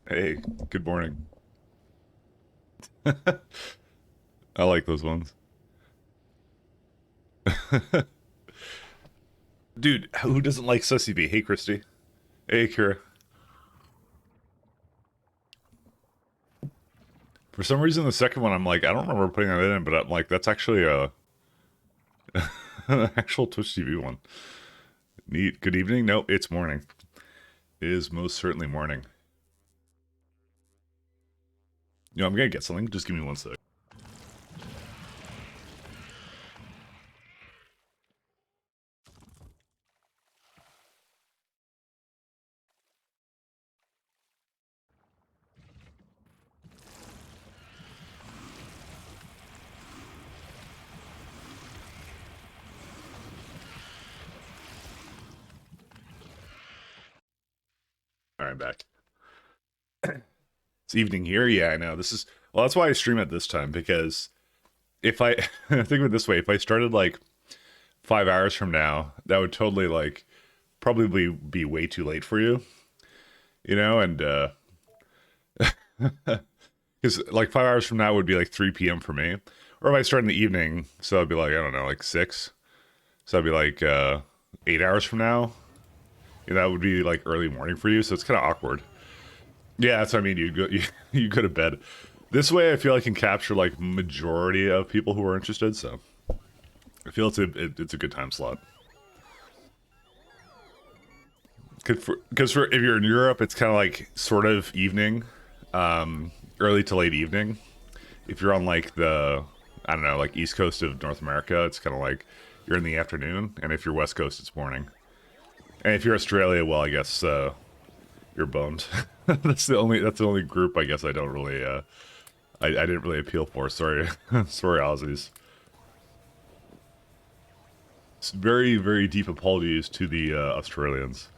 Hey, good morning. I like those ones. Dude, who doesn't like Sussy B? Hey, Christy. Hey, Kira. For some reason, the second one, I'm like, I don't remember putting that in, but I'm like, that's actually an actual Twitch TV one. Neat. Good evening? No, it's morning. It is most certainly morning. I'm gonna get something. Just give me one sec. All right, back. It's evening here. Yeah, I know. Well, that's why I stream at this time, because if I think of it this way, if I started like 5 hours from now, that would totally like probably be way too late for you, and because like 5 hours from now would be like 3 p.m. for me. Or if I start in the evening, so I'd be like, I don't know, like 6. So I'd be like 8 hours from now. That would be like early morning for you, so it's kind of awkward. Yeah, that's what I mean. You go to bed. This way, I feel I can capture like majority of people who are interested. So I feel it's a good time slot. Because if you're in Europe, it's kind of like sort of evening, early to late evening. If you're on like I don't know, like East Coast of North America, it's kind of like you're in the afternoon, and if you're West Coast, it's morning. And if you're Australia, well, I guess you're boned. That's the only group I guess I don't really I didn't really appeal for. Sorry, sorry, Aussies. It's very deep apologies to the Australians.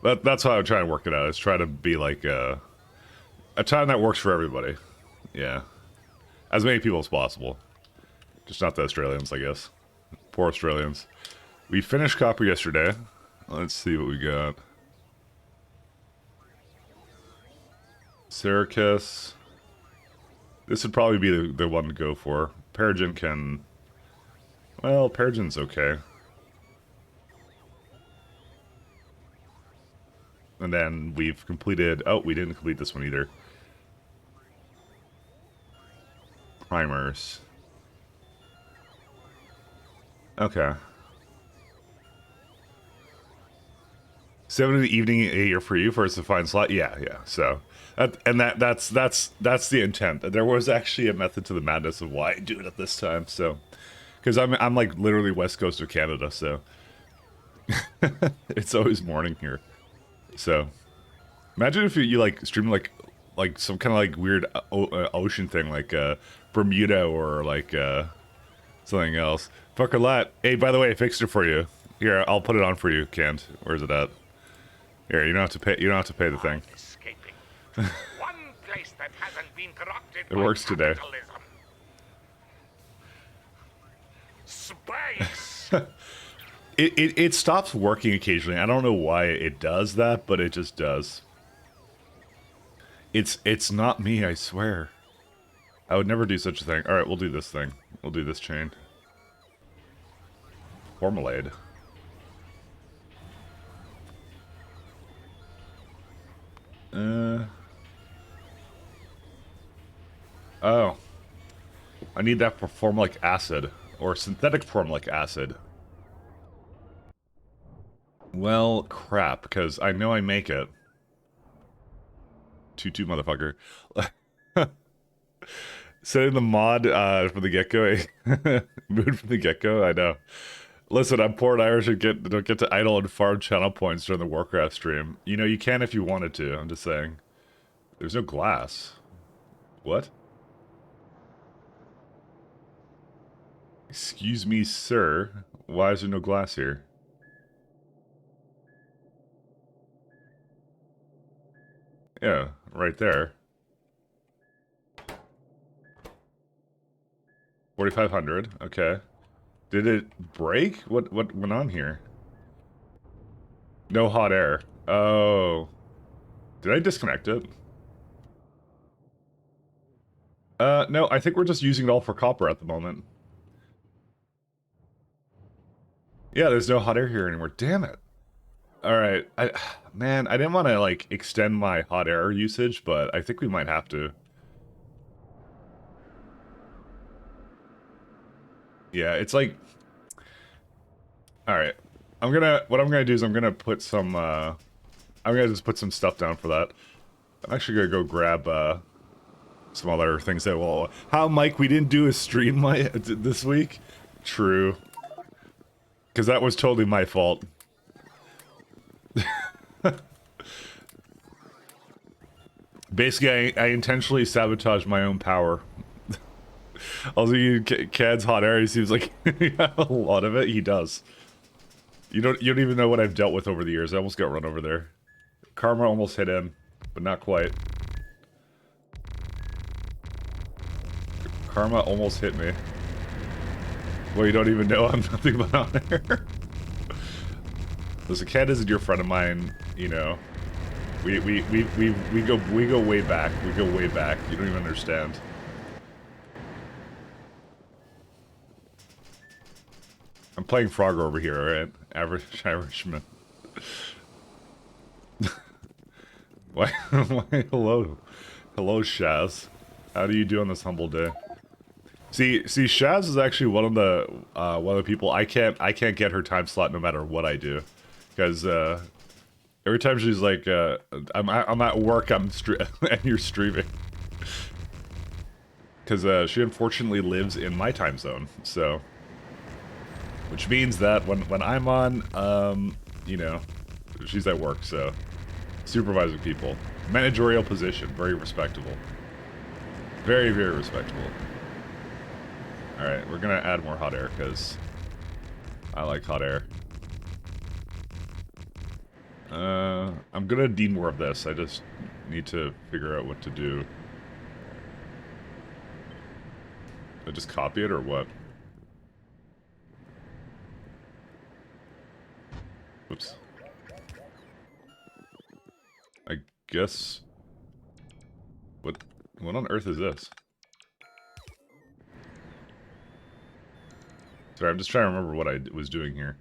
That's how I'm trying to work it out. Is try to be like a time that works for everybody. Yeah, as many people as possible. Just not the Australians, I guess. Poor Australians. We finished copper yesterday. Let's see what we got. Syracuse. This would probably be the one to go for. Peregrine can... Well, Peregrine's okay. And then we've completed... Oh, we didn't complete this one either. Primers. Okay. 7 in the evening, 8 are for you for us to find slot. Yeah. So that's the intent. There was actually a method to the madness of why I do it at this time. So because I'm like literally west coast of Canada, so it's always morning here. So imagine if you like stream like some kind of like weird ocean thing like Bermuda or like something else. Fuck a lot. Hey, by the way, I fixed it for you. Here, I'll put it on for you, Kent. Where's it at? Here, you don't have to pay. You don't have to pay the thing. Escaping. One place that hasn't been corrupted It by works today. capitalism. Space! It stops working occasionally. I don't know why it does that, but it just does. It's not me, I swear. I would never do such a thing. All right, we'll do this thing. We'll do this chain. Formulade. Oh. I need that for formalic acid. Or synthetic formalic acid. Well, crap, because I know I make it. Tutu, motherfucker. Setting the mod from the get-go. Mood from the get-go, I know. Listen, I'm poor and Irish and don't get to idle and farm channel points during the Warcraft stream. You can if you wanted to, I'm just saying. There's no glass. What? Excuse me, sir. Why is there no glass here? Yeah, right there. 4,500. Okay. Did it break? What went on here? No hot air. Oh. Did I disconnect it? No, I think we're just using it all for copper at the moment. Yeah, there's no hot air here anymore. Damn it. Alright, man, I didn't want to, like, extend my hot air usage, but I think we might have to. Yeah, it's like... Alright. What I'm gonna do is I'm gonna put some, I'm gonna just put some stuff down for that. I'm actually gonna go grab, some other things that will... How, Mike, we didn't do a stream this week? True. Because that was totally my fault. Basically, I intentionally sabotaged my own power. Also, Cad's hot air, he seems like he has a lot of it. He does. You don't even know what I've dealt with over the years. I almost got run over there. Karma almost hit him, but not quite. Karma almost hit me. Well, you don't even know I'm nothing but on air. Listen, Cad is a dear friend of mine, you know. We go way back. We go way back. You don't even understand. I'm playing Frogger over here, alright? Average Irishman. Why? Hello. Hello, Shaz. How do you do on this humble day? See, Shaz is actually one of the people I can't get her time slot no matter what I do, because every time she's like, I'm at work, and you're streaming, because she unfortunately lives in my time zone, so, which means that when I'm on, you know, she's at work, so supervising people, managerial position, very respectable, very respectable. Alright, we're gonna add more hot air, because I like hot air. I'm gonna need more of this, I just need to figure out what to do. I just copy it, or what? Whoops. I guess... What on earth is this? Sorry, I'm just trying to remember what I was doing here.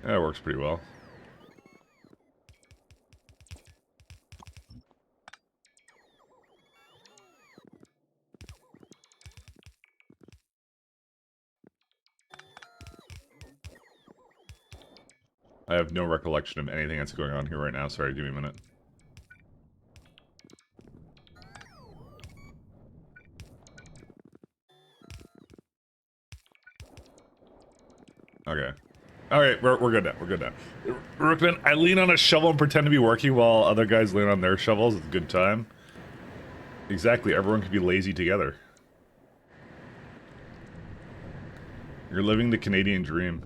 Yeah, it works pretty well. I have no recollection of anything that's going on here right now. Sorry, give me a minute. Okay. Alright, we're good now. We're good now. Rookman, I lean on a shovel and pretend to be working while other guys lean on their shovels. It's a good time. Exactly, everyone can be lazy together. You're living the Canadian dream.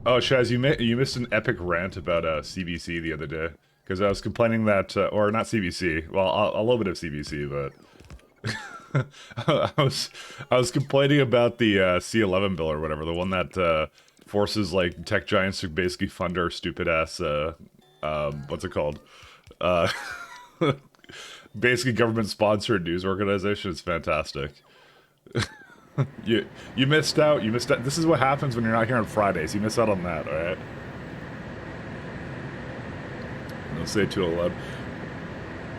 Oh, Shaz, you missed an epic rant about CBC the other day. Because I was complaining that, or not CBC, well, a little bit of CBC, but... I was complaining about the C11 bill or whatever, the one that forces like tech giants to basically fund our stupid ass what's it called? Basically government sponsored news organization. It's fantastic. you missed out. You missed out. This is what happens when you're not here on Fridays. You miss out on that, alright? Don't say it too loud.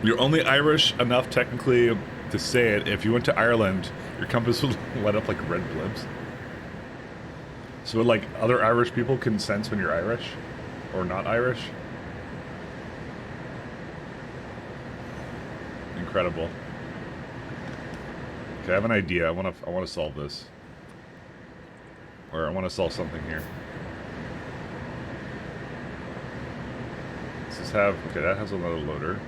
You're only Irish enough technically to say it. If you went to Ireland, your compass would light up like red blimps. So like other Irish people can sense when you're Irish or not Irish. Incredible. Okay, I have an idea. I want to solve this. Or I want to solve something here. Let's just have, okay, that has another loader.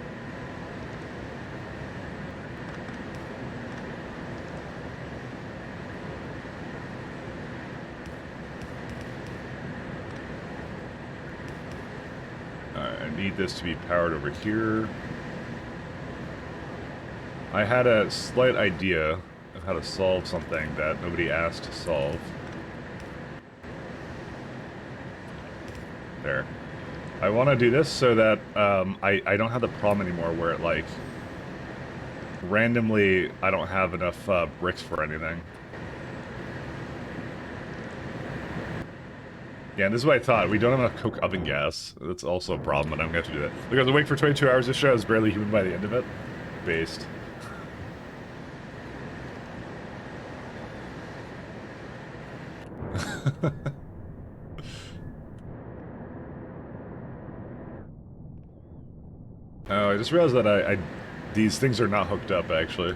I need this to be powered over here. I had a slight idea of how to solve something that nobody asked to solve. There. I want to do this so that I don't have the problem anymore where it, like, randomly I don't have enough bricks for anything. Yeah, and this is what I thought. We don't have enough coke oven gas. That's also a problem, but I'm going to have to do that. Look, I was awake for 22 hours. This show is barely human by the end of it. Based. Oh, I just realized that these things are not hooked up, actually.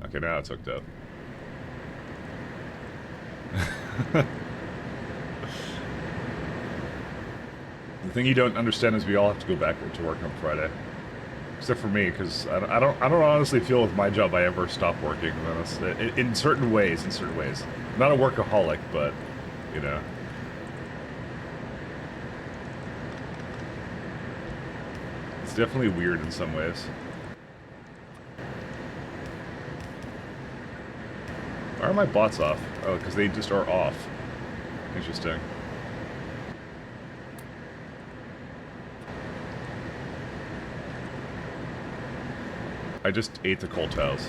Okay, now it's hooked up. The thing you don't understand is we all have to go back to work on Friday. Except for me, because I don't honestly feel with my job I ever stop working. In certain ways, I'm not a workaholic, but, you know. It's definitely weird in some ways. Why are my bots off? Oh, because they just are off. Interesting. I just ate the coal tiles.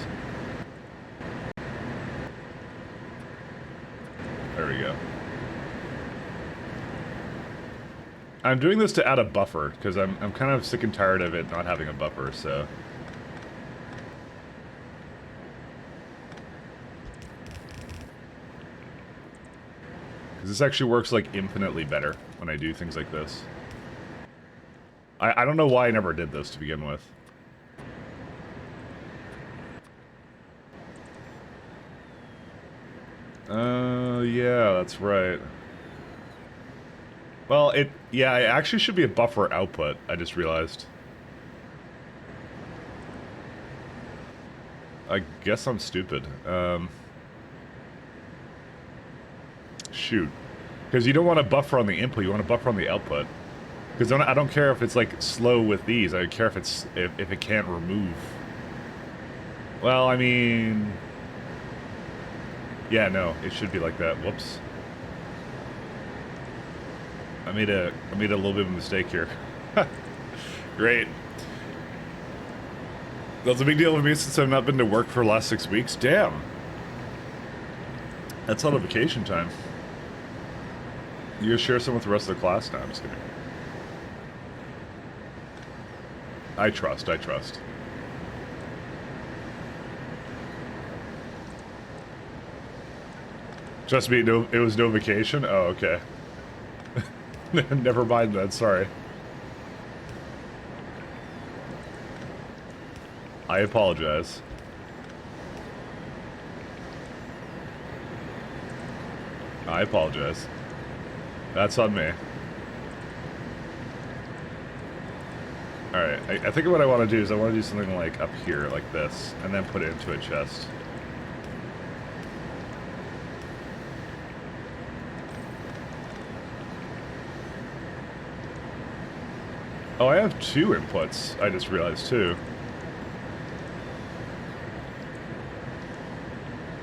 There we go. I'm doing this to add a buffer, because I'm kind of sick and tired of it not having a buffer, so... Because this actually works, like, infinitely better when I do things like this. I don't know why I never did this to begin with. Yeah, that's right. Well, yeah, it actually should be a buffer output, I just realized. I guess I'm stupid. Shoot. Because you don't want to buffer on the input, you want to buffer on the output. Because I don't care if it's, like, slow with these, I care if it's, if it can't remove. Well, I mean... Yeah, no, it should be like that. Whoops. I made a little bit of a mistake here. Great. That's a big deal for me since I've not been to work for the last 6 weeks. Damn. That's out of vacation time. You gonna share some with the rest of the class? No, I'm just kidding. I trust. Trust me, no, it was no vacation? Oh, okay. Never mind then, sorry. I apologize. I apologize. That's on me. Alright, I think what I want to do is I want to do something like up here, like this, and then put it into a chest. Oh, I have 2 inputs, I just realized, too.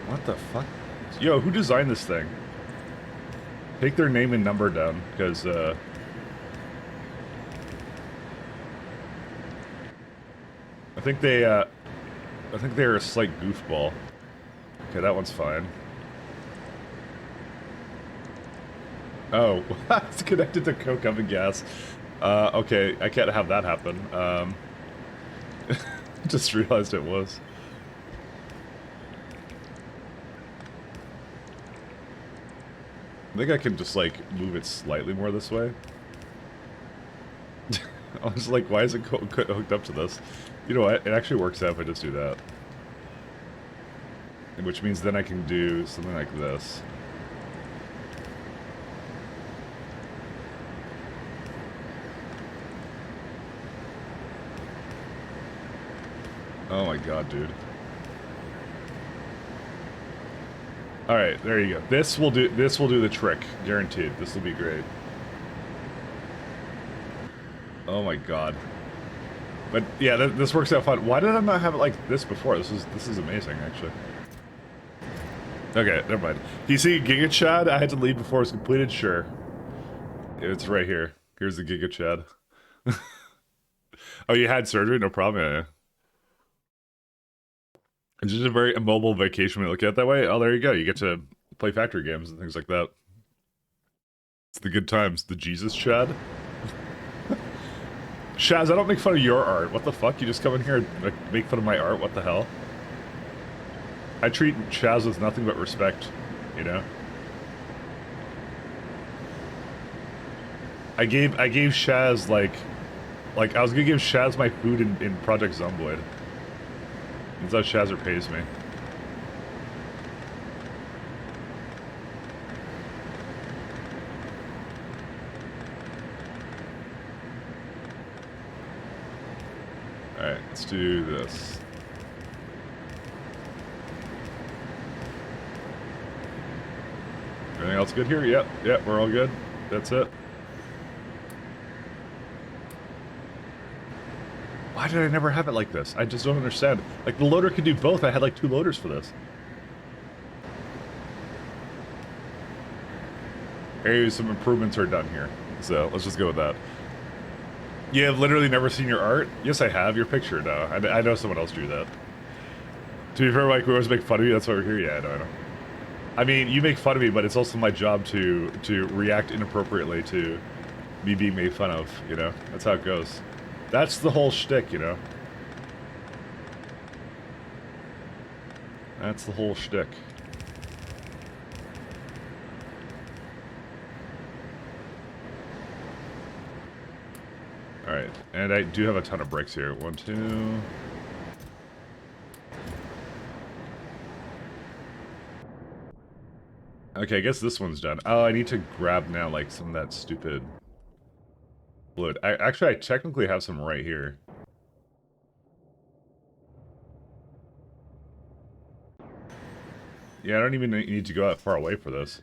What the fuck? Yo, who designed this thing? Take their name and number down, because, I think they're a slight goofball. Okay, that one's fine. Oh, it's connected to coke oven gas. Okay, I can't have that happen. Just realized it was. I think I can just, like, move it slightly more this way. I was like, why is it hooked up to this? You know what? It actually works out if I just do that. Which means then I can do something like this. Oh my god, dude. Alright, there you go. This will do the trick, guaranteed. This will be great. Oh my god. But yeah, this works out fine. Why did I not have it like this before? This is amazing, actually. Okay, never mind. Do you see Giga Chad? I had to leave before it was completed? Sure. It's right here. Here's the Giga Chad. Oh, you had surgery? No problem. Yeah. It's just a very immobile vacation when you look at it that way. Oh, there you go. You get to play factory games and things like that. It's the good times. The Jesus Chad. Shaz, I don't make fun of your art. What the fuck? You just come in here and make fun of my art? What the hell? I treat Shaz with nothing but respect, you know? I gave Shaz, like I was gonna give Shaz my food in Project Zomboid. That's how Shazzer pays me. Alright, let's do this. Everything else good here? Yep, we're all good. That's it. Why did I never have it like this? I just don't understand. Like, the loader could do both. I had like 2 loaders for this. Hey, some improvements are done here. So, let's just go with that. You have literally never seen your art? Yes, I have. Your picture, no. I know someone else drew that. To be fair, Mike, we always make fun of you. That's why we're here. Yeah, I know. I mean, you make fun of me, but it's also my job to react inappropriately to me being made fun of, you know? That's how it goes. That's the whole shtick, you know? That's the whole shtick. Alright, and I do have a ton of bricks here. 1, 2... Okay, I guess this one's done. Oh, I need to grab now, like, some of that stupid fluid. Actually, I technically have some right here. Yeah, I don't even need to go that far away for this.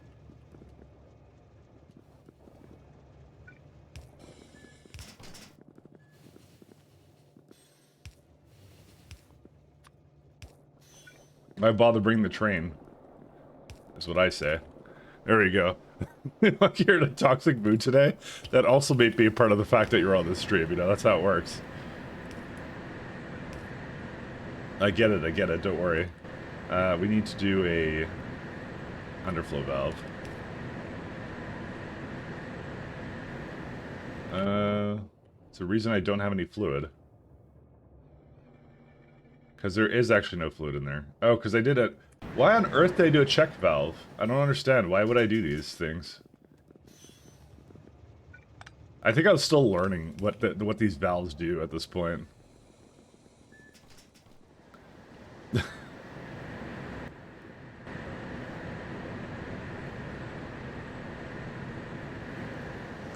Why bother bringing the train? That's what I say. There we go. Like you're in a toxic mood today. That also may be a part of the fact that you're on this stream, you know, that's how it works. I get it, don't worry. We need to do a underflow valve. It's the reason I don't have any fluid. Because there is actually no fluid in there. Oh, because I did it. Why on earth did I do a check valve? I don't understand. Why would I do these things? I think I was still learning what these valves do at this point. I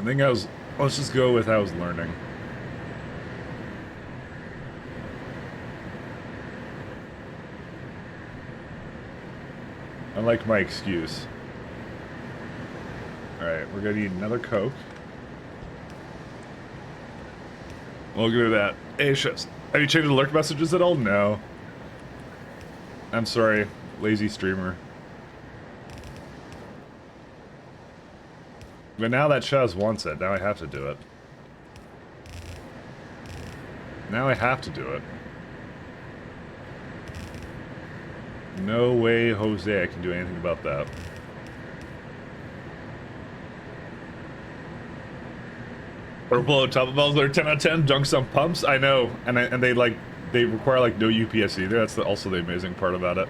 think I was... Let's just go with I was learning. I like my excuse. Alright, we're gonna need another Coke. Look at that. Hey, Shaz, have you checked the alert messages at all? No. I'm sorry, lazy streamer. But now that Shaz wants it, now I have to do it. Now I have to do it. No way, Jose, I can do anything about that. Purple top balls are 10 out of 10. Dunks on pumps. I know, and they like they require like no UPS either. That's also the amazing part about it.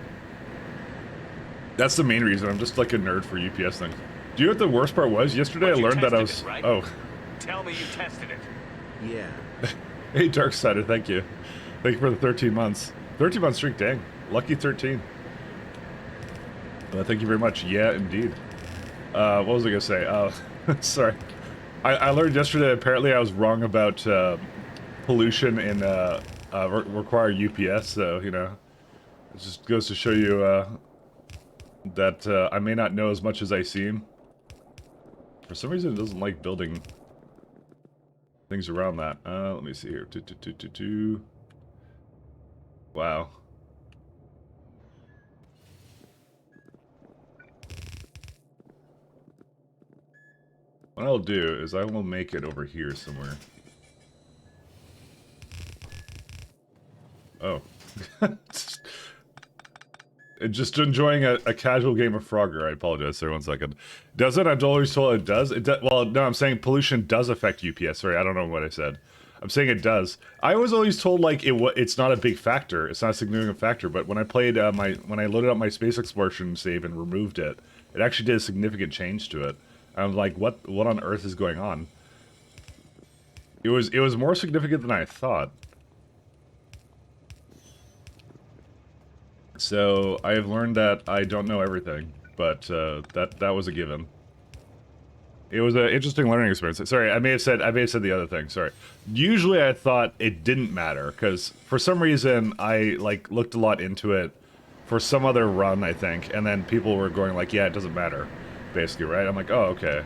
That's the main reason. I'm just like a nerd for UPS things. Do you know what the worst part was? Yesterday I learned that I was... Right? Oh. Tell me you tested it. Yeah. Hey, Darksider, thank you. Thank you for the 13 months. 13-month streak, dang. Lucky 13. Thank you very much. Yeah, indeed. What was I going to say? Sorry. I learned yesterday, apparently I was wrong about pollution in require UPS, so, you know, it just goes to show you that I may not know as much as I seem. For some reason, it doesn't like building things around that. Let me see here. Wow. What I'll do is I will make it over here somewhere. Oh. Just enjoying a casual game of Frogger. I apologize, sir. 1 second. Does it? I'm always told it does. Well, no, I'm saying pollution does affect UPS. Sorry, I don't know what I said. I'm saying it does. I was always told like it's not a big factor. It's not a significant factor. But when I played when I loaded up my space exploration save and removed it, it actually did a significant change to it. I'm like, what on earth is going on? It was more significant than I thought. So I have learned that I don't know everything, but that was a given. It was an interesting learning experience. Sorry, I may have said the other thing. Sorry. Usually I thought it didn't matter because for some reason I like looked a lot into it for some other run, I think, and then people were going like, yeah, it doesn't matter, basically, right? I'm like, oh, okay.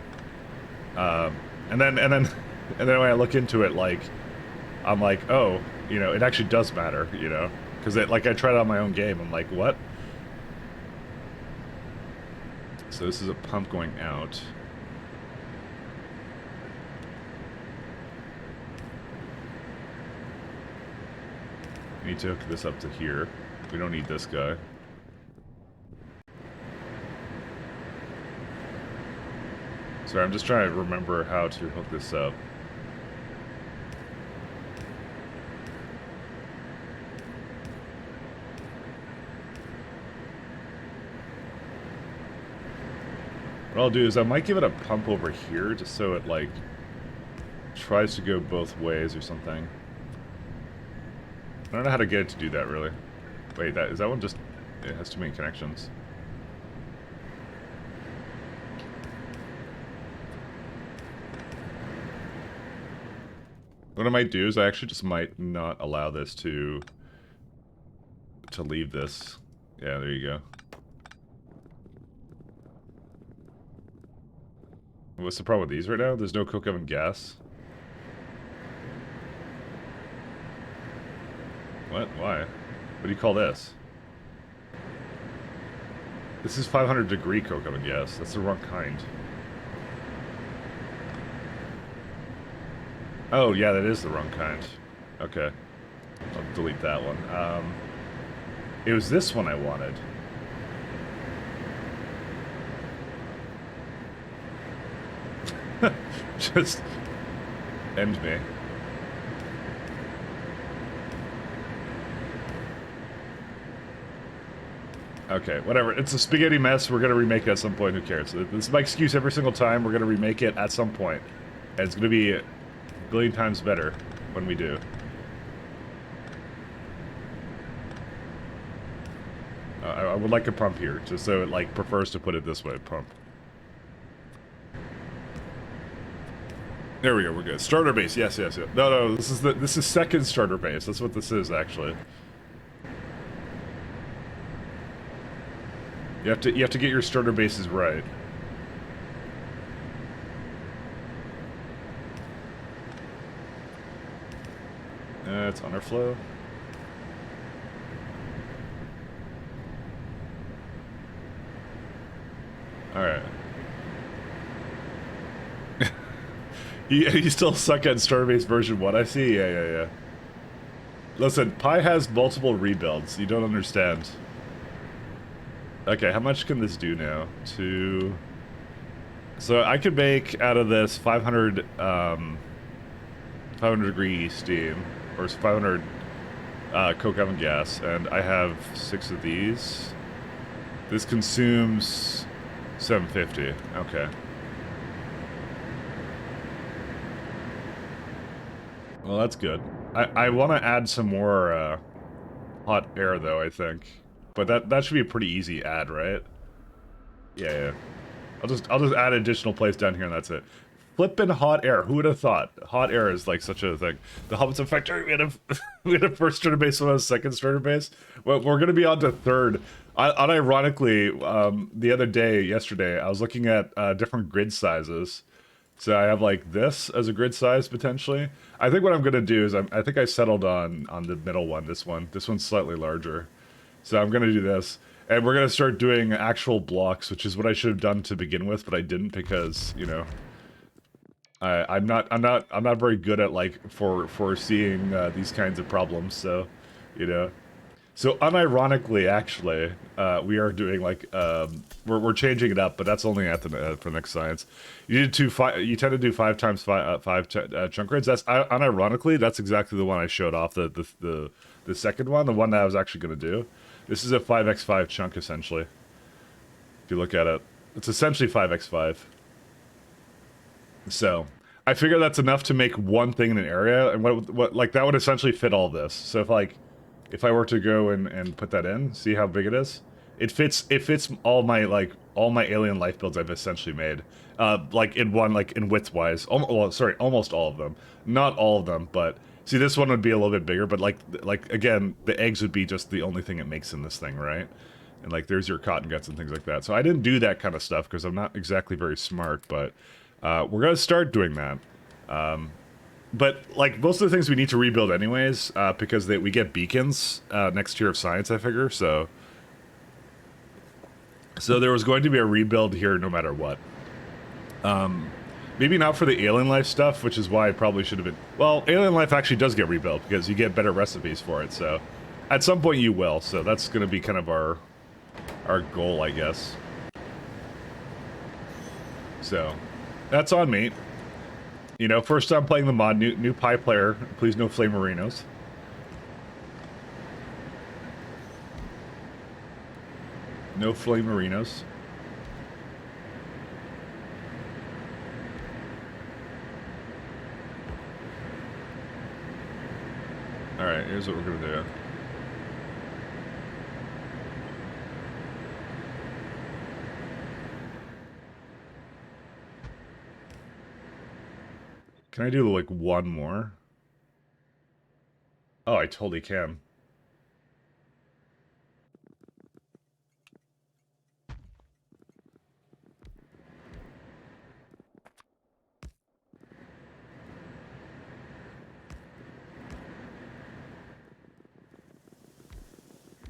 And then when I look into it, like, I'm like, oh, you know, it actually does matter, you know. Because, like, I tried it on my own game. I'm like, what? So this is a pump going out. I need to hook this up to here. We don't need this guy. Sorry, I'm just trying to remember how to hook this up. What I'll do is I might give it a pump over here, just so it, like, tries to go both ways or something. I don't know how to get it to do that, really. Wait, is that one just... It has too many connections. What I might do is I actually just might not allow this to leave this. Yeah, there you go. What's the problem with these right now? There's no coke oven gas. What? Why? What do you call this? This is 500 degree coke oven gas. That's the wrong kind. Oh, yeah, that is the wrong kind. Okay. I'll delete that one. It was this one I wanted. Just end me. Okay, whatever. It's a spaghetti mess. We're gonna remake it at some point. Who cares? This is my excuse every single time. We're gonna remake it at some point. And it's gonna be a billion times better when we do. I would like a pump here, just so it, like, prefers to put it this way. Pump. There we go, we're good. Starter base, yes. No, this is second starter base. That's what this is, actually. You have to get your starter bases right. It's underflow. Alright. You still suck at Starbase version 1, I see? Yeah. Listen, Pi has multiple rebuilds. You don't understand. Okay, how much can this do now? So I could make out of this 500 degree steam, or 500 coke oven gas, and I have 6 of these. This consumes 750. Okay. Well, that's good. I want to add some more hot air, though, I think. But that should be a pretty easy add, right? Yeah. I'll just add an additional place down here, and that's it. Flippin' hot air. Who would have thought? Hot air is like such a thing. The Hobbits of Factorio, we had a first starter base, one a second starter base. Well, we're gonna be on to third. Unironically, the other day, yesterday, I was looking at different grid sizes. So I have like this as a grid size potentially. I think what I'm gonna do is I think I settled on the middle one. This one. This one's slightly larger. So I'm gonna do this, and we're gonna start doing actual blocks, which is what I should have done to begin with, but I didn't because, you know, I'm not very good at like foreseeing these kinds of problems. So, you know. So unironically, actually, we are doing like we're changing it up, but that's only at the for next science. You did you tend to do 5 times 5 chunk grids. That's unironically that's exactly the one I showed off the second one, the one that I was actually going to do. This is a 5x5 chunk essentially. If you look at it, it's essentially 5x5. So I figure that's enough to make one thing in an area, and what like that would essentially fit all this. So if I were to go and put that in, see how big it is. It fits all my alien life builds I've essentially made. Like in one like in width wise. Well, sorry, almost all of them. Not all of them, but see this one would be a little bit bigger. But like again, the eggs would be just the only thing it makes in this thing, right? And like there's your cotton guts and things like that. So I didn't do that kind of stuff because I'm not exactly very smart, but we're gonna start doing that. But like most of the things we need to rebuild anyways, because we get beacons next tier of science, I figure. So there was going to be a rebuild here no matter what. Maybe not for the alien life stuff, which is why I probably should have been. Well, alien life actually does get rebuilt because you get better recipes for it. So at some point you will. So that's going to be kind of our goal, I guess. So that's on me. You know, first time playing the mod, new pie player. Please no flamerinos. No flamerinos. Alright, here's what we're gonna do. Can I do like one more? Oh, I totally can.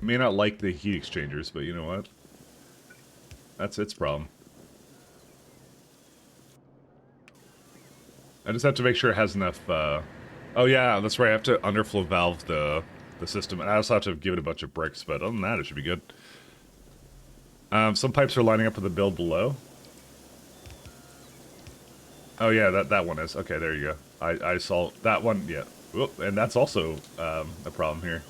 May not like the heat exchangers, but you know what? That's its problem. I just have to make sure it has enough, Oh yeah, that's right, I have to underflow valve the system, and I also have to give it a bunch of bricks, but other than that, it should be good. Some pipes are lining up with the build below. Oh yeah, that one is. Okay, there you go. I saw that one, yeah. Whoop, and that's also, a problem here.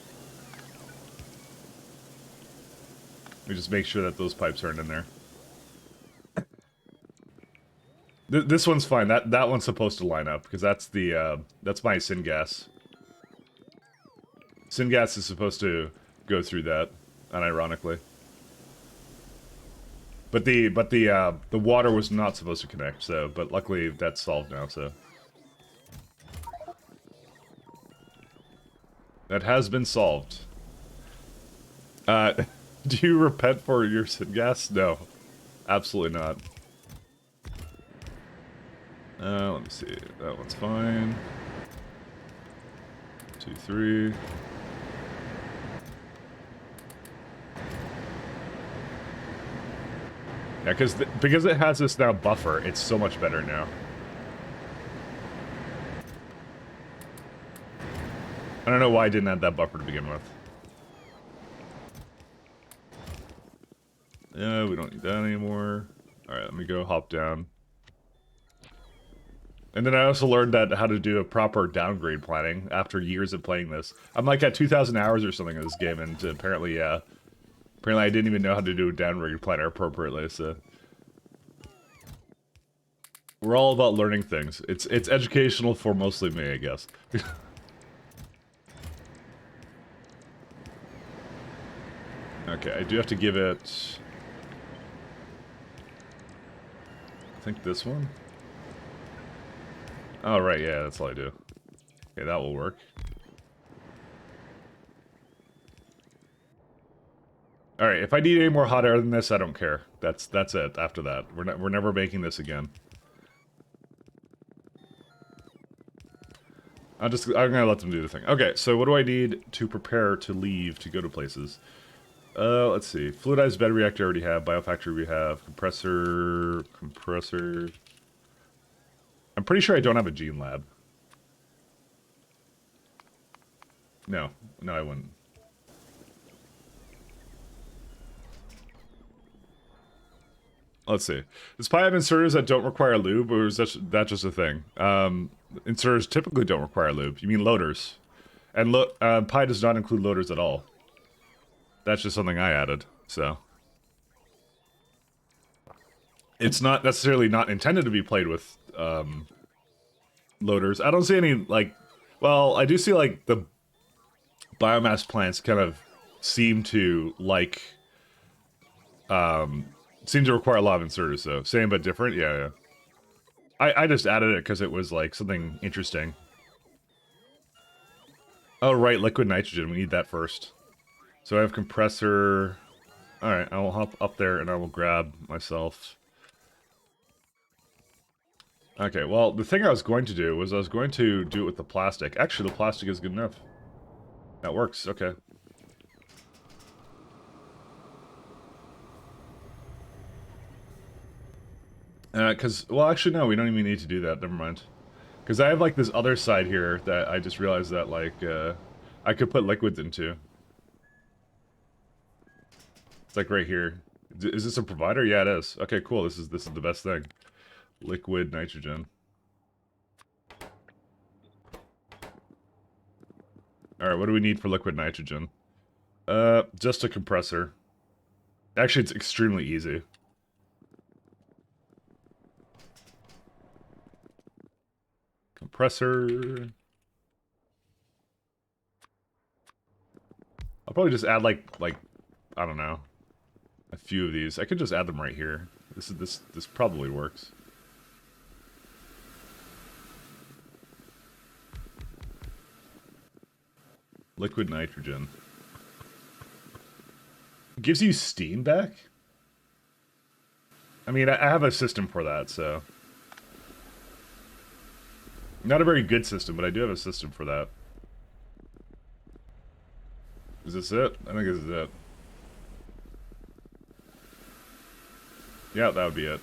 Let me just make sure that those pipes aren't in there. This one's fine. That one's supposed to line up because that's my syngas. Syngas is supposed to go through that, unironically. But the water was not supposed to connect. So, but luckily that's solved now. So that has been solved. Do you repent for your syngas? No, absolutely not. Let me see. That one's fine. 2, 3. Yeah, because it has this now buffer, it's so much better now. I don't know why I didn't have that buffer to begin with. Yeah, we don't need that anymore. Alright, let me go hop down. And then I also learned that how to do a proper downgrade planning after years of playing this. I'm like at 2,000 hours or something in this game, and apparently, apparently I didn't even know how to do a downgrade planner appropriately, so... We're all about learning things. It's educational for mostly me, I guess. Okay, I do have to give it... I think this one? Oh, right, yeah, that's all I do. Okay, that will work. Alright, if I need any more hot air than this, I don't care. That's it, after that. We're never making this again. I'm gonna let them do the thing. Okay, so what do I need to prepare to leave to go to places? Let's see. Fluidized bed reactor I already have. Biofactory we have. Compressor. I'm pretty sure I don't have a gene lab. No, no, I wouldn't. Let's see. Does Pi have inserters that don't require lube, or is that just a thing? Inserters typically don't require lube. You mean loaders? And Pi does not include loaders at all. That's just something I added, so. It's not necessarily not intended to be played with loaders. I don't see any, like, well, I do see, like, the biomass plants kind of seem to, like, seem to require a lot of inserters, so. Same but different? Yeah, yeah. I just added it because it was, like, something interesting. Oh, right, liquid nitrogen. We need that first. So I have compressor. Alright, I will hop up there and I will grab myself. Okay, well, the thing I was going to do was I was going to do it with the plastic. Actually, the plastic is good enough. That works, okay. Because, well, actually, no, we don't even need to do that. Never mind. Because I have, like, this other side here that I just realized that, like, I could put liquids into. It's, like, right here. Is this a provider? Yeah, it is. Okay, cool. This is the best thing. Liquid nitrogen. Alright, what do we need for liquid nitrogen? Just a compressor. Actually, it's extremely easy. Compressor. I'll probably just add like I don't know, a few of these. I could just add them right here. This probably works. Liquid nitrogen. Gives you steam back? I mean, I have a system for that, so. Not a very good system, but I do have a system for that. Is this it? I think this is it. Yeah, that would be it.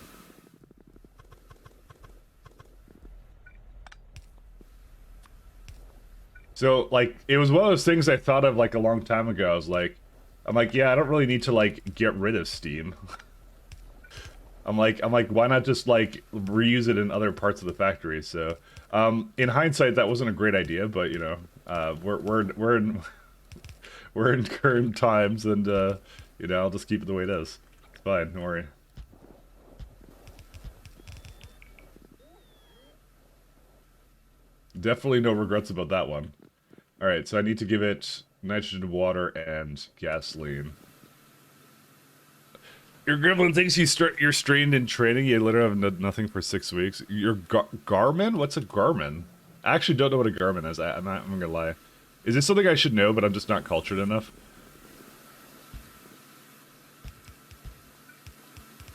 So, like, it was one of those things I thought of, like, a long time ago. I was like, I'm like, yeah, I don't really need to, like, get rid of steam. I'm like, why not just, like, reuse it in other parts of the factory? So, in hindsight, that wasn't a great idea, but, you know, we're in current times, and, you know, I'll just keep it the way it is. It's fine, don't worry. Definitely no regrets about that one. Alright, so I need to give it nitrogen, water, and gasoline. Your gremlin thinks you're strained in training. You literally have nothing for 6 weeks. Your Garmin? What's a Garmin? I actually don't know what a Garmin is. I'm gonna lie. Is this something I should know, but I'm just not cultured enough?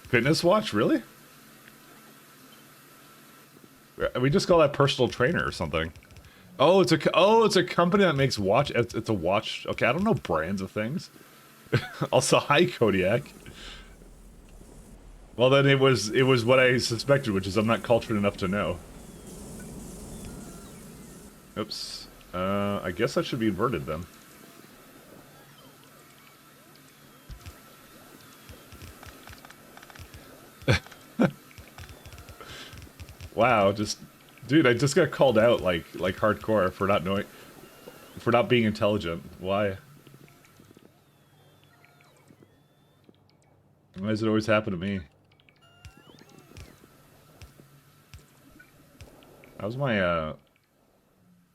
Fitness watch? Really? We just call that personal trainer or something. Oh, it's a company that makes watch. It's a watch. Okay, I don't know brands of things. Also, hi Kodiak. Well, then it was what I suspected, which is I'm not cultured enough to know. Oops. I guess that should be inverted then. Wow, dude, I just got called out like hardcore for not knowing, for not being intelligent. Why? Why does it always happen to me? How's my oh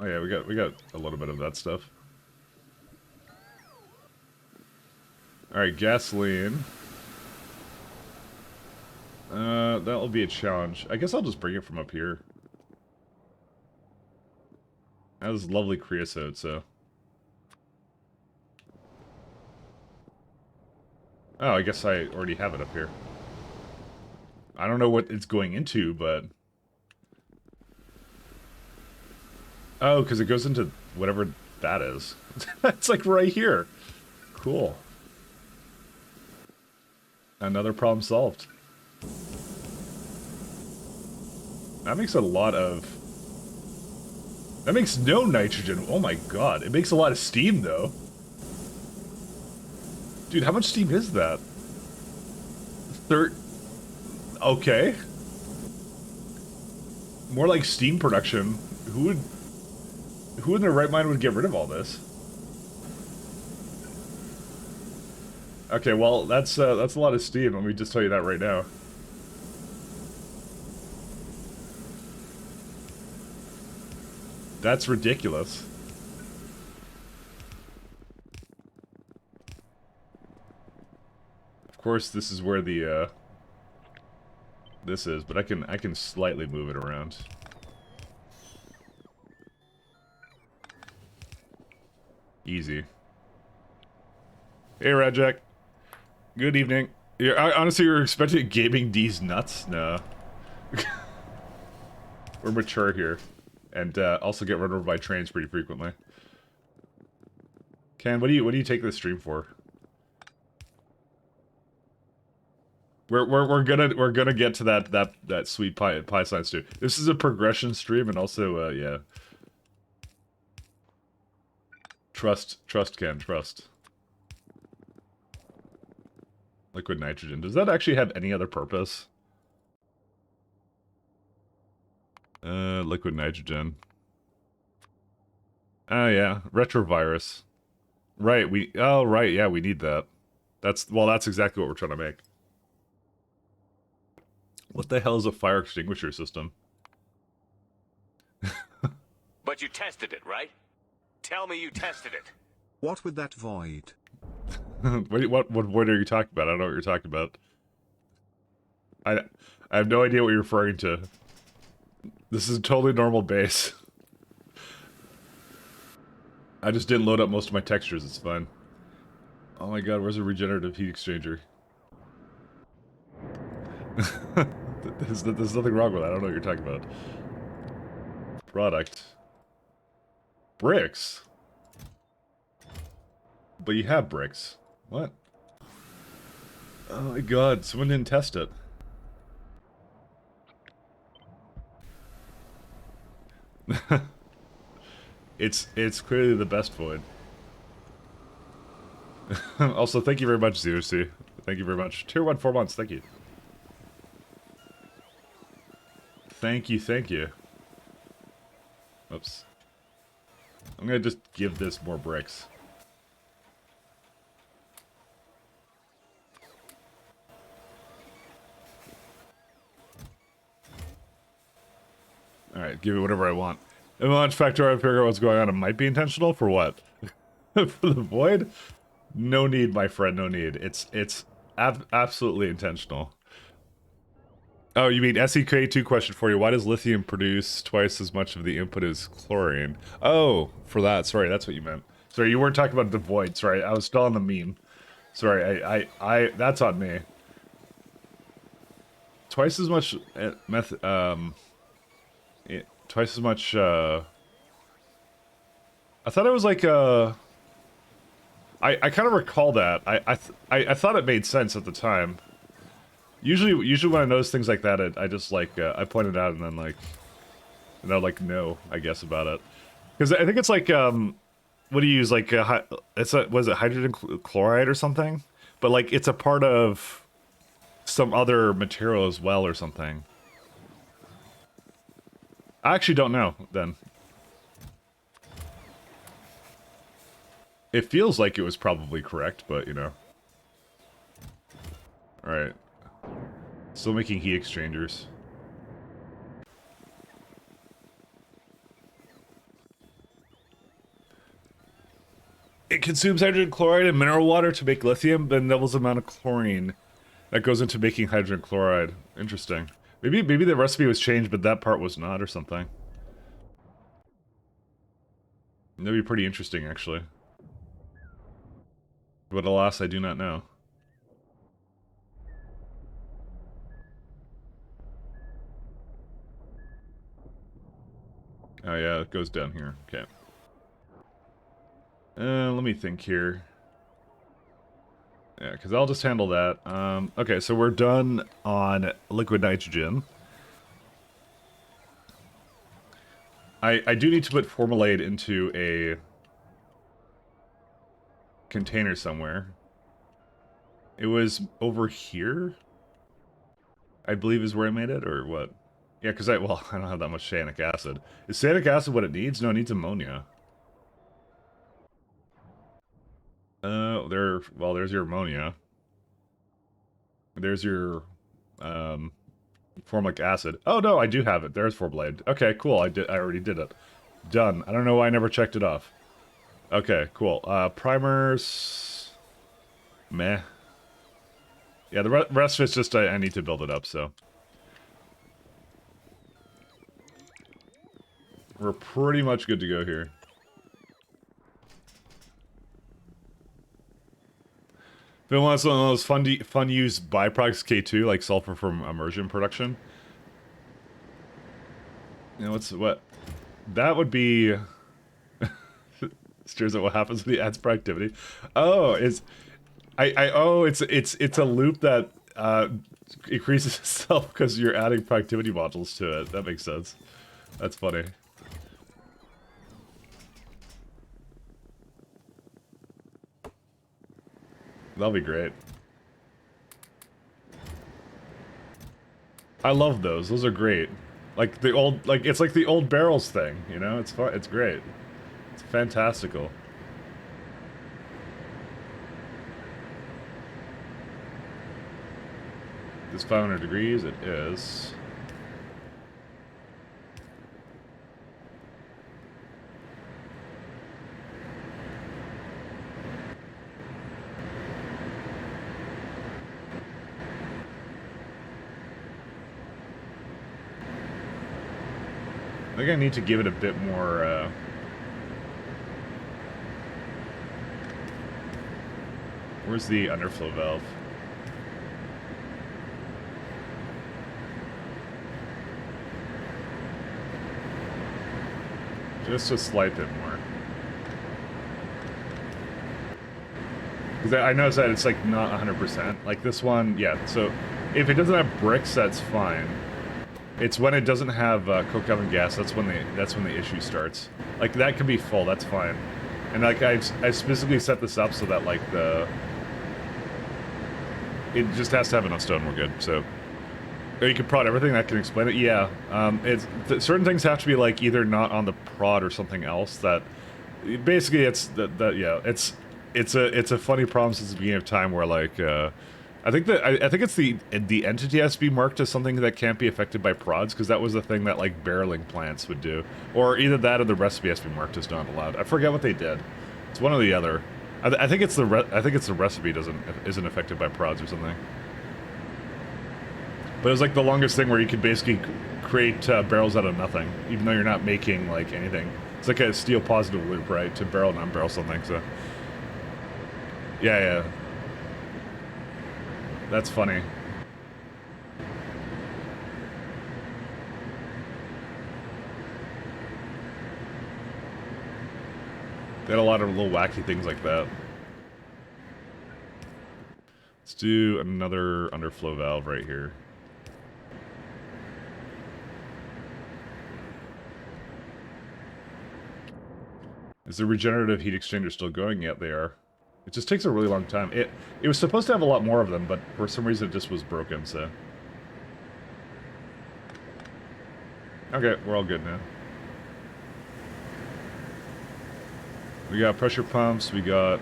yeah, we got a little bit of that stuff. All right, gasoline. That'll be a challenge. I guess I'll just bring it from up here. That was lovely creosote, so. Oh, I guess I already have it up here. I don't know what it's going into, but... Oh, because it goes into whatever that is. It's like right here. Cool. Another problem solved. That makes a lot of... That makes no nitrogen. Oh my god. It makes a lot of steam, though. Dude, how much steam is that? Okay. More like steam production. Who in their right mind would get rid of all this? Okay, well, that's a lot of steam. Let me just tell you that right now. That's ridiculous. Of course, this is where the this is, but I can slightly move it around. Easy. Hey, Rajek. Good evening. Honestly, you're expecting gaming D's nuts? No. We're mature here. And also get run over by trains pretty frequently. Ken, what do you take this stream for? We're gonna get to that sweet pie science too. This is a progression stream, and also yeah. Trust, Ken, trust. Liquid nitrogen. Does that actually have any other purpose? Liquid nitrogen. Oh yeah, retrovirus. Right, oh right, yeah, we need that. That's exactly what we're trying to make. What the hell is a fire extinguisher system? But you tested it, right? Tell me you tested it. What with that void? what void are you talking about? I don't know what you're talking about. I have no idea what you're referring to. This is a totally normal base. I just didn't load up most of my textures, it's fine. Oh my god, where's a regenerative heat exchanger? There's nothing wrong with that, I don't know what you're talking about. Product. Bricks? But you have bricks. What? Oh my god, someone didn't test it. It's clearly the best void. Also, thank you very much, ZOC. Thank you very much. Tier 1, 4 months, thank you. Thank you. Oops. I'm gonna just give this more bricks. Alright, give it whatever I want. In launch Factorio, I figure out what's going on. It might be intentional. For what? For the void? No need, my friend, no need. It's absolutely intentional. Oh, you mean SEK2 question for you. Why does lithium produce twice as much of the input as chlorine? Oh, for that. Sorry, that's what you meant. Sorry, you weren't talking about the void. Sorry, I was still on the meme. Sorry, I that's on me. Twice as much twice as much, I thought it was like, I kind of recall that. I thought it made sense at the time. Usually when I notice things like that, I just, like, I point it out and then, like, and I'll, like, know, I guess, about it. Because I think it's like, what do you use, like, was it hydrogen chloride or something? But, like, it's a part of some other material as well or something. I actually don't know, then. It feels like it was probably correct, but, you know. Alright. Still making heat exchangers. It consumes hydrogen chloride and mineral water to make lithium, then doubles the amount of chlorine that goes into making hydrogen chloride. Interesting. Maybe the recipe was changed, but that part was not, or something. That'd be pretty interesting, actually. But alas, I do not know. Oh yeah, it goes down here. Okay. Let me think here. Yeah, because I'll just handle that. Okay, so we're done on liquid nitrogen. I do need to put formaldehyde into a container somewhere. It was over here, I believe is where I made it, or what? Yeah, because well, I don't have that much cyanic acid. Is cyanic acid what it needs? No, it needs ammonia. Well, there's your ammonia. There's your, formic acid. Oh, no, I do have it. There's formaldehyde. Okay, cool, I already did it. Done. I don't know why I never checked it off. Okay, cool. Primers... Meh. Yeah, the rest of it's just I need to build it up, so... We're pretty much good to go here. If it wants one of those fun use byproducts K2, like sulfur from immersion production. You know, what? That would be... Stares at what happens when he adds productivity. Oh, it's a loop that increases itself because you're adding productivity modules to it. That makes sense. That's funny. That'll be great. I love those. Those are great. Like the old, it's like the old barrels thing, you know? It's fun. It's great. It's fantastical. It's 500 degrees. It is. I think I need to give it a bit more, Where's the underflow valve? Just a slight bit more. Because I noticed that it's like not 100%. Like this one, yeah, so if it doesn't have bricks, that's fine. It's when it doesn't have coke oven gas, that's when the issue starts. Like that can be full, that's fine. And like I specifically set this up so that like it just has to have enough stone, we're good, so. Or you can prod everything, that can explain it, yeah. Certain things have to be like either not on the prod or something else that, basically it's, yeah, it's a funny problem since the beginning of time where like, I think it's the entity has to be marked as something that can't be affected by prods, because that was the thing that like barreling plants would do. Or either that or the recipe has to be marked as not allowed. I forget what they did. It's one or the other. I think it's the recipe isn't affected by prods or something. But it was like the longest thing where you could basically create barrels out of nothing, even though you're not making like anything. It's like a steel positive loop, right? To barrel and unbarrel something, so. Yeah. That's funny. They had a lot of little wacky things like that. Let's do another underflow valve right here. Is the regenerative heat exchanger still going? Yeah, they are. It just takes a really long time. It was supposed to have a lot more of them, but for some reason it just was broken, so. Okay, we're all good now. We got pressure pumps, we got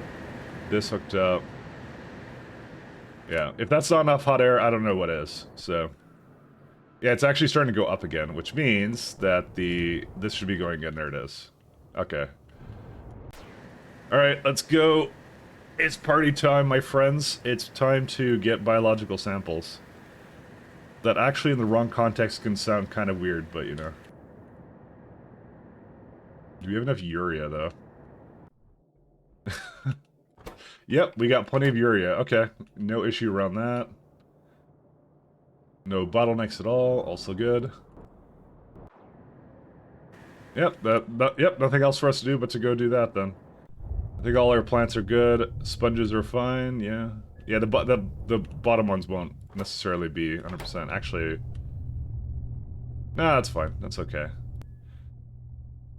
this hooked up. Yeah, if that's not enough hot air, I don't know what is, so. Yeah, it's actually starting to go up again, which means that this should be going in. There it is. Okay. Alright, let's go. It's party time, my friends. It's time to get biological samples. That actually in the wrong context can sound kind of weird, but you know. Do we have enough urea, though? Yep, we got plenty of urea. Okay, no issue around that. No bottlenecks at all, also good. Yep, yep, nothing else for us to do but to go do that then. I think all our plants are good. Sponges are fine, yeah. Yeah, the bottom ones won't necessarily be 100%. Actually, nah, that's fine. That's okay.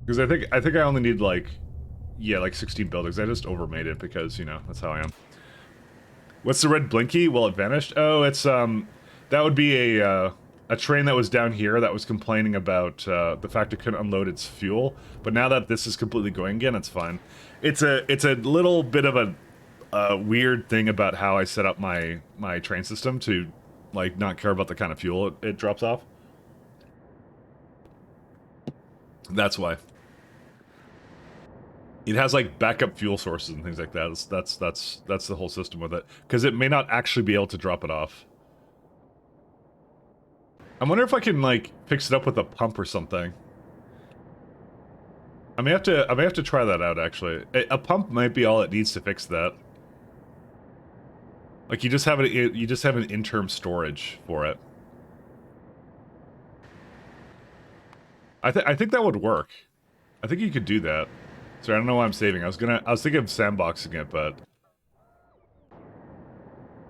Because I think I only need like, yeah, like 16 buildings. I just overmade it because, you know, that's how I am. What's the red blinky? Well, it vanished. Oh, it's that would be a train that was down here that was complaining about the fact it couldn't unload its fuel. But now that this is completely going again, it's fine. It's a little bit of a weird thing about how I set up my train system to like not care about the kind of fuel it drops off. That's why. It has like backup fuel sources and things like that. That's the whole system with it, because it may not actually be able to drop it off. I wonder if I can like fix it up with a pump or something. I may have to try that out actually. A pump might be all it needs to fix that. Like you just have an interim storage for it. I think that would work. I think you could do that. Sorry, I don't know why I'm saving. I was thinking of sandboxing it, but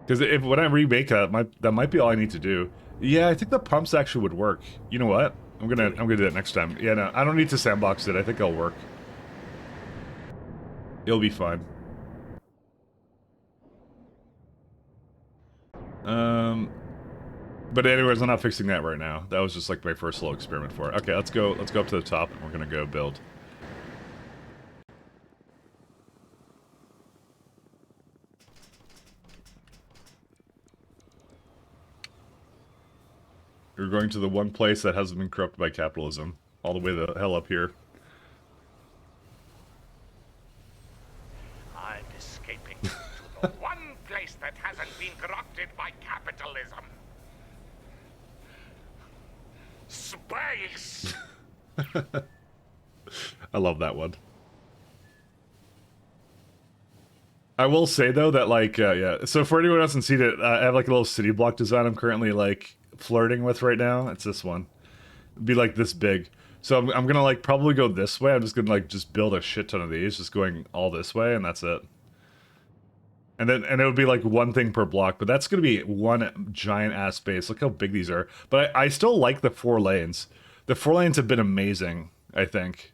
because if when I remake that might be all I need to do. Yeah, I think the pumps actually would work. You know what? I'm gonna do that next time. Yeah, no, I don't need to sandbox it. I think it'll work. It'll be fine. But anyways, I'm not fixing that right now. That was just like my first little experiment for it. Okay, let's go up to the top and we're gonna go build. You're going to the one place that hasn't been corrupted by capitalism. All the way the hell up here. I'm escaping to the one place that hasn't been corrupted by capitalism. Space! I love that one. I will say though that like yeah. So for anyone who hasn't seen it, I have like a little city block design I'm currently like flirting with right now. It's this one. It'd be like this big. So I'm gonna like probably go this way. I'm just gonna like just build a shit ton of these, just going all this way, and that's it. And it would be like one thing per block, but that's gonna be one giant ass space. Look how big these are. But I still like the 4 lanes. The 4 lanes have been amazing, I think.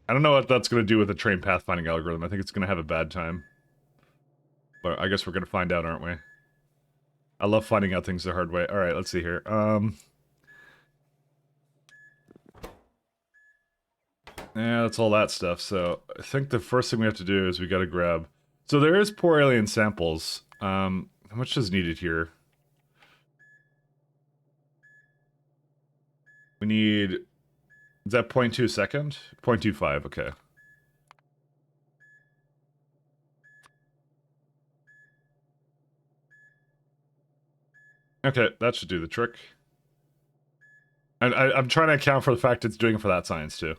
I don't know what that's going to do with the train pathfinding algorithm. I think it's going to have a bad time. But I guess we're going to find out, aren't we? I love finding out things the hard way. Alright, let's see here. Yeah, that's all that stuff. So, I think the first thing we have to do is we got to grab... So there is poor alien samples. How much is needed here? We need... Is that 0.2 second? 0.25, okay. Okay, that should do the trick. And I'm trying to account for the fact it's doing it for that science, too.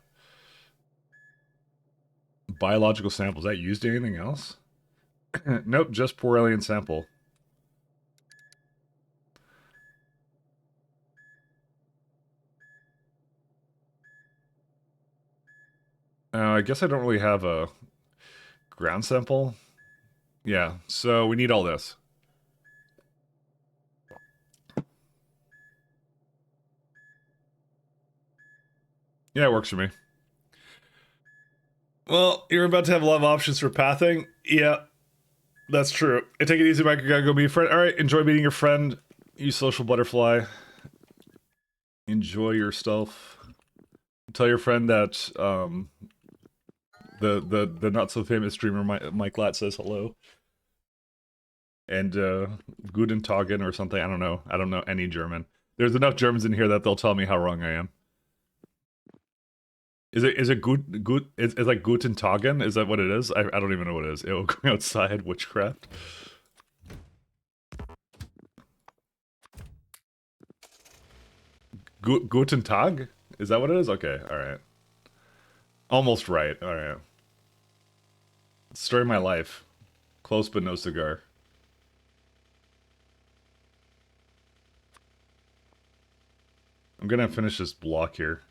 Biological samples. That used anything else? Nope, just poor alien sample. I guess I don't really have a ground sample. Yeah, so we need all this. Yeah, it works for me. Well, you're about to have a lot of options for pathing. Yeah, that's true. I take it easy, Mike. You gotta go meet a friend. Alright, enjoy meeting your friend. You social butterfly. Enjoy yourself. Tell your friend that, the not-so-famous streamer Mike Latt says hello. And, Guten Tagen or something. I don't know. I don't know any German. There's enough Germans in here that they'll tell me how wrong I am. Is it good it's like Guten Tagen? Is that what it is? I don't even know what it is. Ew, going outside, witchcraft. Guten Tag? Is that what it is? Okay, alright. Almost right, alright. Story of my life. Close but no cigar. I'm gonna finish this block here.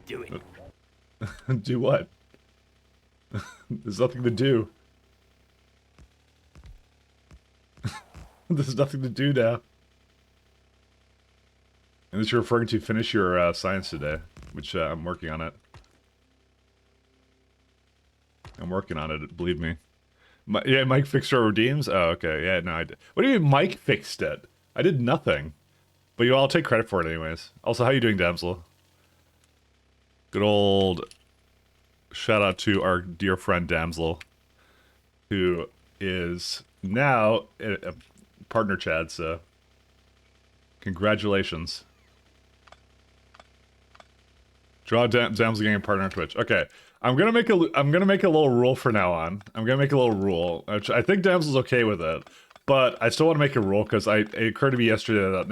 Do it. Do what? There's nothing to do. There's nothing to do now. Unless you're referring to finish your science today, which I'm working on it. I'm working on it, believe me. Yeah, Mike fixed our redeems? Oh, okay. Yeah, no, I did. What do you mean Mike fixed it? I did nothing. But you all take credit for it anyways. Also, how you doing, Damsel? Good old shout out to our dear friend Damsel, who is now a partner Chad, so congratulations. Draw Damsel getting a partner on Twitch. Okay. I'm gonna make a little rule for now on. I'm gonna make a little rule. Which I think Damsel's okay with it, but I still want to make a rule because it occurred to me yesterday that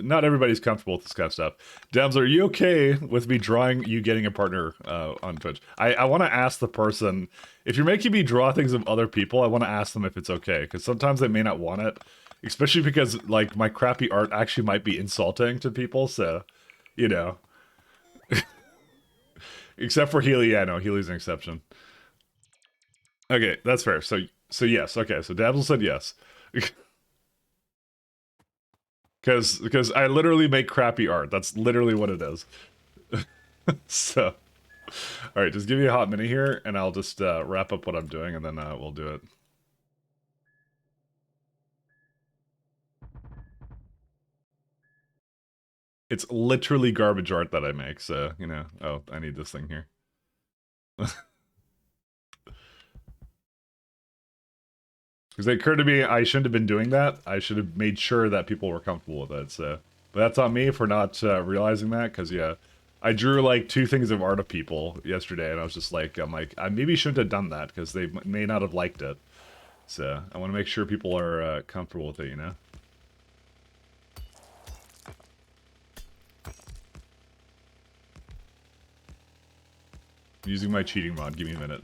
not everybody's comfortable with this kind of stuff. Damsel, are you okay with me drawing you getting a partner on Twitch? I want to ask the person, if you're making me draw things of other people, I want to ask them if it's okay, because sometimes they may not want it, especially because like my crappy art actually might be insulting to people. So, you know. Except for Healy, yeah, no, Healy's an exception. Okay, that's fair. So yes, okay, so Dabble said yes. Because I literally make crappy art. That's literally what it is. So, alright, just give me a hot minute here, and I'll just wrap up what I'm doing, and then we'll do it. It's literally garbage art that I make, so, you know, oh, I need this thing here. Because it occurred to me I shouldn't have been doing that. I should have made sure that people were comfortable with it, so. But that's on me for not realizing that, because, yeah. I drew, like, 2 things of art of people yesterday, and I was just like, I maybe shouldn't have done that, because they may not have liked it. So, I want to make sure people are comfortable with it, you know? I'm using my cheating mod, give me a minute.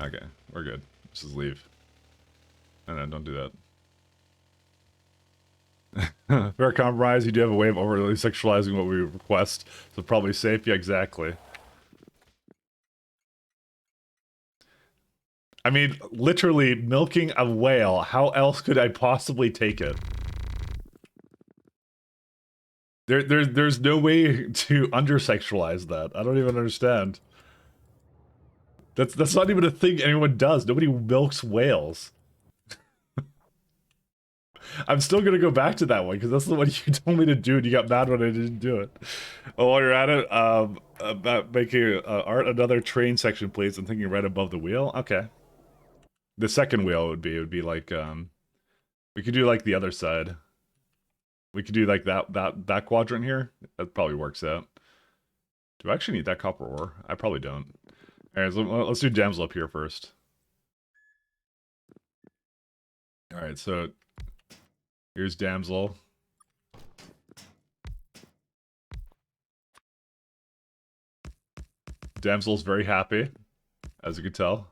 Okay, we're good. Let's just leave. No, don't do that. Fair compromise, you do have a way of overly sexualizing what we request, so probably safe. Yeah, exactly. I mean, literally milking a whale. How else could I possibly take it? There's no way to undersexualize that. I don't even understand. That's not even a thing anyone does. Nobody milks whales. I'm still gonna go back to that one because that's the one you told me to do, and you got mad when I didn't do it. Oh, while you're at it, about making art another train section, please. I'm thinking right above the wheel. Okay. The second wheel would be like we could do like the other side. We could do like that quadrant here. That probably works out. Do I actually need that copper ore? I probably don't. Alright, so let's do Damsel up here first. Alright, so here's Damsel. Damsel's very happy, as you can tell.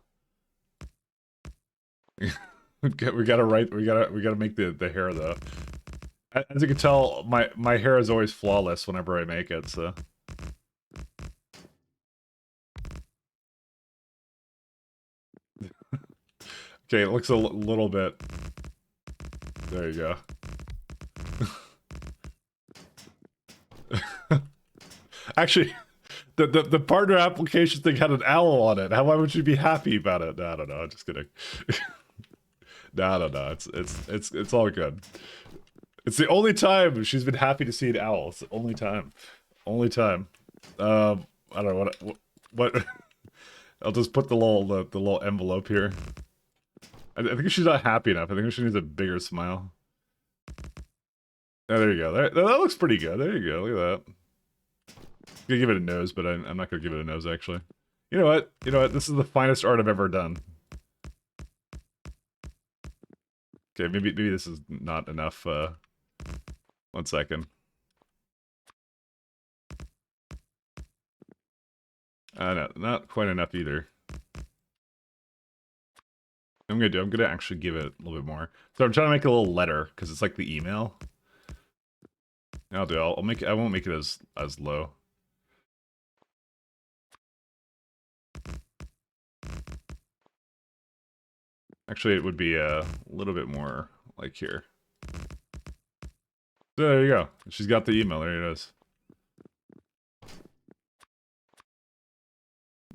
we gotta make the hair though. As you can tell, my hair is always flawless whenever I make it, so. Okay, it looks a little bit. There you go. Actually, the partner application thing had an owl on it. Why would you be happy about it? No, I don't know. I'm just kidding. No. It's all good. It's the only time she's been happy to see an owl. It's the only time. Only time. I don't know what. I'll just put the little envelope here. I think she's not happy enough. I think she needs a bigger smile. Oh, there you go. That looks pretty good. There you go. Look at that. I'm gonna give it a nose, but I'm not gonna give it a nose, actually. You know what? This is the finest art I've ever done. Okay, maybe this is not enough. 1 second. No, not quite enough either. I'm gonna actually give it a little bit more. So I'm trying to make a little letter because it's like the email. I'll do. I'll make it. I won't make it as low. Actually, it would be a little bit more like here. So there you go. She's got the email. There it is.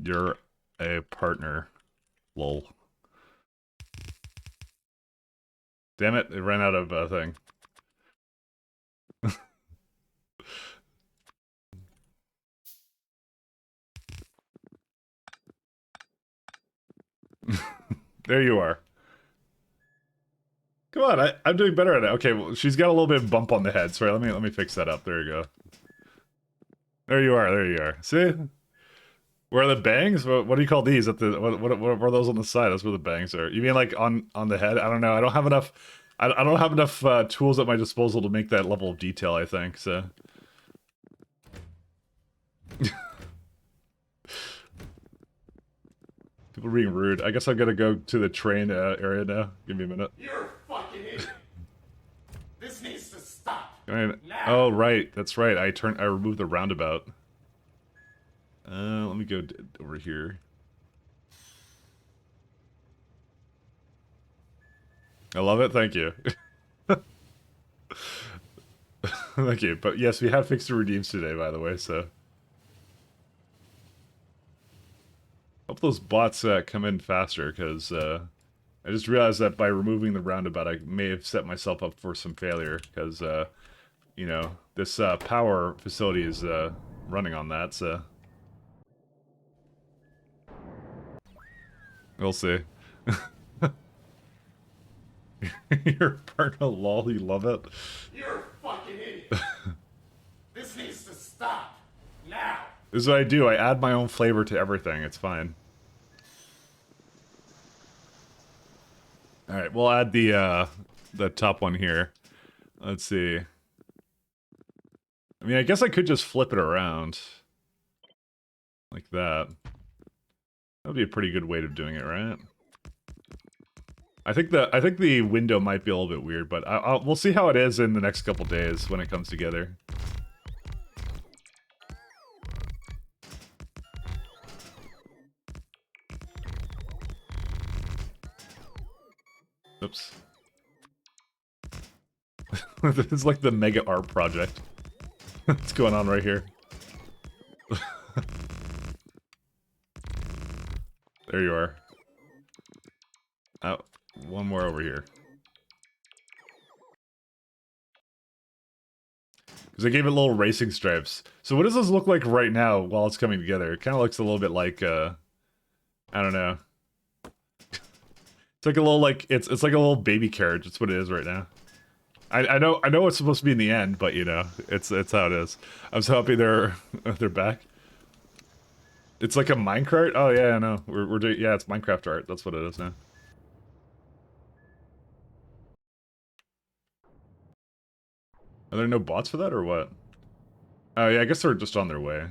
You're a partner. Lol. Damn it, it ran out of a thing. There you are. Come on, I'm doing better at it. Okay, well, she's got a little bit of bump on the head. Sorry, let me fix that up. There you go. There you are. There you are. See? Where are the bangs? What do you call these? At the what are those on the side? That's where the bangs are. You mean like on the head? I don't know. I don't have enough. I don't have enough tools at my disposal to make that level of detail. I think so. People being rude. I guess I'm gonna go to the train area now. Give me a minute. You're a fucking idiot. This needs to stop. Now. Oh right, that's right. I removed the roundabout. Let me go over here. I love it. Thank you. Thank you. But yes, we have fixed the redeems today, by the way. So hope those bots come in faster, because I just realized that by removing the roundabout, I may have set myself up for some failure, because you know, this power facility is running on that. So we'll see. You're part of lol, you love it. You're a fucking idiot. This needs to stop. Now. This is what I do. I add my own flavor to everything. It's fine. Alright, we'll add the top one here. Let's see. I mean, I guess I could just flip it around. Like that. That would be a pretty good way of doing it, right? I think the window might be a little bit weird, but we'll see how it is in the next couple days when it comes together. Oops. This is like the mega art project. What's going on right here? There you are. Oh, one more over here. Because I gave it little racing stripes. So what does this look like right now while it's coming together? It kind of looks a little bit like, I don't know. It's like a little, like, it's like a little baby carriage. That's what it is right now. I know it's supposed to be in the end, but you know, it's how it is. I'm so happy they're back. It's like a Minecraft. Oh yeah, I know. We're doing, yeah, it's Minecraft art. That's what it is now. Are there no bots for that or what? Oh yeah, I guess they're just on their way.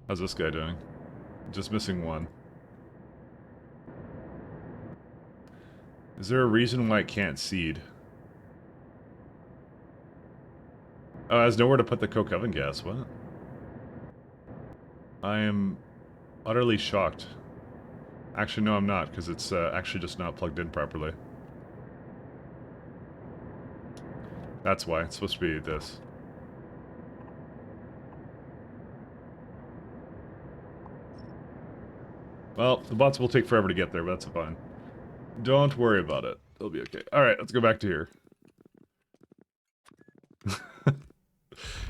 How's this guy doing? Just missing one. Is there a reason why it can't seed? Oh, it has nowhere to put the coke oven gas. What? I am utterly shocked. Actually, no, I'm not, because it's actually just not plugged in properly. That's why. It's supposed to be this. Well, the bots will take forever to get there, but that's fine. Don't worry about it. It'll be okay. Alright, let's go back to here.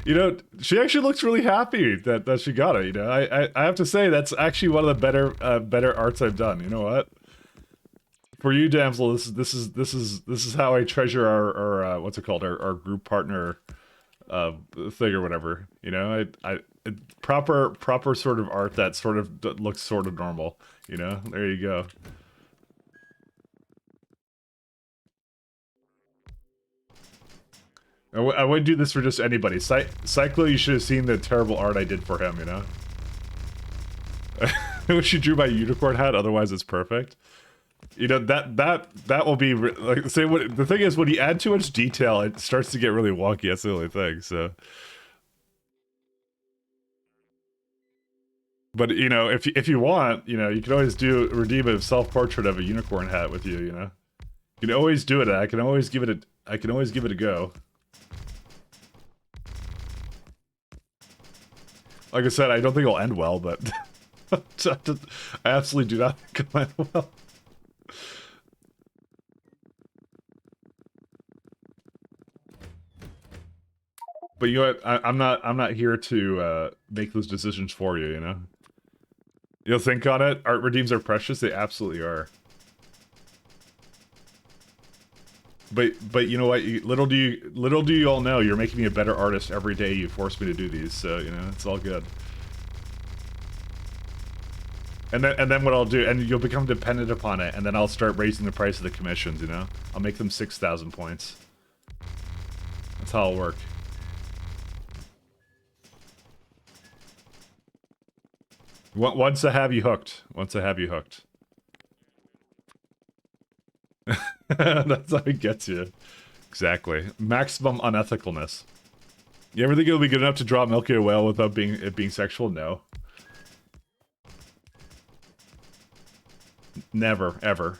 You know, she actually looks really happy that she got it, you know. I have to say, that's actually one of the better arts I've done. You know what? For you, damsel, this is how I treasure our what's it called? Our group partner thing or whatever. You know, proper sort of art that sort of looks sort of normal. You know, there you go. I wouldn't do this for just anybody. Cyclo, you should have seen the terrible art I did for him, you know? I wish you drew my unicorn hat, otherwise it's perfect. You know, that will be, like, say what, the thing is, when you add too much detail, it starts to get really wonky, that's the only thing, so. But you know, if you want, you know, you can always redeem a self-portrait of a unicorn hat with you. You know, you can always do it. I can always give it a go. Like I said, I don't think it'll end well, but I absolutely do not think it'll end well. But you know what? I'm not here to make those decisions for you. You know, you'll think on it. Art redeems are precious. They absolutely are. But you know what? Little do you all know, you're making me a better artist every day. You force me to do these, so you know it's all good. And then what I'll do, and you'll become dependent upon it, and then I'll start raising the price of the commissions. You know, I'll make them 6,000 points. That's how it'll work. Once I have you hooked. Once I have you hooked. That's how it gets you. Exactly. Maximum unethicalness. You ever think it'll be good enough to draw Milky a whale without it being sexual? No. Never, ever.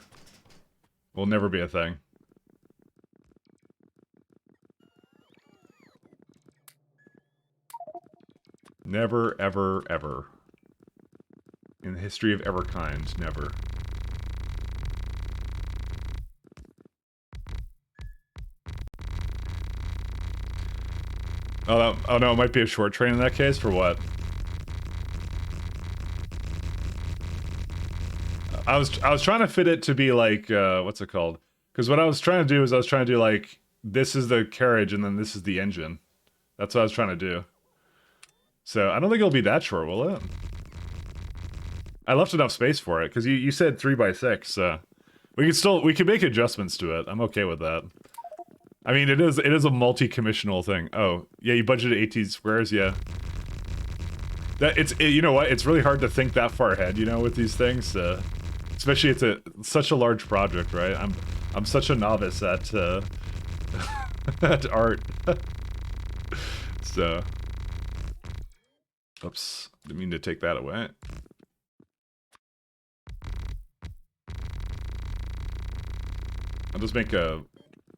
Will never be a thing. Never, ever, ever. In the history of everkind, never. Oh no, it might be a short train in that case. For what? I was trying to fit it to be like what's it called? Because what I was trying to do is I was trying to do like this is the carriage and then this is the engine. That's what I was trying to do. So I don't think it'll be that short, will it? I left enough space for it because you said 3x6. So we can make adjustments to it. I'm okay with that. I mean, it is a multi-commissional thing. Oh yeah, you budgeted 18 squares. Yeah. You know what? It's really hard to think that far ahead. You know, with these things. Especially it's such a large project, right? I'm such a novice at at art. So, oops, didn't mean to take that away. I'll just make a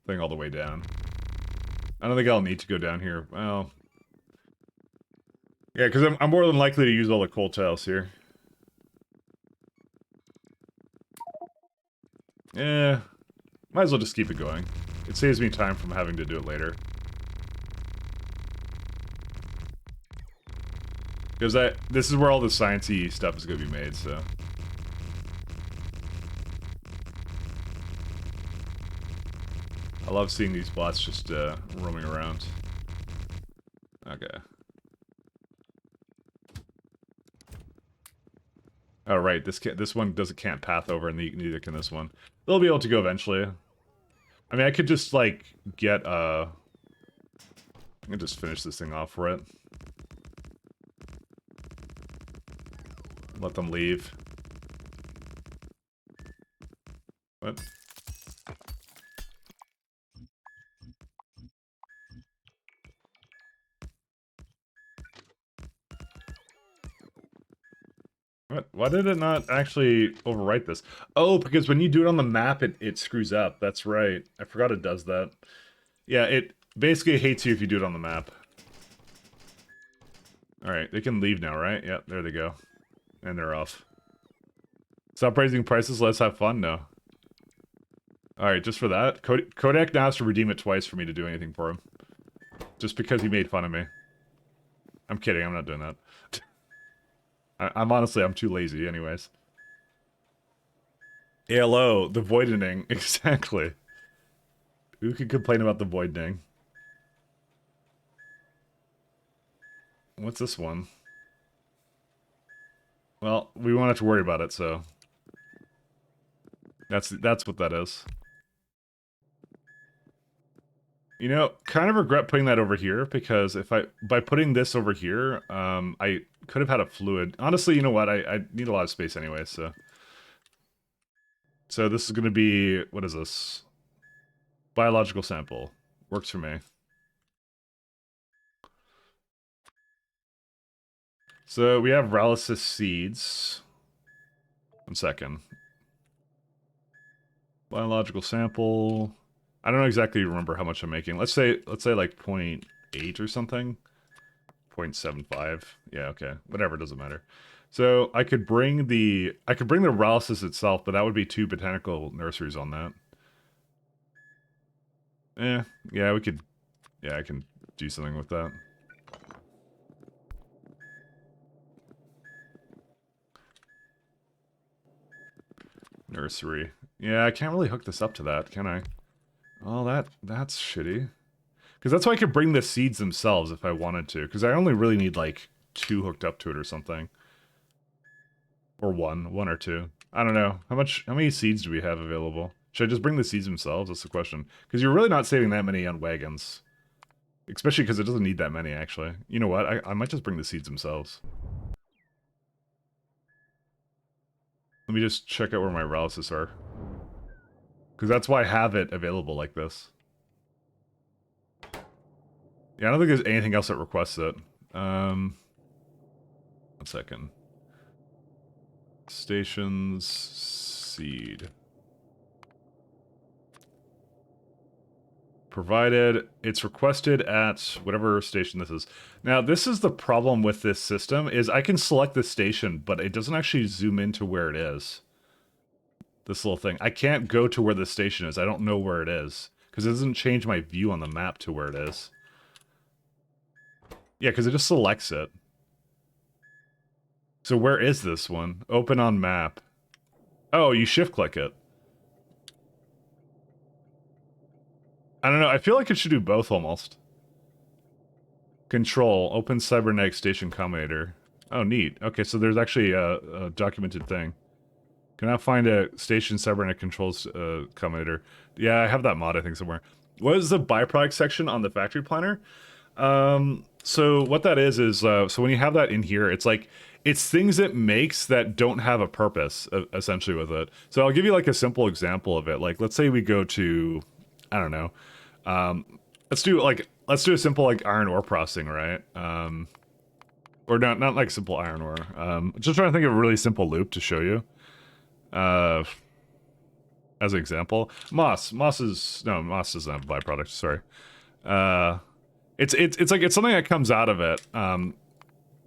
thing all the way down. I don't think I'll need to go down here. Well, yeah, because I'm more than likely to use all the coal tiles here. Yeah, might as well just keep it going. It saves me time from having to do it later. Because this is where all the sciencey stuff is going to be made, so. I love seeing these bots just roaming around. Okay. Oh right, this one can't path over, and neither can this one. They'll be able to go eventually. I mean, I could just like get I can just finish this thing off for it. Let them leave. What? What? Why did it not actually overwrite this? Oh, because when you do it on the map, it screws up. That's right. I forgot it does that. Yeah, it basically hates you if you do it on the map. Alright, they can leave now, right? Yeah, there they go. And they're off. Stop raising prices, let's have fun? No. Alright, just for that. Kodak now has to redeem it twice for me to do anything for him. Just because he made fun of me. I'm kidding, I'm not doing that. I'm honestly, I'm too lazy anyways. ALO, the voidening, exactly. Who could complain about the voidening? What's this one? Well, we won't have to worry about it, so... That's what that is. You know, kind of regret putting that over here, because by putting this over here, I could have had a fluid. Honestly, you know what? I need a lot of space anyway, so... So this is going to be... What is this? Biological sample. Works for me. So we have Ralysis seeds. 1 second. Biological sample. I don't know exactly remember how much I'm making. Let's say like 0.8 or something. 0.75. Yeah, okay. Whatever, doesn't matter. So I could bring the Ralysis itself, but that would be 2 botanical nurseries on that. Yeah, we could. Yeah, I can do something with that. Nursery. Yeah, I can't really hook this up to that, can I? Oh, that's shitty. Because that's why I could bring the seeds themselves if I wanted to. Because I only really need, like, 2 hooked up to it or something. Or 1 or 2. I don't know. How many seeds do we have available? Should I just bring the seeds themselves? That's the question. Because you're really not saving that many on wagons. Especially because it doesn't need that many, actually. You know what? I might just bring the seeds themselves. Let me just check out where my Ralysis are. Because that's why I have it available like this. Yeah, I don't think there's anything else that requests it. 1 second. Stations... seed. Provided it's requested at whatever station this is. Now, this is the problem with this system, is I can select the station, but it doesn't actually zoom into where it is. This little thing. I can't go to where the station is. I don't know where it is. Because it doesn't change my view on the map to where it is. Yeah, because it just selects it. So where is this one? Open on map. Oh, you shift click it. I don't know. I feel like it should do both almost. Control. Open cybernetic station combinator. Oh, neat. Okay, so there's actually a documented thing. Can I find a station cybernetic controls combinator? Yeah, I have that mod, I think, somewhere. What is the byproduct section on the factory planner? So what that is so when you have that in here, it's like, it's things it makes that don't have a purpose, essentially, with it. So I'll give you, like, a simple example of it. Like, let's say we go to, I don't know, let's do a simple, like, iron ore processing, right? Or not like simple iron ore. Just trying to think of a really simple loop to show you. As an example. Moss doesn't have a byproduct, sorry. It's like, it's something that comes out of it,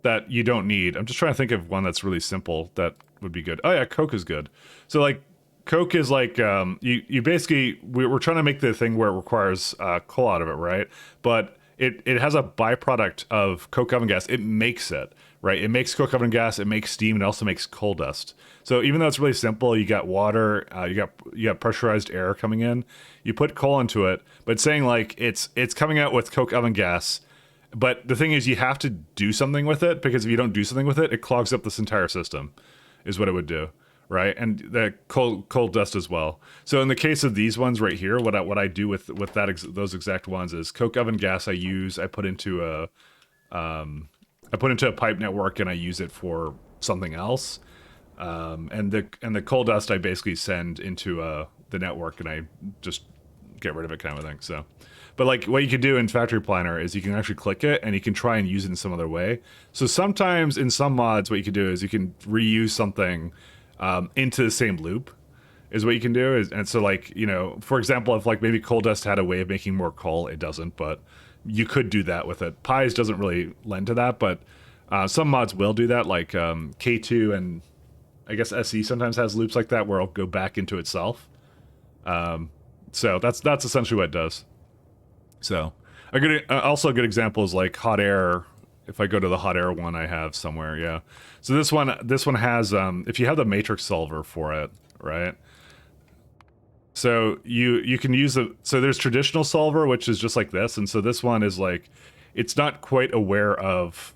that you don't need. I'm just trying to think of one that's really simple that would be good. Oh yeah, Coke is good. So, like, Coke is like, you basically, we're trying to make the thing where it requires coal out of it, right? But it has a byproduct of coke oven gas. It makes it, right? It makes coke oven gas, it makes steam, it also makes coal dust. So even though it's really simple, you got water, you got pressurized air coming in, you put coal into it, but saying, like, it's coming out with coke oven gas. But the thing is, you have to do something with it, because if you don't do something with it, it clogs up this entire system, is what it would do, right? And the coal dust as well. So in the case of these ones right here, what I do with those exact ones is coke oven gas I put into a pipe network, and I use it for something else. And the coal dust I basically send into the network, and I just get rid of it, kind of a thing. So. But, like, what you can do in Factory Planner is you can actually click it, and you can try and use it in some other way. So sometimes in some mods, what you can do is you can reuse something into the same loop, is what you can do. And so, like, you know, for example, if, like, maybe coal dust had a way of making more coal, it doesn't, but you could do that with it. Pies doesn't really lend to that, but some mods will do that, like K2 and I guess SE sometimes has loops like that where it'll go back into itself. So that's essentially what it does. So, also a good example is, like, hot air. If I go to the hot air one I have somewhere, yeah. So this one has, if you have the matrix solver for it, right? So you can use so there's traditional solver, which is just like this, and so this one is like, it's not quite aware of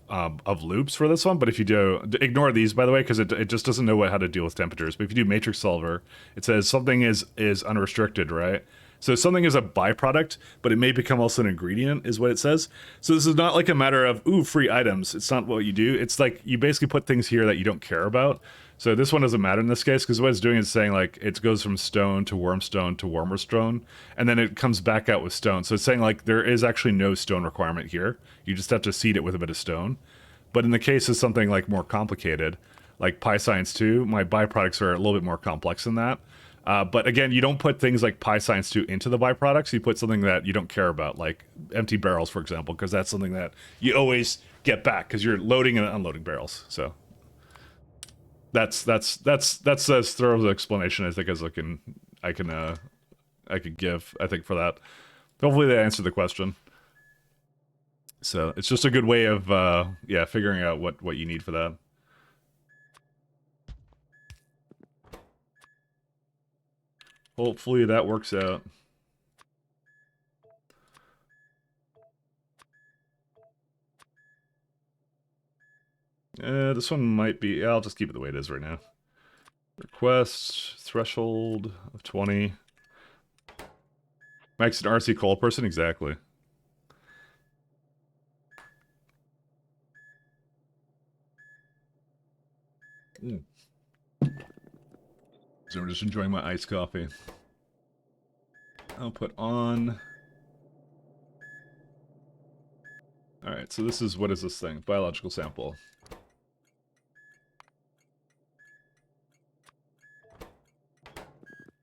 loops for this one, but if you do, ignore these, by the way, because it just doesn't know how to deal with temperatures. But if you do matrix solver, it says something is unrestricted, right? So something is a byproduct, but it may become also an ingredient, is what it says. So this is not like a matter of, ooh, free items. It's not what you do. It's like, you basically put things here that you don't care about. So this one doesn't matter in this case, because what it's doing is saying, like, it goes from stone to wormstone to warmer stone, and then it comes back out with stone. So it's saying, like, there is actually no stone requirement here. You just have to seed it with a bit of stone. But in the case of something like more complicated, like PyScience 2, my byproducts are a little bit more complex than that. But again, you don't put things like PyScience 2 into the byproducts. You put something that you don't care about, like empty barrels, for example, because that's something that you always get back because you're loading and unloading barrels. So that's as thorough an explanation I think as I could give. I think for that. Hopefully they answered the question. So it's just a good way of figuring out what you need for that. Hopefully that works out. This one might be... I'll just keep it the way it is right now. Request threshold of 20. Max an RC call person? Exactly. So I'm just enjoying my iced coffee. I'll put on... Alright, so this is... What is this thing? Biological sample.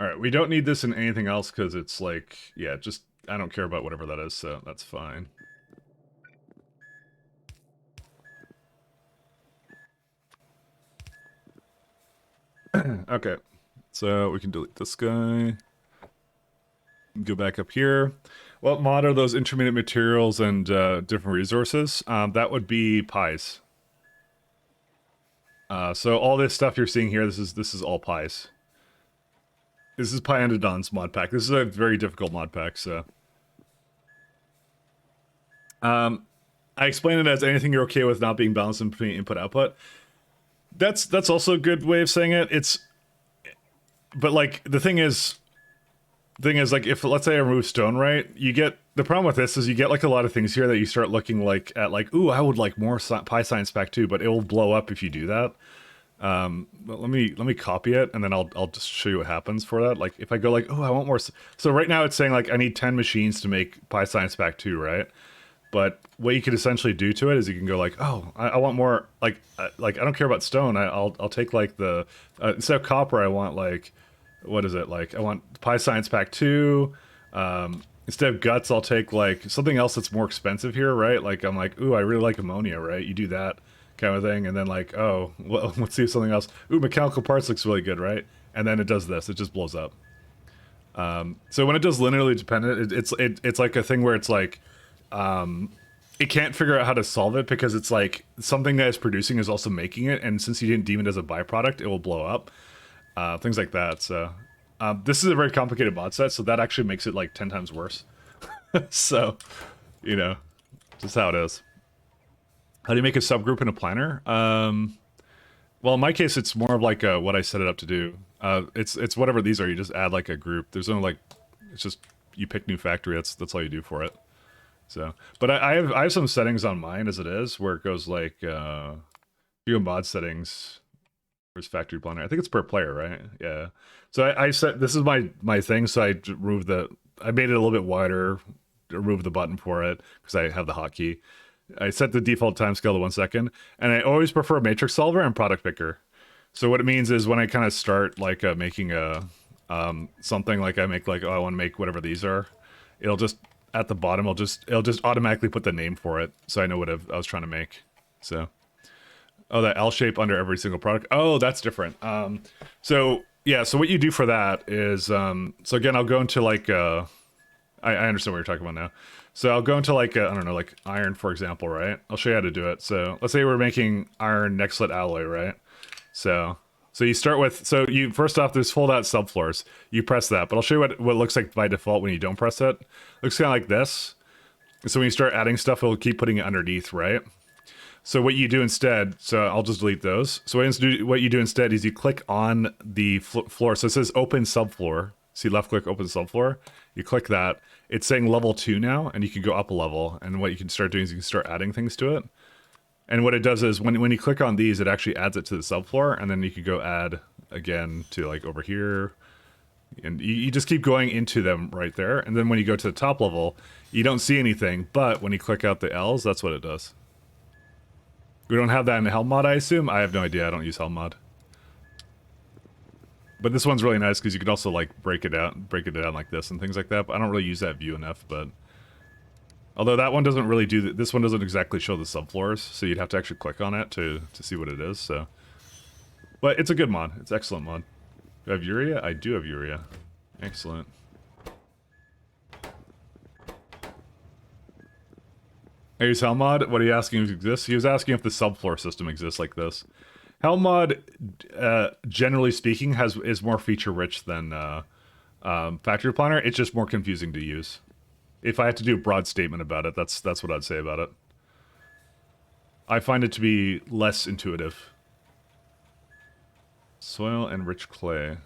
Alright, we don't need this in anything else because it's like... Yeah, just... I don't care about whatever that is, so that's fine. Okay. So we can delete this guy. Go back up here. What mod are those intermediate materials and different resources? That would be pies. So all this stuff you're seeing here, this is all pies. This is Pyanodons mod pack. This is a very difficult mod pack, so... I explain it as anything you're okay with not being balanced in between input-output. That's also a good way of saying it. It's... But, like, the thing is, like, if, let's say I remove stone, right, you get, the problem with this is you get, like, a lot of things here that you start looking, like, at, like, ooh, I would like more PyScience pack too, but it will blow up if you do that. But let me copy it, and then I'll just show you what happens for that. Like, if I go, like, oh, I want more, so right now it's saying, like, I need 10 machines to make PyScience pack 2, right? But what you could essentially do to it is you can go like, oh, I want more, like I don't care about stone. I'll take like the instead of copper, I want like, what is it, like I want PyScience pack 2. Instead of guts, I'll take like something else that's more expensive here, right? Like I'm like, ooh, I really like ammonia, right? You do that kind of thing, and then like, oh, well, let's see something else. Ooh, mechanical parts looks really good, right? And then it does this, it just blows up. So when it does linearly dependent, it's like a thing where it's like. It can't figure out how to solve it because it's like something that is producing is also making it, and since you didn't deem it as a byproduct, it will blow up. Things like that. So this is a very complicated mod set, so that actually makes it like 10 times worse. So, you know, just how it is. How do you make a subgroup in a planner? Well, in my case, it's more of like what I set it up to do. It's whatever these are. You just add like a group. There's no like, it's just you pick new factory. That's all you do for it. So, but I have some settings on mine as it is where it goes like view mod settings. Where's factory planner? I think it's per player, right? Yeah. So I set, this is my thing. So I made it a little bit wider, removed the button for it because I have the hotkey. I set the default timescale to 1 second, and I always prefer matrix solver and product picker. So what it means is when I kind of start like making a something like I make like, oh, I want to make whatever these are, it'll just at the bottom, it'll just automatically put the name for it, so I know what I was trying to make. So, oh, that L shape under every single product. Oh, that's different. So yeah, so what you do for that is, so again, I'll go into like, I understand what you're talking about now. So I'll go into like, I don't know, like iron, for example, right? I'll show you how to do it. So let's say we're making iron nextlet alloy, right? So you start with, so you, first off, there's fold out subfloors. You press that, but I'll show you what it looks like by default when you don't press it. It looks kind of like this. So when you start adding stuff, it'll keep putting it underneath, right? So what you do instead, so I'll just delete those. So what you do instead is you click on the floor. So it says open subfloor. See left click, open subfloor. You click that. It's saying level 2 now, and you can go up a level. And what you can start doing is you can start adding things to it. And what it does is when you click on these, it actually adds it to the subfloor, and then you could go add again to like over here. And you just keep going into them right there. And then when you go to the top level, you don't see anything, but when you click out the L's, that's what it does. We don't have that in Helm mod, I assume? I have no idea, I don't use Helm mod. But this one's really nice because you could also like break it down like this and things like that, but I don't really use that view enough, but... Although that one doesn't really do this one doesn't exactly show the subfloors, so you'd have to actually click on it to see what it is, so... But it's a good mod, it's an excellent mod. Do I have urea? I do have urea. Excellent. I use Helm mod? What are you asking if it exists? He was asking if the subfloor system exists like this. Helm mod, generally speaking, is more feature-rich than Factory Planner. It's just more confusing to use. If I had to do a broad statement about it, that's what I'd say about it. I find it to be less intuitive. Soil and rich clay.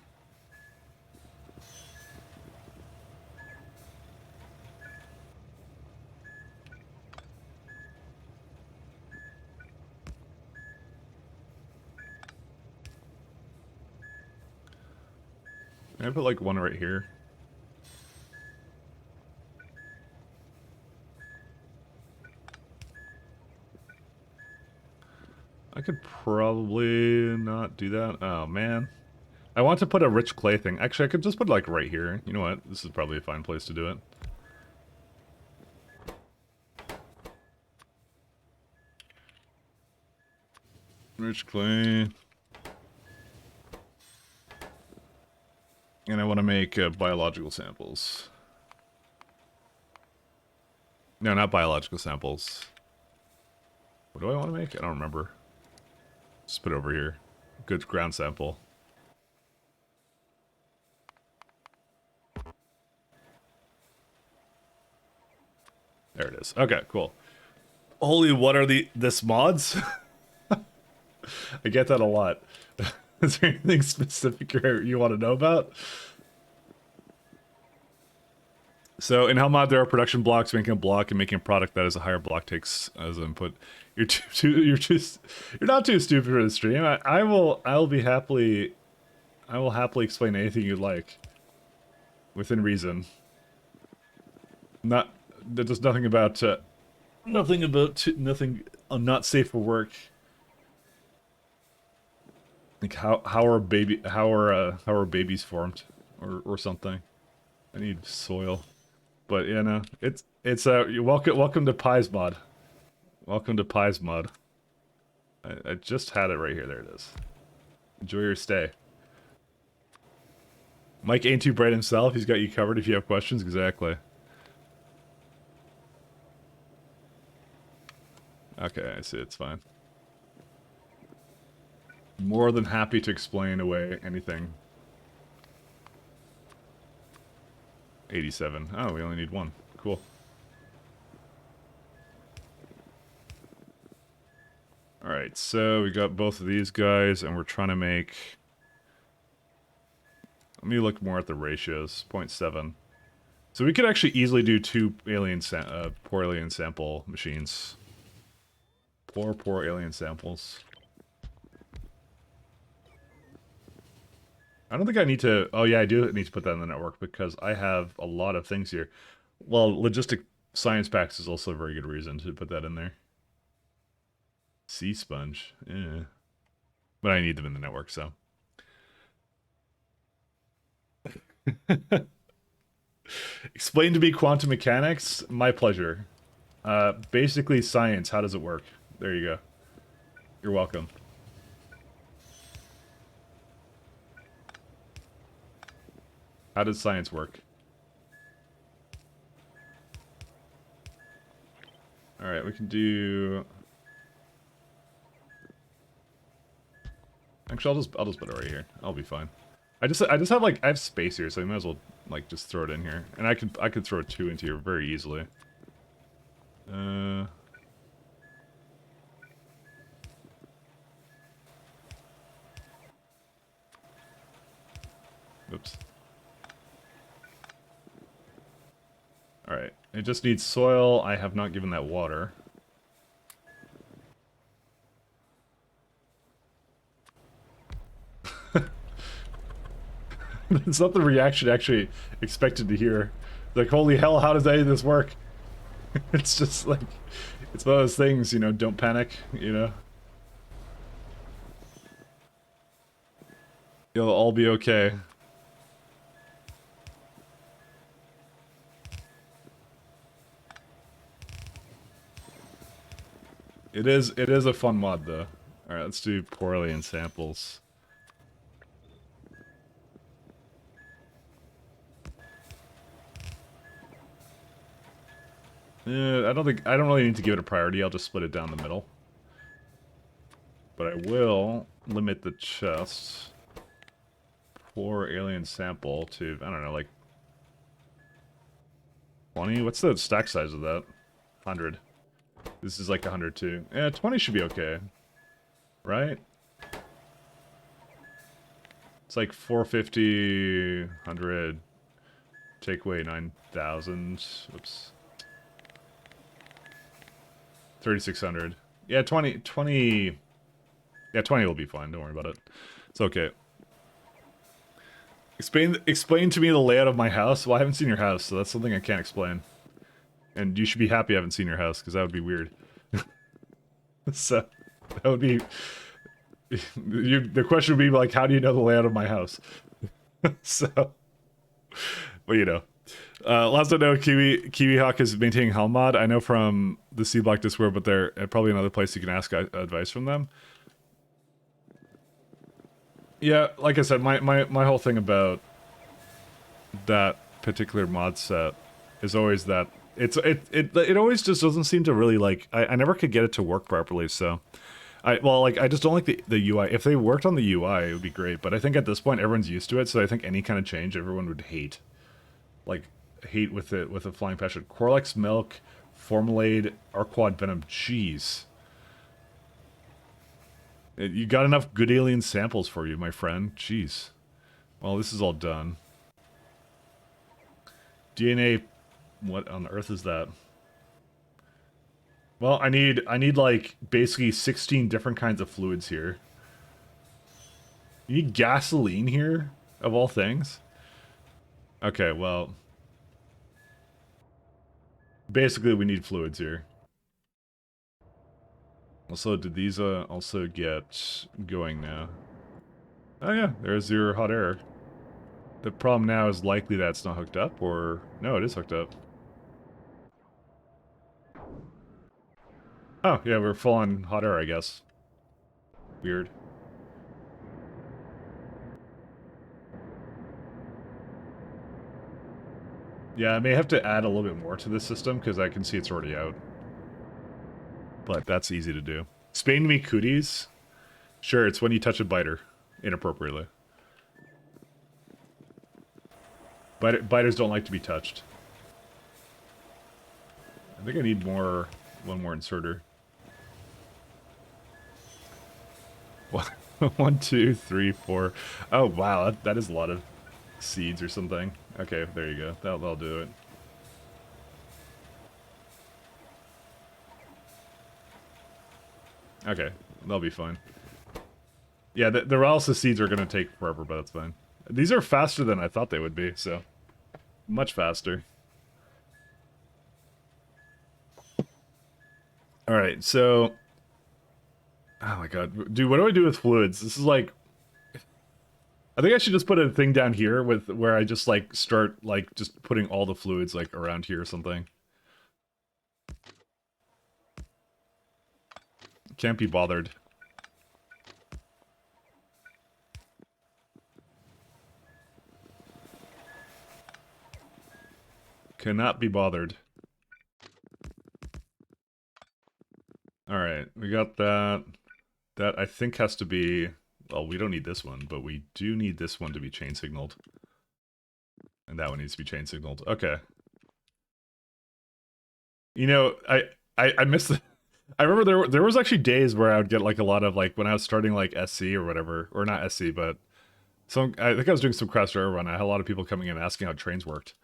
Can I put like one right here? I could probably not do that. Oh man. I want to put a rich clay thing. Actually, I could just put like right here. You know what? This is probably a fine place to do it. Rich clay. And I want to make biological samples. No, not biological samples. What do I want to make? I don't remember. Just put it over here. Good ground sample. There it is. Okay, cool. Holy, what are this mods? I get that a lot. Is there anything specific you want to know about? So in Helmod, there are production blocks. Making a block and making a product that is a higher block takes as input. You're not too stupid for the stream. I will happily explain anything you'd like, within reason. There's nothing about nothing not safe for work. Like how are babies formed or something. I need soil. But yeah, no, it's you're welcome to Pies mod. Welcome to Pies mod. I just had it right here. There it is. Enjoy your stay. Mike ain't too bright himself. He's got you covered if you have questions. Exactly. Okay, I see. It's fine. More than happy to explain away anything. 87. Oh, we only need one. Cool. Alright, so we got both of these guys, and we're trying to make... Let me look more at the ratios. 0.7. So we could actually easily do two poor alien sample machines. Poor alien samples. I don't think I need to... Oh yeah, I do need to put that in the network because I have a lot of things here. Well, logistic science packs is also a very good reason to put that in there. Sea sponge. Yeah. But I need them in the network, so... Explain to me quantum mechanics? My pleasure. Basically science. How does it work? There you go. You're welcome. How does science work? Alright, we can do... Actually, I'll just put it right here. I'll be fine. I just have like I have space here, so I might as well like just throw it in here. And I could throw 2 into here very easily. Oops. Alright, it just needs soil. I have not given that water. It's not the reaction actually expected to hear. Like, holy hell, how does any of this work? It's just like, it's one of those things, you know, don't panic, you know? You'll all be okay. It is a fun mod though. Alright, let's do poorly in samples. I don't really need to give it a priority, I'll just split it down the middle. But I will limit the chest. Poor alien sample to, I don't know, like 20? What's the stack size of that? 100. This is like 100 too. Yeah, 20 should be okay. Right? It's like 450, 100, take away 9,000. Oops. 3,600. Yeah, 20. Yeah, 20 will be fine. Don't worry about it. It's okay. Explain to me the layout of my house. Well, I haven't seen your house, so that's something I can't explain. And you should be happy I haven't seen your house, because that would be weird. So, that would be... the question would be like, how do you know the layout of my house? So... Well, you know. Last I know, Kiwi Hawk is maintaining Helm mod. I know from the C Block Discord, but they're probably another place you can ask advice from them. Yeah, like I said, my whole thing about that particular mod set is always that it always just doesn't seem to really like I never could get it to work properly. So I just don't like the UI. If they worked on the UI, it would be great. But I think at this point everyone's used to it, so I think any kind of change everyone would hate. Like hate with a flying passion. Corlex milk, Formulade, Arquad venom. Jeez. You got enough good alien samples for you, my friend. Jeez. Well, this is all done. DNA... What on earth is that? Well, I need like, basically 16 different kinds of fluids here. You need gasoline here? Of all things? Okay, well... Basically, we need fluids here. Also, did these also get going now? Oh yeah, there's your hot air. The problem now is likely that it's not hooked up, or... No, it is hooked up. Oh, yeah, we're full on hot air, I guess. Weird. Yeah, I may have to add a little bit more to this system, because I can see it's already out. But that's easy to do. Spain me cooties? Sure, it's when you touch a biter inappropriately. Biters don't like to be touched. I think I need one more inserter. 1, 2, 3, 4. Oh wow, that is a lot of seeds or something. Okay, there you go. That'll do it. Okay, that'll be fine. Yeah, the Ralsa seeds are going to take forever, but that's fine. These are faster than I thought they would be, so... Much faster. Alright, so... Oh my god. Dude, what do I do with fluids? This is like... I think I should just put a thing down here with where I just, like, start, like, just putting all the fluids, like, around here or something. Can't be bothered. Cannot be bothered. Alright, we got that. That, I think, has to be... Well, we don't need this one, but we do need this one to be chain signaled. And that one needs to be chain signaled. Okay. You know, I miss the... I remember there was actually days where I would get, like, a lot of, like, when I was starting, like, SC or whatever. Or not SC, but... I think I was doing some Crest Air run. I had a lot of people coming in asking how trains worked.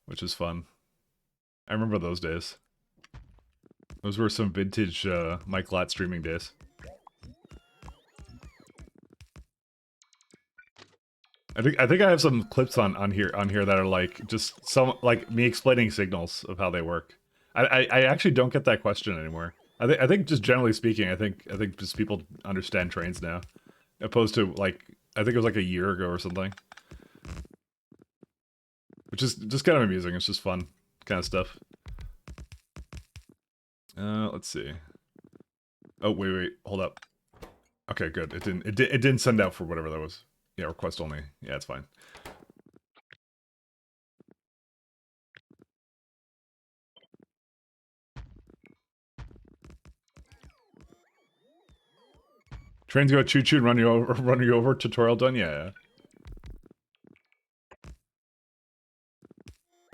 Which is fun. I remember those days. Those were some vintage Mike Latt streaming days. I think I have some clips on here that are like just some like me explaining signals of how they work. I actually don't get that question anymore. I think just generally speaking, I think just people understand trains now, opposed to like I think it was like a year ago or something. Which is just kind of amusing. It's just fun kind of stuff. Let's see. Oh, wait, hold up. Okay, good. It didn't send out for whatever that was. Yeah, request only. Yeah, it's fine. Trains go choo-choo and run you over, tutorial done? Yeah.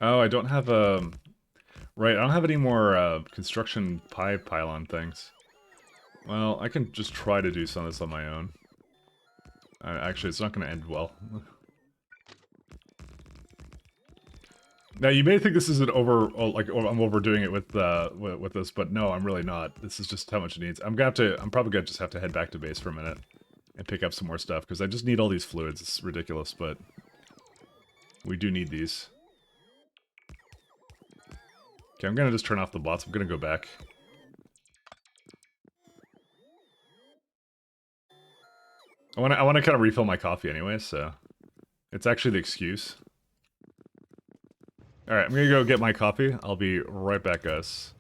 Oh, I don't have, right, I don't have any more, construction pylon things. Well, I can just try to do some of this on my own. Actually, it's not going to end well. Now, you may think this is I'm overdoing it with this, but no, I'm really not. This is just how much it needs. I'm probably gonna just have to head back to base for a minute and pick up some more stuff, because I just need all these fluids. It's ridiculous, but we do need these. Okay, I'm gonna just turn off the bots. I'm gonna go back. I wanna kind of refill my coffee anyway, so it's actually the excuse. Alright, I'm gonna go get my coffee. I'll be right back, guys.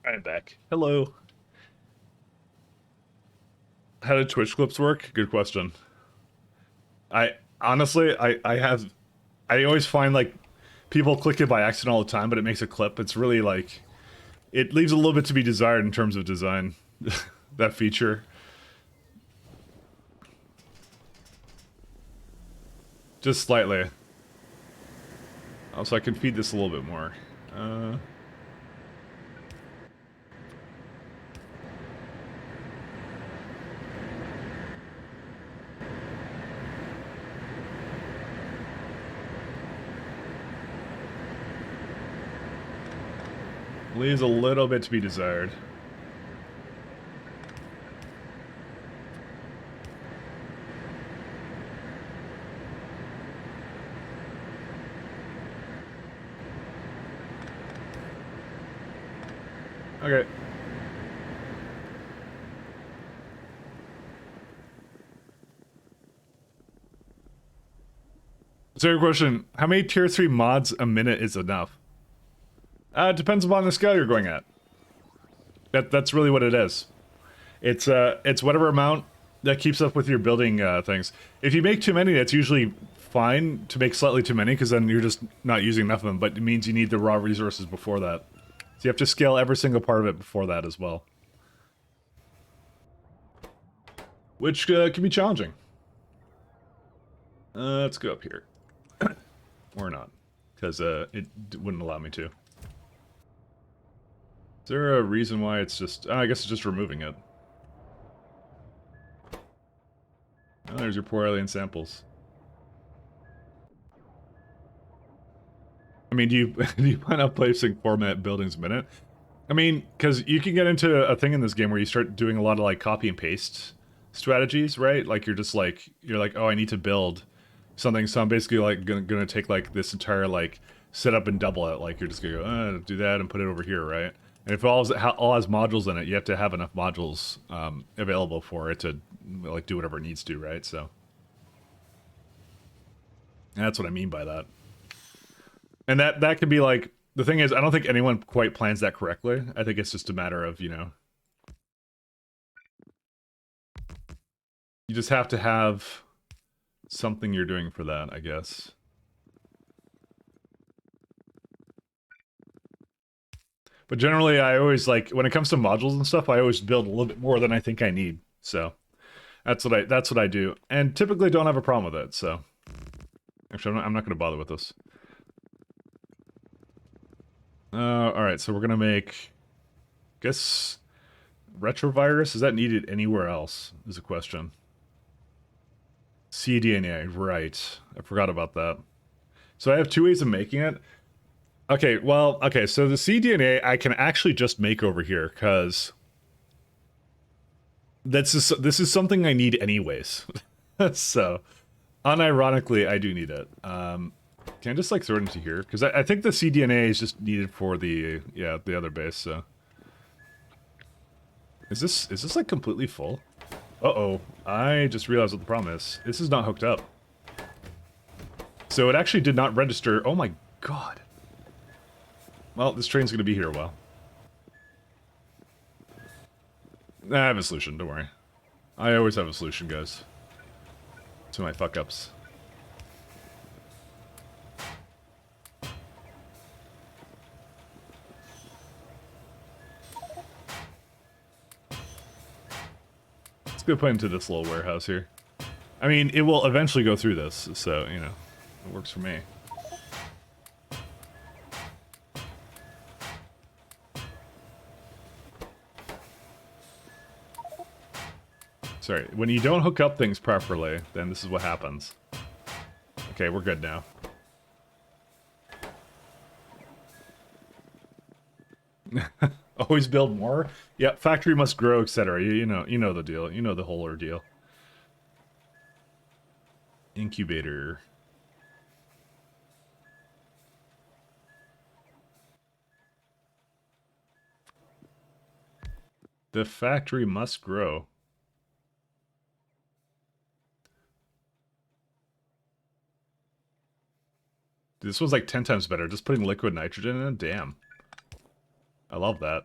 I'm back. Hello. How did Twitch clips work? Good question. I honestly, I always find like people click it by accident all the time, but it makes a clip. It's really like it leaves a little bit to be desired in terms of design. That feature. Just slightly. Also, I can feed this a little bit more. Leaves a little bit to be desired. Okay. So your question, how many tier 3 mods a minute is enough? It depends upon the scale you're going at. That's really what it is. It's whatever amount that keeps up with your building things. If you make too many, that's usually fine to make slightly too many, because then you're just not using enough of them, but it means you need the raw resources before that. So you have to scale every single part of it before that as well. Which can be challenging. Let's go up here. Or not, because it wouldn't allow me to. Is there a reason why it's just... I guess it's just removing it. Oh, there's your poor alien samples. I mean, do you plan on placing 4-minute buildings a minute? I mean, because you can get into a thing in this game where you start doing a lot of like copy and paste strategies, right? Like you're like, oh, I need to build something, so I'm basically like gonna take like this entire like setup and double it. Like you're just gonna go do that and put it over here, right? And if all has modules in it, you have to have enough modules available for it to like do whatever it needs to, right? So that's what I mean by that. And that could be like, the thing is, I don't think anyone quite plans that correctly. I think it's just a matter of, you know, you just have to have something you're doing for that, I guess. But generally, I always like, when it comes to modules and stuff, I always build a little bit more than I think I need. So that's what I do, and typically don't have a problem with it. So actually, I'm not going to bother with this. All right, so we're gonna make, guess, retrovirus. Is that needed anywhere else? Is a question. cDNA, right? I forgot about that. So I have two ways of making it. Okay, well, okay, so the cDNA I can actually just make over here, because this is something I need anyways. So, unironically, I do need it. Can I just, like, throw it into here? Because I think the cDNA is just needed for the, yeah, the other base, so. Is this, like, completely full? Uh-oh, I just realized what the problem is. This is not hooked up. So it actually did not register. Oh my god. Well, this train's gonna be here a while. I have a solution, don't worry. I always have a solution, guys. To my fuck-ups. Let's go put into this little warehouse here. I mean, it will eventually go through this, so, you know, it works for me. Sorry, when you don't hook up things properly, then this is what happens. Okay, we're good now. Always build more? Yeah, factory must grow, etc. You know the deal. You know the whole ordeal. Incubator. The factory must grow. This was like 10 times better. Just putting liquid nitrogen in it? Damn. I love that.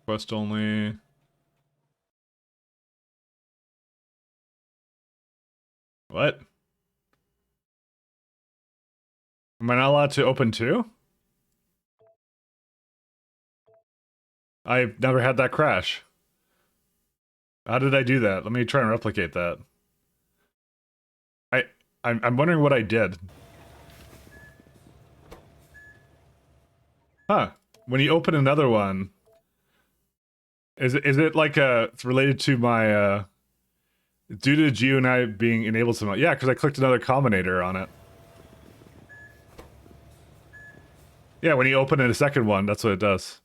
Quest only. What? Am I not allowed to open two? I've never had that crash. How did I do that? Let me try and replicate that. I'm wondering what I did. Huh. When you open another one, is it like it's related to my due to Geo and I being enabled to, yeah, because I clicked another combinator on it. Yeah, when you open it a second one, that's what it does.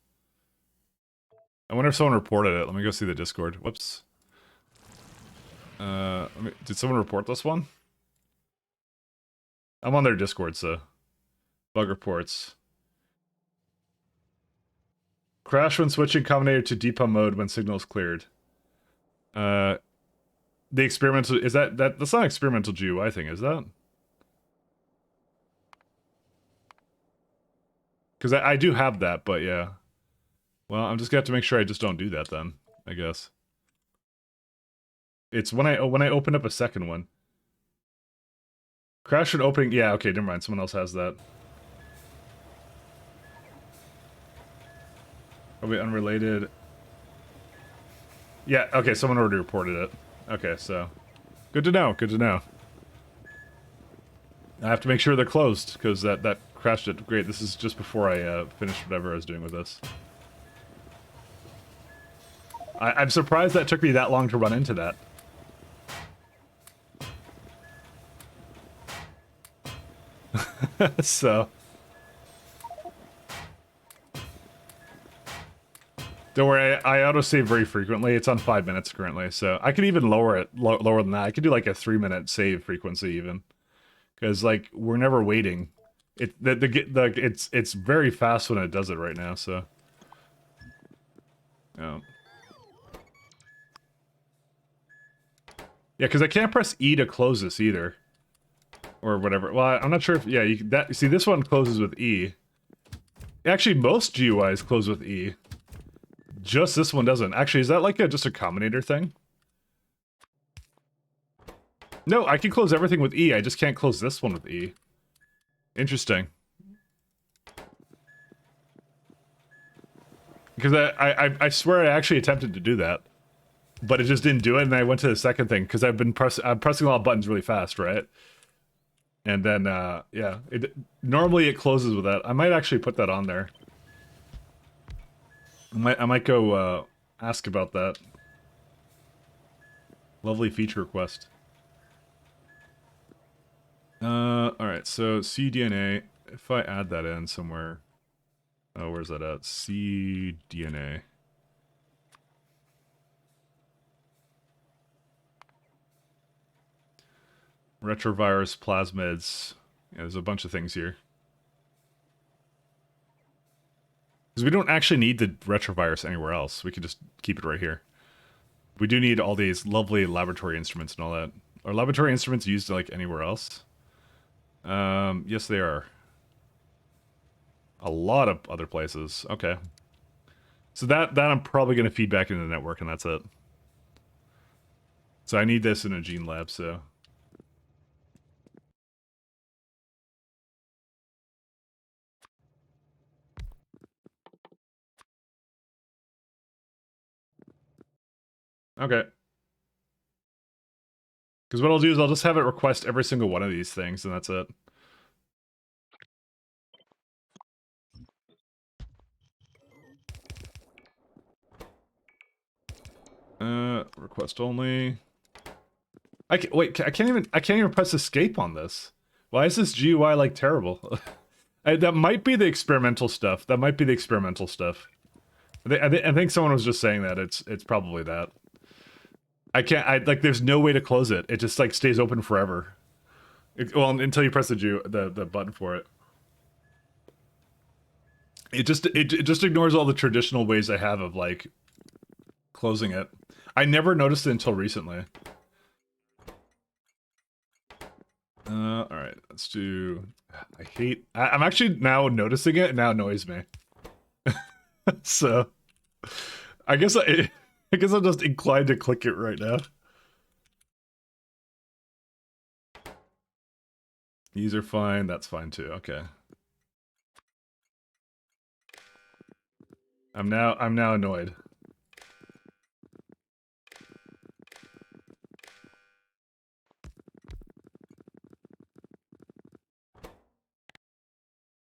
I wonder if someone reported it. Let me go see the Discord. Whoops. Did someone report this one? I'm on their Discord, so. Bug reports. Crash when switching combinator to depump mode when signal is cleared. The experimental, is that's not experimental GUI thing, is that? Because I do have that, but yeah. Well, I'm just gonna have to make sure I just don't do that then, I guess. It's when I open up a second one. Crash when opening, yeah, okay, never mind, someone else has that. Probably unrelated. Yeah, okay, someone already reported it. Okay, so. Good to know, good to know. I have to make sure they're closed, because that crashed it. Great, this is just before I finished whatever I was doing with this. I'm surprised that took me that long to run into that. So don't worry, I autosave very frequently. It's on 5 minutes currently, so I could even lower it lower than that. I could do like a 3-minute save frequency even, because like we're never waiting. It's very fast when it does it right now. So, oh. Yeah, because I can't press E to close this either, or whatever. Well, I'm not sure if see this one closes with E. Actually, most GUIs close with E. Just this one doesn't. Actually, is that like just a combinator thing? No, I can close everything with E. I just can't close this one with E. Interesting. Because I swear I actually attempted to do that, but it just didn't do it, and I went to the second thing because I'm pressing a lot of buttons really fast, right? And then yeah, normally it closes with that. I might actually put that on there. I might go ask about that. Lovely feature request. Alright, so cDNA, if I add that in somewhere... Oh, where's that at? cDNA. Retrovirus, plasmids. Yeah, there's a bunch of things here. Because we don't actually need the retrovirus anywhere else. We could just keep it right here. We do need all these lovely laboratory instruments and all that. Are laboratory instruments used like anywhere else? Yes, they are. A lot of other places. Okay. So that I'm probably going to feed back into the network, and that's it. So I need this in a gene lab, so... Okay. Because what I'll do is I'll just have it request every single one of these things, and that's it. Request only. Wait, I can't even press escape on this. Why is this GUI like terrible? That might be the experimental stuff. That might be the experimental stuff. I think someone was just saying that. It's probably that. Like there's no way to close it. It just like stays open forever. Well, until you press the button for it. It just ignores all the traditional ways I have of like closing it. I never noticed it until recently. Alright, let's do... I'm actually now noticing it, and now it annoys me. So, I guess I'm just inclined to click it right now. These are fine, that's fine too, okay. I'm now annoyed.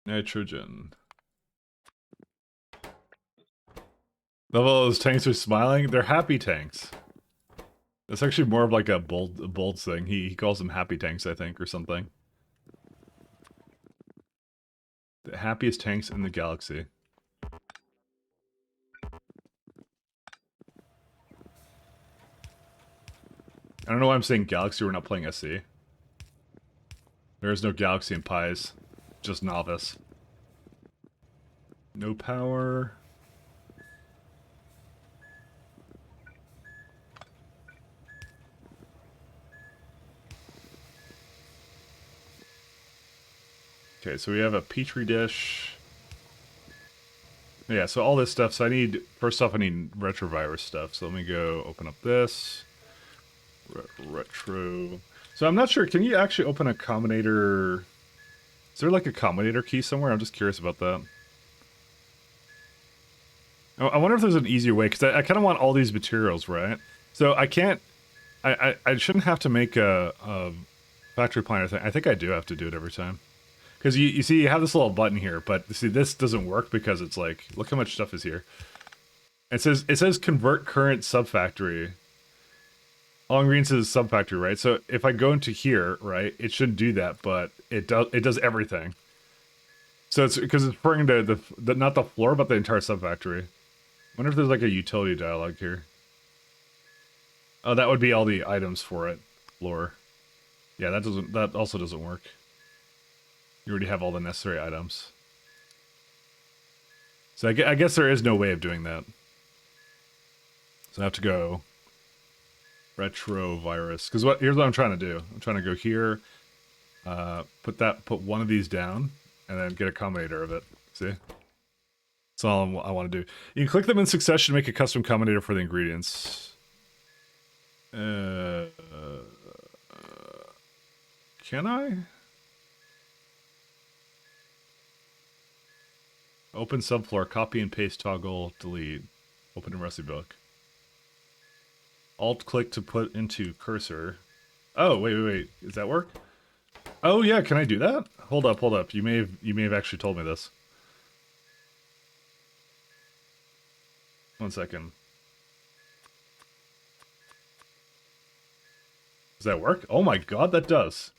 Nitrogen. Love all those tanks are smiling. They're happy tanks. That's actually more of like a bold thing. He calls them happy tanks, I think, or something. The happiest tanks in the galaxy. I don't know why I'm saying galaxy. We're not playing SC. There is no galaxy in Pies. Just novice. No power. Okay, so we have a petri dish. Yeah, so all this stuff. So first off, I need retrovirus stuff. So let me go open up this. Retro. So I'm not sure, can you actually open a combinator? Is there like a combinator key somewhere? I'm just curious about that. I wonder if there's an easier way, because I kind of want all these materials, right? So I can't, I shouldn't have to make a factory planner thing. I think I do have to do it every time. Because you see, you have this little button here, but see, this doesn't work because it's like, look how much stuff is here. It says convert current subfactory. All ingredients is sub factory, right? So if I go into here, right, it shouldn't do that, but it does. It does everything. So it's because it's referring to the not the floor, but the entire sub factory. Wonder if there's like a utility dialog here. Oh, that would be all the items for it. Floor. Yeah, that doesn't. That also doesn't work. You already have all the necessary items. So I guess there is no way of doing that. So I have to go retrovirus. Because here's what I'm trying to do. I'm trying to go here, put one of these down, and then get a combinator of it. See? That's all I want to do. You can click them in succession to make a custom combinator for the ingredients. Can I? Open subfloor, copy and paste toggle, delete. Open in recipe book. Alt click to put into cursor. Oh, wait. Does that work? Oh yeah, can I do that? Hold up. You may have actually told me this. One second. Does that work? Oh my god, that does.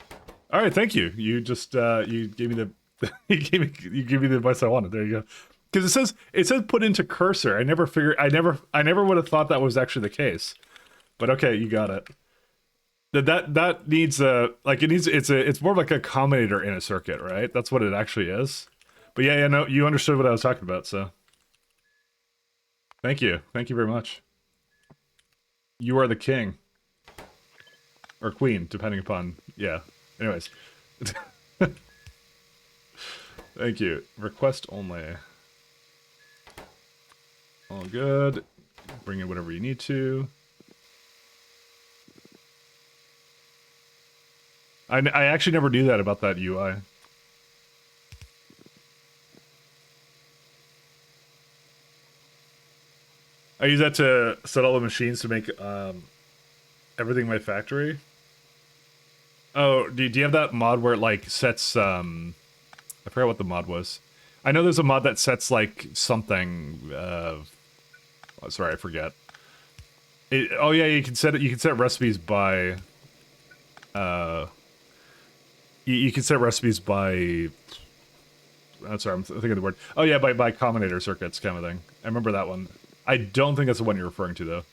All right, thank you. You just you gave me the you gave me the advice I wanted. There you go. Because it says put into cursor. I never would have thought that was actually the case. But okay, you got it. That needs it's more like a combinator in a circuit, right? That's what it actually is. But yeah, no, you understood what I was talking about, so thank you very much. You are the king or queen, depending upon Anyways, thank you. Request only. All good. Bring in whatever you need to. I actually never knew that about that UI. I use that to set all the machines to make everything my factory. Oh, do you have that mod where it like sets I forgot what the mod was. I know there's a mod that sets like something sorry, I forget. Oh yeah, you can set recipes by you can set recipes by I'm sorry, I'm thinking of the word. Oh yeah, by combinator circuits kind of thing. I remember that one. I don't think that's the one you're referring to though.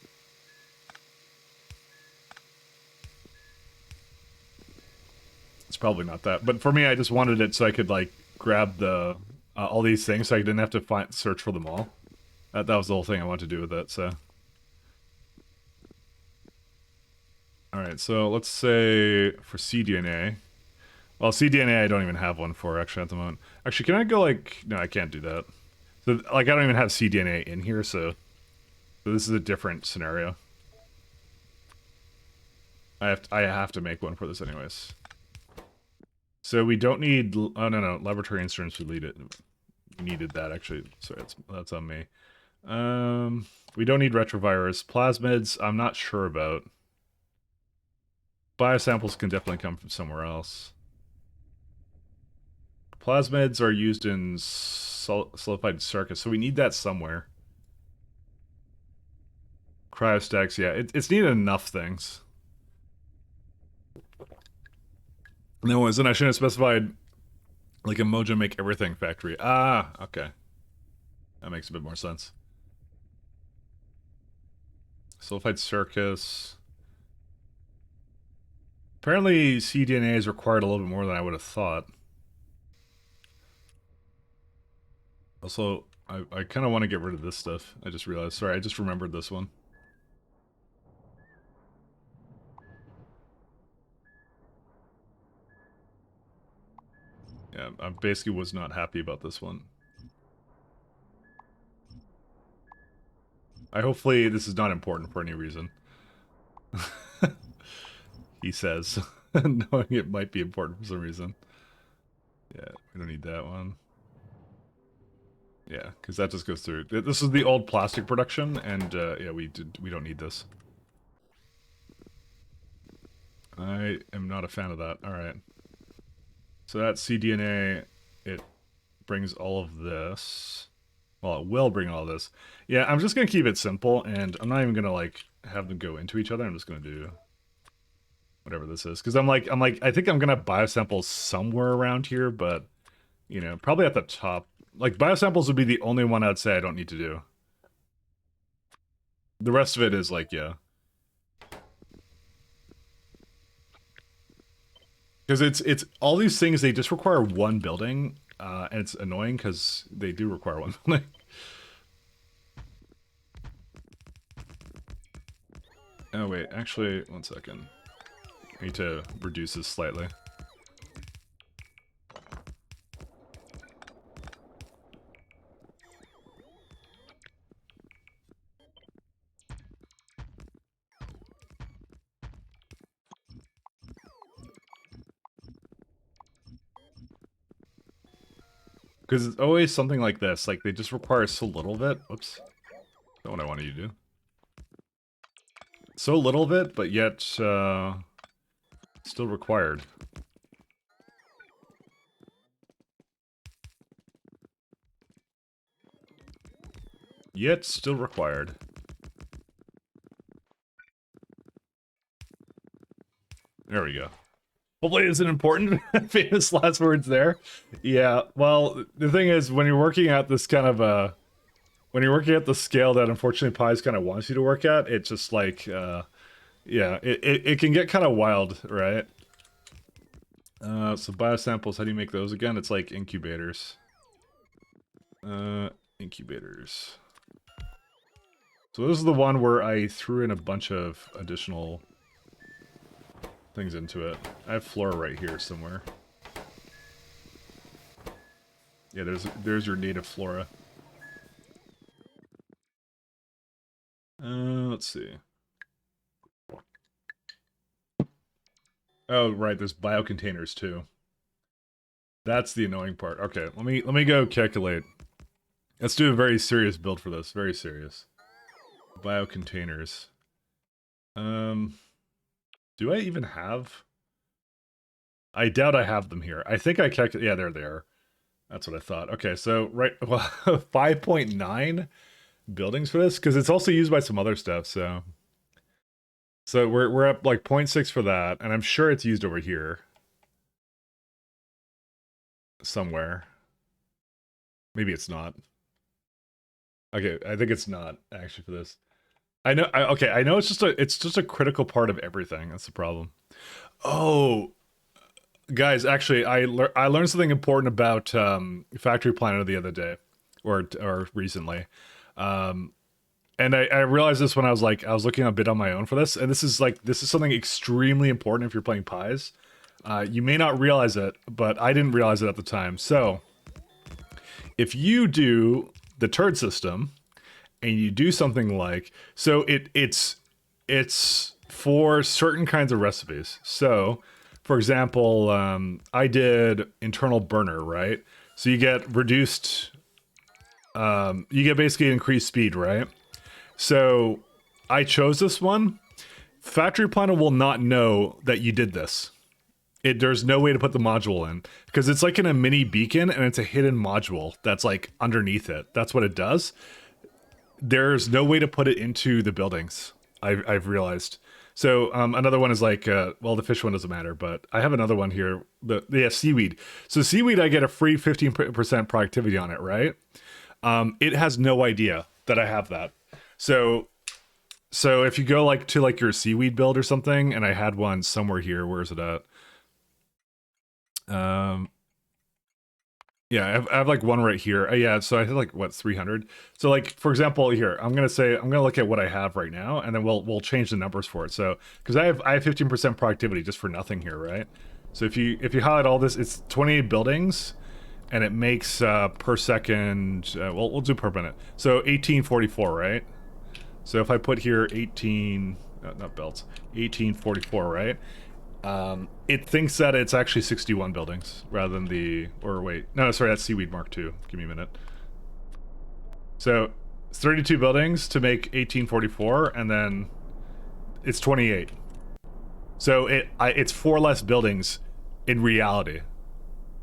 It's probably not that. But for me, I just wanted it so I could like grab the all these things so I didn't have to search for them all. That was the whole thing I wanted to do with it, so. Alright, so let's say for cDNA. Well, cDNA I don't even have one for actually at the moment. Actually, can I go like... No, I can't do that. So, like, I don't even have cDNA in here, so this is a different scenario. I have to make one for this anyways. So we don't need... Oh, no. Laboratory instruments, we needed that, actually. Sorry, that's on me. We don't need retrovirus. Plasmids, I'm not sure about. Biosamples can definitely come from somewhere else. Plasmids are used in solidified circuits, so we need that somewhere. Cryostacks, yeah, it's needed enough things. No, and I shouldn't have specified like a Mojo make everything factory. Ah, okay. That makes a bit more sense. Sulfide circus. Apparently cDNA is required a little bit more than I would have thought. Also, I kind of want to get rid of this stuff. I just realized. Sorry, I just remembered this one. Yeah, I basically was not happy about this one. Hopefully this is not important for any reason. He says, knowing it might be important for some reason. Yeah, we don't need that one. Yeah, because that just goes through. This is the old plastic production, and yeah, we don't need this. I am not a fan of that. All right. So that cDNA, it brings all of this. Well, it will bring all this. Yeah, I'm just gonna keep it simple, and I'm not even gonna like have them go into each other. I'm just gonna do whatever this is because I'm like I think I'm gonna biosample somewhere around here, but you know, probably at the top. Like biosamples would be the only one I'd say I don't need to do. The rest of it is like, yeah. Because it's all these things, they just require one building, and it's annoying because they do require one building. Oh wait, actually, one second. I need to reduce this slightly. Because it's always something like this, like they just require so little of it. Whoops. Not what I wanted you to do. So little of it, but yet, still required. Yet still required. There we go. Hopefully isn't important. Famous last words there. Yeah, well, the thing is, when you're working at this kind of, when you're working at the scale that unfortunately Pies kind of wants you to work at, it's just like, yeah, it can get kind of wild, right? So biosamples, how do you make those again? It's like incubators. Incubators. So this is the one where I threw in a bunch of additional things into it. I have flora right here somewhere. Yeah, there's your native flora. Let's see. Oh, right, there's biocontainers too. That's the annoying part. Okay, let me go calculate. Let's do a very serious build for this. Very serious. Biocontainers. Do I even have? I doubt I have them here. I think I calculated. Yeah, there they are. That's what I thought. Okay, so right, well, 5.9 buildings for this because it's also used by some other stuff. So we're up like 0.6 for that, and I'm sure it's used over here somewhere. Maybe it's not. Okay, I think it's not actually for this. I know. Okay, I know it's just a critical part of everything. That's the problem. Oh, guys, actually, I learned something important about Factorio Pyanodons the other day, or recently, and I realized this when I was looking a bit on my own for this, and this is something extremely important if you're playing Pies. You may not realize it, but I didn't realize it at the time. So, if you do the turd system, and you do something like, so it's for certain kinds of recipes. So, for example, I did internal burner, right? So you get reduced, you get basically increased speed, right? So I chose this one. Factorio Pyanodons will not know that you did this. There's no way to put the module in because it's like in a mini beacon and it's a hidden module that's like underneath it. That's what it does. There's no way to put it into the buildings. I've realized. So another one is like, well, the fish one doesn't matter, but I have another one here. Yeah, seaweed. So seaweed, I get a free 15% productivity on it, right? It has no idea that I have that. So if you go like to like your seaweed build or something, and I had one somewhere here, where is it at? Yeah, I have like one right here. Yeah, so I had like what 300. So like for example, here I'm gonna look at what I have right now, and then we'll change the numbers for it. So because I have 15% productivity just for nothing here, right? So if you highlight all this, it's 28 buildings, and it makes per second. Well, we'll do per minute. So 1844, right? So if I put here 18, not belts, 1844, right? It thinks that it's actually 61 buildings rather than that's seaweed mark 2. Give me a minute. So it's 32 buildings to make 1844, and then it's 28. So it's 4 less buildings in reality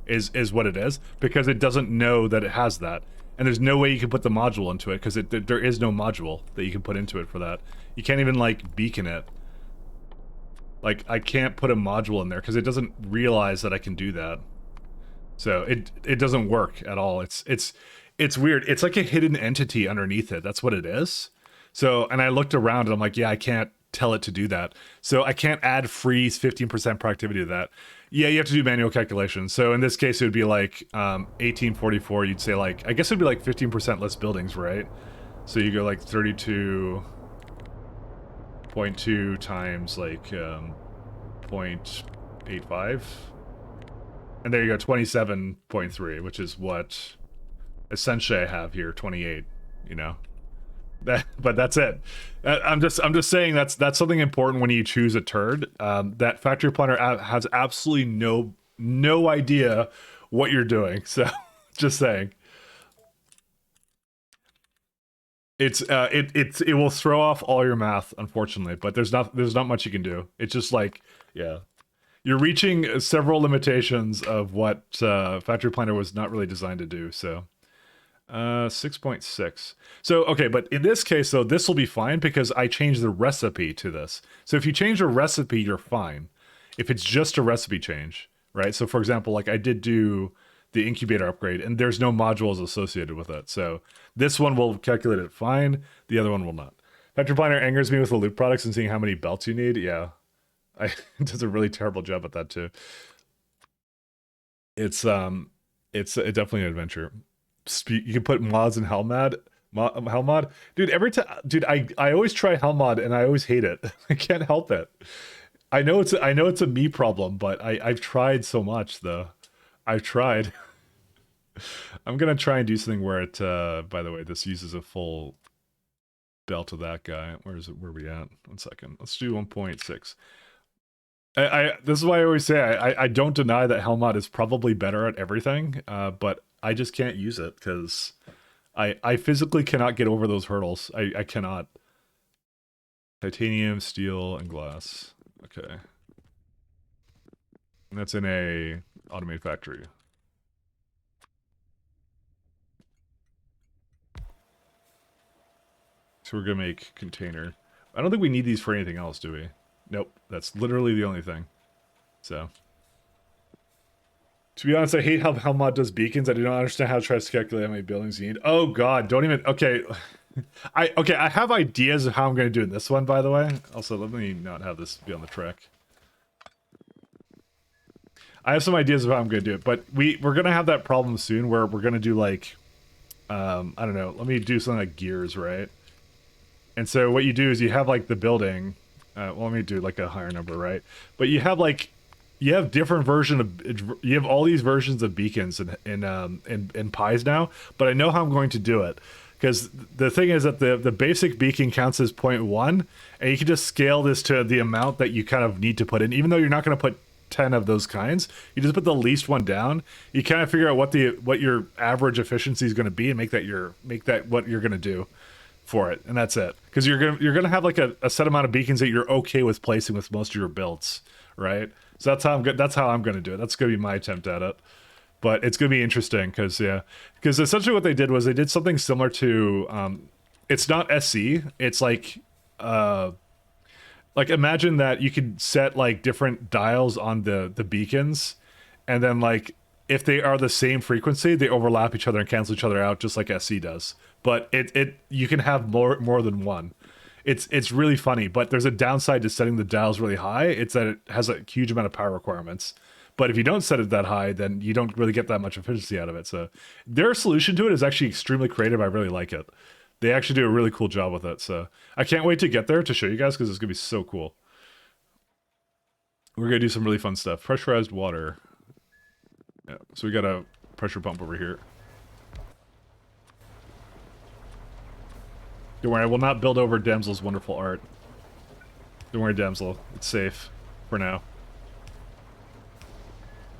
is what it is, because it doesn't know that it has that. And there's no way you can put the module into it because there is no module that you can put into it for that. You can't even like beacon it. Like I can't put a module in there because it doesn't realize that I can do that. So it doesn't work at all. It's weird. It's like a hidden entity underneath it. That's what it is. So, and I looked around and I'm like, yeah, I can't tell it to do that. So I can't add freeze 15% productivity to that. Yeah, you have to do manual calculations. So in this case, it would be like 1844. You'd say like, I guess it'd be like 15% less buildings, right? So you go like 32.2 times like 0.85. And there you go, 27.3, which is what essentially I have here, 28, you know? But that's it. I'm just saying that's something important when you choose a turd. That Factorio Planner has absolutely no idea what you're doing. So just saying. It will throw off all your math, unfortunately, but there's not much you can do. It's just like, yeah. You're reaching several limitations of what Factorio Planner was not really designed to do, so 6.6. So, okay, but in this case, though, this will be fine because I changed the recipe to this. So if you change the recipe, you're fine. If it's just a recipe change, right? So, for example, like I did do the incubator upgrade, and there's no modules associated with it. So this one will calculate it fine. The other one will not. Factorio Planner angers me with the loot products and seeing how many belts you need. Yeah. It does a really terrible job at that too. It's definitely an adventure. You can put mods in Hellmod. Hellmod, dude. Every time, dude, I always try Hellmod and I always hate it. I can't help it. I know it's a me problem, but I've tried so much though. I've tried. I'm gonna try and do something where it. By the way, this uses a full belt of that guy. Where is it? Where are we at? 1 second. Let's do 1.6. This is why I always say I don't deny that Helmut is probably better at everything, but I just can't use it because I physically cannot get over those hurdles. I cannot. Titanium, steel, and glass. Okay. And that's in a automated factory. So we're gonna make container. I don't think we need these for anything else, do we? Nope, that's literally the only thing. So, to be honest, I hate how Helmut does beacons. I do not understand how to try to calculate how many buildings you need. Oh god, don't even. Okay, I have ideas of how I'm going to do in this one. By the way, also let me not have this be on the track. I have some ideas of how I'm going to do it, but we're going to have that problem soon where we're going to do like, I don't know. Let me do something like gears, right? And so what you do is you have like the building. Well, let me do like a higher number, right? But you have like, you have different version of, you have all these versions of beacons in pies now, but I know how I'm going to do it. Because the thing is that the basic beacon counts as 0.1, and you can just scale this to the amount that you kind of need to put in, even though you're not going to put 10 of those kinds. You just put the least one down. You kind of figure out what your average efficiency is going to be and make that what you're going to do for it, and that's it. Because you're gonna have like a set amount of beacons that you're okay with placing with most of your builds, right? So that's how I'm gonna do it. That's gonna be my attempt at it. But it's gonna be interesting because essentially what they did was they did something similar to it's not SC. It's like imagine that you could set like different dials on the beacons, and then like if they are the same frequency, they overlap each other and cancel each other out, just like SC does. But you can have more than one. It's really funny, but there's a downside to setting the dials really high. It's that it has a huge amount of power requirements. But if you don't set it that high, then you don't really get that much efficiency out of it. So their solution to it is actually extremely creative. I really like it. They actually do a really cool job with it. So I can't wait to get there to show you guys because it's gonna be so cool. We're gonna do some really fun stuff. Pressurized water. Yeah, so we got a pressure pump over here. Don't worry, I will not build over Damsel's wonderful art. Don't worry, Damsel. It's safe. For now.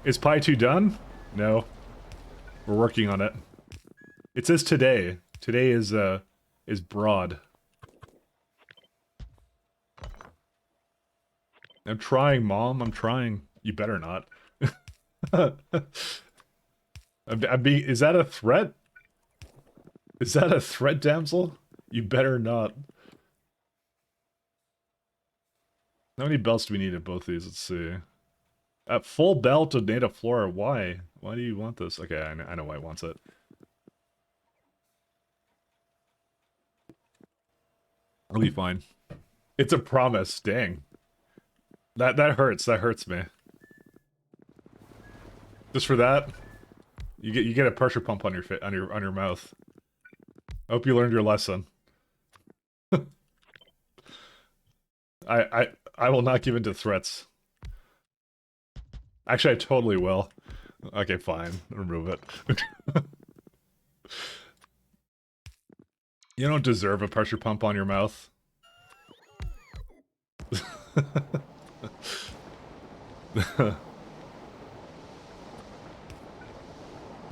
Is Pi 2 done? No. We're working on it. It says today. Today is broad. I'm trying, Mom. I'm trying. You better not. I'm being... Is that a threat? Is that a threat, damsel? You better not. How many belts do we need at both these? Let's see. At full belt of native flora. Why? Why do you want this? Okay, I know why he wants it. I'll be fine. It's a promise. Dang. That hurts. That hurts me. Just for that, you get a pressure pump on your mouth. I hope you learned your lesson. I will not give in to threats. Actually, I totally will. Okay, fine. Remove it. You don't deserve a pressure pump on your mouth.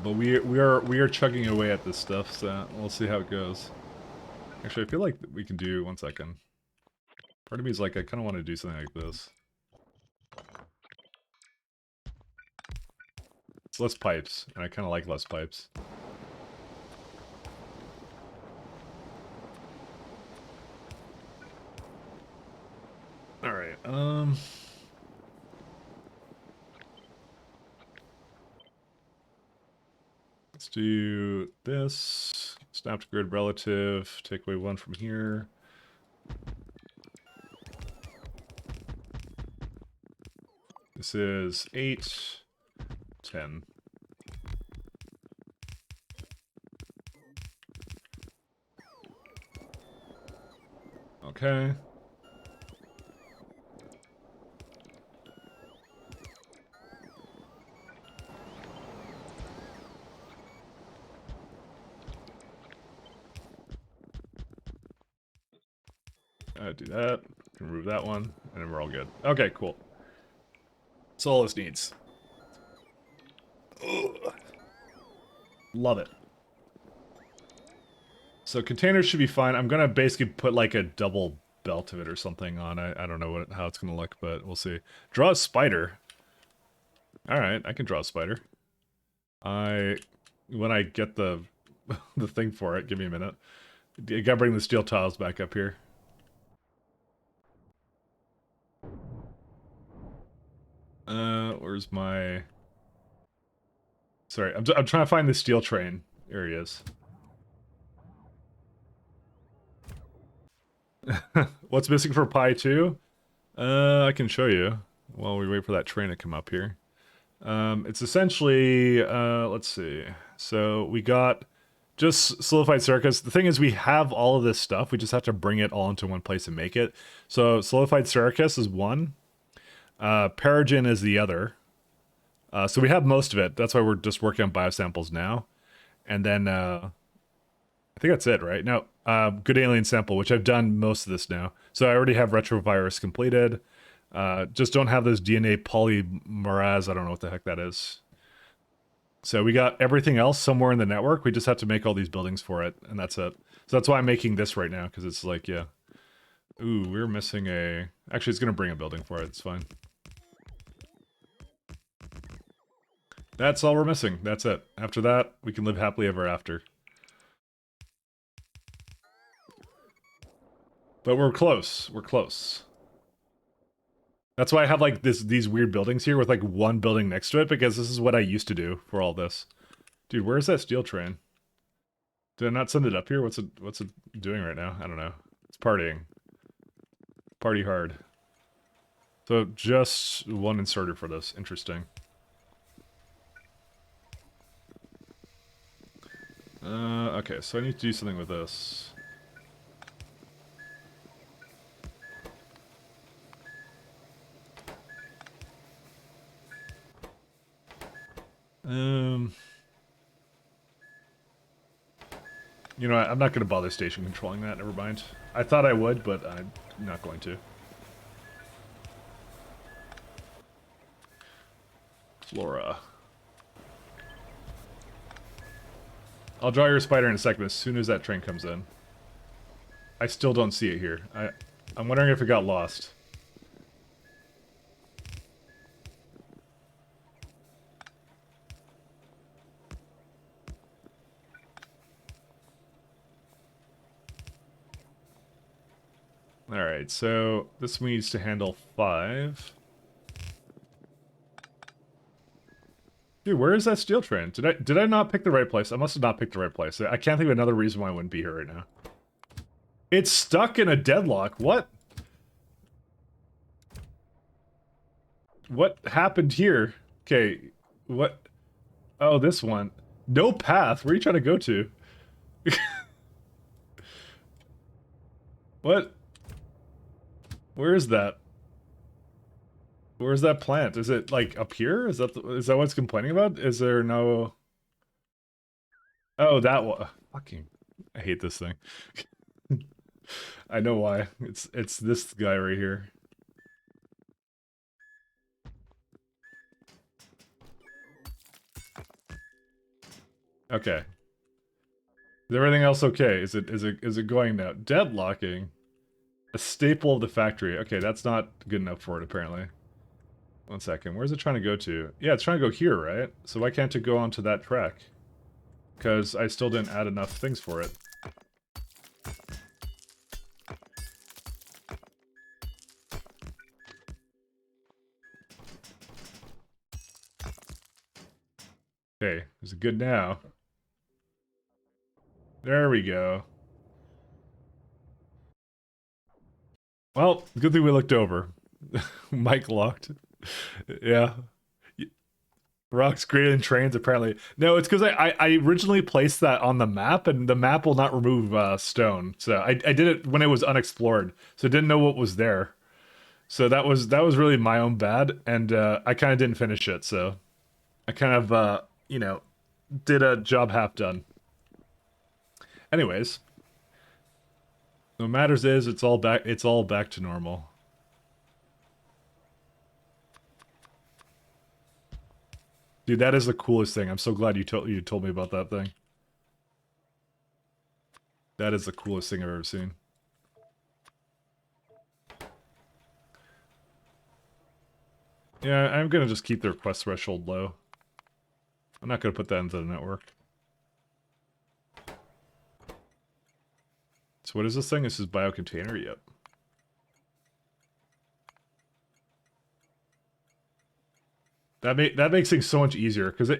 But we are chugging away at this stuff, so we'll see how it goes. Actually, I feel like we can do 1 second. Part of me is like, I kind of want to do something like this. It's less pipes, and I kind of like less pipes. Alright, let's do this. Snap to grid relative. Take away 1 from here. This is 8, 10. Okay. Do that. Remove that one, and then we're all good. Okay, cool. That's all this needs. Ugh. Love it. So containers should be fine. I'm gonna basically put like a double belt of it or something on. I don't know how it's gonna look, but we'll see. Draw a spider. Alright, I can draw a spider. When I get the the thing for it, give me a minute. I gotta bring the steel tiles back up here. Where's my... Sorry, I'm trying to find the steel train. There he is. What's missing for Pi 2? I can show you while we wait for that train to come up here. It's essentially, let's see. So we got just Solidified Circus. The thing is, we have all of this stuff. We just have to bring it all into one place and make it. So Solidified Circus is one. Peregrine is the other. So we have most of it. That's why we're just working on biosamples now. And then, I think that's it, right? No, Good Alien Sample, which I've done most of this now. So I already have Retrovirus completed. Just don't have those DNA polymerase. I don't know what the heck that is. So we got everything else somewhere in the network. We just have to make all these buildings for it, and that's it. So that's why I'm making this right now, because it's like, yeah. Ooh, we're missing a... Actually, it's going to bring a building for it. It's fine. That's all we're missing. That's it. After that, we can live happily ever after. But we're close. We're close. That's why I have like these weird buildings here with like one building next to it, because this is what I used to do for all this. Dude, where's that steel train? Did I not send it up here? What's it doing right now? I don't know. It's partying. Party hard. So just one inserter for this. Interesting. Okay, so I need to do something with this. You know, I'm not going to bother station controlling that, never mind. I thought I would, but I'm not going to. Flora. I'll draw your spider in a second as soon as that train comes in. I still don't see it here. I'm wondering if it got lost. Alright, so this needs to handle 5. Dude, where is that steel train? Did I not pick the right place? I must have not picked the right place. I can't think of another reason why I wouldn't be here right now. It's stuck in a deadlock. What? What happened here? Okay, what? Oh, this one. No path. Where are you trying to go to? What? Where is that? Where's that plant? Is it like up here? Is that what it's complaining about? Is there no? Oh, that one. Fucking, I hate this thing. I know why. It's this guy right here. Okay. Is everything else okay? Is it going now? Deadlocking. A staple of the factory. Okay, that's not good enough for it apparently. 1 second. Where's it trying to go to? Yeah, it's trying to go here, right? So why can't it go onto that track? Because I still didn't add enough things for it. Okay, is it good now? There we go. Well, good thing we looked over. Mike locked. Yeah. Rocks greater than trains, apparently. No, it's because I originally placed that on the map, and the map will not remove stone. So I did it when it was unexplored, so I didn't know what was there. So that was really my own bad, and I kind of didn't finish it. So I kind of you know, did a job half done. Anyways, what matters is it's all back. It's all back to normal. Dude, that is the coolest thing. I'm so glad you told me about that thing. That is the coolest thing I've ever seen. Yeah, I'm gonna just keep the request threshold low. I'm not gonna put that into the network. So what is this thing? This is biocontainer? Yep. That makes things so much easier, because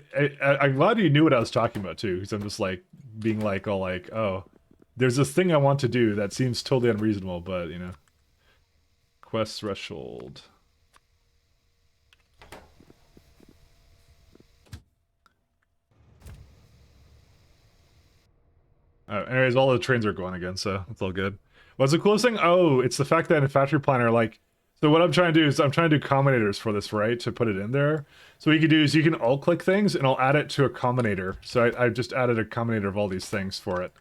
I'm glad you knew what I was talking about too, because I'm just like being like all like, oh, there's this thing I want to do that seems totally unreasonable, but you know. Quest threshold. Anyways, all the trains are going again, so it's all good. What's the coolest thing? Oh, it's the fact that in Factory Planner, like, so what I'm trying to do is I'm trying to do combinators for this, right? To put it in there. So what you can do is you can alt-click things, and I'll add it to a combinator. So I just added a combinator of all these things for it.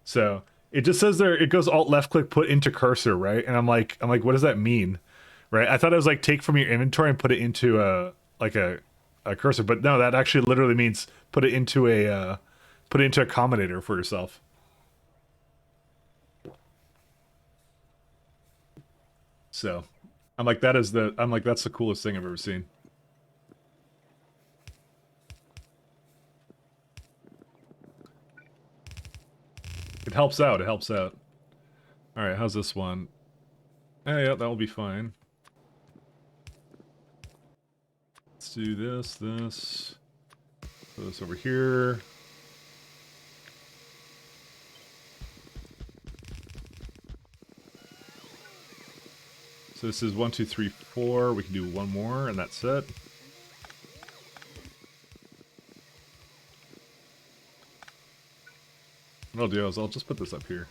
So it just says there, it goes alt-left-click, put into cursor, right? And I'm like, what does that mean? Right? I thought it was like take from your inventory and put it into a cursor, but no, that actually literally means put it into a combinator for yourself. So, I'm like, that's the coolest thing I've ever seen. It helps out, it helps out. Alright, how's this one? Yeah, that'll be fine. Let's do this. Put this over here. So this is 1, 2, 3, 4. We can do one more, and that's it. What I'll do is I'll just put this up here.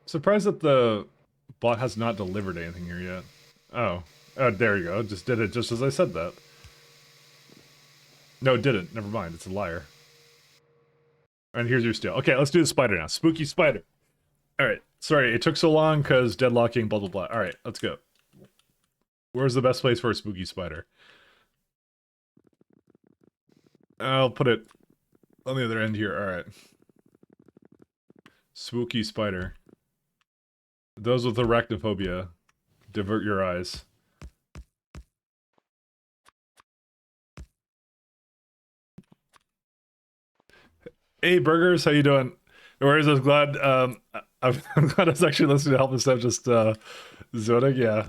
Surprised that the bot has not delivered anything here yet. Oh, there you go. Just did it just as I said that. No, it didn't. Never mind. It's a liar. And here's your steel. Okay, let's do the spider now. Spooky spider. Alright. Sorry, it took so long because deadlocking, blah, blah, blah. Alright, let's go. Where's the best place for a spooky spider? I'll put it on the other end here. Alright. Spooky spider. Those with arachnophobia, divert your eyes. Hey, Burgers, how you doing? Whereas I was glad, I'm glad I was actually listening to help instead of just zoning. Yeah,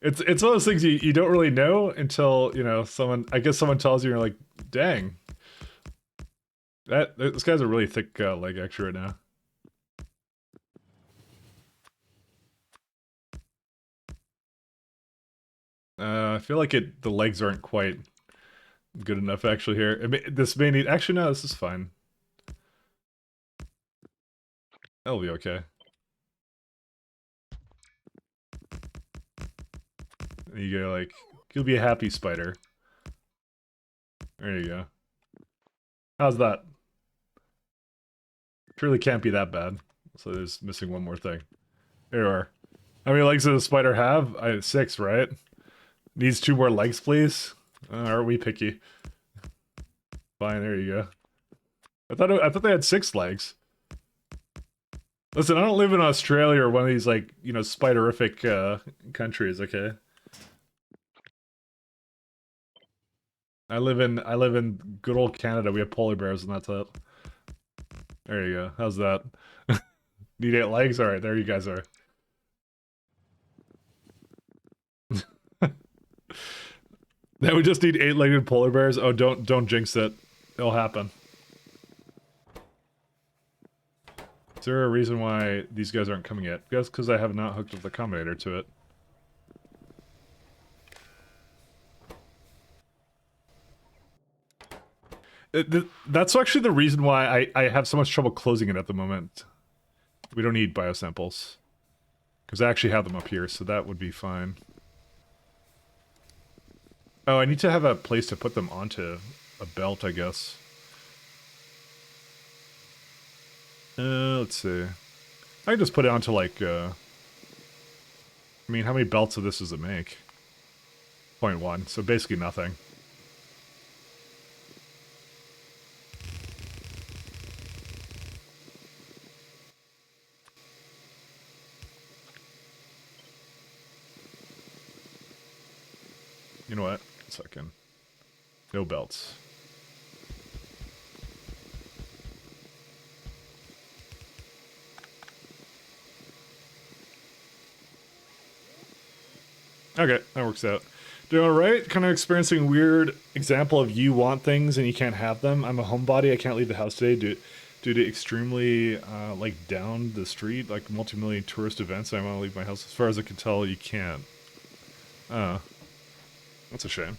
it's one of those things you don't really know until someone. I guess someone tells you, and you're like, dang, this guy's a really thick leg actually right now. I feel like the legs aren't quite good enough actually here. This may need actually no, this is fine. That'll be okay. And you go like, you'll be a happy spider. There you go. How's that? Surely can't be that bad. So there's missing one more thing. There you are. How many legs does a spider have? 6, right? Needs 2 more legs, please. Are we picky? Fine, there you go. I thought they had 6 legs. Listen, I don't live in Australia or one of these like spiderific countries. Okay. I live in good old Canada. We have polar bears and that's it. There you go. How's that? Need 8 legs? Alright, there you guys are. Now we just need 8-legged polar bears. Oh, don't jinx it. It'll happen. Is there a reason why these guys aren't coming yet? That's because I have not hooked up the combinator to it. That's actually the reason why I have so much trouble closing it at the moment. We don't need biosamples. Because I actually have them up here, so that would be fine. Oh, I need to have a place to put them onto a belt, I guess. Let's see. I can just put it onto, like, I mean, how many belts of this does it make? 0.1, so basically nothing. You know what? A second. No belts. Okay, that works out. Doing alright? Kind of experiencing weird example of you want things and you can't have them. I'm a homebody, I can't leave the house today due to extremely, like, down the street, like, multi-million tourist events. I want to leave my house. As far as I can tell, you can't. That's a shame.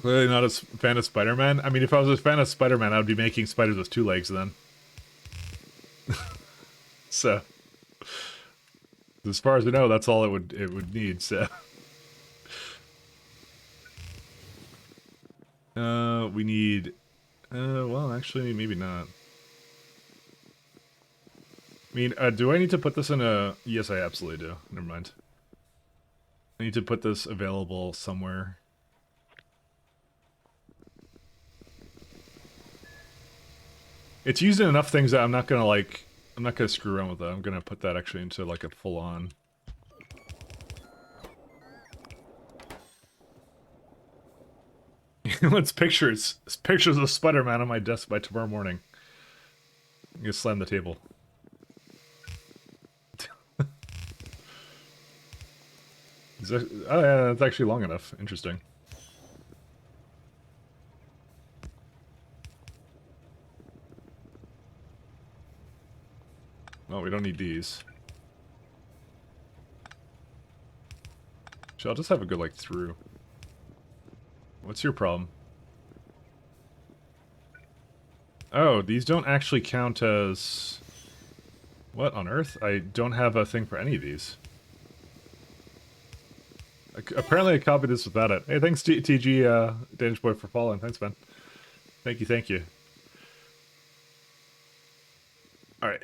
Clearly not a fan of Spider-Man. I mean, if I was a fan of Spider-Man, I would be making spiders with 2 legs then. So, as far as I know, that's all it would need. So, we need. Well, actually, maybe not. I mean, do I need to put this in a? Yes, I absolutely do. Never mind. I need to put this available somewhere. It's used in enough things that I'm not gonna like. I'm not gonna screw around with that. I'm gonna put that actually into like a full-on. Let's pictures of Spider-Man on my desk by tomorrow morning. I'm gonna slam the table. Oh yeah, that's actually long enough. Interesting. Well, we don't need these. So I'll just have a good like through. What's your problem? Oh, these don't actually count as... What on earth? I don't have a thing for any of these. Apparently I copied this without it. Hey, thanks TG, Danish Boy, for following. Thanks, man. Thank you, thank you. Alright.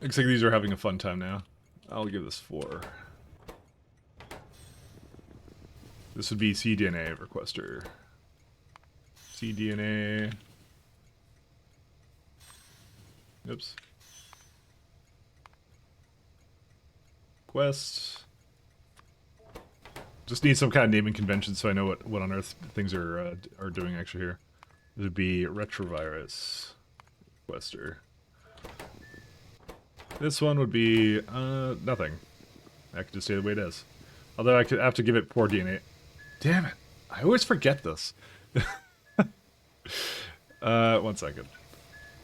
Looks like these are having a fun time now. I'll give this 4. This would be cDNA requester. cDNA. Oops. Quest. Just need some kind of naming convention so I know what on earth things are doing actually here. It would be retrovirus requester. This one would be nothing. I could just stay the way it is. Although I could have to give it poor DNA. Damn it! I always forget this. 1 second.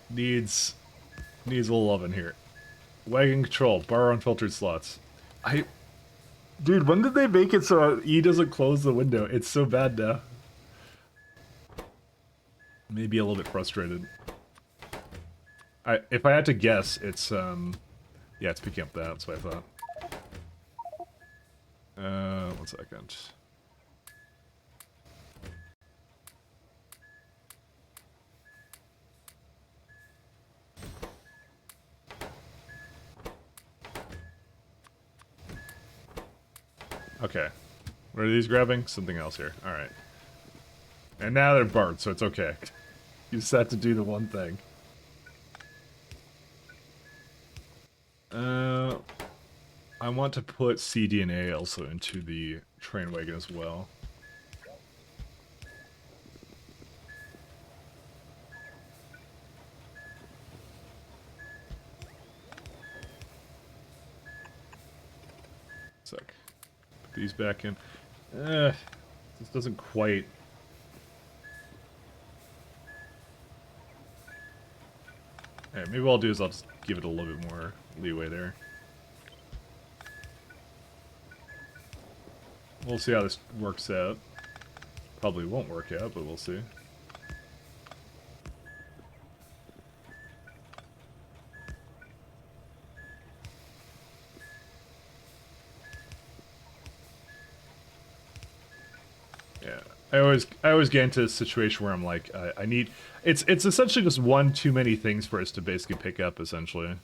Needs a little loving here. Wagon control, bar unfiltered slots. Dude, when did they make it so E doesn't close the window? It's so bad now. Maybe a little bit frustrated. If I had to guess, it's yeah, it's picking up that. That's what I thought. 1 second. Okay. What are these grabbing? Something else here. Alright. And now they're barred, so it's okay. You just have to do the one thing. I want to put cDNA also into the train wagon as well. Sec. Put these back in. This doesn't quite... Alright, maybe what I'll do is I'll just give it a little bit more leeway there. We'll see how this works out. Probably won't work out, but we'll see. Yeah, I always get into a situation where I'm like, I need... It's essentially just one too many things for us to basically pick up, essentially.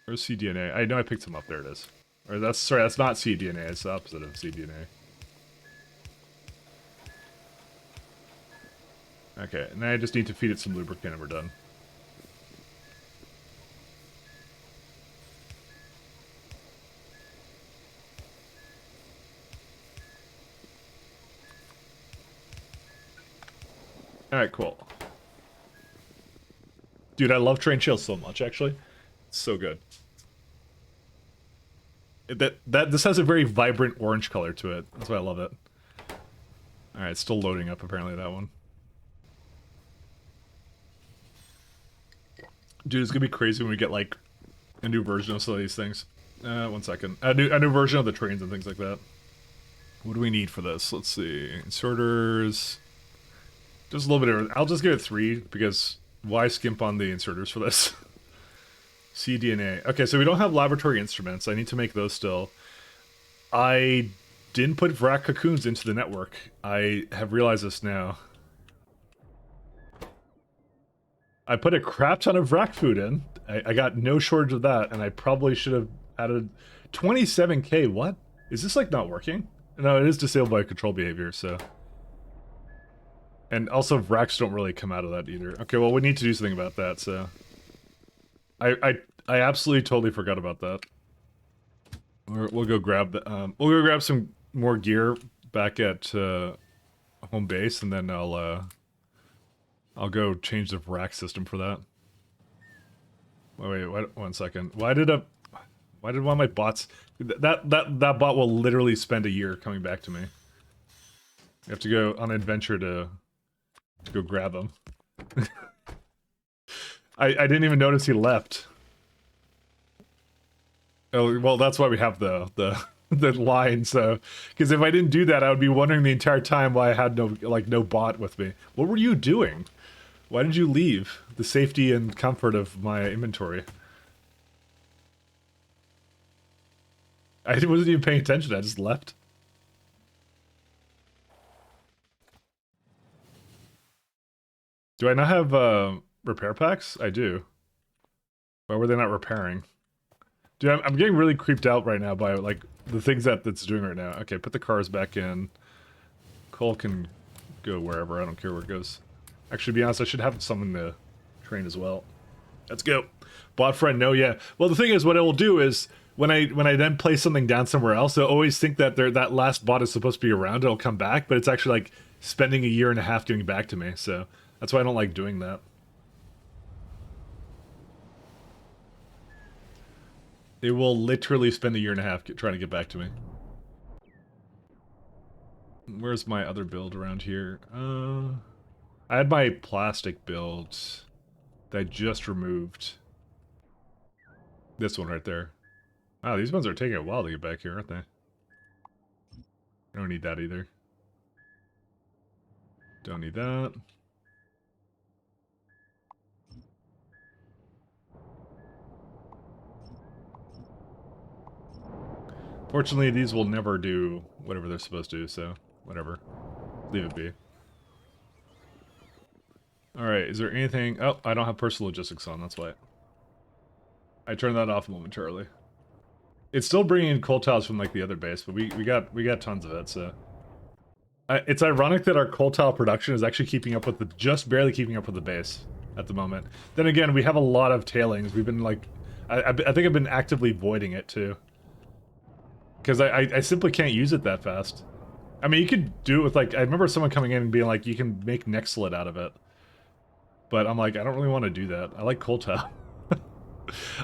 Where's cDNA? I know I picked some up, there it is. Or that's not cDNA, it's the opposite of cDNA. Okay, and I just need to feed it some lubricant and we're done. Alright, cool. Dude, I love Train Chill so much, actually. It's so good. This has a very vibrant orange color to it. That's why I love it. Alright, still loading up, apparently, that one. Dude, it's gonna be crazy when we get, like, a new version of some of these things. 1 second. A new version of the trains and things like that. What do we need for this? Let's see. Inserters... Just a little bit of... I'll just give it 3, because why skimp on the inserters for this? cDNA. Okay, so we don't have laboratory instruments. I need to make those still. I didn't put Vrac cocoons into the network. I have realized this now. I put a crap ton of Vrac food in. I got no shortage of that, and I probably should have added 27k. What? Is this, like, not working? No, it is disabled by control behavior, so... And also, Vracs don't really come out of that either. Okay, well, we need to do something about that, so... I absolutely totally forgot about that. We'll go grab the, we'll go grab some more gear back at home base, and then I'll go change the rack system for that. Wait, 1 second. Why did one of my bots... That bot will literally spend a year coming back to me. You have to go on an adventure to go grab him. I didn't even notice he left. Oh, well, that's why we have the line, so... Because if I didn't do that, I would be wondering the entire time why I had no bot with me. What were you doing? Why did you leave the safety and comfort of my inventory? I wasn't even paying attention, I just left. Do I not have repair packs? I do. Why were they not repairing? Dude, I'm getting really creeped out right now by, like, the things that's doing right now. Okay, put the cars back in. Coal can go wherever, I don't care where it goes. Actually, to be honest, I should have some in the train as well. Let's go. Bot friend, no, yeah. Well, the thing is, what it will do is when I then place something down somewhere else, they'll always think that that last bot is supposed to be around. It'll come back, but it's actually like spending a year and a half getting back to me. So that's why I don't like doing that. It will literally spend a year and a half trying to get back to me. Where's my other build around here? I had my plastic build that I just removed. This one right there. Wow, these ones are taking a while to get back here, aren't they? I don't need that either. Don't need that. Fortunately, these will never do whatever they're supposed to, so whatever. Leave it be. Alright, is there anything... Oh, I don't have personal logistics on, that's why. I turned that off momentarily. It's still bringing in coal tiles from, like, the other base, but we got tons of it, so... it's ironic that our coal tile production is actually keeping up with the... just barely keeping up with the base at the moment. Then again, we have a lot of tailings. We've been, like... I think I've been actively voiding it, too. Because I simply can't use it that fast. I mean, you could do it with, like... I remember someone coming in and being like, you can make Nextlet out of it. But I'm like, I don't really want to do that. I like coal tile.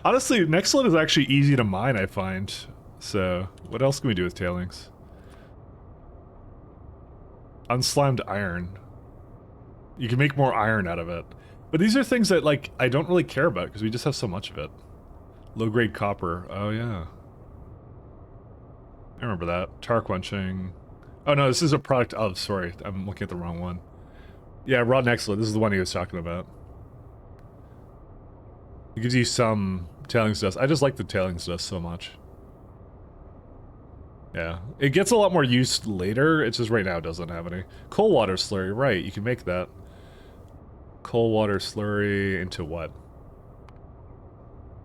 Honestly, Nextlet is actually easy to mine, I find. So, what else can we do with tailings? Unslimed iron. You can make more iron out of it. But these are things that, like, I don't really care about because we just have so much of it. Low-grade copper. Oh, yeah. I remember that. Tar quenching. Oh, no, this is a product of... Sorry, I'm looking at the wrong one. Yeah, raw Nextlet. This is the one he was talking about. It gives you some tailings dust. I just like the tailings dust so much. Yeah. It gets a lot more use later. It's just right now it doesn't have any. Coal water slurry. Right, you can make that. Coal water slurry into what?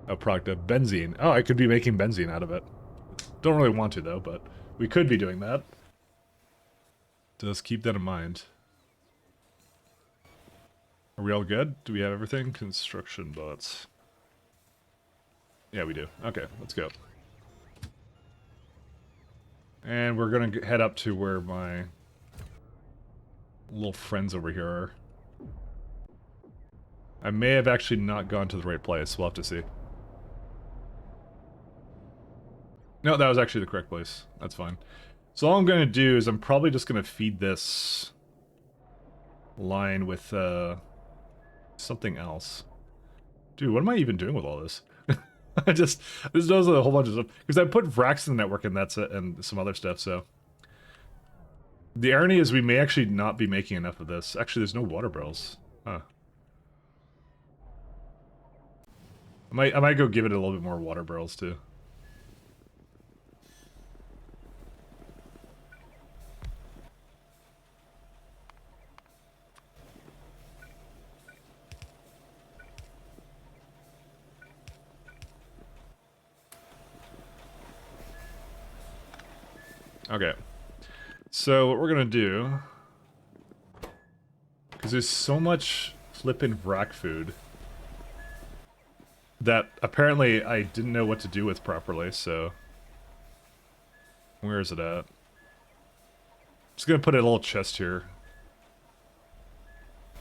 A product of benzene. Oh, I could be making benzene out of it. Don't really want to, though, but we could be doing that. Just keep that in mind. Are we all good? Do we have everything? Construction bots. Yeah, we do. Okay, let's go. And we're gonna head up to where my little friends over here are. I may have actually not gone to the right place. We'll have to see. No, that was actually the correct place. That's fine. So all I'm gonna do is I'm probably just gonna feed this line with, something else. Dude, what am I even doing with all this? This does a whole bunch of stuff. Because I put Vrax in the network and that's it, and some other stuff, so. The irony is we may actually not be making enough of this. Actually, there's no water barrels. Huh. I might go give it a little bit more water barrels, too. Okay, so what we're gonna do, because there's so much flippin' vrac food that apparently I didn't know what to do with properly, so... Where is it at? Just gonna put a little chest here. I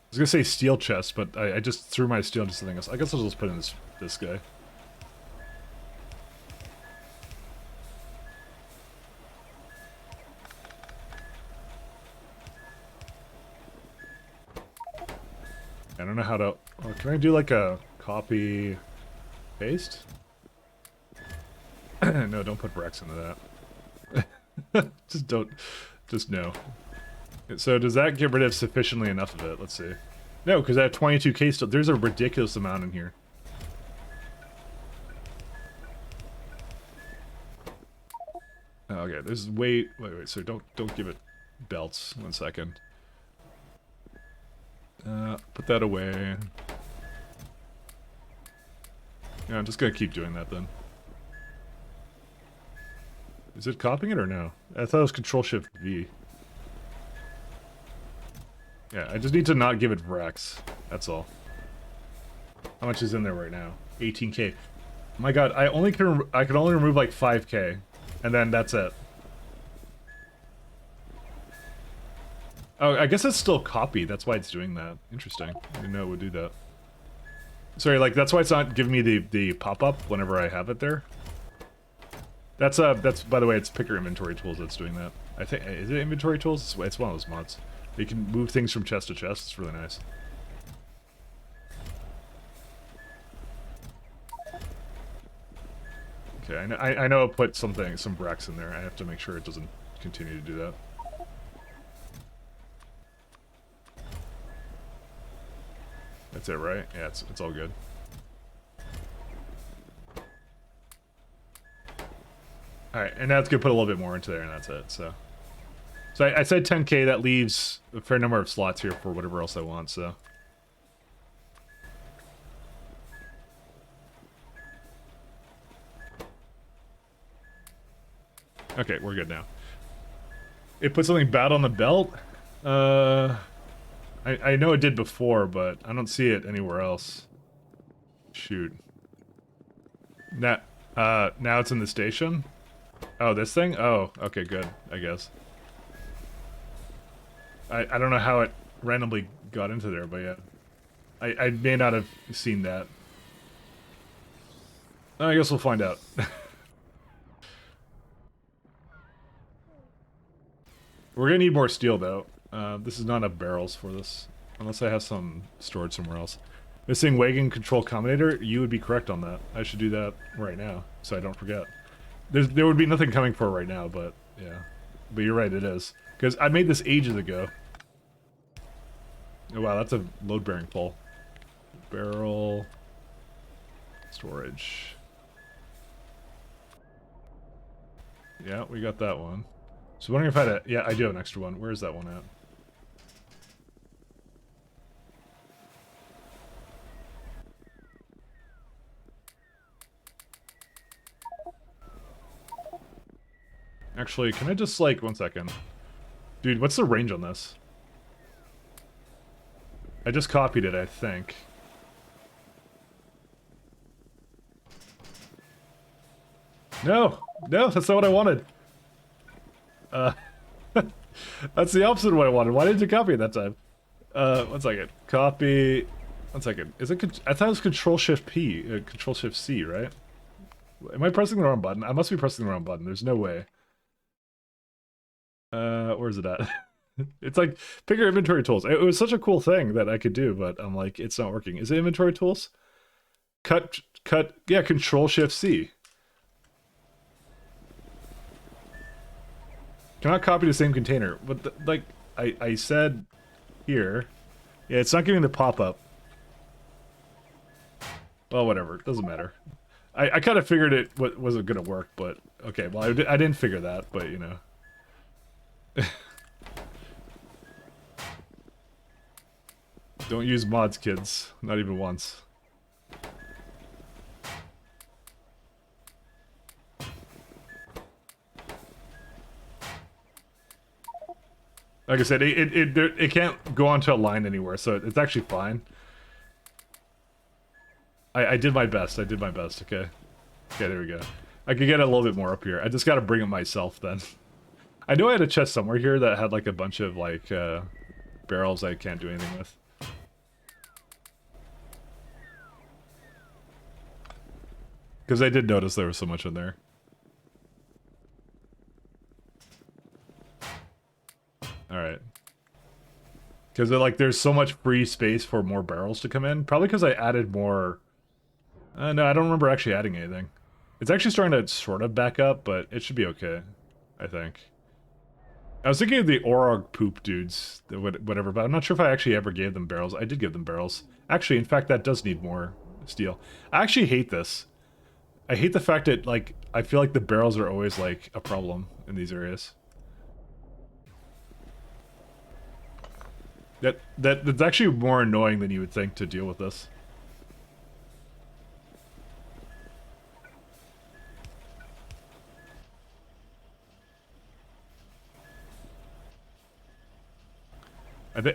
was gonna say steel chest, but I just threw my steel into something else. I guess I'll just put in this guy. I don't know how to... Oh, can I do like a copy paste? No, don't put Rex into that. Just don't... Just no. So does that get rid of sufficiently enough of it? Let's see. No, because I have 22k still. There's a ridiculous amount in here. Oh, okay, there's wait, so don't give it belts. 1 second. Put that away. Yeah, I'm just gonna keep doing that then. Is it copying it or no? I thought it was Control-Shift-V. Yeah, I just need to not give it Vrax. That's all. How much is in there right now? 18k. My god, I can only remove like 5k, and then that's it. Oh, I guess it's still copy. That's why it's doing that. Interesting. I didn't know it would do that. Sorry, like that's why it's not giving me the pop-up whenever I have it there. That's by the way, it's picker inventory tools that's doing that. I think, is it inventory tools? It's one of those mods. You can move things from chest to chest. It's really nice. Okay, I know I put some Brex in there. I have to make sure it doesn't continue to do that. That's it, right? Yeah, it's all good. Alright, and now it's gonna put a little bit more into there, and that's it, so... So I said 10k, that leaves a fair number of slots here for whatever else I want, so... Okay, we're good now. It put something bad on the belt? I know it did before, but I don't see it anywhere else. Shoot. Now it's in the station? Oh, this thing? Oh, okay, good, I guess. I don't know how it randomly got into there, but yeah. I may not have seen that. I guess we'll find out. We're gonna need more steel, though. This is not enough barrels for this. Unless I have some stored somewhere else. Missing wagon control combinator? You would be correct on that. I should do that right now, so I don't forget. There would be nothing coming for right now, but yeah. But you're right, it is. Because I made this ages ago. Oh wow, that's a load-bearing pole. Barrel... Storage. Yeah, we got that one. So wondering if I had a... Yeah, I do have an extra one. Where's that one at? Actually, can I just, like, 1 second. Dude, what's the range on this? I just copied it, I think. No! No, that's not what I wanted! That's the opposite of what I wanted. Why didn't you copy it that time? 1 second. Copy... 1 second. Is it... I thought it was Control-Shift-P. Control-Shift-C, right? Am I pressing the wrong button? I must be pressing the wrong button. There's no way. Where's it at? It's like, pick your inventory tools. It was such a cool thing that I could do, but I'm like, it's not working. Is it inventory tools? Cut, yeah, Control-Shift-C. Cannot copy the same container. But, like, I said here. Yeah, it's not giving the pop-up. Well, whatever. It doesn't matter. I kind of figured it wasn't going to work, but... Okay, well, I didn't figure that, but, you know. Don't use mods, kids. Not even once. Like I said, it can't go onto a line anywhere, so it's actually fine. I did my best. I did my best. Okay. Okay, there we go. I could get a little bit more up here. I just got to bring it myself then. I knew I had a chest somewhere here that had like a bunch of like barrels I can't do anything with. Because I did notice there was so much in there. Alright. Because like there's so much free space for more barrels to come in. Probably because I added more... no, I don't remember actually adding anything. It's actually starting to sort of back up, but it should be okay. I think. I was thinking of the Orog poop dudes, whatever, but I'm not sure if I actually ever gave them barrels. I did give them barrels. Actually, in fact, that does need more steel. I actually hate this. I hate the fact that, like, I feel like the barrels are always, like, a problem in these areas. That's actually more annoying than you would think to deal with this.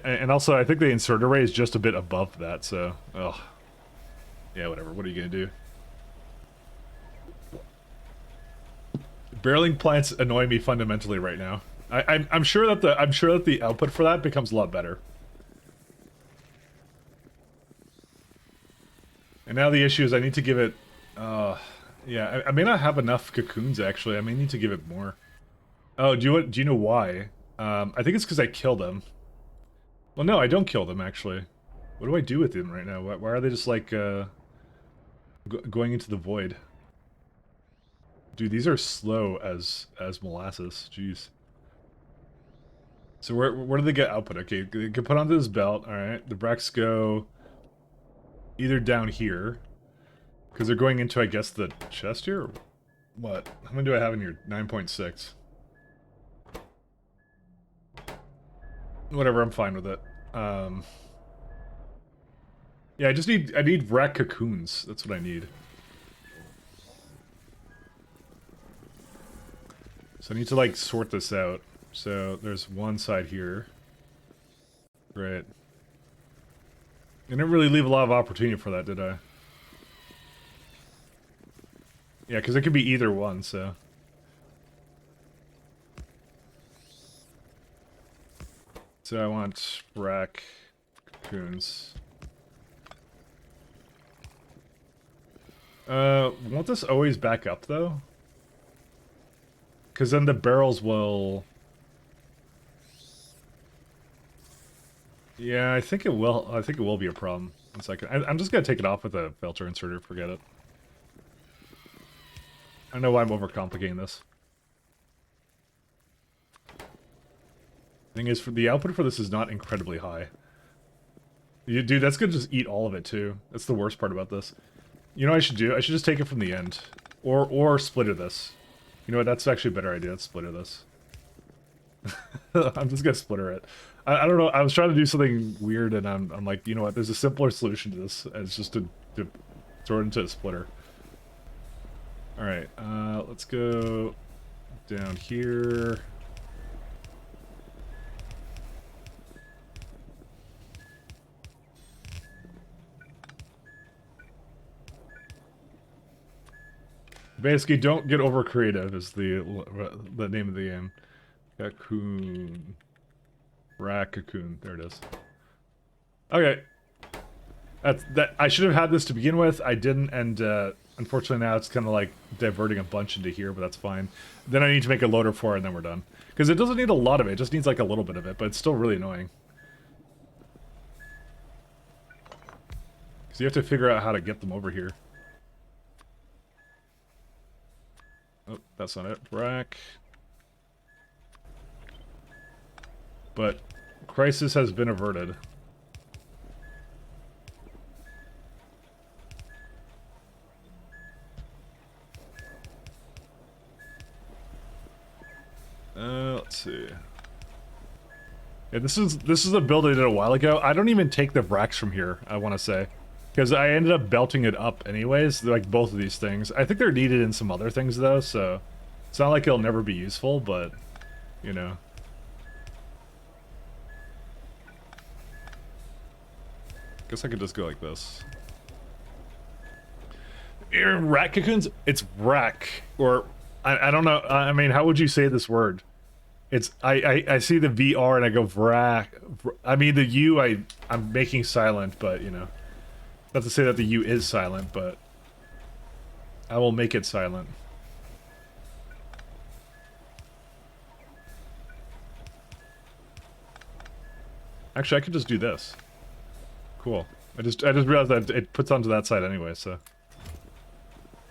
And also, I think the insert array is just a bit above that, so... Ugh. Yeah, whatever. What are you gonna do? Barreling plants annoy me fundamentally right now. I'm sure that the output for that becomes a lot better. And now the issue is I need to give it. Yeah, I may not have enough cocoons actually. I may need to give it more. Oh, do you know why? I think it's because I killed them. Well, no, I don't kill them actually. What do I do with them right now? Why are they just like going into the void? Dude, these are slow as molasses. Jeez. So where do they get output? Okay, they can put onto this belt. All right, the Brex go either down here because they're going into, I guess, the chest here. Or what? How many do I have in here? 9.6. Whatever, I'm fine with it. Yeah, I need rack cocoons. That's what I need. So I need to like sort this out. So there's one side here. Right. I didn't really leave a lot of opportunity for that, did I? Yeah, because it could be either one, so. So I want rack cocoons. Won't this always back up, though? Because then the barrels will... Yeah, I think it will. I think it will be a problem. 1 second. I'm just gonna take it off with a filter inserter. Forget it. I don't know why I'm overcomplicating this. Thing is, for the output for this is not incredibly high. Dude, that's gonna just eat all of it too. That's the worst part about this. You know what I should do? I should just take it from the end, or splitter this. You know what? That's actually a better idea. Let's splitter this. I'm just gonna splitter it. I don't know. I was trying to do something weird, and I'm like, you know what? There's a simpler solution to this. And it's just to throw it into a splitter. All right. Let's go down here. Basically, don't get over creative is the name of the game. Cocoon. Cocoon. There it is. Okay. That I should have had this to begin with. I didn't, and unfortunately now it's kind of like diverting a bunch into here, but that's fine. Then I need to make a loader for it, and then we're done. Because it doesn't need a lot of it. It just needs like a little bit of it, but it's still really annoying. Because you have to figure out how to get them over here. Oh, that's not it. Rack. But crisis has been averted. Let's see. Yeah, this is a build I did a while ago. I don't even take the racks from here, I want to say. Because I ended up belting it up anyways, like both of these things. I think they're needed in some other things though, so it's not like it'll never be useful, but, you know. Guess I could just go like this. Rat cocoons? It's rack. Or, I don't know, I mean, how would you say this word? It's, I see the VR and I go vrack. I mean, the U I'm making silent, but, you know. Not to say that the U is silent, but I will make it silent. Actually, I could just do this. Cool. I just realized that it puts onto that side anyway, so.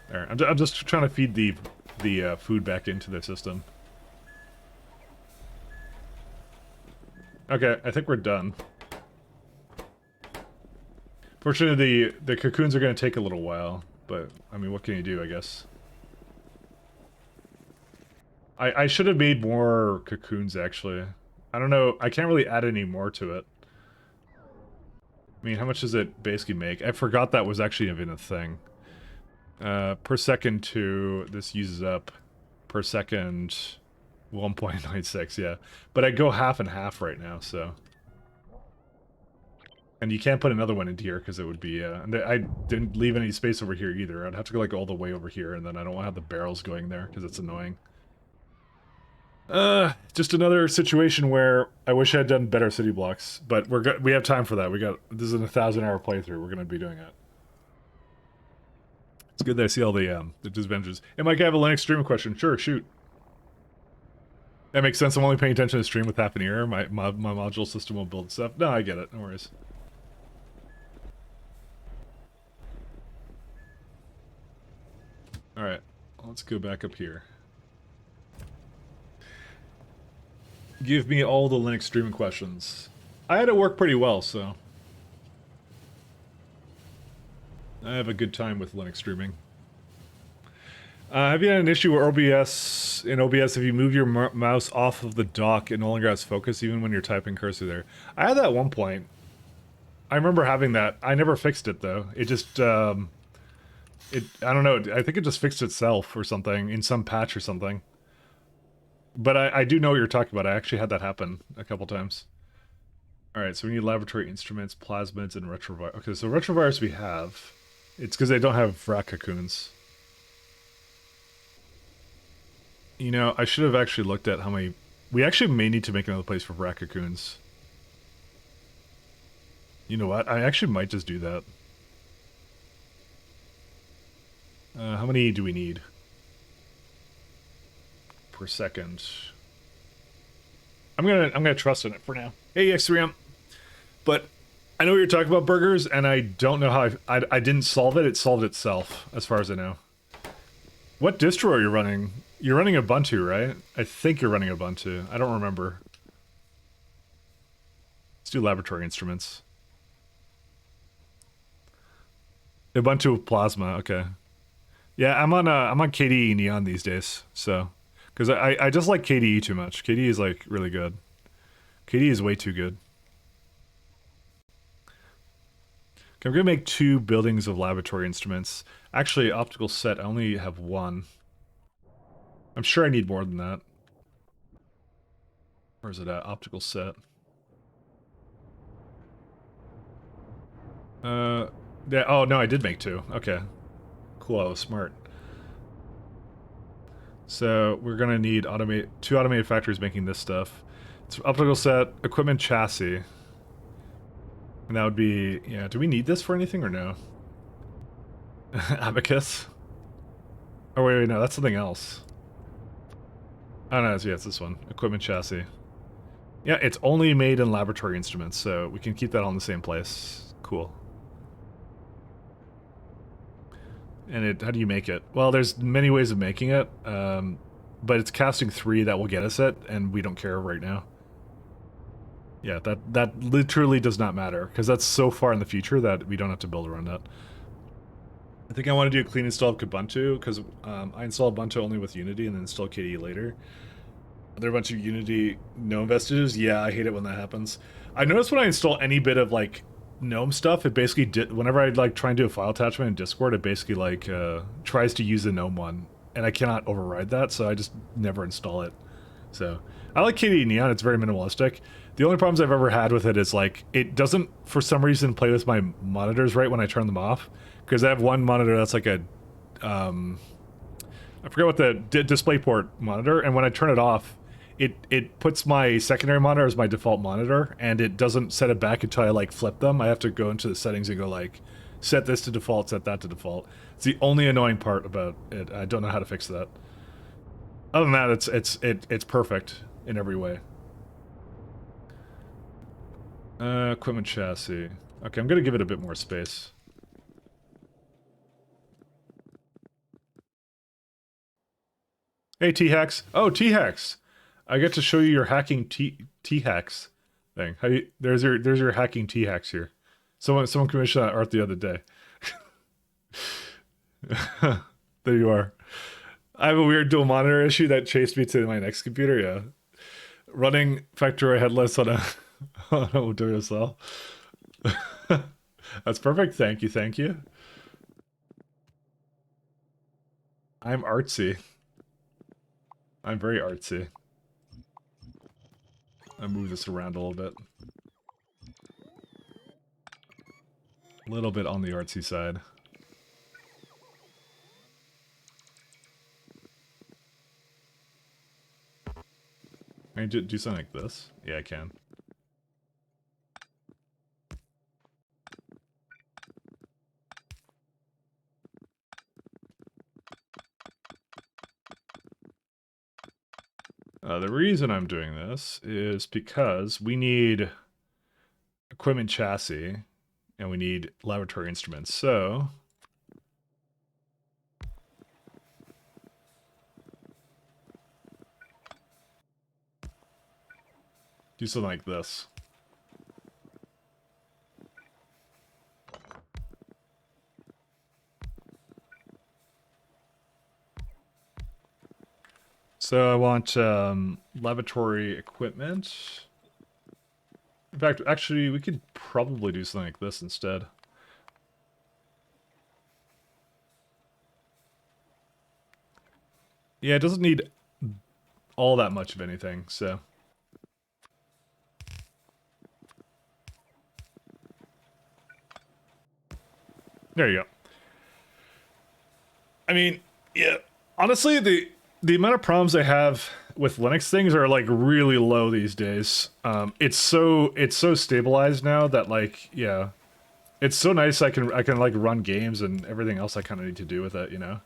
There. I'm just trying to feed the food back into the system. Okay, I think we're done. Fortunately, the cocoons are going to take a little while, but, I mean, what can you do, I guess? I should have made more cocoons, actually. I don't know, I can't really add any more to it. I mean, how much does it basically make? I forgot that was actually even a thing. Per second 2, this uses up per second 1.96, yeah. But I go half and half right now, so. And you can't put another one into here because it would be, and I didn't leave any space over here either. I'd have to go like all the way over here, and then I don't want to have the barrels going there because it's annoying. Just another situation where I wish I had done better city blocks, but we have time for that. This is a 1,000-hour playthrough. We're gonna be doing it. It's good that I see all the disadvantages. Hey, Mike, I have a Linux stream question. Sure, shoot. That makes sense. I'm only paying attention to the stream with half an ear. My module system will build stuff. No, I get it. No worries. Alright, let's go back up here. Give me all the Linux streaming questions. I had it work pretty well, so... I have a good time with Linux streaming. Have you had an issue where OBS, if you move your mouse off of the dock, it no longer has focus even when you're typing cursor there? I had that at one point. I remember having that. I never fixed it, though. It just, I don't know, I think it just fixed itself or something, in some patch or something. But I do know what you're talking about. I actually had that happen a couple times. Alright, so we need laboratory instruments, plasmids, and retrovirus. Okay, so retrovirus we have. It's because they don't have rat cocoons. You know, I should have actually looked at how many... We actually may need to make another place for rat cocoons. You know what? I actually might just do that. How many do we need? Per second. I'm gonna trust in it for now. Hey, X3M. But I know what you're talking about, burgers, and I don't know how I didn't solve it. It solved itself, as far as I know. What distro are you running? You're running Ubuntu, right? I think you're running Ubuntu. I don't remember. Let's do laboratory instruments. Ubuntu with Plasma, okay. Yeah, I'm on KDE Neon these days, so... Because I just like KDE too much. KDE is, like, really good. KDE is way too good. Okay, I'm gonna make 2 buildings of laboratory instruments. Actually, optical set, I only have 1. I'm sure I need more than that. Where's it at? Optical set. Yeah, oh, no, I did make 2. Okay. Cool, I was smart. So, we're gonna need 2 automated factories making this stuff. It's optical set, equipment chassis. And that would be... Yeah, do we need this for anything or no? Abacus? Oh, wait, no, that's something else. Oh, no, yeah, it's this one. Equipment chassis. Yeah, it's only made in laboratory instruments, so we can keep that all in the same place. Cool. And how do you make it? Well, there's many ways of making it, but it's casting 3 that will get us it, and we don't care right now. Yeah, that literally does not matter, because that's so far in the future that we don't have to build around that. I think I want to do a clean install of Kubuntu, because I installed Ubuntu only with Unity and then install KDE later. Are there a bunch of Unity GNOME vestiges? Yeah, I hate it when that happens. I notice when I install any bit of, like, GNOME stuff, it basically, whenever I, like, try and do a file attachment in Discord, it basically, like, tries to use the GNOME one. And I cannot override that, so I just never install it. So, I like KDE Neon, it's very minimalistic. The only problems I've ever had with it is, like, it doesn't, for some reason, play with my monitors right when I turn them off. Because I have one monitor that's like a, I forget what the DisplayPort monitor, and when I turn it off, it puts my secondary monitor as my default monitor, and it doesn't set it back until I, like, flip them. I have to go into the settings and go, like, set this to default, set that to default. It's the only annoying part about it. I don't know how to fix that. Other than that, it's perfect in every way. Equipment chassis. Okay, I'm gonna give it a bit more space. Hey, T-Hacks. Oh, T-Hacks! I get to show you your hacking T-Hacks thing. There's your hacking T-Hacks here. Someone commissioned that art the other day. There you are. I have a weird dual monitor issue that chased me to my next computer, yeah. Running Factorio headless on a WSL. That's perfect, thank you. I'm artsy. I'm very artsy. I move this around a little bit. little bit on the artsy side. Can I do something like this? Yeah, I can. The reason I'm doing this is because we need equipment chassis and we need laboratory instruments. So do something like this. So I want laboratory equipment. In fact, actually, we could probably do something like this instead. Yeah, it doesn't need all that much of anything, so. There you go. I mean, yeah, honestly, the amount of problems I have with Linux things are like really low these days. It's so stabilized now that like, yeah, it's so nice. I can like run games and everything else I kind of need to do with it, you know.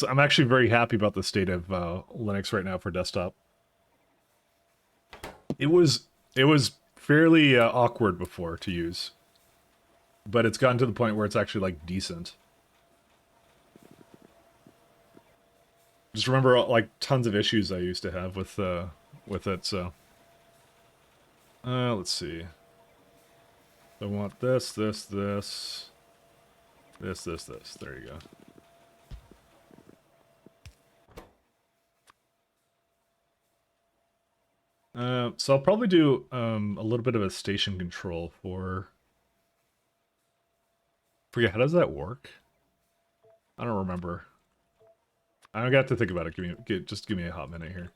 I'm actually very happy about the state of Linux right now for desktop. It was fairly awkward before to use, but it's gotten to the point where it's actually like decent. Just remember like tons of issues I used to have with it. So let's see. I want this. There you go. So I'll probably do a little bit of a station control for. Forget, how does that work? I don't remember. I don't have to think about it. Just give me a hot minute here.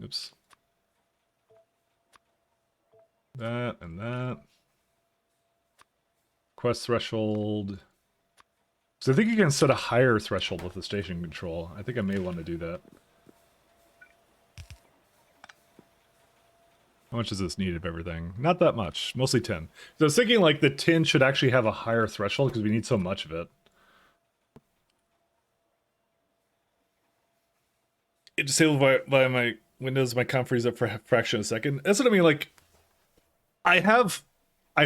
Oops. That and that. Quest threshold. So I think you can set a higher threshold with the station control. I think I may want to do that. How much is this need of everything? Not that much. Mostly 10. So I was thinking like the 10 should actually have a higher threshold because we need so much of it. It disabled by my Windows, my comp frees up for a fraction of a second. That's what I mean, like, I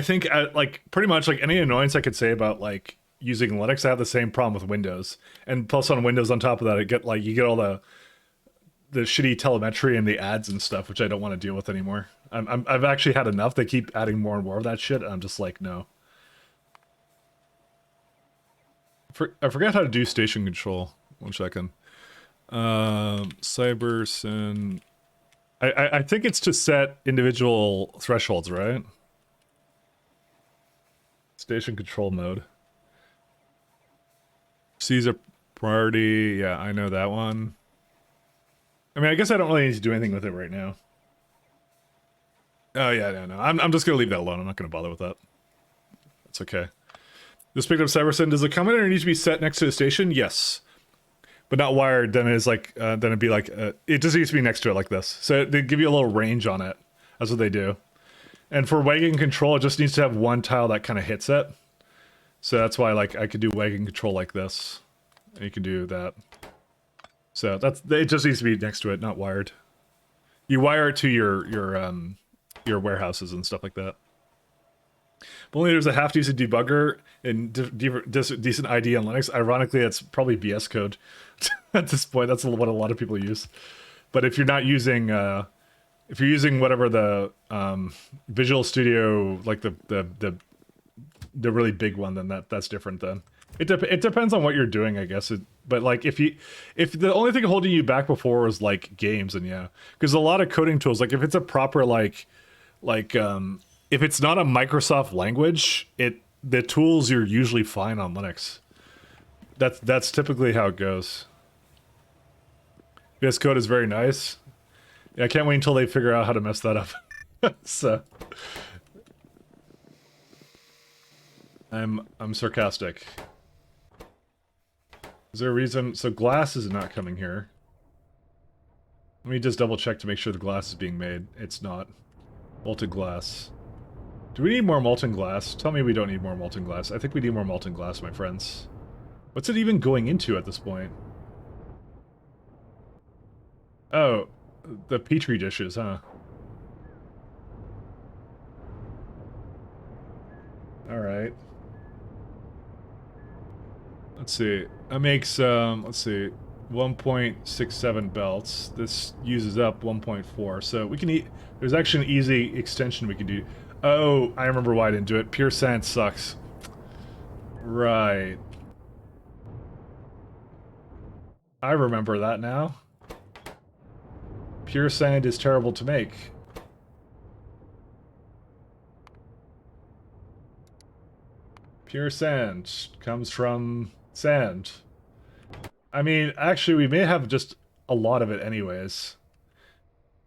think, like, pretty much, like, any annoyance I could say about, like, using Linux, I have the same problem with Windows. And plus on Windows on top of that, you get all the shitty telemetry and the ads and stuff, which I don't want to deal with anymore. I've actually had enough. They keep adding more and more of that shit, and I'm just like, no. I forgot how to do station control. 1 second. Cybersyn. I think it's to set individual thresholds, right? Station control mode. C's a priority. Yeah, I know that one. I mean, I guess I don't really need to do anything with it right now. Oh yeah, no. I'm just gonna leave that alone. I'm not gonna bother with that. That's okay. This picked up Cybersyn. Does the commenter need to be set next to the station? Yes. But not wired, then it's like, then it'd be like, it just needs to be next to it like this. So they give you a little range on it. That's what they do. And for wagon control, it just needs to have one tile that kind of hits it. So that's why, like, I could do wagon control like this. And you can do that. So it just needs to be next to it, not wired. You wire it to your warehouses and stuff like that. But only there's a half-decent debugger and decent ID on Linux. Ironically, that's probably BS code at this point. That's what a lot of people use. But if you're not using, if you're using whatever the Visual Studio, like the really big one, then that's different. Then it depends on what you're doing, I guess. But like if the only thing holding you back before was like games, and yeah, because a lot of coding tools, like if it's a proper if it's not a Microsoft language, the tools are usually fine on Linux. That's typically how it goes. VS Code is very nice. Yeah, I can't wait until they figure out how to mess that up. So I'm sarcastic. Is there a reason? So glass is not coming here. Let me just double check to make sure the glass is being made. It's not. Molten glass. Do we need more molten glass? Tell me we don't need more molten glass. I think we need more molten glass, my friends. What's it even going into at this point? Oh, the Petri dishes, huh? Alright. Let's see. That makes, let's see, 1.67 belts. This uses up 1.4. So we can eat. There's actually an easy extension we can do. Oh, I remember why I didn't do it. Pure sand sucks. Right. I remember that now. Pure sand is terrible to make. Pure sand comes from sand. I mean, actually, we may have just a lot of it anyways.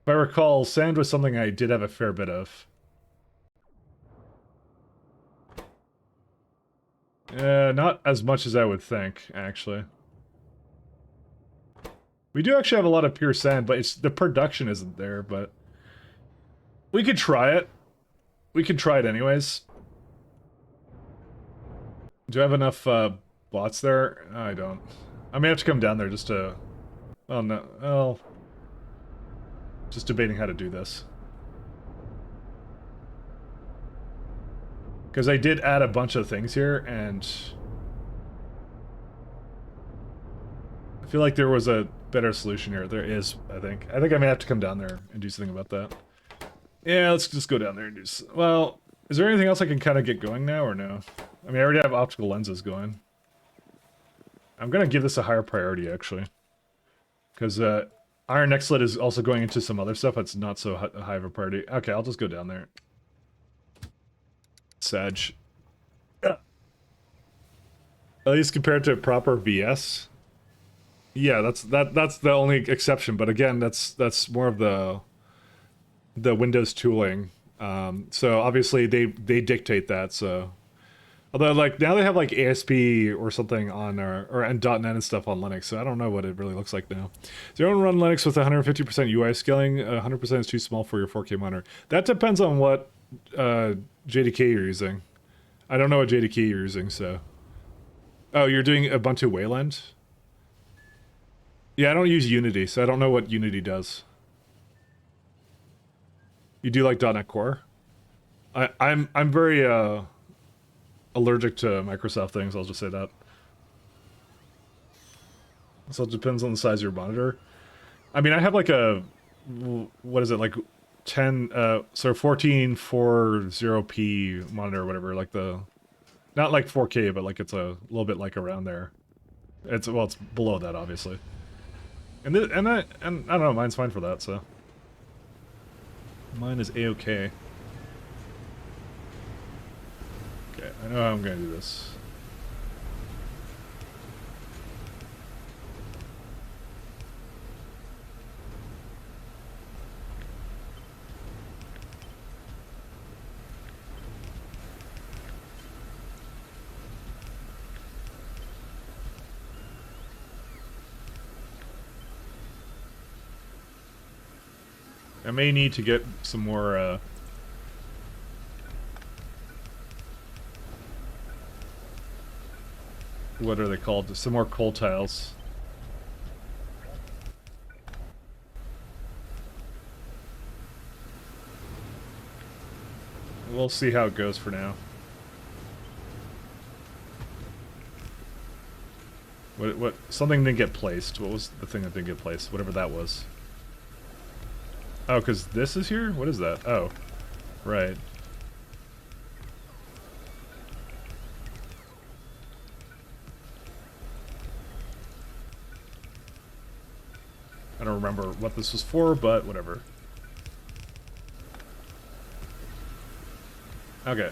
If I recall, sand was something I did have a fair bit of. Not as much as I would think, actually. We do actually have a lot of pure sand, but it's the production isn't there, but... We could try it. We could try it anyways. Do I have enough, bots there? No, I don't. I may have to come down there just to... Oh, no. Oh... Just debating how to do this. Because I did add a bunch of things here, and... I feel like there was a better solution here. There is, I think. I think I may have to come down there and do something about that. Yeah, let's just go down there and do... Well, is there anything else I can kind of get going now, or no? I mean, I already have optical lenses going. I'm gonna give this a higher priority, actually. Because, Iron Nextlet is also going into some other stuff that's not so high of a priority. Okay, I'll just go down there. Sag. At least compared to proper VS. Yeah, that's the only exception. But again, that's more of the Windows tooling. So obviously they dictate that. So although like now they have like ASP or something on and .NET and stuff on Linux. So I don't know what it really looks like now. So you don't run Linux with 150% UI scaling. 100% is too small for your 4K monitor. That depends on what JDK you're using. I don't know what JDK you're using, so... Oh, you're doing Ubuntu Wayland? Yeah, I don't use Unity, so I don't know what Unity does. You do like .NET Core? I'm very allergic to Microsoft things, I'll just say that. So it depends on the size of your monitor. I mean, I have like a... What is it, like... 10 so 1440p monitor or whatever, like the not like 4K, but like it's a little bit like around there. It's well, it's below that obviously. And I don't know, mine's fine for that, so mine is a-okay. Okay, I know how I'm gonna do this. I may need to get some more, what are they called? Some more coal tiles. We'll see how it goes for now. What? Something didn't get placed. What was the thing that didn't get placed? Whatever that was. Oh, because this is here? What is that? Oh, right. I don't remember what this was for, but whatever. Okay.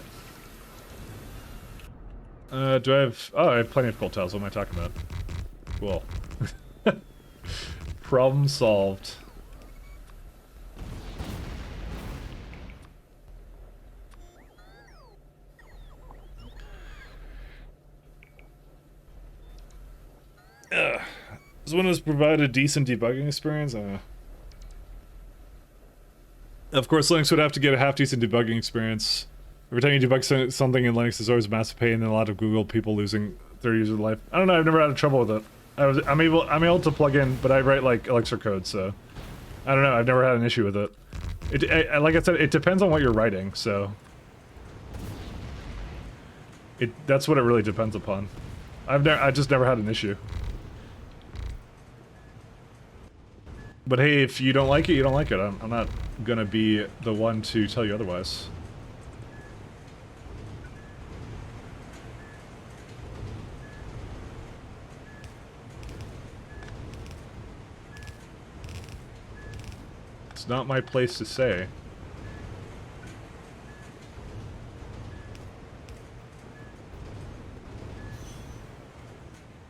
Do I have... Oh, I have plenty of coal tiles. What am I talking about? Cool. Problem solved. Does Windows provide a decent debugging experience? Of course, Linux would have to get a half-decent debugging experience. Every time you debug something in Linux, there's always a massive pain and a lot of Google people losing their user life. I don't know, I've never had trouble with it. I'm able to plug in, but I write like Elixir code, so I don't know, I've never had an issue with it. Like I said, it depends on what you're writing, so that's what it really depends upon. I just never had an issue. But hey, if you don't like it, you don't like it. I'm not gonna be the one to tell you otherwise. It's not my place to say.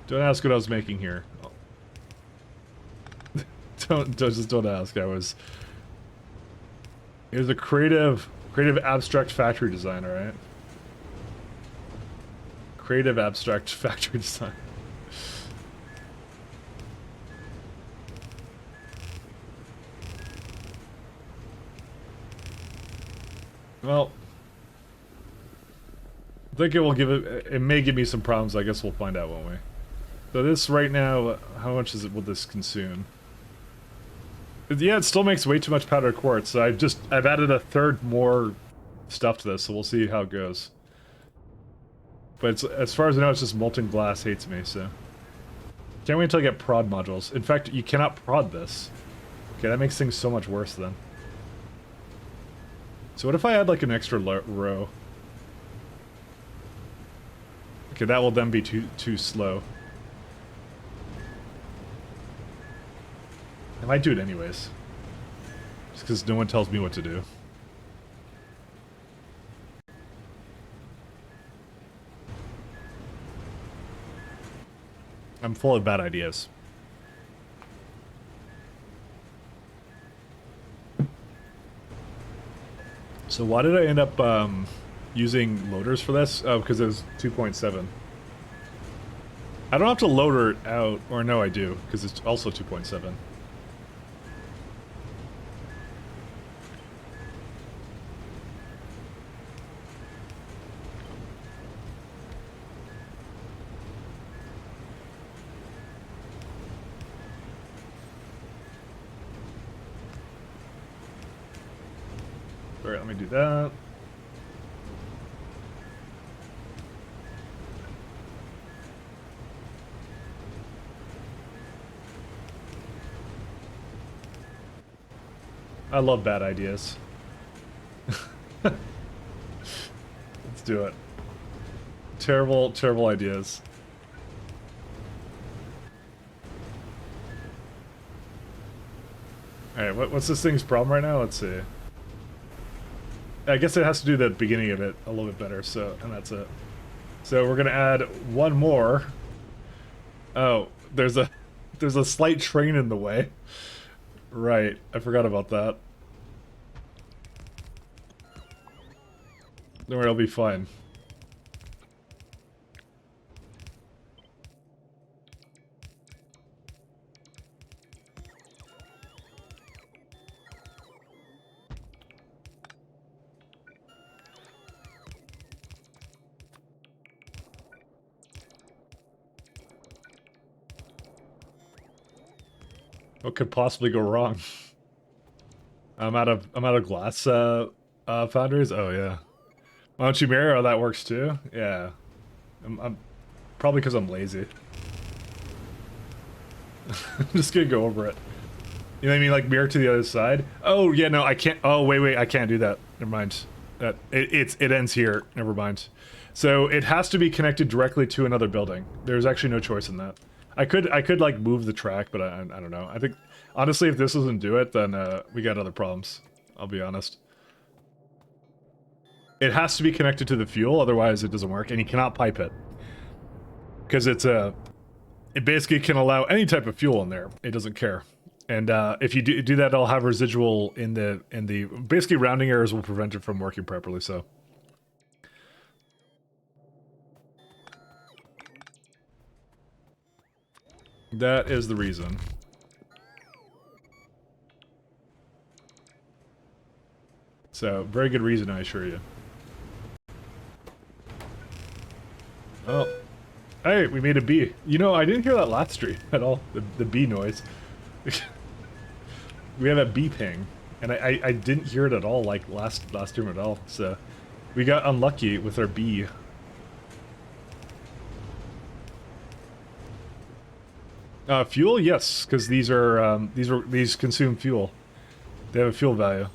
Don't ask what I was making here. Don't ask. It was a creative abstract factory design, alright? Creative abstract factory design. Well, I think it will it may give me some problems. I guess we'll find out, won't we? So this right now, how much will this consume? Yeah, it still makes way too much powdered quartz, so I've added a third more stuff to this, so we'll see how it goes. But as far as I know, it's just molten glass hates me, so... Can't wait until I get prod modules. In fact, you cannot prod this. Okay, that makes things so much worse then. So what if I add like an extra row? Okay, that will then be too slow. I might do it anyways. Just because no one tells me what to do. I'm full of bad ideas. So why did I end up using loaders for this? Oh, because it was 2.7. I don't have to loader it out, or no I do, because it's also 2.7. Alright, let me do that. I love bad ideas. Let's do it. Terrible, terrible ideas. Alright, what's this thing's problem right now? Let's see. I guess it has to do the beginning of it a little bit better, so, and that's it. So we're gonna add one more. Oh, there's a slight train in the way. Right, I forgot about that. Don't worry, it'll be fine. What could possibly go wrong? I'm out of glass foundries. Oh yeah. Why don't you mirror how that works too? Yeah. I'm probably because I'm lazy. I'm just gonna go over it. You know what I mean? Like mirror to the other side. Oh yeah, no, I can't. Oh wait, I can't do that. Never mind. That it ends here. Never mind. So it has to be connected directly to another building. There's actually no choice in that. I could like move the track, but I don't know. I think honestly, if this doesn't do it, then we got other problems. I'll be honest. It has to be connected to the fuel, otherwise it doesn't work, and you cannot pipe it because it basically can allow any type of fuel in there. It doesn't care, and if you do that, it'll have residual in the basically rounding errors will prevent it from working properly. So. That is the reason. So, very good reason, I assure you. Oh. Hey, we made a bee. You know, I didn't hear that last stream at all. The bee noise. We have a bee ping. And I didn't hear it at all, like, last stream at all. So, we got unlucky with our bee. Fuel? Yes, because these consume fuel. They have a fuel value.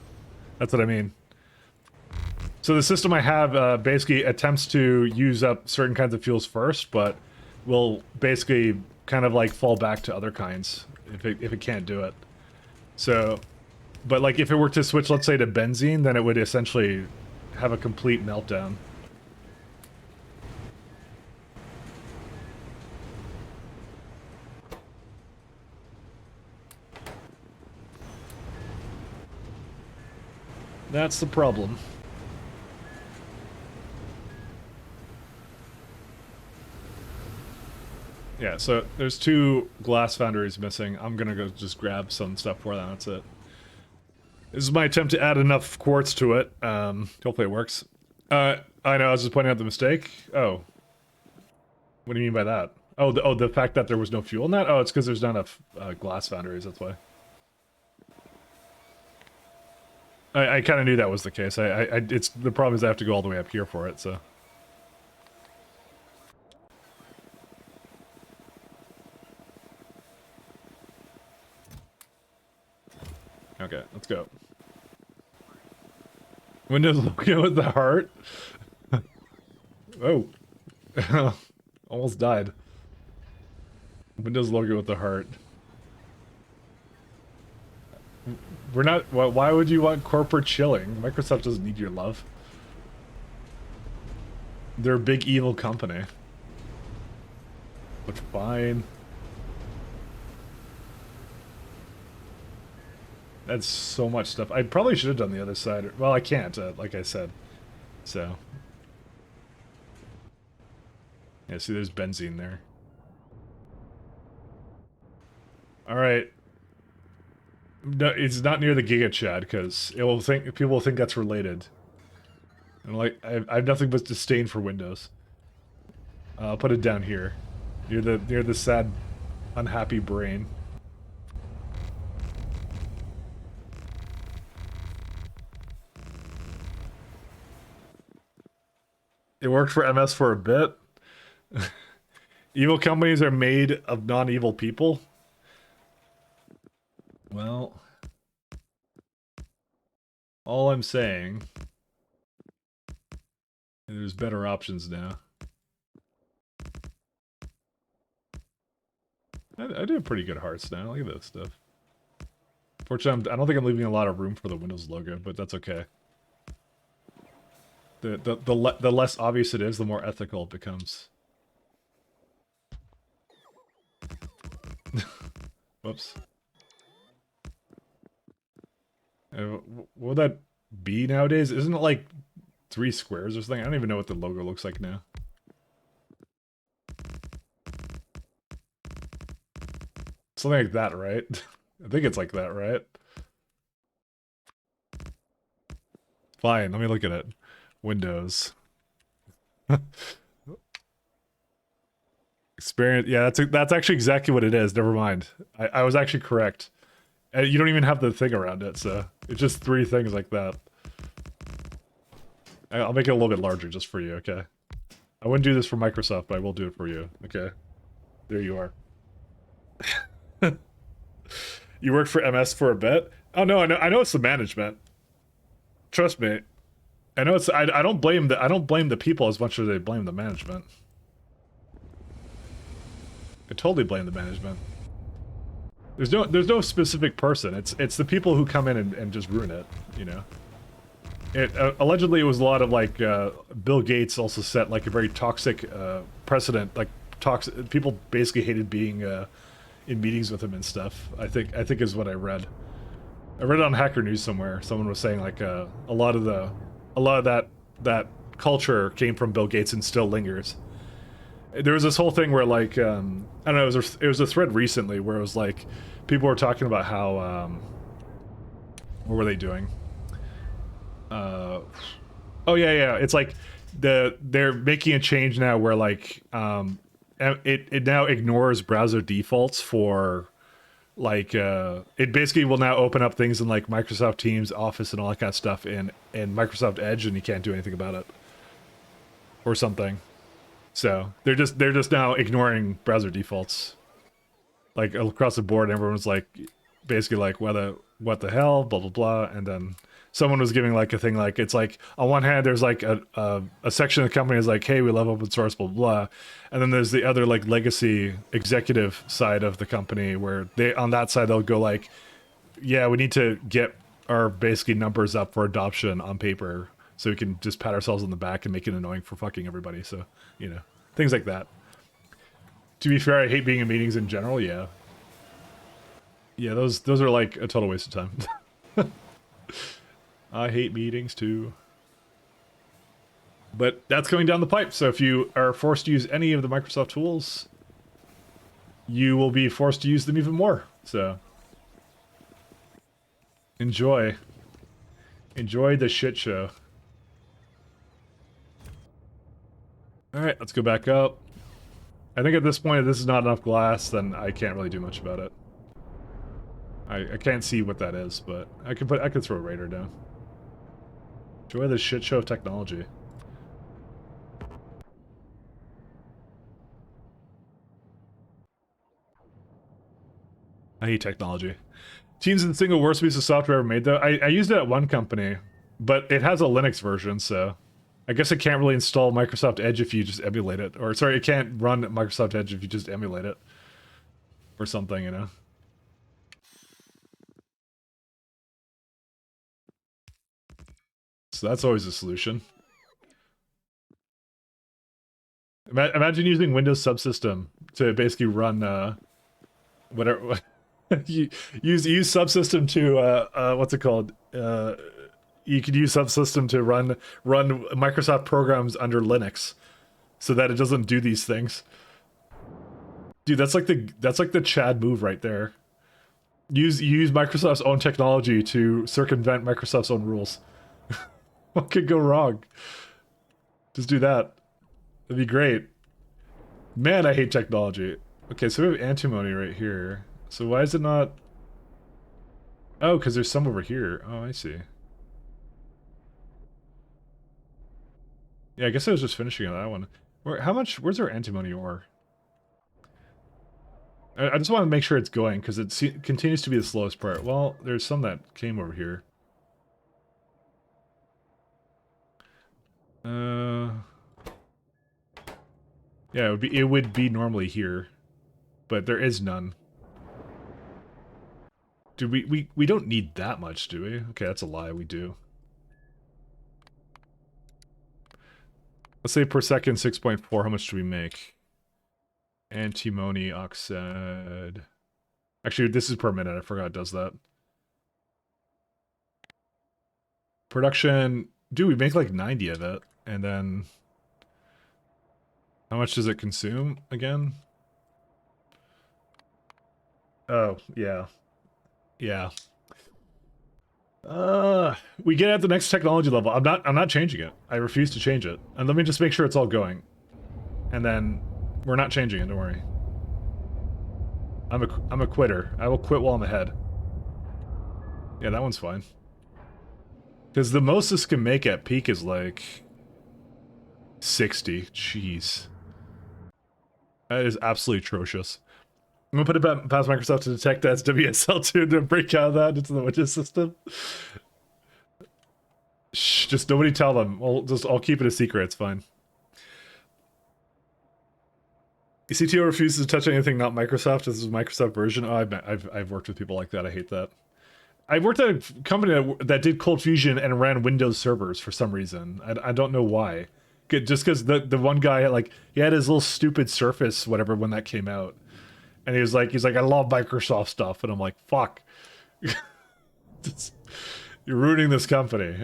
That's what I mean. So the system I have basically attempts to use up certain kinds of fuels first, but will basically kind of like fall back to other kinds if it can't do it. So, but like if it were to switch, let's say to benzene, then it would essentially have a complete meltdown. That's the problem. Yeah, so there's 2 glass foundries missing. I'm gonna go just grab some stuff for them, that's it. This is my attempt to add enough quartz to it. Hopefully it works. I know, I was just pointing out the mistake. Oh. What do you mean by that? Oh, the fact that there was no fuel in that? Oh, it's because there's not enough glass foundries, that's why. I kind of knew that was the case. It's the problem is I have to go all the way up here for it, so. Okay, let's go. Windows logo with the heart. Oh. Almost died. Windows logo with the heart. We're not... Why would you want corporate chilling? Microsoft doesn't need your love. They're a big evil company. Looks fine. That's so much stuff. I probably should have done the other side. Well, I can't, like I said. So. Yeah, see, there's benzene there. Alright. No, it's not near the Giga Chad, because people will think that's related. And like, I have nothing but disdain for Windows. I'll put it down here. Near the sad, unhappy brain. It worked for MS for a bit. Evil companies are made of non-evil people. Well, all I'm saying, there's better options now. I do have pretty good hearts now. Look at this stuff. Fortunately, I don't think I'm leaving a lot of room for the Windows logo, but that's okay. The less obvious it is, the more ethical it becomes. Whoops. What would that be nowadays? Isn't it like 3 squares or something? I don't even know what the logo looks like now. Something like that, right? I think it's like that, right? Fine, let me look at it. Windows. Experience. Yeah, that's actually exactly what it is. Never mind. I was actually correct. You don't even have the thing around it, so it's just 3 things like that. I'll make it a little bit larger just for you, okay? I wouldn't do this for Microsoft, but I will do it for you, okay? There you are. You worked for MS for a bit? Oh no, I know it's the management. Trust me. I know it's I don't blame the people as much as they blame the management. I totally blame the management. There's no specific person. It's the people who come in and just ruin it, you know. Allegedly it was a lot of like Bill Gates also set like a very toxic precedent, like people basically hated being in meetings with him and stuff. I think is what I read. I read it on Hacker News somewhere. Someone was saying like a lot of that culture came from Bill Gates and still lingers. There was this whole thing where like I don't know, it was a thread recently where it was like people were talking about how what were they doing? Oh yeah, it's like they're making a change now where like it now ignores browser defaults for like it basically will now open up things in like Microsoft Teams, Office, and all that kind of stuff in Microsoft Edge, and you can't do anything about it or something. So they're just now ignoring browser defaults like across the board. Everyone's like basically like what the hell, blah blah blah, and then someone was giving like a thing like it's like on one hand there's like a section of the company is like, hey, we love open source, blah blah, and then there's the other like legacy executive side of the company where they on that side they'll go like, yeah, we need to get our basically numbers up for adoption on paper so we can just pat ourselves on the back and make it annoying for fucking everybody. So you know, things like that. To be fair, I hate being in meetings in general. Yeah, those are like a total waste of time. I hate meetings too. But that's coming down the pipe, so if you are forced to use any of the Microsoft tools, you will be forced to use them even more. So enjoy. Enjoy the shit show. Alright, let's go back up. I think at this point, if this is not enough glass, then I can't really do much about it. I can't see what that is, but I could throw a radar down. Enjoy the shit show of technology. I hate technology. Teams is the single worst piece of software ever made, though. I used it at one company, but it has a Linux version, so I guess it can't really install Microsoft Edge if you just emulate it. Or, sorry, it can't run Microsoft Edge if you just emulate it. Or something, you know? So that's always a solution. Imagine using Windows Subsystem to basically run whatever. use Subsystem to what's it called? You could use Subsystem to run Microsoft programs under Linux, so that it doesn't do these things. Dude, that's like the Chad move right there. Use Microsoft's own technology to circumvent Microsoft's own rules. What could go wrong? Just do that. That'd be great. Man, I hate technology. Okay, so we have antimony right here. So why is it not... Oh, because there's some over here. Oh, I see. Yeah, I guess I was just finishing on that one. Where's our antimony ore? I just want to make sure it's going, because it continues to be the slowest part. Well, there's some that came over here. Yeah, it would be normally here, but there is none. Do we don't need that much, do we? Okay, that's a lie, we do. Let's say per second 6.4, how much do we make? Antimony oxide. Actually, this is per minute, I forgot it does that. Production, dude, we make like 90 of it, and then how much does it consume again? Oh, yeah. Yeah. We get at the next technology level. I'm not changing it. I refuse to change it. And let me just make sure it's all going. And then we're not changing it, don't worry. I'm a quitter. I will quit while I'm ahead. Yeah, that one's fine. Because the most this can make at peak is like 60. Jeez. That is absolutely atrocious. I'm gonna put it past Microsoft to detect that's WSL2 to break out of that into the Windows system. Shh, just nobody tell them. I'll keep it a secret, it's fine. CTO refuses to touch anything not Microsoft. This is a Microsoft version. Oh, I've worked with people like that. I hate that. I worked at a company that did Cold Fusion and ran Windows servers for some reason. I don't know why. Just because the one guy, like, he had his little stupid Surface, whatever, when that came out. And he's like, I love Microsoft stuff. And I'm like, fuck. You're ruining this company.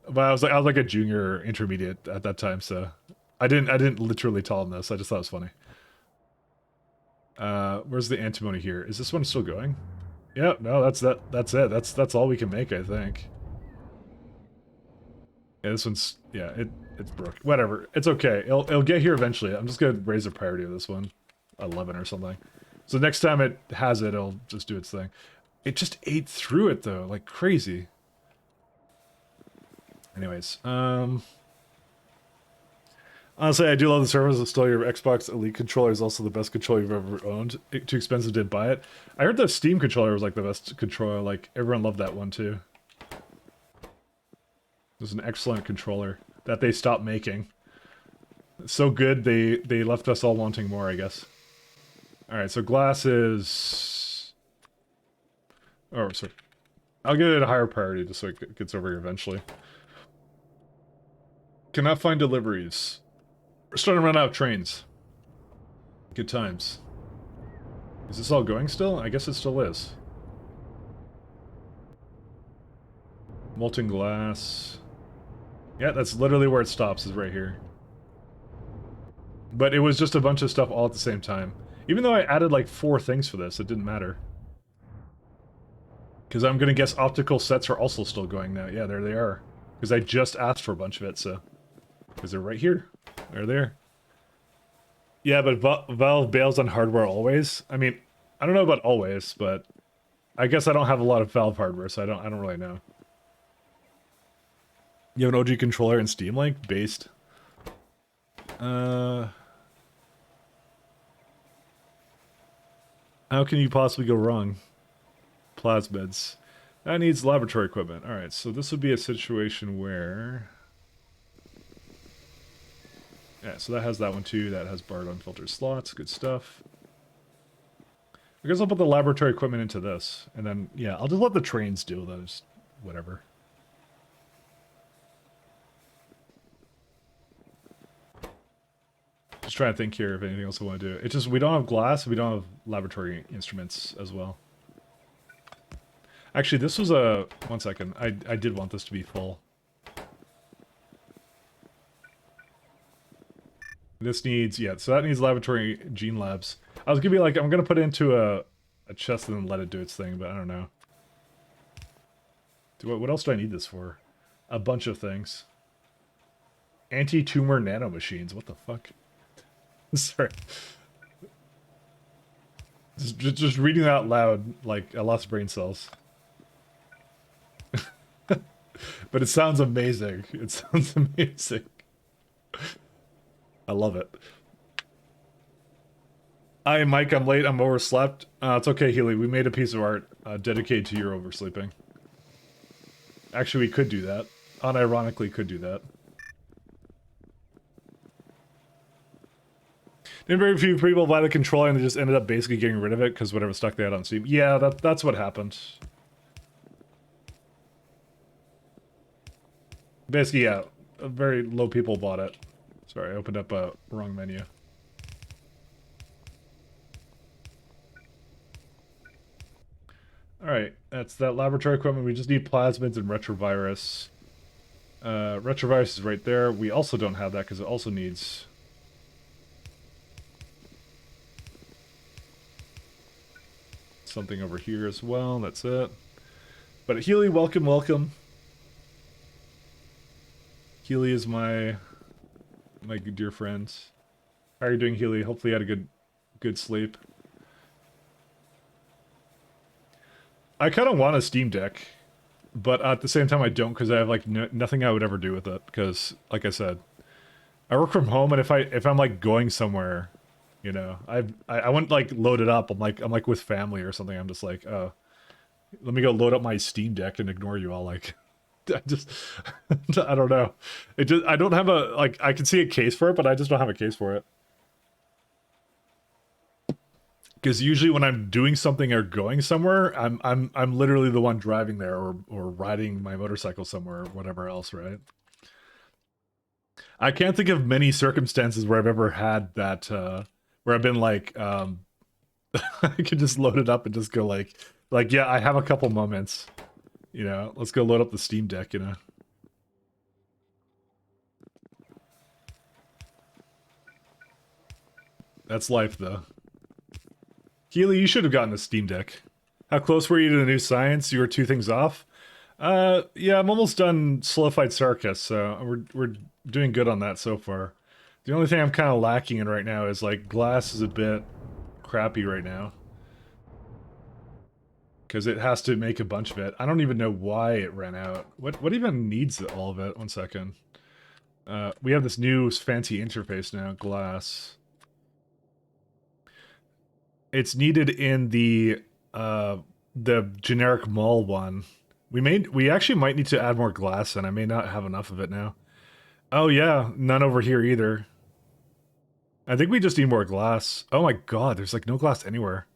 But I was like a junior intermediate at that time, so I didn't literally tell him this. I just thought it was funny. Where's the antimony here? Is this one still going? Yeah, no, that's it. That's all we can make, I think. Yeah, this one's it's broke. Whatever. It's okay. It'll get here eventually. I'm just gonna raise the priority of this one. 11 or something. So next time it has it, it'll just do its thing. It just ate through it though, like crazy. Anyways, honestly, I do love the service. Install your Xbox Elite controller is also the best controller you've ever owned. Too expensive, didn't buy it. I heard the Steam controller was like the best controller. Like everyone loved that one too. It was an excellent controller that they stopped making. So good they left us all wanting more, I guess. All right, so glass is. Oh, sorry. I'll give it a higher priority just so it gets over here eventually. Cannot find deliveries. We're starting to run out of trains. Good times. Is this all going still? I guess it still is. Molten glass. Yeah, that's literally where it stops, is right here. But it was just a bunch of stuff all at the same time. Even though I added like 4 things for this, it didn't matter. Because I'm going to guess optical sets are also still going now. Yeah, there they are. Because I just asked for a bunch of it, so... Because they're right here. They're there. Yeah, but Valve bails on hardware always. I mean, I don't know about always, but... I guess I don't have a lot of Valve hardware, so I don't really know. You have an OG controller in Steam Link? Based. How can you possibly go wrong? Plasmids. That needs laboratory equipment. Alright, so this would be a situation where... Yeah, so that has that one too. That has barred unfiltered slots. Good stuff. I guess I'll put the laboratory equipment into this. And then, yeah, I'll just let the trains do those. Whatever. Just trying to think here if anything else I want to do. It's just, we don't have glass, we don't have laboratory instruments as well. Actually, this was a... One second. I did want this to be full. This needs... Yeah, so that needs laboratory gene labs. I was gonna be like, I'm gonna put it into a chest and then let it do its thing, but I don't know. What else do I need this for? A bunch of things. Anti-tumor nanomachines. What the fuck? Sorry. Just reading that out loud, like, I lost brain cells. But it sounds amazing. It sounds amazing. I love it. Hi, Mike, I'm late. I'm overslept. It's okay, Healy. We made a piece of art dedicated to your oversleeping. Actually, we could do that. Unironically could do that. Didn't very few people buy the controller and they just ended up basically getting rid of it because whatever stuck they had on Steam. Yeah, that's what happened. Basically, yeah, very low people bought it. Sorry, I opened up a wrong menu. Alright, that's that laboratory equipment. We just need plasmids and retrovirus. Retrovirus is right there. We also don't have that because it also needs... something over here as well. That's it. But Healy, welcome, welcome. Healy is my dear friend. How are you doing, Healy? Hopefully you had a good sleep. I kind of want a Steam Deck, but at the same time I don't because I have like nothing I would ever do with it. Because, like I said, I work from home, and if I'm like going somewhere, you know, I wouldn't like load it up. I'm like with family or something. I'm just like, oh, let me go load up my Steam Deck and ignore you all. Like, I don't know. I don't have a like. I can see a case for it, but I just don't have a case for it. Because usually when I'm doing something or going somewhere, I'm literally the one driving there or riding my motorcycle somewhere or whatever else, right? I can't think of many circumstances where I've ever had that where I've been like I could just load it up and just go like yeah, I have a couple moments. You know, let's go load up the Steam Deck, you know. That's life, though. Keely, you should have gotten a Steam Deck. How close were you to the new science? You were 2 things off? Yeah, I'm almost done Solidified Circus, so we're doing good on that so far. The only thing I'm kind of lacking in right now is, like, glass is a bit crappy right now. Because it has to make a bunch of it. I don't even know why it ran out. What even needs all of it? 1 second. We have this new fancy interface now, glass. It's needed in the generic mall one. We actually might need to add more glass, and I may not have enough of it now. Oh yeah, none over here either. I think we just need more glass. Oh my god, there's like no glass anywhere.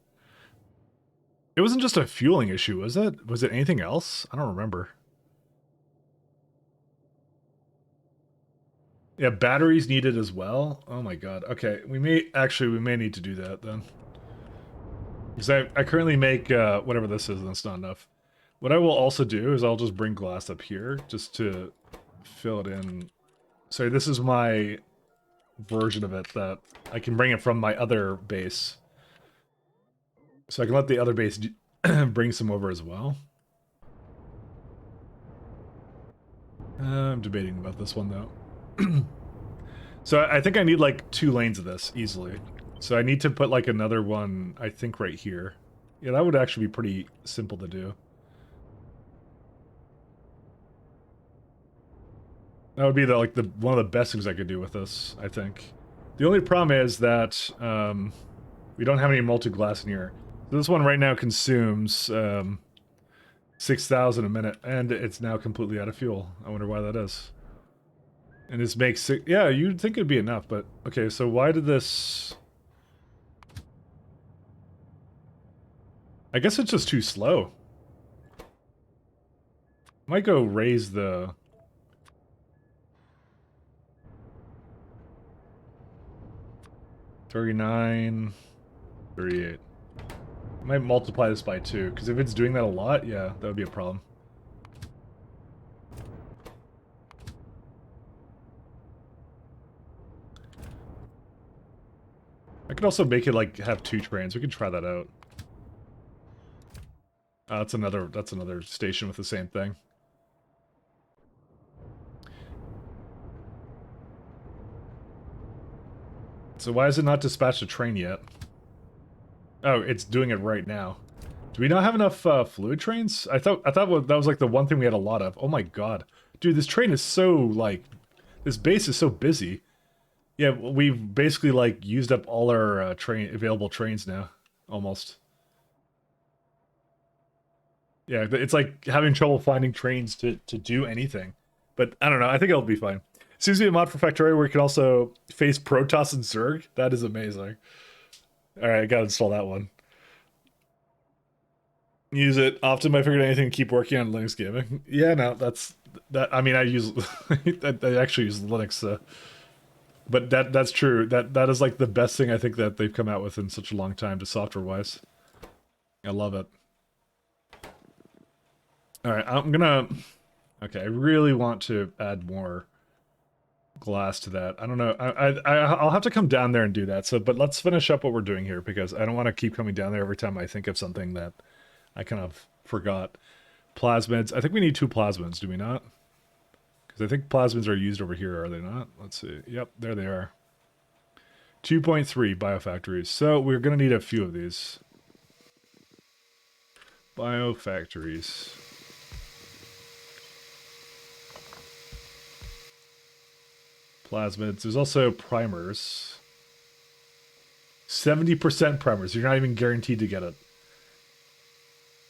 It wasn't just a fueling issue, was it? Was it anything else? I don't remember. Yeah, batteries needed as well. Oh my god. Okay, we may need to do that then. Because I currently make whatever this is, and that's not enough. What I will also do is I'll just bring glass up here just to fill it in. So this is my version of it that I can bring it from my other base. So I can let the other base bring some over as well. I'm debating about this one though. So I think I need like 2 lanes of this easily. So I need to put like another one, I think right here. Yeah, that would actually be pretty simple to do. That would be one of the best things I could do with this, I think. The only problem is that we don't have any melted glass in here. So this one right now consumes 6,000 a minute, and it's now completely out of fuel. I wonder why that is. And this makes it... Yeah, you'd think it'd be enough, but... Okay, so why did this... I guess it's just too slow. Might go raise the... 39... 38. I might multiply this by 2, because if it's doing that a lot, yeah, that would be a problem. I could also make it like have 2 trains. We could try that out. That's another station with the same thing. So why is it not dispatched a train yet? Oh, it's doing it right now. Do we not have enough fluid trains? I thought that was like the one thing we had a lot of. Oh my god. Dude, this train is so, like... This base is so busy. Yeah, we've basically, like, used up all our available trains now. Almost. Yeah, it's like having trouble finding trains to do anything. But, I don't know, I think it'll be fine. Seems to be a mod for Factorio where you can also face Protoss and Zerg. That is amazing. Alright, I gotta install that one. Use it. Often I figured anything to keep working on Linux gaming. Yeah, no, that. I mean, I use... I actually use Linux, but that's true. That is like the best thing I think that they've come out with in such a long time, to software-wise. I love it. Alright, I'm gonna... Okay, I really want to add more glass to that. I don't know. I'll have to come down there and do that. So, but let's finish up what we're doing here, because I don't want to keep coming down there every time I think of something that I kind of forgot. Plasmids. I think we need 2 plasmids, do we not? Because I think plasmids are used over here, are they not? Let's see. Yep, there they are. 2.3 biofactories. So we're going to need a few of these. Biofactories. Plasmids. There's also primers. 70% primers. You're not even guaranteed to get it.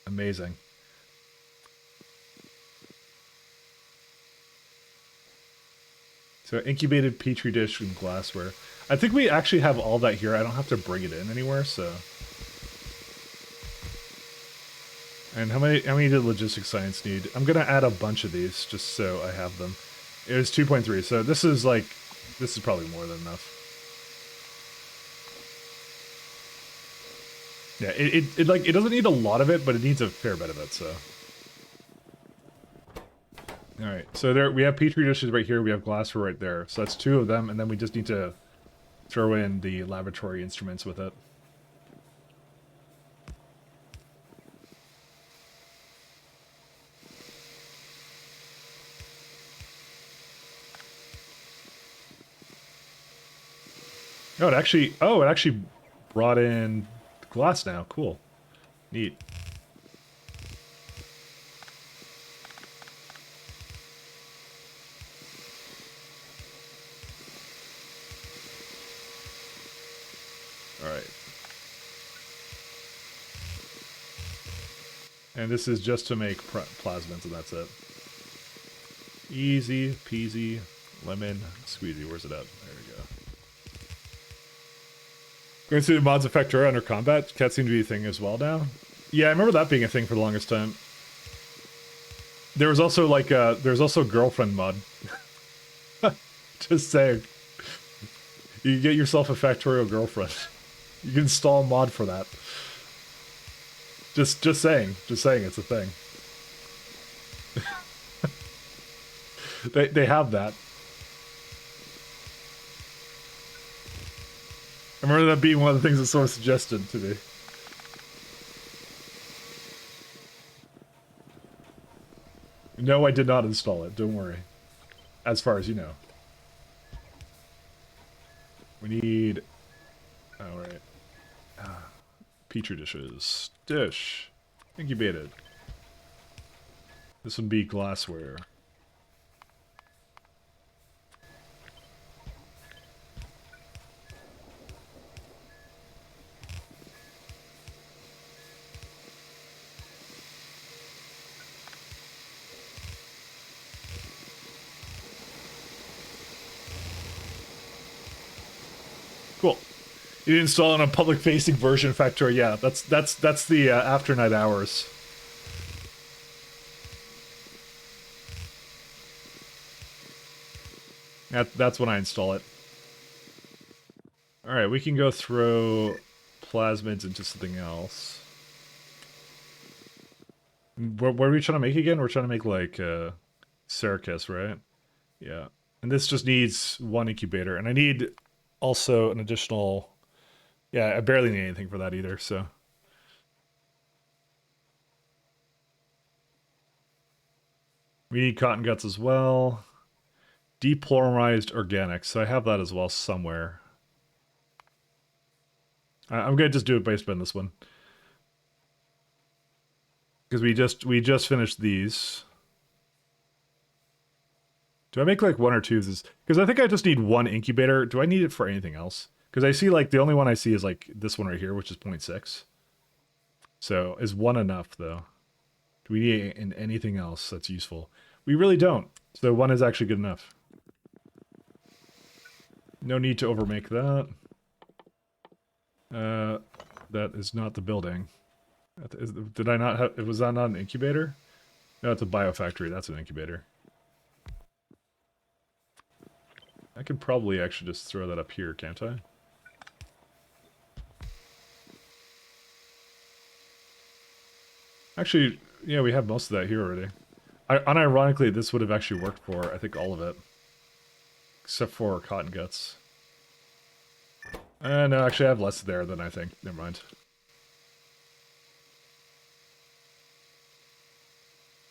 Amazing. So incubated petri dish and glassware. I think we actually have all that here. I don't have to bring it in anywhere, so. And how many did logistics science need? I'm gonna add a bunch of these just so I have them. It was 2.3, so this is probably more than enough. Yeah, it doesn't need a lot of it, but it needs a fair bit of it, so. Alright, so there we have petri dishes right here, we have glassware right there. So that's 2 of them, and then we just need to throw in the laboratory instruments with it. It actually brought in glass now. Cool. Neat. All right. And this is just to make plasmids, and that's it. Easy peasy, lemon squeezy. Where's it at? There we go. Going through the mods of Factorio under combat. Cats seem to be a thing as well now. Yeah, I remember that being a thing for the longest time. There was also like there's also girlfriend mod. Just saying. You can get yourself a Factorio girlfriend. You can install a mod for that. Just saying it's a thing. They have that. I remember that being one of the things that someone suggested to me. No, I did not install it. Don't worry. As far as you know. We need... Oh, right. Petri dishes. Dish. Incubated. This would be glassware. Cool. You didn't install on a public-facing version of Factorio. Yeah, that's the after night hours. That's when I install it. All right, we can go throw plasmids into something else. What are we trying to make again? We're trying to make like Circus, right? Yeah, and this just needs one incubator, and I need also an additional. Yeah, I barely need anything for that either, so. We need cotton guts as well. Depolarized organics, so I have that as well somewhere. I'm gonna just do it based on this one. Because we just finished these. Do I make like one or two of these? Because I think I just need one incubator. Do I need it for anything else? Because I see like the only one I see is like this one right here, which is 0.6. So is one enough though? Do we need in anything else that's useful? We really don't. So one is actually good enough. No need to overmake that. That is not the building. Did I not have... Was that not an incubator? No, it's a biofactory. That's an incubator. I could probably actually just throw that up here, can't I? Actually, yeah, we have most of that here already. Unironically, this would have actually worked for, I think, all of it. Except for cotton guts. No, actually, I have less there than I think. Never mind.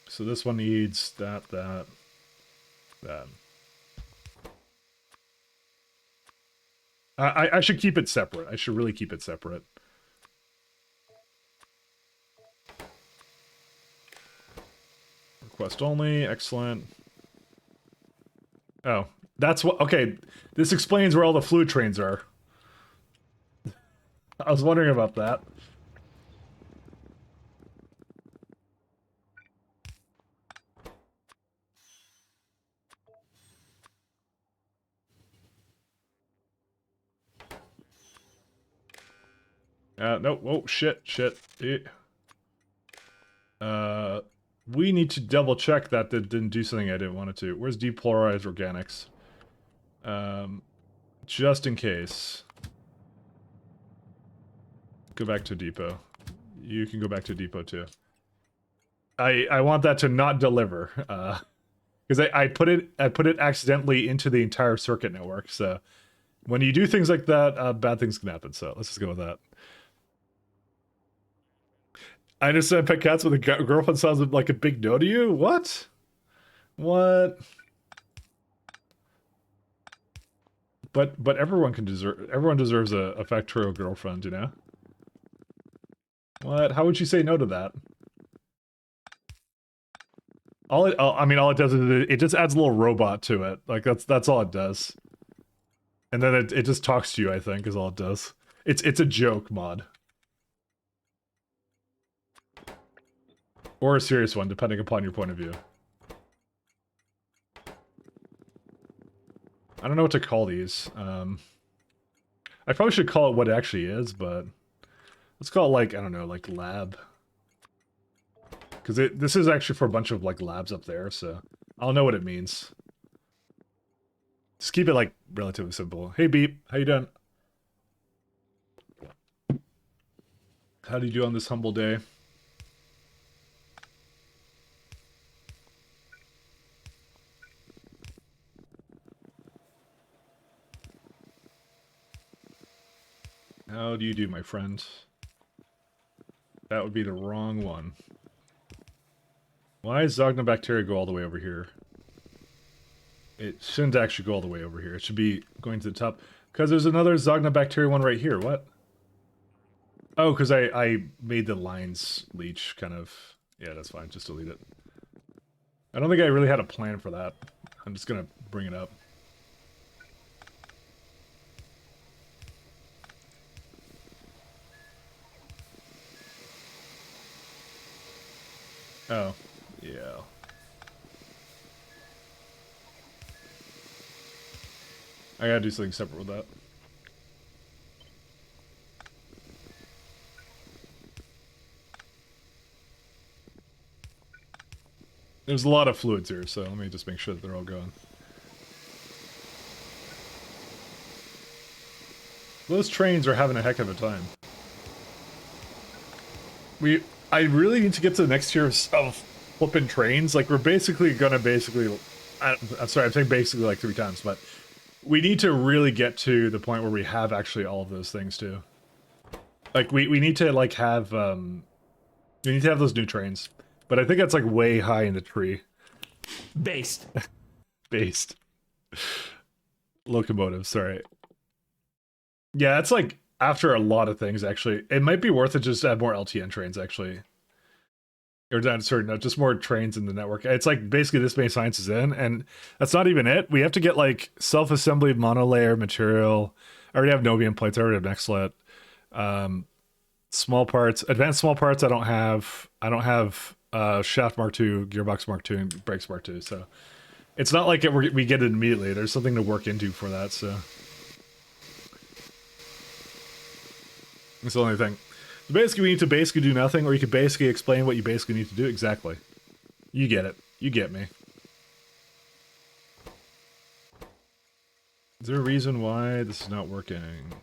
So this one needs that. I should keep it separate. I should really keep it separate. Request only. Excellent. Oh, that's what... Okay, this explains where all the fluid trains are. I was wondering about that. No, oh, shit. We need to double check that didn't do something I didn't want it to. Where's depolarized organics? Just in case. Go back to depot. You can go back to depot too. I want that to not deliver. Because I put it accidentally into the entire circuit network, so When you do things like that, bad things can happen. So let's just go with that. I understand pet cats with a girlfriend sounds like a big no to you. What? What? But everyone deserves a Factorio girlfriend, you know? What? How would you say no to that? All it does is it just adds a little robot to it. Like that's all it does. And then it just talks to you, I think, is all it does. It's a joke mod. Or a serious one, depending upon your point of view. I don't know what to call these. I probably should call it what it actually is, but let's call it like, I don't know, like lab. Because this is actually for a bunch of like labs up there, so I'll know what it means. Just keep it like relatively simple. Hey Beep, how you doing? How do you do on this humble day? How do you do, my friend? That would be the wrong one. Why does Zognobacteria go all the way over here? It shouldn't actually go all the way over here. It should be going to the top. Because there's another Zognobacteria one right here. What? Oh, because I made the lines leech kind of... Yeah, that's fine. Just delete it. I don't think I really had a plan for that. I'm just going to bring it up. Oh, yeah. I gotta do something separate with that. There's a lot of fluids here, so let me just make sure that they're all going. Those trains are having a heck of a time. I really need to get to the next tier of flipping trains. Like, we're basically gonna I'm sorry, I'm saying basically like 3 times, but we need to really get to the point where we have actually all of those things too. Like, we need to like have, we need to have those new trains. But I think that's like way high in the tree. Based. Based. Locomotive, sorry. Yeah, it's like after a lot of things, actually. It might be worth it just to add more LTN trains, actually. Or not, sorry, no, just more trains in the network. It's like basically this many sciences in, and that's not even it. We have to get like self-assembly monolayer material. I already have Novium plates, I already have Nexlet. Small parts, advanced small parts I don't have. I don't have Shaft Mark II, Gearbox Mark II, and Brakes Mark II, so it's not like we get it immediately. There's something to work into for that, so that's the only thing. So basically, we need to basically do nothing, or you can basically explain what you basically need to do. Exactly. You get it. You get me. Is there a reason why this is not working?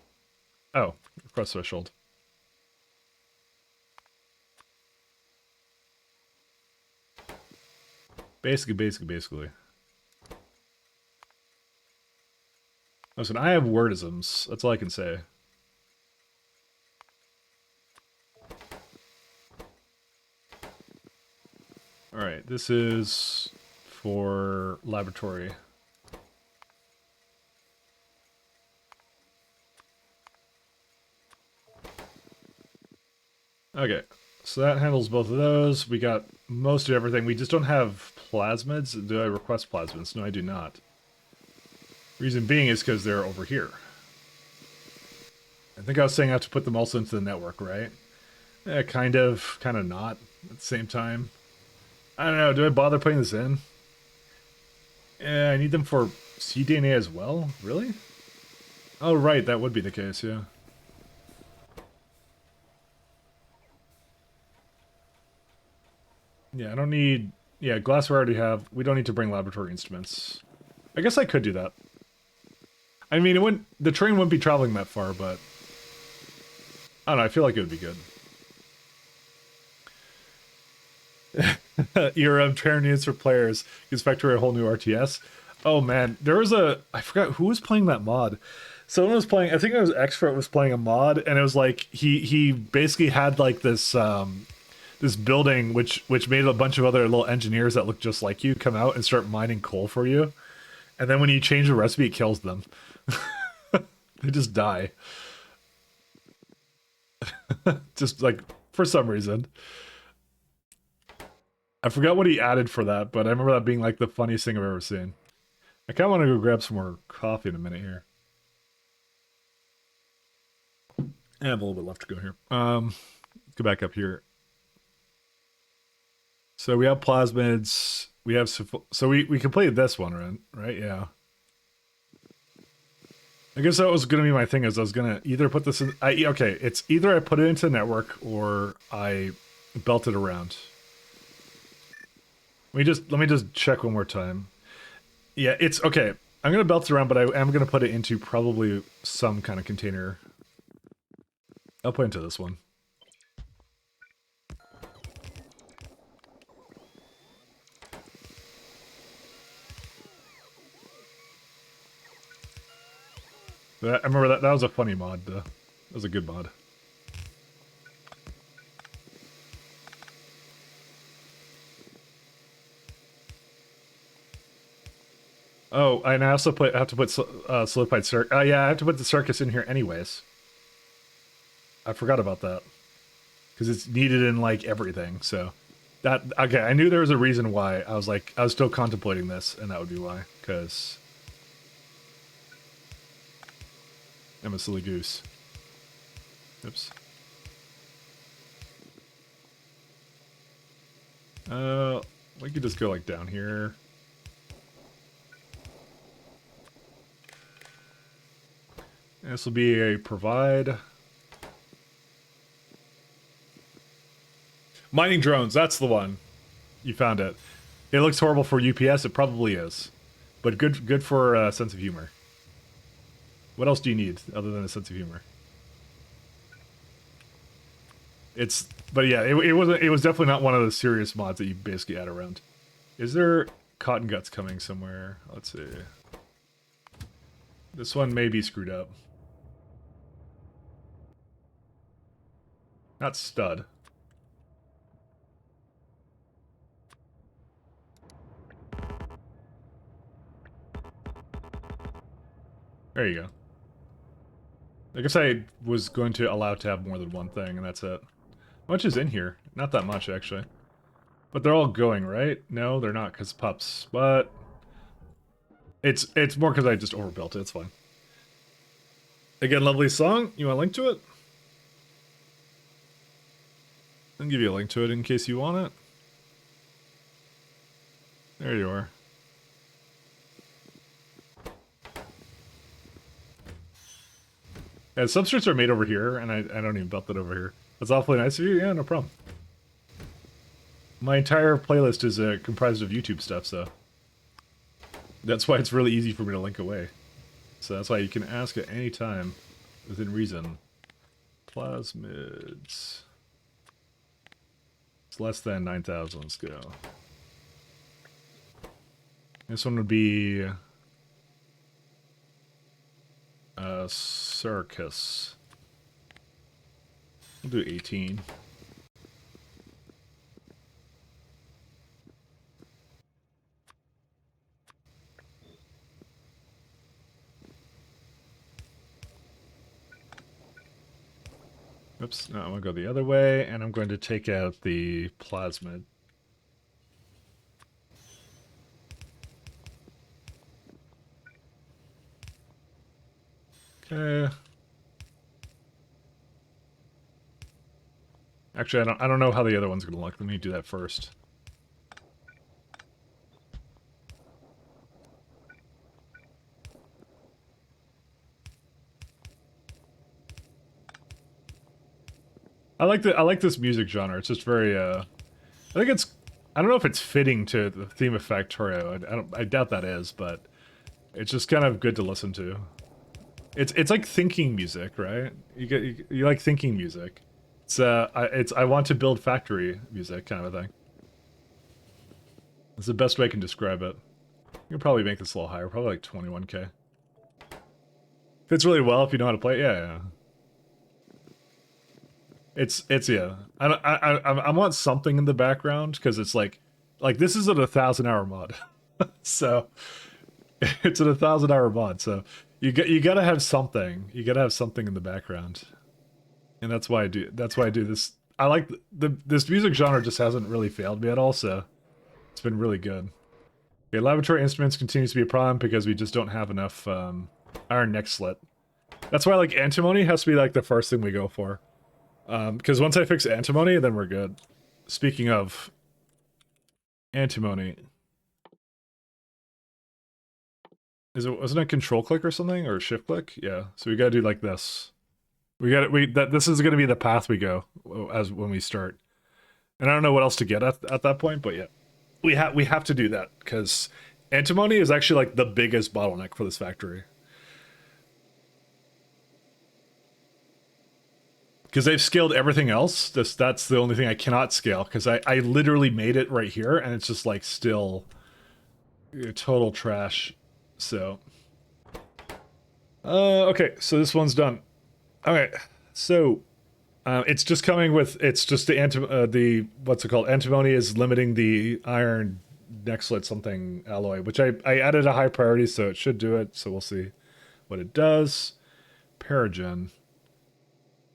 Oh, request threshold. Basically. Listen, I have wordisms. That's all I can say. Alright, this is for laboratory. Okay, so that handles both of those. We got most of everything. We just don't have plasmids. Do I request plasmids? No, I do not. Reason being is because they're over here. I think I was saying I have to put them also into the network, right? Kind of not at the same time. I don't know, do I bother putting this in? Yeah, I need them for cDNA as well? Really? Oh, right, that would be the case, yeah. Yeah, I don't need... Yeah, glassware I already have. We don't need to bring laboratory instruments. I guess I could do that. I mean, it wouldn't... The train wouldn't be traveling that far, but... I don't know, I feel like it would be good. Era of train units for players gives Factorio a whole new RTS. Oh man, there was a... I forgot who was playing that mod. Someone was playing. I think it was Expert was playing a mod, and it was like he basically had like this building which made a bunch of other little engineers that look just like you come out and start mining coal for you, and then when you change the recipe, it kills them. They just die. Just like for some reason. I forgot what he added for that, but I remember that being like the funniest thing I've ever seen. I kind of want to go grab some more coffee in a minute here. I have a little bit left to go here. Go back up here. So we have plasmids. We have so we completed this one, right? Yeah. I guess that was gonna be my thing. Is I was gonna either put this in. Okay, it's either I put it into the network or I belt it around. Let me just check one more time. Yeah, it's okay. I'm gonna belt it around, but I am gonna put it into probably some kind of container. I'll put it into this one. I remember that was a funny mod. That was a good mod. Oh, and I also have to put solidified circus. Yeah, I have to put the circus in here anyways. I forgot about that because it's needed in like everything. So that okay, I knew there was a reason why. I was still contemplating this, and that would be why. Because I'm a silly goose. Oops. We could just go like down here. This will be a provide. Mining drones, that's the one. You found it. It looks horrible for UPS, it probably is. But good for a sense of humor. What else do you need other than a sense of humor? But yeah, it was definitely not one of the serious mods that you basically add around. Is there cotton guts coming somewhere? Let's see. This one may be screwed up. Not stud. There you go. I guess I was going to allow to have more than one thing, and that's it. How much is in here? Not that much, actually. But they're all going, right? No, they're not, because pups. But it's more because I just overbuilt it. It's fine. Again, lovely song. You want a link to it? I'll give you a link to it in case you want it. There you are. Yeah, substrates are made over here, and I don't even belt it over here. That's awfully nice of you. Yeah, no problem. My entire playlist is comprised of YouTube stuff, so that's why it's really easy for me to link away. So that's why you can ask at any time, within reason. Plasmids. It's less than 9,000. Let's go. This one would be circus. We'll do 18. Oops, no, I'm going to go the other way, and I'm going to take out the plasmid. Okay. Actually, I don't know how the other one's going to look. Let me do that first. I like this music genre. It's just very I think it's I don't know if it's fitting to the theme of Factorio. I doubt that is, but it's just kind of good to listen to. It's like thinking music, right? You like thinking music. It's I want to build factory music kind of a thing. That's the best way I can describe it. You can probably make this a little higher, probably like 21k. fits really well if you know how to play it. Yeah. It's yeah. I want something in the background because it's like this is at 1,000 hour mod, so it's at 1,000 hour mod. So you gotta have something. You gotta have something in the background, and that's why I do. That's why I do this. I like this music genre just hasn't really failed me at all. So it's been really good. Okay, laboratory instruments continues to be a problem because we just don't have enough iron neck slit. That's why like antimony has to be like the first thing we go for. Because once I fix antimony, then we're good. Speaking of antimony, wasn't it control click or something or shift click? Yeah. So we gotta do like this. This is gonna be the path we go as when we start. And I don't know what else to get at that point, but yeah, we have to do that because antimony is actually like the biggest bottleneck for this factory. Because they've scaled everything else. That's the only thing I cannot scale because I literally made it right here and it's just like still total trash. So okay, so this one's done. Okay, so it's just coming with it's just the what's it called? Antimony is limiting the iron neck slit something alloy, which I added a high priority, so it should do it. So we'll see what it does. Paragen.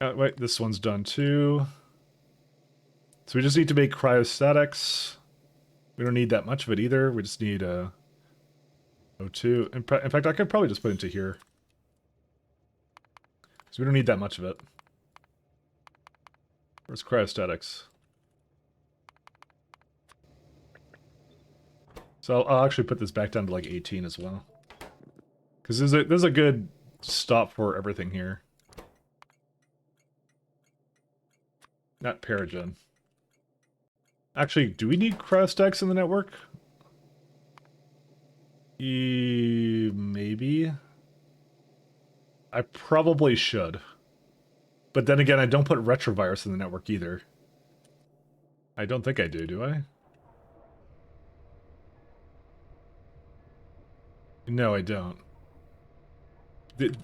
Wait, this one's done too. So we just need to make cryostatics. We don't need that much of it either. We just need O2. In fact, I could probably just put it into here. So we don't need that much of it. Where's cryostatics? So I'll actually put this back down to like 18 as well. Because there's a good stop for everything here. Not Paragen. Actually, do we need cryostatics in the network? Maybe. I probably should. But then again, I don't put retrovirus in the network either. I don't think I do I? No, I don't.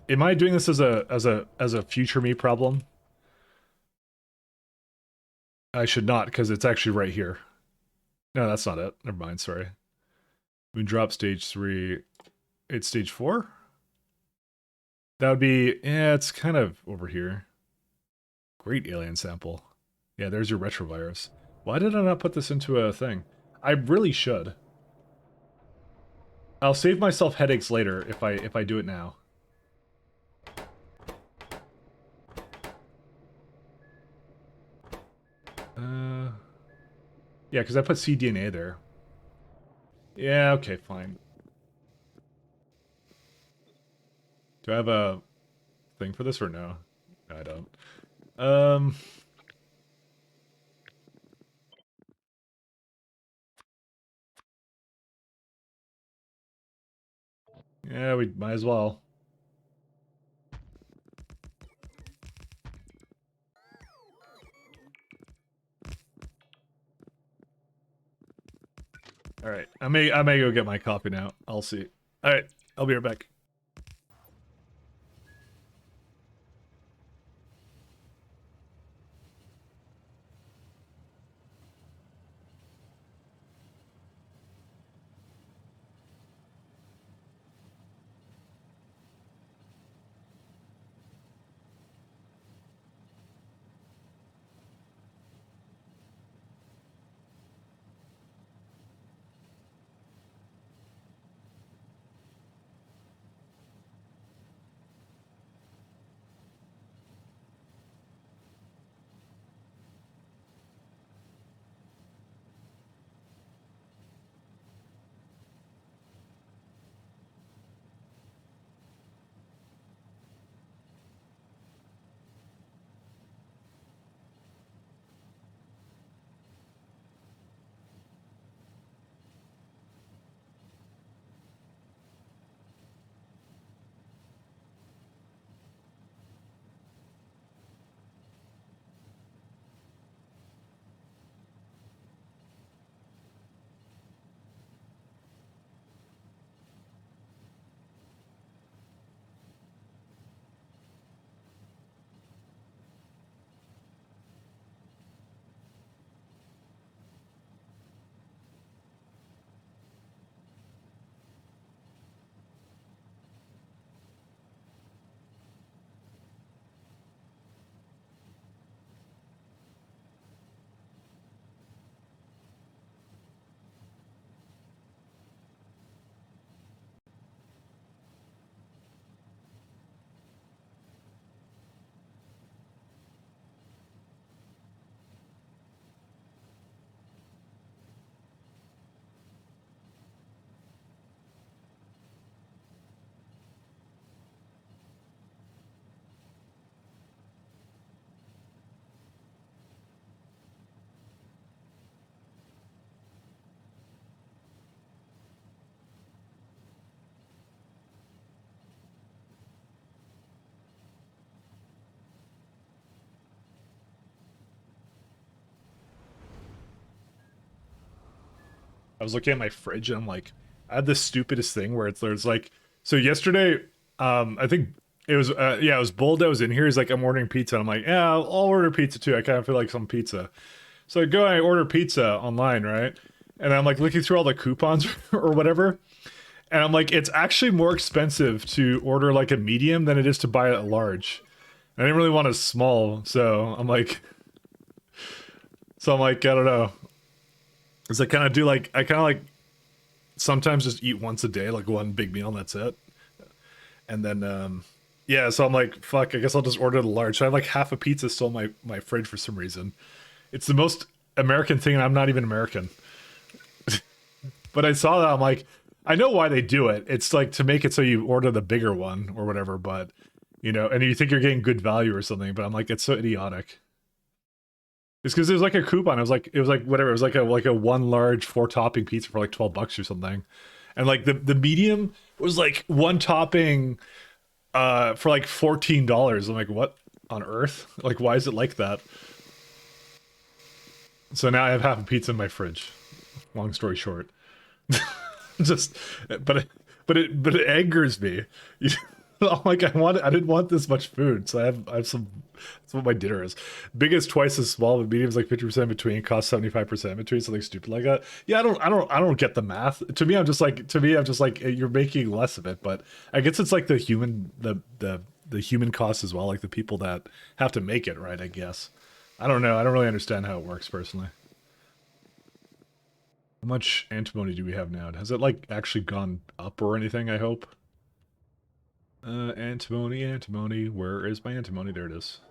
Am I doing this as a future me problem? I should not, because it's actually right here. No, that's not it. Never mind, sorry. We drop stage 3. It's stage 4? That would be, yeah, it's kind of over here. Great alien sample. Yeah, there's your retrovirus. Why did I not put this into a thing? I really should. I'll save myself headaches later if I do it now. Yeah, because I put cDNA there. Yeah, okay, fine. Do I have a thing for this or no? No, I don't. Yeah, we might as well. All right, I may go get my coffee now. I'll see. All right, I'll be right back. was looking at my fridge and I'm like, I had the stupidest thing where there's like, so yesterday, I think it was, it was Bold that was in here. He's like, I'm ordering pizza. I'm like, yeah, I'll order pizza too. I kind of feel like some pizza. So I go and I order pizza online, right? And I'm like looking through all the coupons or whatever. And I'm like, it's actually more expensive to order like a medium than it is to buy a large. And I didn't really want a small, so I'm like, I don't know. Cause I kind of like sometimes just eat once a day, like one big meal and that's it. And then, yeah, so I'm like, fuck, I guess I'll just order the large. So I have like half a pizza still in my fridge for some reason. It's the most American thing and I'm not even American. But I saw that, I'm like, I know why they do it. It's like to make it so you order the bigger one or whatever, but you know, and you think you're getting good value or something, but I'm like, it's so idiotic. It's because there's like a coupon. It was like whatever. It was like a one large 4 topping pizza for like $12 or something, and like the medium was like 1 topping, for like $14. I'm like, what on earth? Like, why is it like that? So now I have half a pizza in my fridge. Long story short, just but it angers me. I'm like, I didn't want this much food, so I have some. That's what my dinner is. Biggest twice as small, but medium's like 50% between, cost 75% between, something stupid like that. Yeah, I don't get the math. To me, I'm just like you're making less of it, but I guess it's like the human cost as well, like the people that have to make it, right? I guess. I don't know. I don't really understand how it works personally. How much antimony do we have now? Has it like actually gone up or anything? I hope. Antimony, where is my antimony? There it is.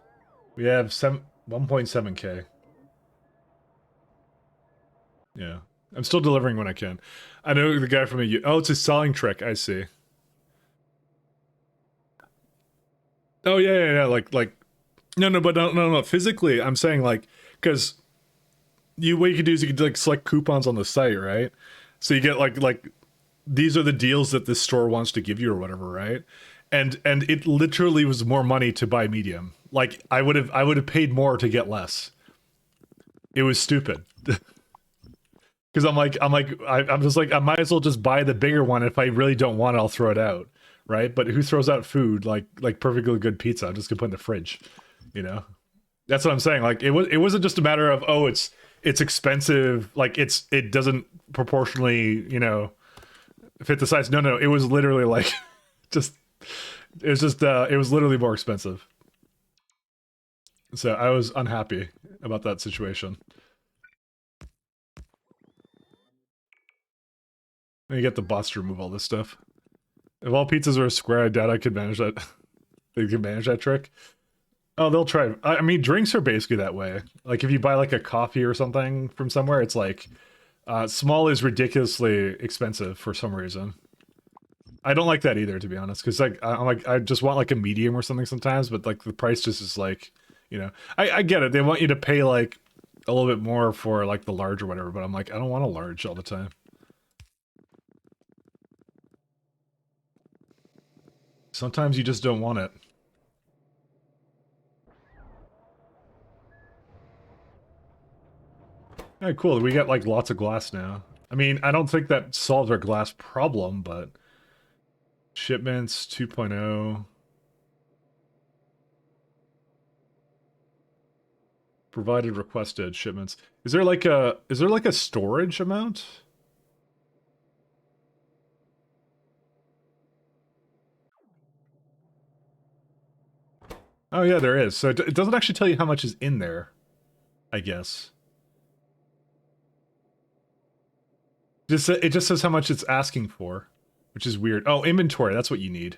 We have 1.7k. Yeah. I'm still delivering when I can. I know the guy from oh, it's a selling trick, I see. Oh yeah, like no, physically, I'm saying like, because what you could do is you could like select coupons on the site, right? So you get like these are the deals that this store wants to give you or whatever, right? And it literally was more money to buy medium. Like I would have paid more to get less. It was stupid. Because I'm just like, I might as well just buy the bigger one. If I really don't want it, I'll throw it out, right? But who throws out food like perfectly good pizza? I'm just gonna put in the fridge, you know. That's what I'm saying. Like it wasn't just a matter of, oh, it's expensive, like it doesn't proportionally, you know, fit the size. No, it was literally like it was literally more expensive. So I was unhappy about that situation. And you get the boss to remove all this stuff. If all pizzas are a square, I doubt I could manage that. They could manage that trick. Oh, they'll try. I mean, drinks are basically that way. Like if you buy like a coffee or something from somewhere, it's like small is ridiculously expensive for some reason. I don't like that either, to be honest, because like I just want like a medium or something sometimes, but like the price just is like, you know, I get it. They want you to pay like a little bit more for like the large or whatever, but I'm like, I don't want a large all the time. Sometimes you just don't want it. Alright, cool. We got like lots of glass now. I mean, I don't think that solves our glass problem, but shipments 2.0. Provided requested shipments. Is there like a storage amount? Oh yeah, there is. So it doesn't actually tell you how much is in there, I guess. It just says how much it's asking for, which is weird. Oh, inventory, that's what you need.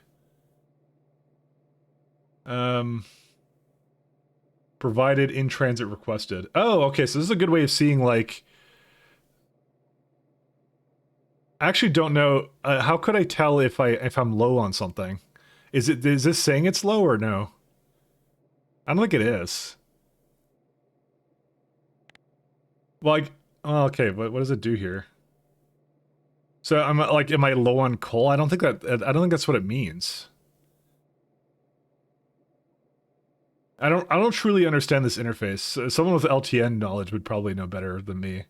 Provided in transit requested. Oh, okay, so this is a good way of seeing like, I actually don't know. How could I tell if I'm low on something? Is this saying it's low or no? I don't think it is. Like, oh, okay, what does it do here? So I'm like, am I low on coal? I don't think that's what it means. I don't truly understand this interface. Someone with LTN knowledge would probably know better than me.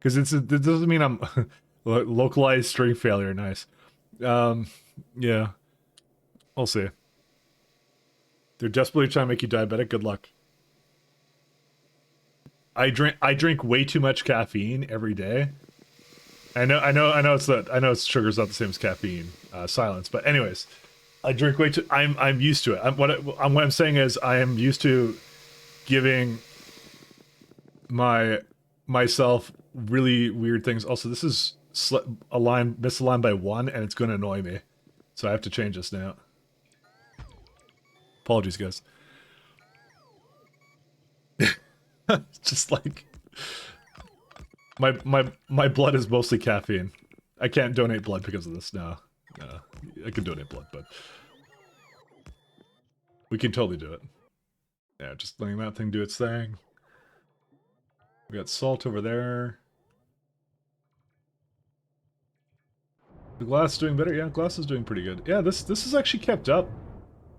because it doesn't mean I'm localized string failure. Nice. Yeah, we'll see. They're desperately trying to make you diabetic. Good luck. I drink way too much caffeine every day. I know it's sugar's not the same as caffeine, silence. But anyways, I drink way too. I'm used to it. What I'm saying is I am used to giving myself really weird things. Also, this is misaligned by 1, and it's going to annoy me, so I have to change this now. Apologies, guys. Just like my blood is mostly caffeine. I can't donate blood because of this. No, I can donate blood, but we can totally do it. Yeah, just letting that thing do its thing. We got salt over there. The glass is doing better. Yeah, glass is doing pretty good. Yeah, this is actually kept up.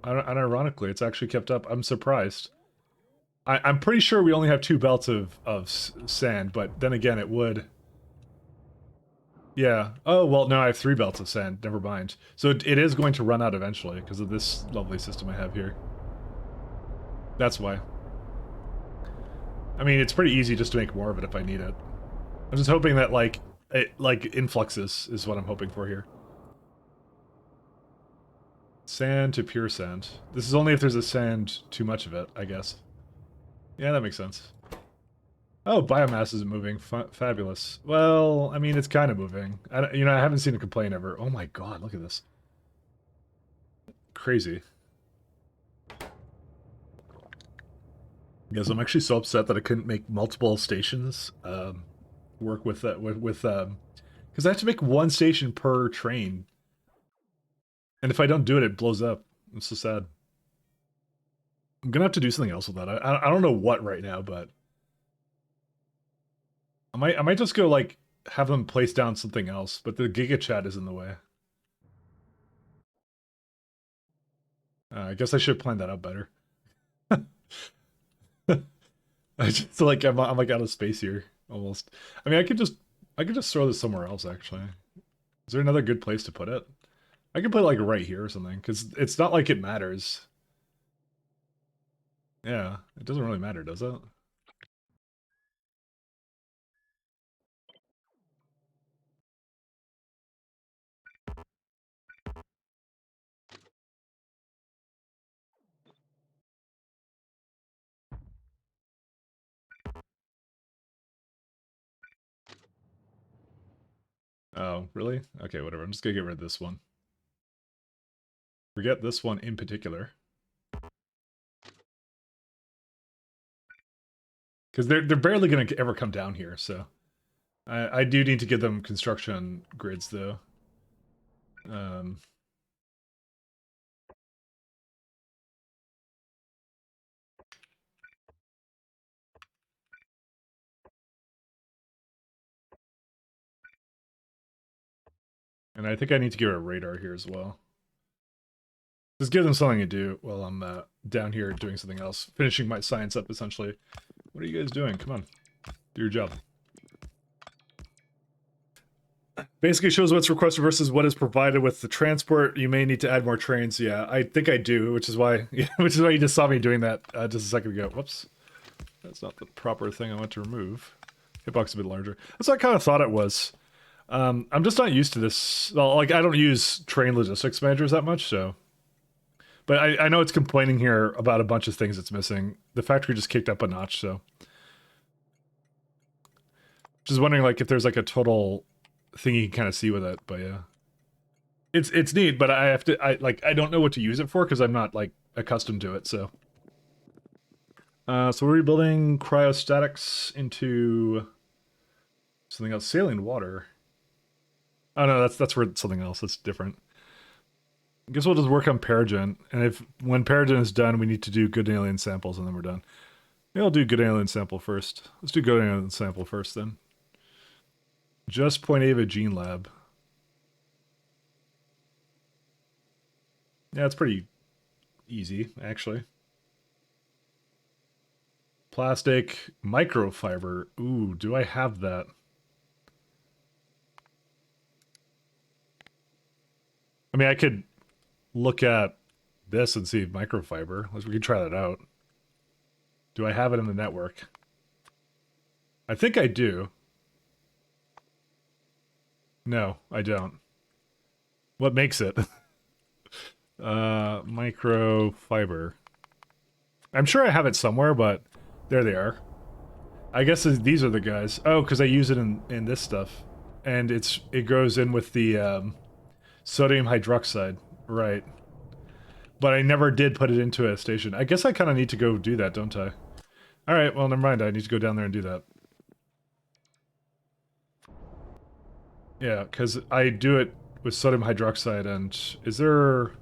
Unironically, it's actually kept up. I'm surprised. I'm pretty sure we only have 2 belts of sand, but then again, it would. Yeah. Oh, well, no, I have 3 belts of sand. Never mind. So it is going to run out eventually because of this lovely system I have here. That's why. I mean, it's pretty easy just to make more of it if I need it. I'm just hoping that, like influxes is what I'm hoping for here. Sand to pure sand. This is only if there's a sand too much of it, I guess. Yeah, that makes sense. Oh, biomass isn't moving. Fabulous. Well, I mean, it's kind of moving. I haven't seen a complaint ever. Oh my god, look at this. Crazy. Yes, I'm actually so upset that I couldn't make multiple stations work with because I have to make 1 station per train. And if I don't do it, it blows up. I'm so sad. I'm gonna have to do something else with that. I don't know what right now, but I might just go like have them place down something else. But the Giga Chat is in the way. I guess I should plan that out better. I just like I'm like out of space here almost. I mean, I could just throw this somewhere else actually. Is there another good place to put it? I could put it like right here or something because it's not like it matters. Yeah, it doesn't really matter, does it? Oh, really? Okay, whatever. I'm just gonna get rid of this one. Forget this one in particular. Because they're barely gonna ever come down here, so I do need to give them construction grids though. And I think I need to give it a radar here as well. Just give them something to do while I'm down here doing something else. Finishing my science up, essentially. What are you guys doing? Come on. Do your job. Basically shows what's requested versus what is provided with the transport. You may need to add more trains. Yeah, I think I do, which is why you just saw me doing that just a second ago. Whoops. That's not the proper thing I want to remove. Hitbox is a bit larger. That's what I kind of thought it was. I'm just not used to this. Well, like, I don't use train logistics managers that much, so. But I know it's complaining here about a bunch of things it's missing. The factory just kicked up a notch, so. Just wondering, like, if there's, like, a total thing you can kind of see with it, but yeah. It's neat, but I don't know what to use it for, because I'm not, like, accustomed to it, so. So we're rebuilding cryostatics into something else. Saline water. Oh no, that's for something else. That's different. I guess we'll just work on Paragen, and when Paragen is done, we need to do good alien samples, and then we're done. Maybe I'll do good alien sample first. Let's do good alien sample first, then. Just Point Ava Gene Lab. Yeah, it's pretty easy, actually. Plastic microfiber. Ooh, do I have that? I mean, I could look at this and see microfiber. We could try that out. Do I have it in the network? I think I do. No, I don't. What makes it? Microfiber. I'm sure I have it somewhere, but there they are. I guess these are the guys. Oh, because I use it in this stuff. And it goes in with the sodium hydroxide. Right. But I never did put it into a station. I guess I kind of need to go do that, don't I? Alright, well, never mind. I need to go down there and do that. Yeah, because I do it with sodium hydroxide, and is there...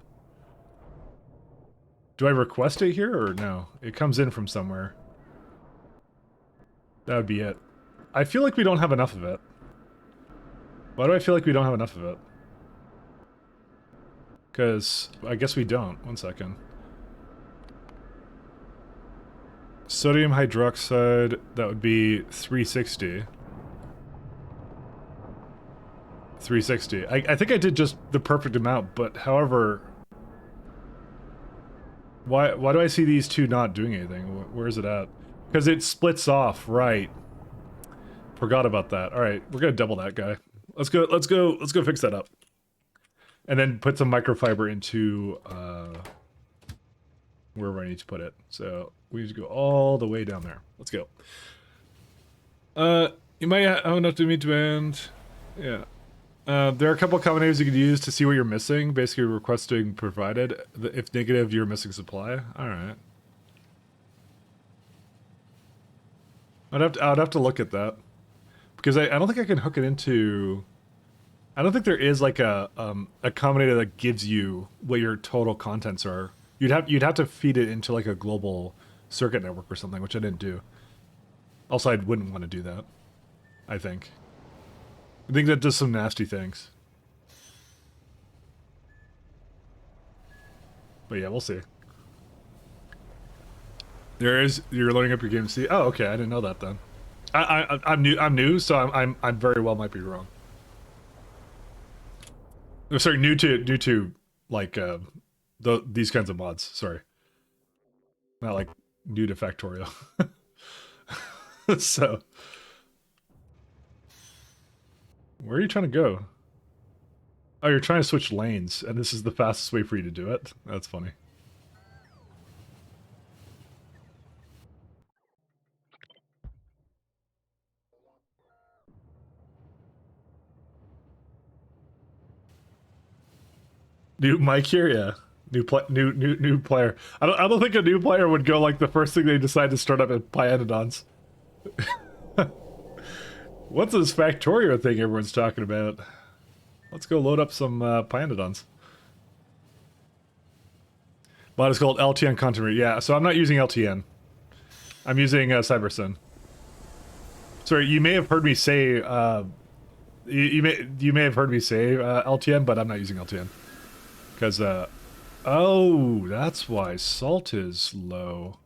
Do I request it here, or no? It comes in from somewhere. That would be it. I feel like we don't have enough of it. Why do I feel like we don't have enough of it? Because I guess we don't. One second. Sodium hydroxide, that would be 360. 360. I think I did just the perfect amount, but however... Why do I see these two not doing anything? Where is it at? Because it splits off, right. Forgot about that. Alright, we're gonna double that guy. Let's go fix that up. And then put some microfiber into wherever I need to put it. So we need to go all the way down there. Let's go. You might have enough to meet demand. Yeah. There are a couple of combinations you could use to see what you're missing. Basically requesting provided. If negative, you're missing supply. Alright. I'd have to look at that. Because I don't think I can hook it into... I don't think there is like a combinator that gives you what your total contents are. You'd have to feed it into like a global circuit network or something, which I didn't do. Also, I wouldn't want to do that. I think that does some nasty things. But yeah, we'll see. You're loading up your game to see. Oh, okay, I didn't know that then. I'm new, so I'm very well might be wrong. Oh, sorry, new to like these kinds of mods. Sorry, not like new to Factorio. So, where are you trying to go? Oh, you're trying to switch lanes, and this is the fastest way for you to do it? That's funny. New mic here, yeah. New player. I don't think a new player would go like the first thing they decide to start up at Pyanodons. What's this Factorio thing everyone's talking about? Let's go load up some Pyanodons. Mod is called LTN Content. Yeah, so I'm not using LTN. I'm using CyberSyn. Sorry, you may have heard me say you may have heard me say LTN, but I'm not using LTN. Because, oh, that's why salt is low.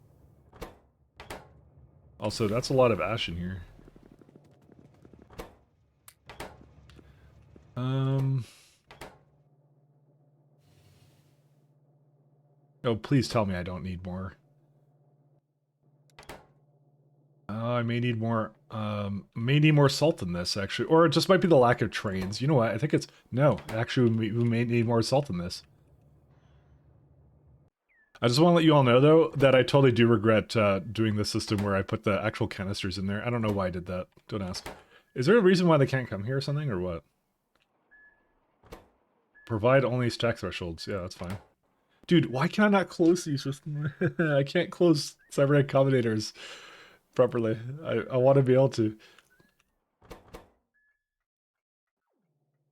Also, that's a lot of ash in here. Oh, please tell me I don't need more. I may need more salt than this, actually. Or it just might be the lack of trains. You know what? I think it's... No, actually, we may need more salt than this. I just want to let you all know, though, that I totally do regret doing the system where I put the actual canisters in there. I don't know why I did that. Don't ask. Is there a reason why they can't come here or something, or what? Provide only stack thresholds. Yeah, that's fine. Dude, why can I not close these? I can't close cybernetic combinators properly. I want to be able to.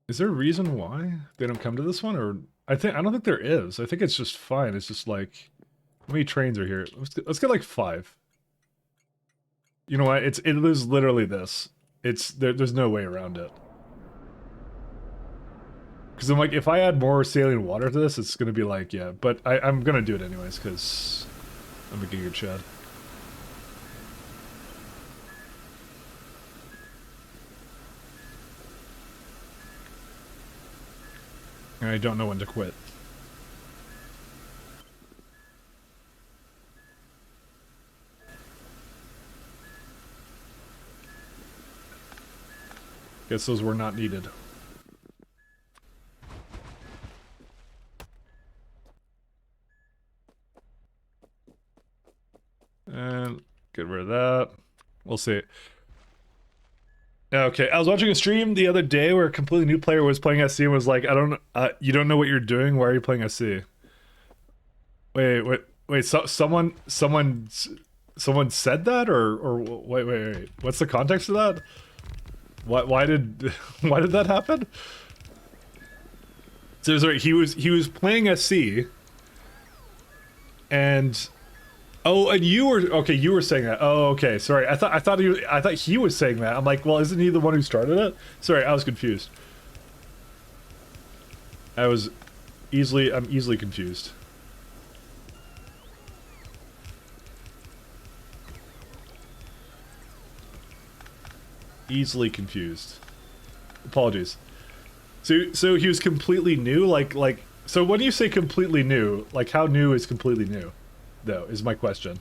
Is there a reason why they don't come to this one, or I don't think there is. I think it's just fine. It's just like, how many trains are here? Let's get like 5. You know what? It is literally this. There's no way around it. Because I'm like, if I add more saline water to this, it's gonna be like, yeah. But I'm gonna do it anyways because I'm a giga chad. I don't know when to quit. Guess those were not needed. And get rid of that. We'll see. Okay, I was watching a stream the other day where a completely new player was playing SC and was like, "I don't, you don't know what you're doing. Why are you playing SC?" Wait. Someone said that, or wait. What's the context of that? Why did why did that happen? So sorry, he was playing SC, and oh, and you were okay. You were saying that. Oh, okay. Sorry, I thought he was saying that. I'm like, well, isn't he the one who started it? Sorry, I was confused. I'm easily confused. Easily confused. Apologies. So he was completely new, like so when you say completely new, like how new is completely new, though, is my question.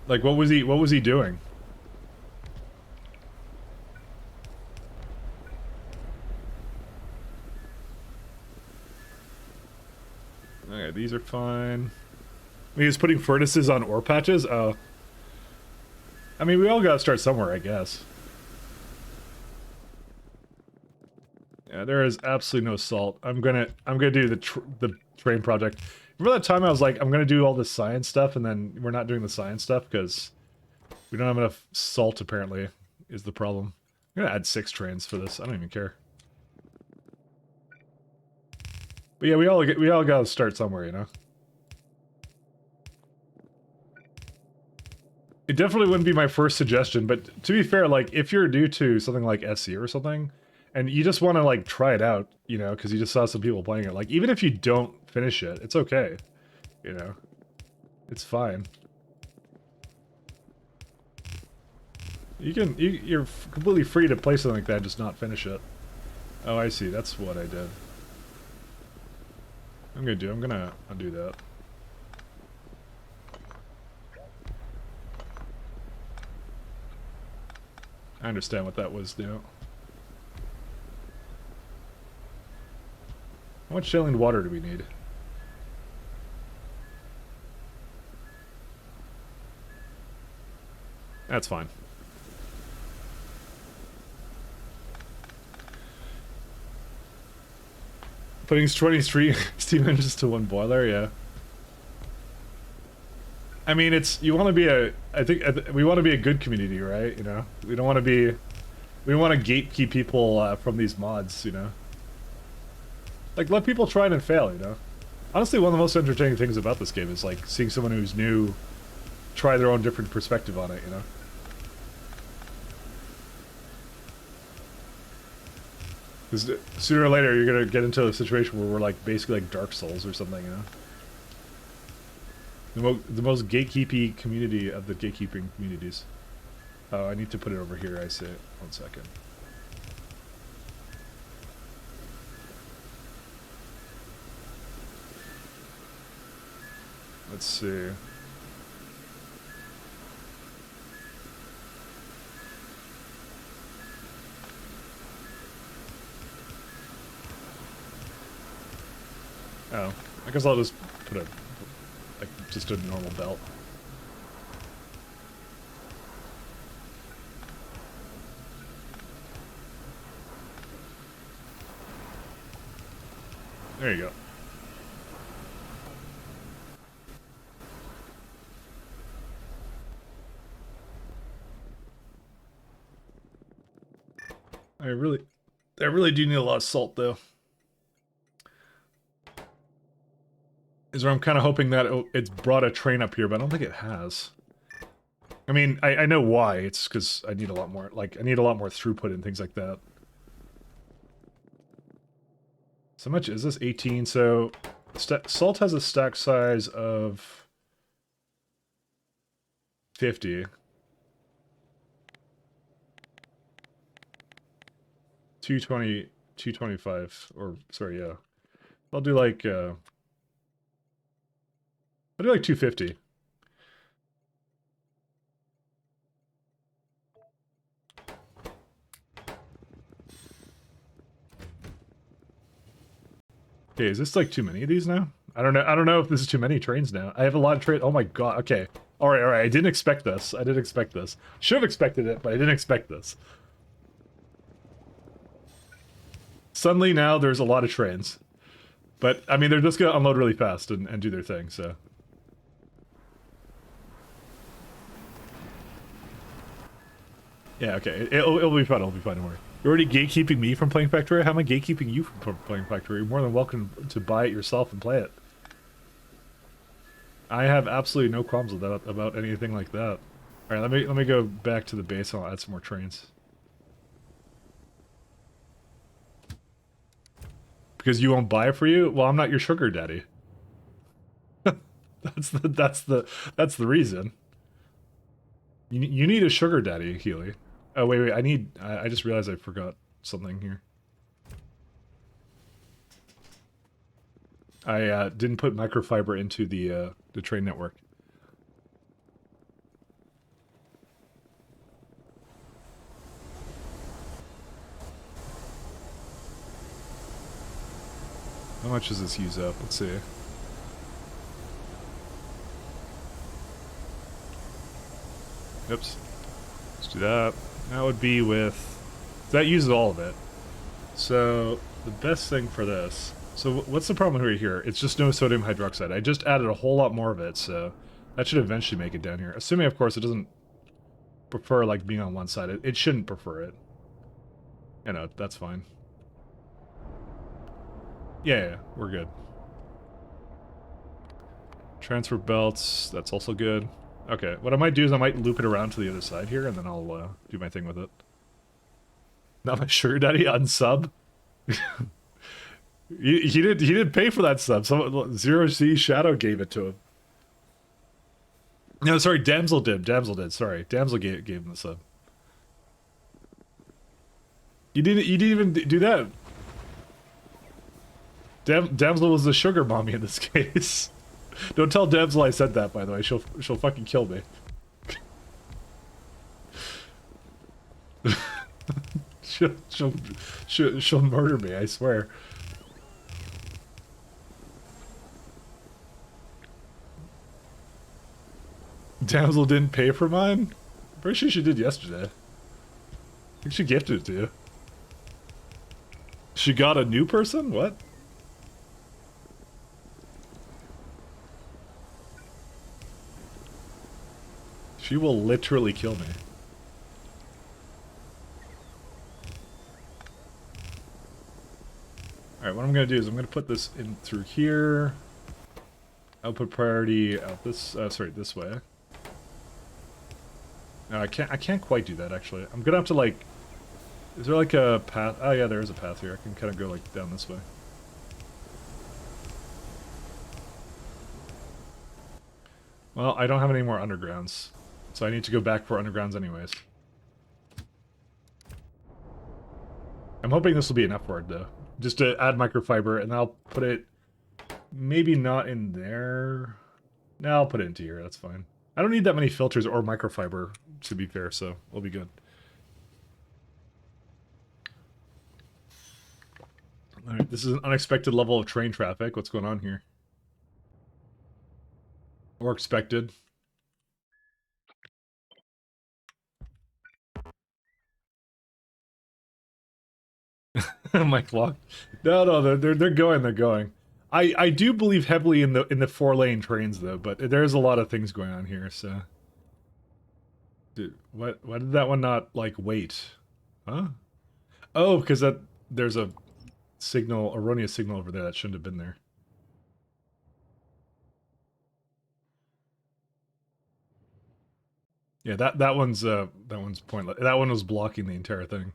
Like what was he doing? Okay, these are fine. He was putting furnaces on ore patches? Oh. I mean, we all gotta start somewhere, I guess. Yeah, there is absolutely no salt. I'm gonna do the train project. Remember that time I was like, I'm gonna do all the science stuff, and then we're not doing the science stuff because we don't have enough salt. Apparently, is the problem. I'm gonna add 6 trains for this. I don't even care. But yeah, we all gotta start somewhere, you know. It definitely wouldn't be my first suggestion, but to be fair, like, if you're new to something like SC or something, and you just want to, like, try it out, you know, because you just saw some people playing it, like, even if you don't finish it, it's okay, you know? It's fine. You're completely free to play something like that and just not finish it. Oh, I see, that's what I did. I'm gonna undo that. I understand what that was, you know. How much saline water do we need? That's fine. Putting 23 steam engines to 1 boiler, yeah. I mean, you want to be we want to be a good community, right? You know, we don't want to be, we want to gatekeep people from these mods, you know. Like, let people try it and fail, you know. Honestly, one of the most entertaining things about this game is like seeing someone who's new try their own different perspective on it, you know. Because sooner or later you're gonna get into a situation where we're like basically like Dark Souls or something, you know. The most gatekeepy community of the gatekeeping communities. Oh, I need to put it over here, I see it. 1 second. Let's see. Oh, I guess I'll just put a, like, just a normal belt. There you go. I really do need a lot of salt, though. Is where I'm kind of hoping that it's brought a train up here, but I don't think it has. I mean, I know why. It's because I need a lot more, like, I need a lot more throughput and things like that. So much is this? 18. So salt has a stack size of 50. 220, 225, or sorry, yeah. I'll do like 250. Okay, is this like too many of these now? I don't know. I don't know if this is too many trains now. I have a lot of train. Oh my god. Okay. All right. All right. I didn't expect this. I didn't expect this. Should have expected it, but I didn't expect this. Suddenly now there's a lot of trains. But, I mean, they're just going to unload really fast and do their thing, so. Yeah, okay. It'll be fun. It'll be fun. Don't worry. You're already gatekeeping me from playing Factorio? How am I gatekeeping you from playing Factorio? You're more than welcome to buy it yourself and play it. I have absolutely no qualms with that, about anything like that. Alright, let me go back to the base and I'll add some more trains. Because you won't buy it for you? Well, I'm not your sugar daddy. that's the reason. You need a sugar daddy, Healy. Oh wait, I just realized I forgot something here. I didn't put microfiber into the train network. How much does this use up? Let's see. Oops. Let's do that. That would be with... That uses all of it. So, the best thing for this... So, what's the problem right here? It's just no sodium hydroxide. I just added a whole lot more of it, so... That should eventually make it down here. Assuming, of course, it doesn't prefer, like, being on one side. It shouldn't prefer it. You know, that's fine. Yeah, we're good. Transfer belts, that's also good. Okay, what I might do is I might loop it around to the other side here, and then I'll do my thing with it. Not my sugar daddy, unsub. he didn't pay for that sub. Zero C Shadow gave it to him. No, sorry, Damsel did. Sorry, Damsel gave him the sub. You didn't even do that. Damsel was the sugar mommy in this case. Don't tell Damsel I said that, by the way. She'll fucking kill me. she'll murder me, I swear. Damsel didn't pay for mine? Pretty sure she did yesterday. I think she gifted it to you. She got a new person? What? She will literally kill me. Alright, what I'm gonna do is I'm gonna put this in through here. Output priority out this this way. No, I can't quite do that actually. I'm gonna have to like, is there like a path? Oh yeah, there is a path here. I can kind of go like down this way. Well, I don't have any more undergrounds. So I need to go back for undergrounds anyways. I'm hoping this will be enough for it though. Just to add microfiber, and I'll put it maybe not in there. No, I'll put it into here, that's fine. I don't need that many filters or microfiber, to be fair, so we'll be good. Alright, this is an unexpected level of train traffic. What's going on here? Or expected. Mike Lock. No, they're going. I do believe heavily in the 4-lane trains though, but there's a lot of things going on here, so. Dude, why did that one not like wait? Huh? Oh, because there's a erroneous signal over there that shouldn't have been there. Yeah, that one's pointless. That one was blocking the entire thing.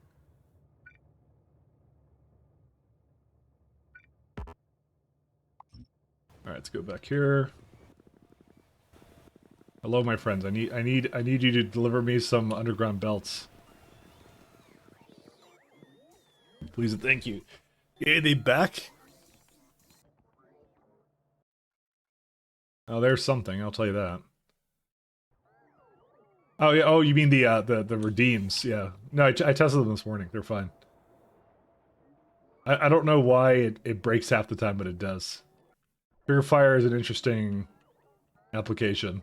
All right, let's go back here. Hello, my friends. I need you to deliver me some underground belts. Please and thank you. Yeah, they back? Oh, there's something, I'll tell you that. Oh yeah, oh you mean the redeems, yeah. No, I tested them this morning, they're fine. I don't know why it breaks half the time, but it does. Purifier is an interesting application.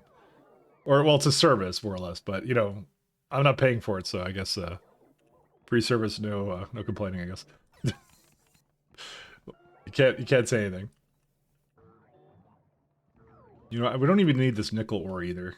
Or, well, it's a service, more or less, but, you know, I'm not paying for it, so I guess, free service, no complaining, I guess. You can't say anything. You know, we don't even need this nickel ore either.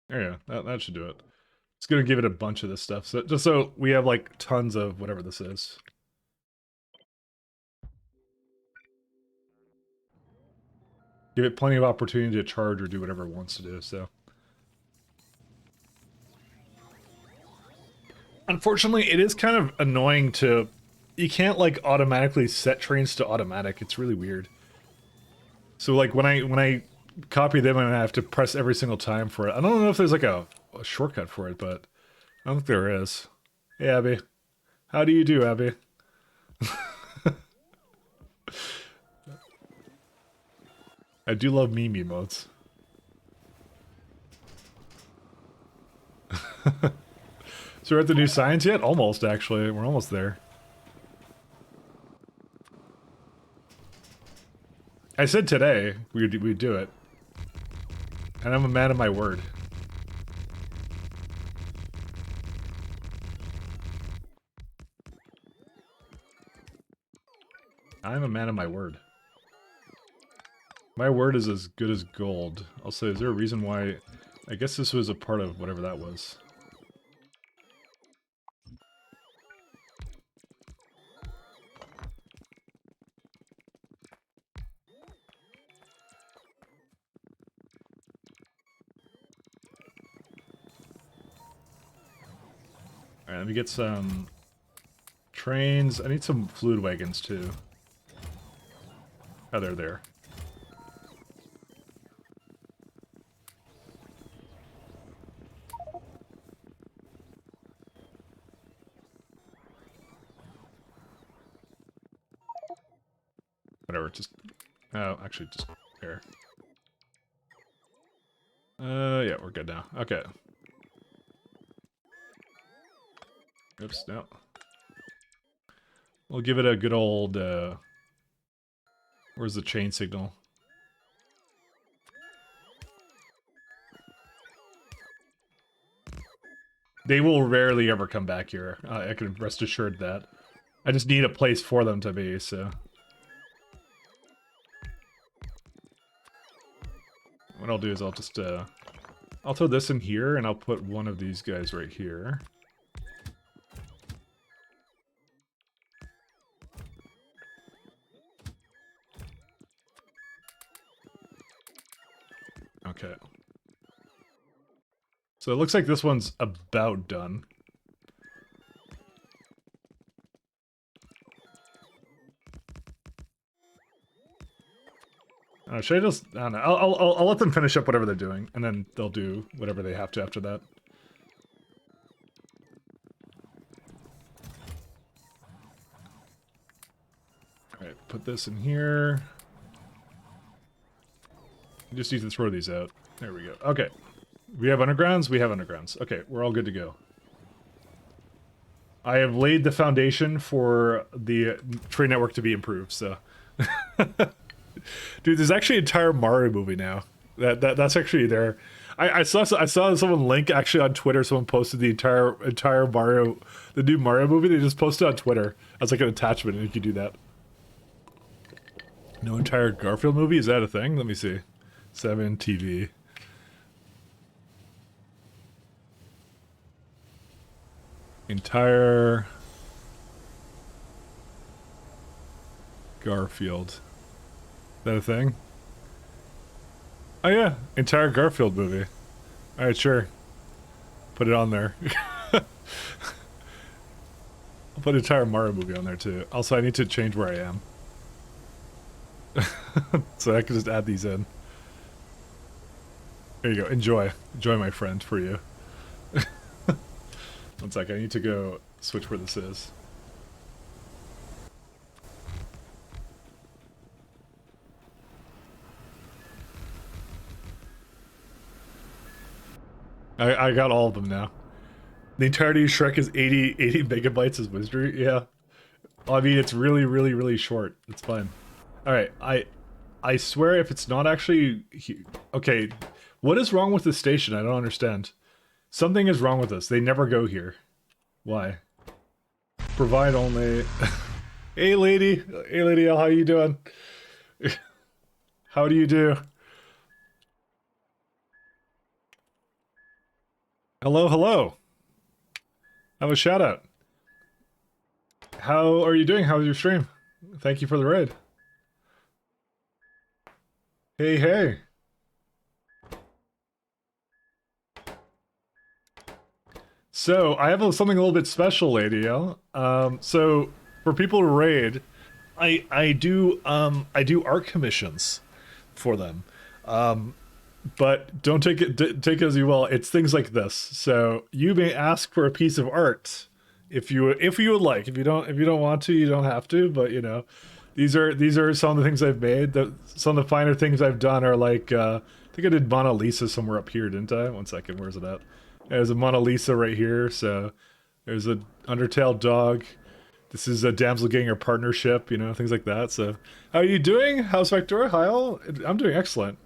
There you go. That should do it. It's gonna give it a bunch of this stuff, so just so we have like tons of whatever this is. Give it plenty of opportunity to charge or do whatever it wants to do, so. Unfortunately, it is kind of annoying to... You can't, like, automatically set trains to automatic. It's really weird. So, like, when I copy them and I have to press every single time for it, I don't know if there's, like, a shortcut for it, but I don't think there is. Hey, Abby. How do you do, Abby? I do love meme emotes. So we're at the new science yet? Almost, actually. We're almost there. I said today we'd do it. And I'm a man of my word. I'm a man of my word. My word is as good as gold. Also, is there a reason why... I guess this was a part of whatever that was. Alright, let me get some trains. I need some fluid wagons too. Oh, they're there. Whatever, just... Oh, actually, just there. Yeah, we're good now. Okay. Oops, no. We'll give it a good old, where's the chain signal? They will rarely ever come back here. I can rest assured that. I just need a place for them to be, so... What I'll do is I'll just, I'll throw this in here, and I'll put one of these guys right here. Okay. So it looks like this one's about done. Should I just... I don't know. I'll let them finish up whatever they're doing, and then they'll do whatever they have to after that. Alright, put this in here. Just need to throw these out. There we go. Okay. We have undergrounds? We have undergrounds. Okay, we're all good to go. I have laid the foundation for the train network to be improved, so... Dude, there's actually an entire Mario movie now. That's actually there. I saw someone link actually on Twitter. Someone posted the entire Mario, the new Mario movie. They just posted on Twitter as like an attachment, and you can do that. No entire Garfield movie? Is that a thing? Let me see. 7 TV. Entire Garfield. Is that a thing? Oh yeah, entire Garfield movie. Alright, sure. Put it on there. I'll put an entire Mario movie on there too. Also, I need to change where I am. So I can just add these in. There you go. Enjoy. Enjoy, my friend, for you. One sec, I need to go switch where this is. I got all of them now. The entirety of Shrek is 80 megabytes as wizardry. Yeah. I mean, it's really, really, really short. It's fine. Alright, I swear if it's not actually... Okay, what is wrong with this station? I don't understand. Something is wrong with this. They never go here. Why? Provide only... Hey, lady. Hey, lady L, how you doing? How do you do? Hello, hello. Have a shout out. How are you doing? How was your stream? Thank you for the raid. Hey, hey. So, I have something a little bit special, Lady L. So, for people to raid, I do art commissions for them. But don't take it as you will. It's things like this. So, you may ask for a piece of art if you would like. If you don't want to, you don't have to, but you know, these are some of the things I've made. Some of the finer things I've done are like I think I did Mona Lisa somewhere up here, didn't I? One second, where's it at? There's a Mona Lisa right here. So there's a Undertale dog. This is a damsel getting her partnership, you know, things like that. So how are you doing? How's Factorio? Hi all. I'm doing excellent.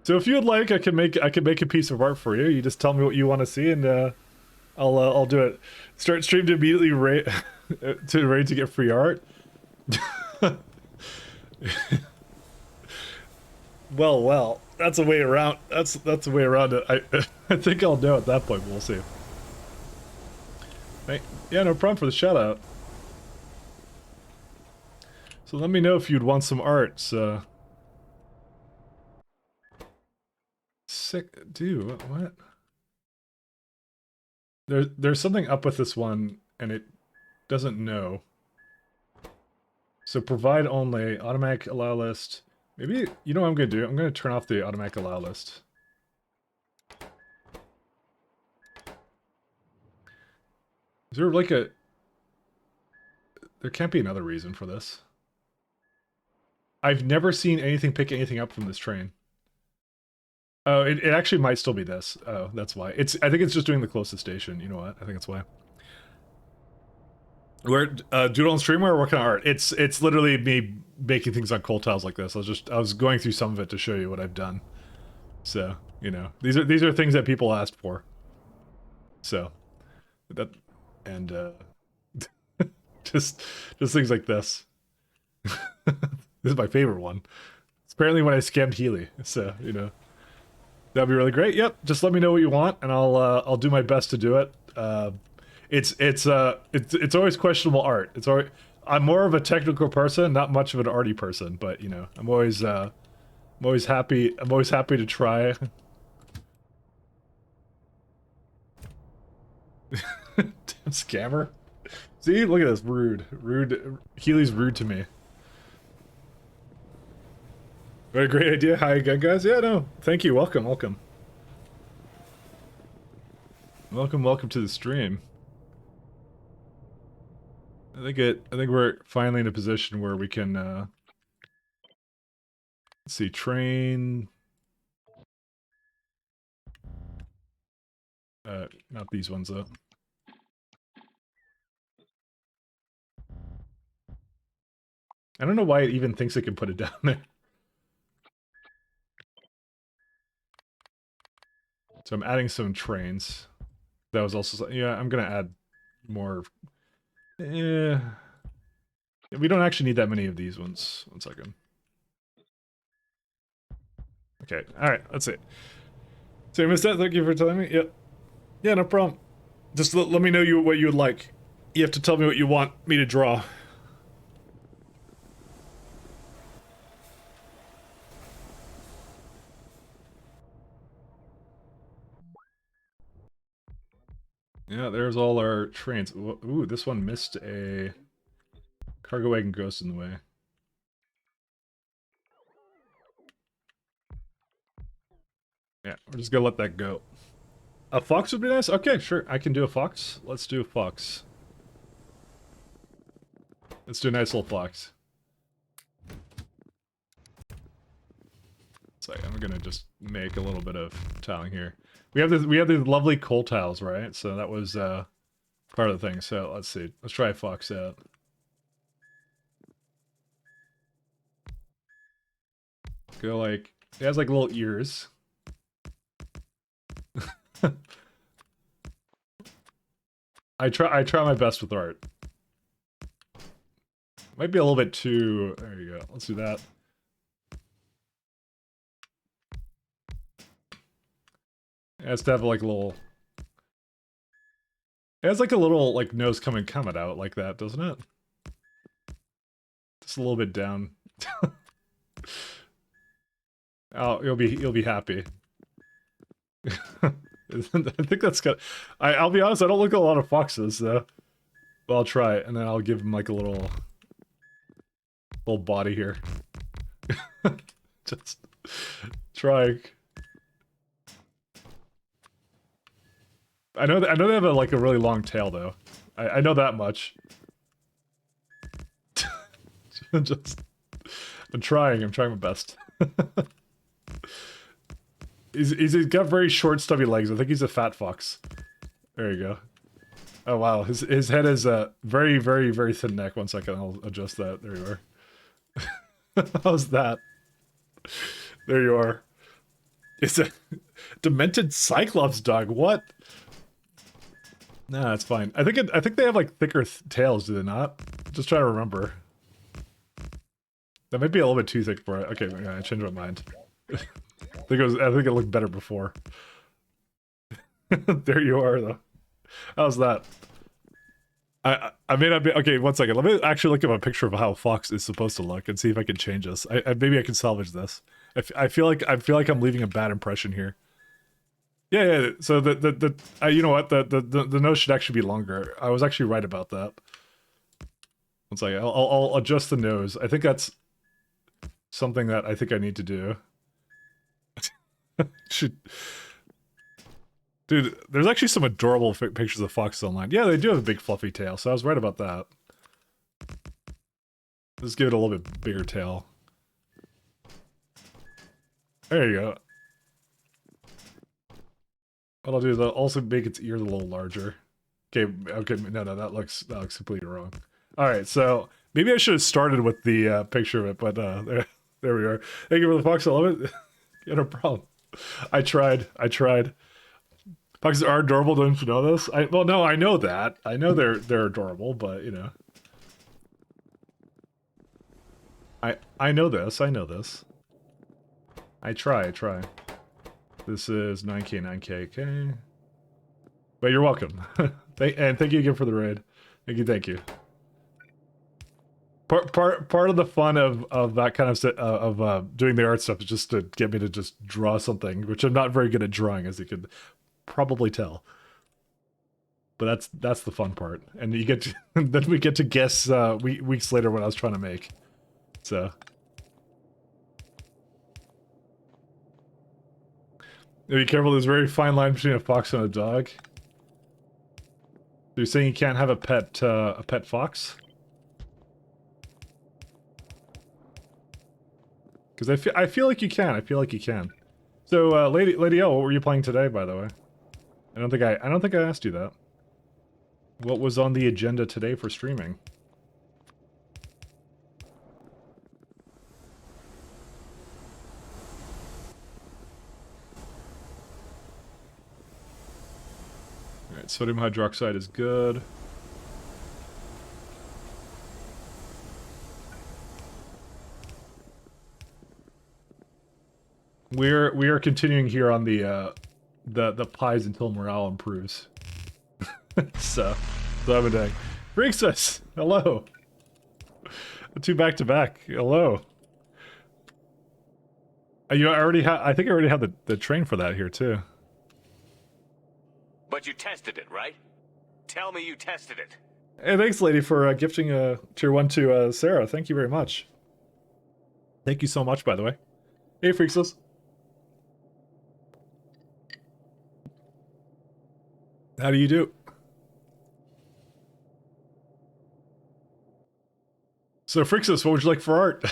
So if you'd like, I can make a piece of art for you. You just tell me what you want to see, and I'll do it. Start stream to immediately ready to get free art. Well, that's a way around. That's a way around it. I think I'll know at that point. We'll see. Hey, yeah, no problem for the shout out. So let me know if you'd want some art. Sick, dude. What? There's something up with this one, and it doesn't know. So provide only, automatic allow list. Maybe, you know what I'm going to do? I'm going to turn off the automatic allow list. Is there like a... There can't be another reason for this. I've never seen anything pick anything up from this train. Oh, it actually might still be this. Oh, that's why. I think it's just doing the closest station. You know what? I think that's why. We're doodle and streamer or working on art. It's literally me making things on coal tiles like this. I was going through some of it to show you what I've done. So, you know, these are things that people asked for. So that and just things like this. This is my favorite one. It's apparently when I scammed Healy. So, you know. That'd be really great. Yep, just let me know what you want and I'll do my best to do it. It's always questionable art. I'm more of a technical person, not much of an arty person, but you know, I'm always happy to try. Damn scammer. See, look at this, rude. Healy's rude to me. What a great idea. Hi again, guys. Yeah, no, thank you. Welcome. Welcome to the stream. I think we're finally in a position where we can let's see, train not these ones though. I don't know why it even thinks it can put it down there. So I'm adding some trains. That was also, yeah, I'm gonna add more. Yeah, we don't actually need that many of these ones. One second. Okay, alright, that's it. So, Mr. Thank you for telling me. Yep. Yeah, no problem. Just let me know what you would like. You have to tell me what you want me to draw. Yeah, there's all our trains. Ooh, this one missed a cargo wagon ghost in the way. Yeah, we're just gonna let that go. A fox would be nice? Okay, sure. I can do a fox. Let's do a fox. Let's do a nice little fox. So I'm gonna just make a little bit of tiling here. We have these lovely coal tiles, right? So that was part of the thing. So let's see. Let's try a fox out. Go like it has like little ears. I try my best with art. Might be a little bit too. There you go. Let's do that. It has to have like a little. It has like a little like nose coming out like that, doesn't it? Just a little bit down. Oh, you'll be happy. I think that's good. I'll be honest. I don't look at a lot of foxes, so well, I'll try it, and then I'll give him like a little body here. Just trying. I know they have like a really long tail though. I know that much. Just I'm trying my best. He's got very short, stubby legs. I think he's a fat fox. There you go. Oh wow, his head is a very, very, very thin neck. 1 second, I'll adjust that. There you are. How's that? There you are. It's a demented Cyclops dog. What? Nah, it's fine. I think they have like thicker tails, do they not? Just trying to remember. That might be a little bit too thick for it. Okay, I changed my mind. I think it looked better before. There you are, though. How's that? I may not be okay. 1 second. Let me actually look at a picture of how a fox is supposed to look and see if I can change this. Maybe I can salvage this. I feel like I'm leaving a bad impression here. Yeah. So you know what? The nose should actually be longer. I was actually right about that. 1 second. I'll adjust the nose. I think that's something that I think I need to do. Dude, there's actually some adorable pictures of foxes online. Yeah, they do have a big fluffy tail, so I was right about that. Let's give it a little bit bigger tail. There you go. What I'll do is I'll also make its ears a little larger. Okay, no, that looks completely wrong. Alright, so maybe I should have started with the picture of it, but there we are. Thank you for the fox, I love it. No problem. I tried. Foxes are adorable, don't you know this? Well, no, I know that. I know they're adorable, but you know. I know this. I try. This is 9k, okay. But you're welcome. And thank you again for the raid. Thank you. Part of the fun of that kind of doing the art stuff is just to get me to just draw something, which I'm not very good at drawing, as you could probably tell. But that's the fun part, and you get to, then we get to guess weeks later what I was trying to make. So be careful. There's a very fine line between a fox and a dog. So you're saying you can't have a pet fox? Because I feel like you can. So, Lady L, what were you playing today, by the way? I don't think I asked you that. What was on the agenda today for streaming? Alright, sodium hydroxide is good. We are continuing here on the pies until morale improves. so I've been doing. Princess, hello. 2 back to back. Hello. You know, I think I already have the train for that here too. But you tested it, right? Tell me you tested it. Hey, thanks, lady, for gifting a tier 1 to Sarah. Thank you very much. Thank you so much, by the way. Hey, Freaksless. How do you do? So, Freaksless, what would you like for art?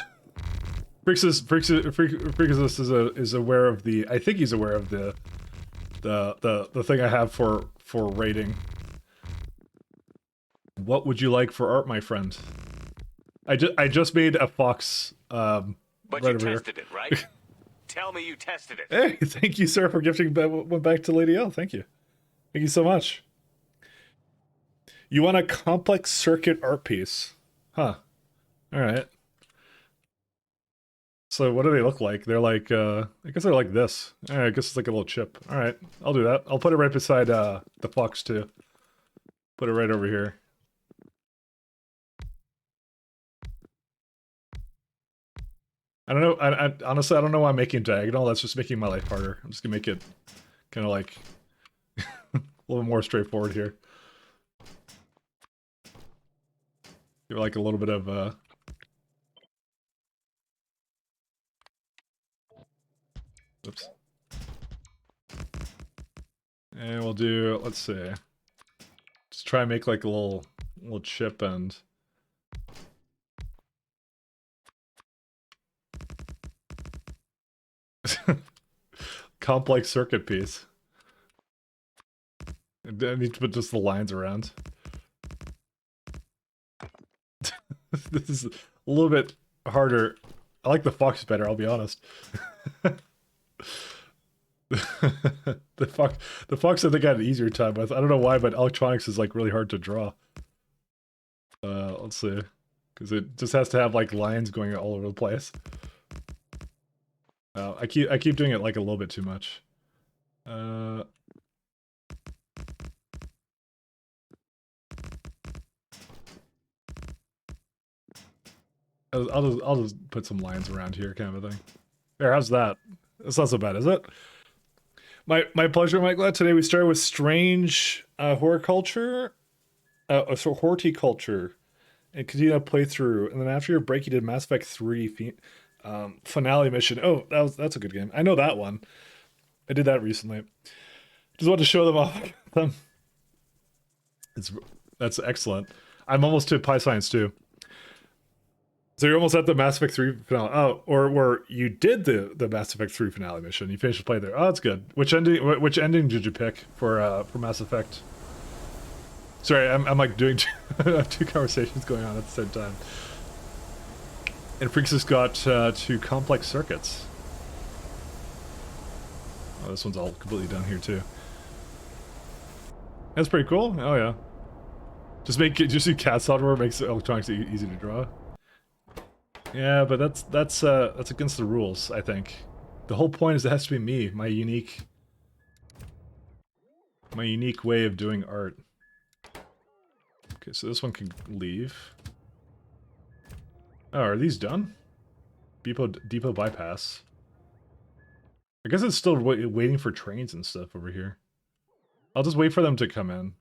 Freaksless is aware of the. I think he's aware of the thing I have for rating. What would you like for art, my friend? I just made a fox. But right you over tested here. it, right? Tell me you tested it. Hey, thank you, sir, for gifting one back to Lady L. Thank you. Thank you so much. You want a complex circuit art piece? Huh. Alright. So what do they look like? They're like, I guess they're like this. I guess it's like a little chip. Alright, I'll do that. I'll put it right beside the fox, too. Put it right over here. I don't know, honestly, I don't know why I'm making it diagonal. That's just making my life harder. I'm just gonna make it kind of like a little more straightforward here. Give it like a little bit of oops. And we'll do, let's see. Just try and make like a little chip and complex circuit piece. I need to put just the lines around. This is a little bit harder. I like the fox better, I'll be honest. The fox I think I had an easier time with. I don't know why, but electronics is like really hard to draw. Let's see. Because it just has to have like lines going all over the place. I keep doing it like a little bit too much. I'll just put some lines around here, kind of a thing. There, how's that? That's not so bad, is it? My pleasure, Michael. Today we started with strange horticulture, so horticulture, and continue to play through. And then after your break, you did Mass Effect 3 finale mission. Oh, that's a good game. I know that one. I did that recently. Just wanted to show them off. That's excellent. I'm almost to Pi Science 2. So you're almost at the Mass Effect 3 finale. Oh, or where you did the Mass Effect 3 finale mission. You finished the play there. Oh, that's good. Which ending did you pick for Mass Effect? Sorry, I'm like doing two conversations going on at the same time. And Freaks has got 2 complex circuits. Oh, this one's all completely down here too. That's pretty cool. Oh yeah. Just do CAD software makes electronics easy to draw. Yeah, but that's against the rules, I think. The whole point is it has to be me, my unique way of doing art. Okay, so this one can leave. Oh, are these done? Depot bypass. I guess it's still waiting for trains and stuff over here. I'll just wait for them to come in.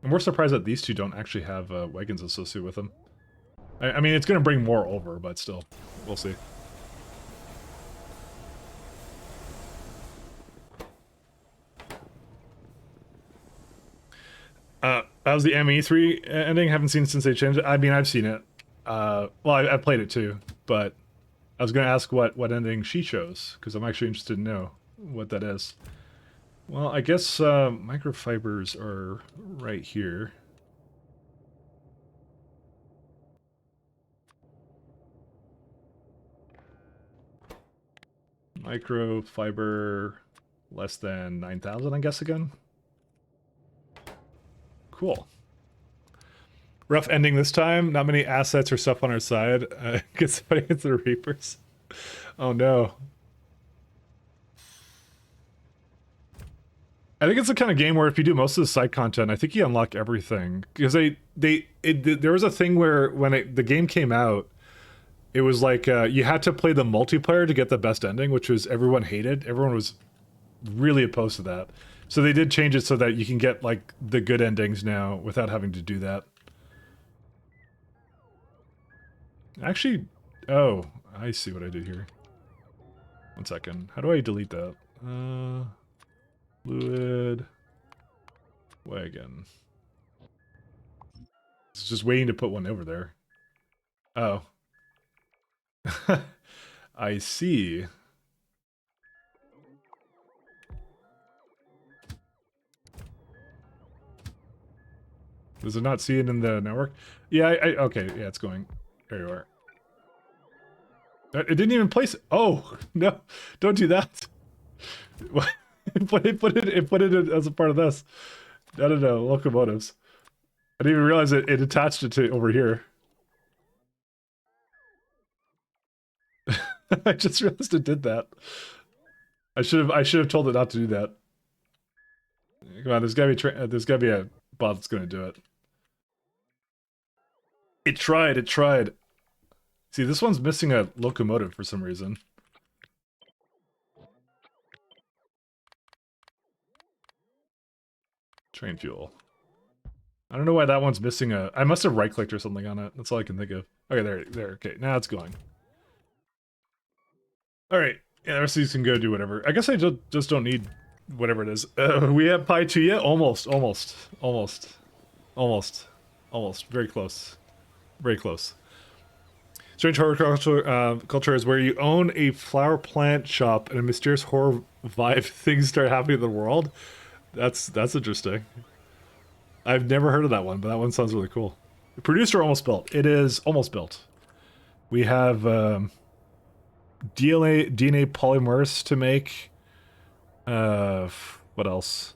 And we're surprised that these two don't actually have wagons associated with them. I mean, it's going to bring more over, but still. We'll see. That was the ME3 ending. Haven't seen it since they changed it. I mean, I've seen it. Well, I played it too, but I was going to ask what ending she chose, because I'm actually interested to know what that is. Well, I guess microfibers are right here. Microfiber less than 9,000, I guess, again. Cool. Rough ending this time. Not many assets or stuff on our side. Get somebody hits the Reapers. Oh no. I think it's the kind of game where if you do most of the side content, I think you unlock everything. Because there was a thing where when the game came out, it was like you had to play the multiplayer to get the best ending, which was everyone hated. Everyone was really opposed to that. So they did change it so that you can get like the good endings now without having to do that. Actually, oh, I see what I did here. 1 second. How do I delete that? Fluid wagon. It's just waiting to put one over there. Oh. I see. Does it not see it in the network? Yeah, okay, yeah, it's going. There you are. It didn't even place it. Oh, no, don't do that. It put it in as a part of this. No, locomotives. I didn't even realize it attached it to over here. I just realized it did that. I should have told it not to do that. Come on, there's gotta be a bot that's gonna do it. It tried. See, this one's missing a locomotive for some reason. Train fuel. I don't know why that one's missing a... I must have right-clicked or something on it. That's all I can think of. Okay, there. Okay, now it's going. Alright. Yeah, the rest of these can go do whatever. I guess I just don't need whatever it is. We have Pi 2 yet? Almost. Very close. Very close. Strange horror culture is where you own a flower plant shop and a mysterious horror vibe things start happening in the world. That's interesting. I've never heard of that one, but that one sounds really cool. The producer almost built. It is almost built. We have DNA polymers to make. What else?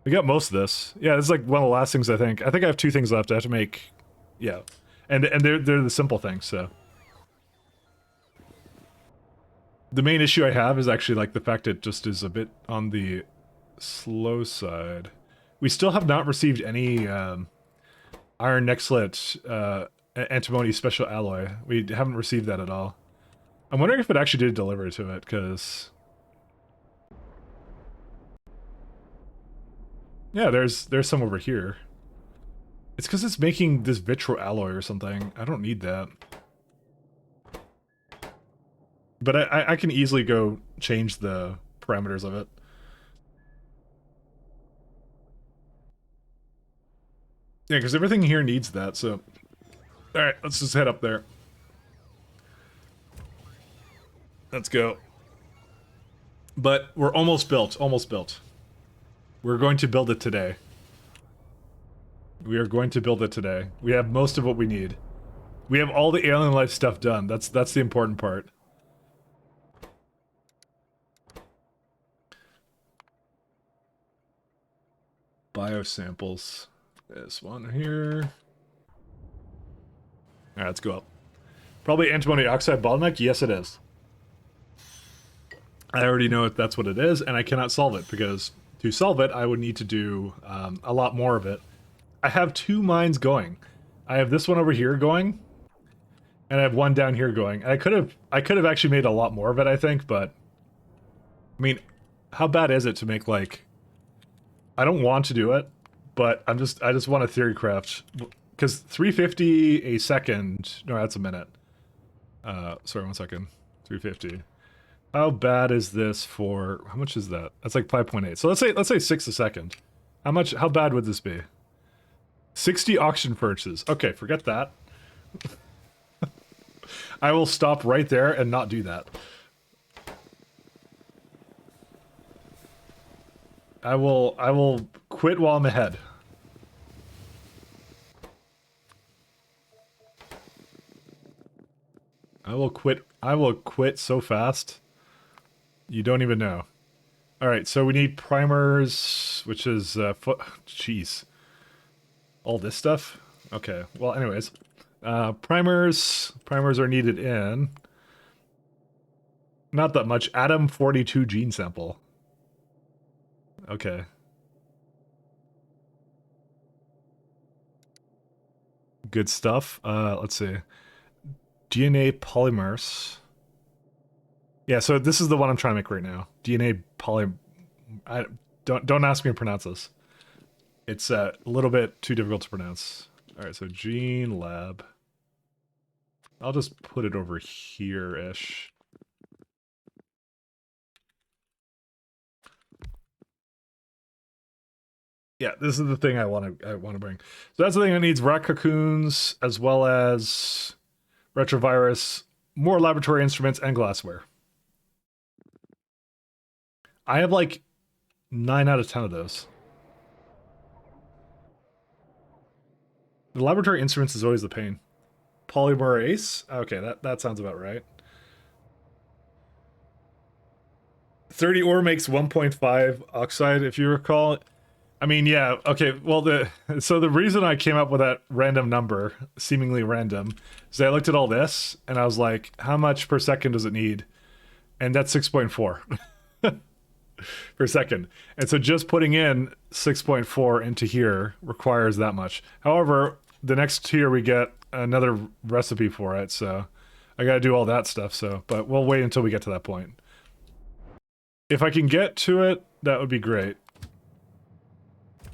We got most of this. Yeah, this is like one of the last things I think. I think I have 2 things left. I have to make. Yeah, and they're the simple things. So the main issue I have is actually like the fact it just is a bit on the slow side. We still have not received any iron nexlet antimony special alloy. We haven't received that at all. I'm wondering if it actually did deliver to it, because... Yeah, there's some over here. It's because it's making this vitro alloy or something. I don't need that. But I can easily go change the parameters of it. Yeah, because everything here needs that, so... Alright, let's just head up there. Let's go. But we're almost built, We're going to build it today. We are going to build it today. We have most of what we need. We have all the alien life stuff done. That's the important part. Biosamples. This one here. Alright, let's go up. Probably antimony oxide bottleneck? Yes, it is. I already know if that's what it is, and I cannot solve it, because to solve it, I would need to do a lot more of it. I have 2 mines going. I have this one over here going, and I have one down here going. I could have actually made a lot more of it, I think, but... I mean, how bad is it to make, like... I don't want to do it, but I just want a theory craft. Because 350 a second... No, that's a minute. Sorry, 1 second. 350. How bad is this for... How much is that? That's like 5.8. So let's say 6 a second. How bad would this be? 60 auction purchases. Okay, forget that. I will stop right there and not do that. I will quit while I'm ahead. I will quit so fast. You don't even know. Alright, so we need primers, which is, jeez. All this stuff? Okay, well, anyways. Primers are needed in... Not that much. Atom 42 gene sample. Okay. Good stuff. Let's see. DNA polymers. Yeah, so this is the one I'm trying to make right now. DNA I don't ask me to pronounce this. It's a little bit too difficult to pronounce. All right, so Gene Lab. I'll just put it over here-ish. Yeah, this is the thing I want to bring. So that's the thing that needs rat cocoons as well as retrovirus, more laboratory instruments, and glassware. I have like 9 out of 10 of those. The laboratory instruments is always the pain. Polymerase? Okay, that sounds about right. 30 ore makes 1.5 oxide, if you recall. I mean, yeah, okay, well, so the reason I came up with that random number, seemingly random, is I looked at all this, and I was like, how much per second does it need? And that's 6.4 per second. And so just putting in 6.4 into here requires that much. However, the next tier we get another recipe for it, so I gotta do all that stuff, so, but we'll wait until we get to that point. If I can get to it, that would be great.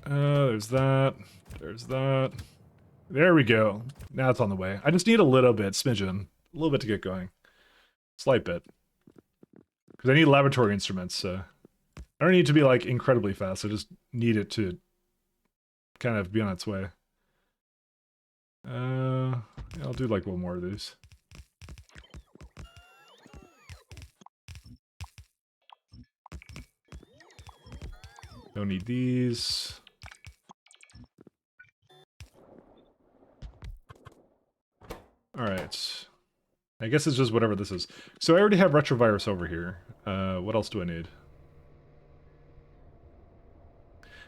There's that. There's that. There we go. Now it's on the way. I just need a little bit, smidgen. A little bit to get going. Slight bit. Because I need laboratory instruments, so... I don't need it to be, like, incredibly fast. I just need it to kind of be on its way. Yeah, I'll do, like, one more of these. Don't need these. Alright. I guess it's just whatever this is. So I already have retrovirus over here. What else do I need?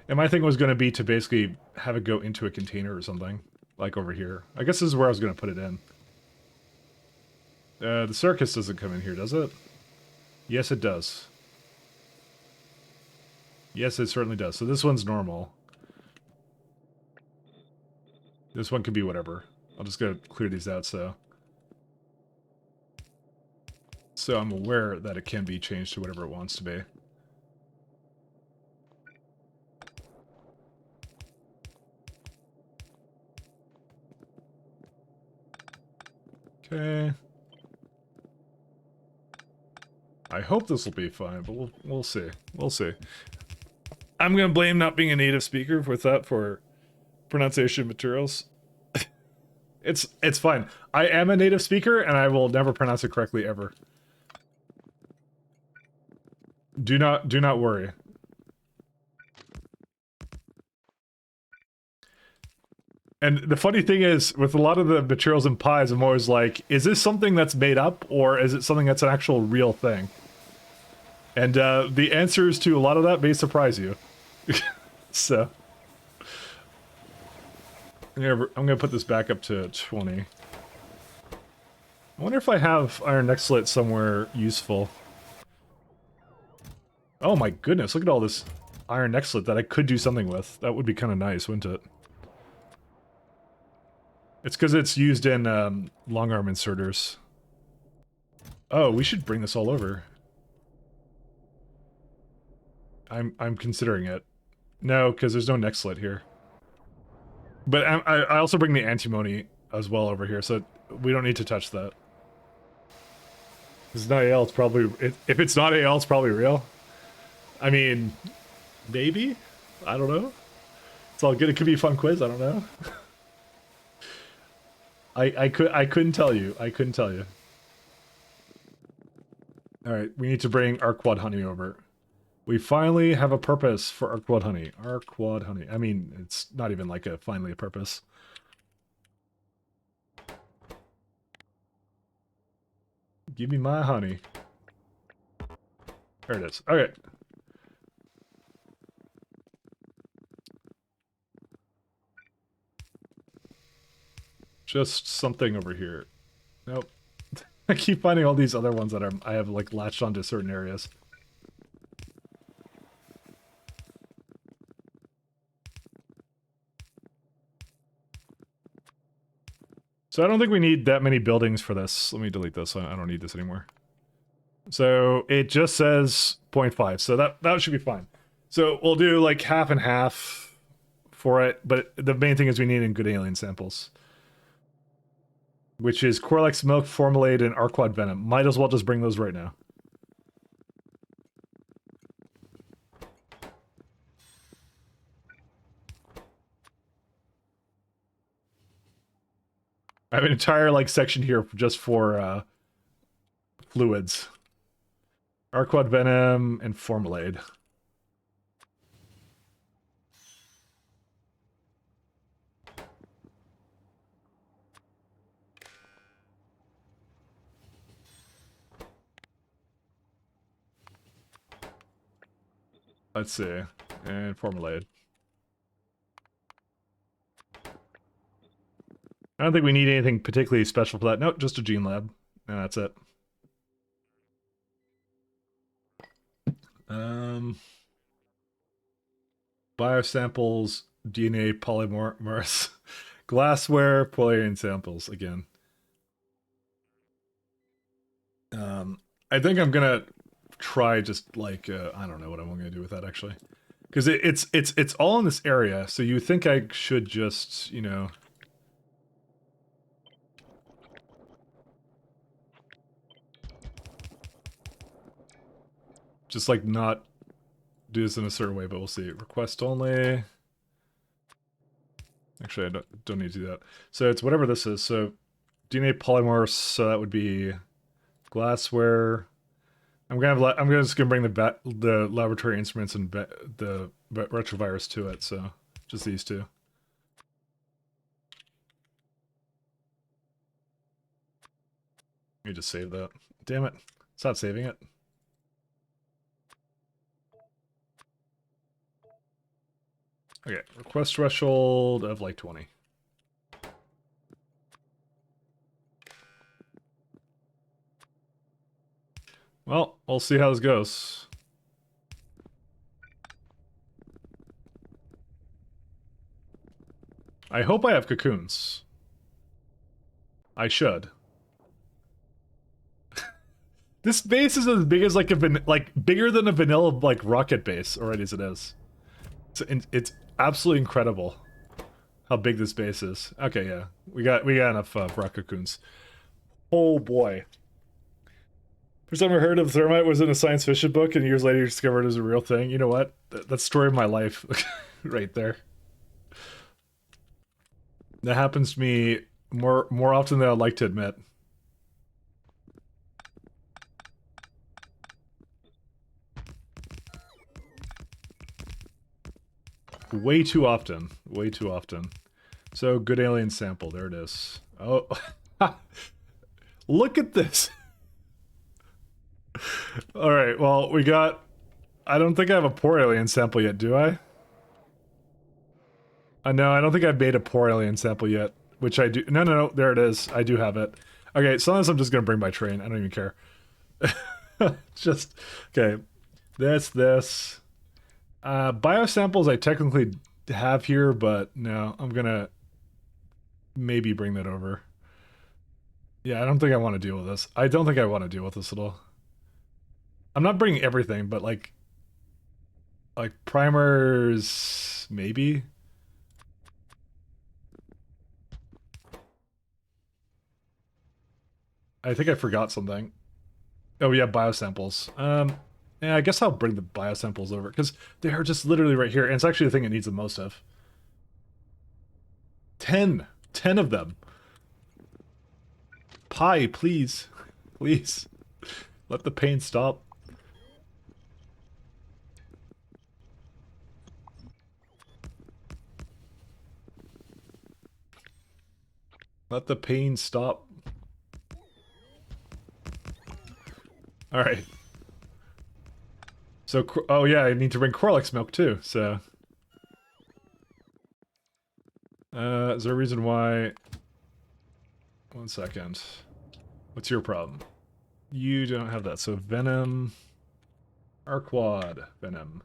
And my thing was going to be to basically have it go into a container or something. Like over here. I guess this is where I was going to put it in. The circus doesn't come in here, does it? Yes, it does. Yes, it certainly does. So this one's normal. This one could be whatever. I'll just go clear these out, so I'm aware that it can be changed to whatever it wants to be. Okay. I hope this will be fine, but we'll see. We'll see. I'm gonna blame not being a native speaker with that for pronunciation materials. It's fine. I am a native speaker, and I will never pronounce it correctly ever. Do not worry. And the funny thing is, with a lot of the materials in pies, I'm always like, is this something that's made up, or is it something that's an actual real thing? And the answers to a lot of that may surprise you. So... I'm gonna put this back up to 20. I wonder if I have iron Nextlet somewhere useful. Oh my goodness, look at all this iron Nextlet that I could do something with. That would be kind of nice, wouldn't it? It's because it's used in long arm inserters. Oh, we should bring this all over. I'm considering it. No, because there's no Nextlet here. But I also bring the antimony as well over here, so we don't need to touch that. If it's not AL, it's probably... If it's not AL, it's probably real. I mean, maybe? I don't know. It's all good. It could be a fun quiz. I don't know. I couldn't tell you. I couldn't tell you. Alright, we need to bring our quad honey over. We finally have a purpose for our quad honey. Our quad honey. I mean, it's not even like finally a purpose. Give me my honey. There it is. Okay. Just something over here. Nope. I keep finding all these other ones that I have like latched onto certain areas. So I don't think we need that many buildings for this. Let me delete this. I don't need this anymore. So it just says 0.5. So that should be fine. So we'll do like half and half for it, but the main thing is we need in good alien samples. Which is Corlex milk, Formalade, and Arquad venom. Might as well just bring those right now. I have an entire like section here just for fluids. Arquad venom and Formalade. Let's see. And Formalade. I don't think we need anything particularly special for that. Nope, just a gene lab. And that's it. Biosamples, DNA polymorphs, glassware, polyalien samples again. I think I'm gonna try just like I don't know what I'm gonna do with that actually, because it's all in this area. So you think I should just just like not do this in a certain way, but we'll see. Request only. Actually, I don't need to do that. So it's whatever this is. So DNA polymorphs. So that would be glassware. I'm just gonna bring the laboratory instruments and the retrovirus to it. So just these two. Let me just save that. Damn it! It's not saving it. Okay, request threshold of like 20. Well, we'll see how this goes. I hope I have cocoons. I should. This base is as big as like bigger than a vanilla like rocket base already as it is. It's absolutely incredible how big this base is. Okay, yeah, we got enough rock cocoons. Oh boy. First time I heard of thermite was in a science fiction book, and years later you discovered it was a real thing. You know what? That's the story of my life, right there. That happens to me more often than I'd like to admit. Way too often. Way too often. So, good alien sample. There it is. Oh. Look at this. Alright, well, we got... I don't think I have a poor alien sample yet, do I? No, I don't think I've made a poor alien sample yet. Which I do... No, there it is. I do have it. Okay, so this I'm just gonna bring by train. I don't even care. Just... Okay. This... biosamples I technically have here, but no, I'm gonna maybe bring that over. Yeah, I don't think I want to deal with this. I don't think I want to deal with this at all. I'm not bringing everything, but like primers, maybe? I think I forgot something. Oh yeah, biosamples. Yeah, I guess I'll bring the biosamples over, because they are just literally right here, and it's actually the thing it needs the most of. 10 of them. Pie, please. Please. Let the pain stop. Let the pain stop. Alright. So, oh yeah, I need to bring Corlex milk too, so... is there a reason why... 1 second. What's your problem? You don't have that, so Venom... Arquad Venom.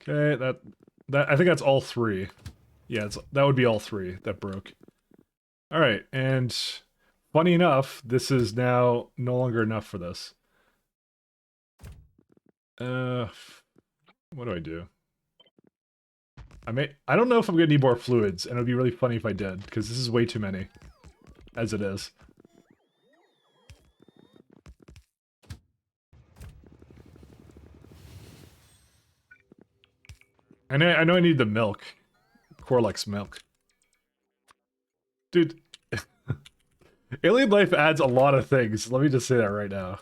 Okay, that I think that's all 3. Yeah, that would be all 3 that broke. Alright, and... Funny enough, this is now no longer enough for this. What do I do? I don't know if I'm gonna need more fluids, and it would be really funny if I did, because this is way too many, as it is. I know I need the milk. Corlex milk. Dude, alien life adds a lot of things. Let me just say that right now.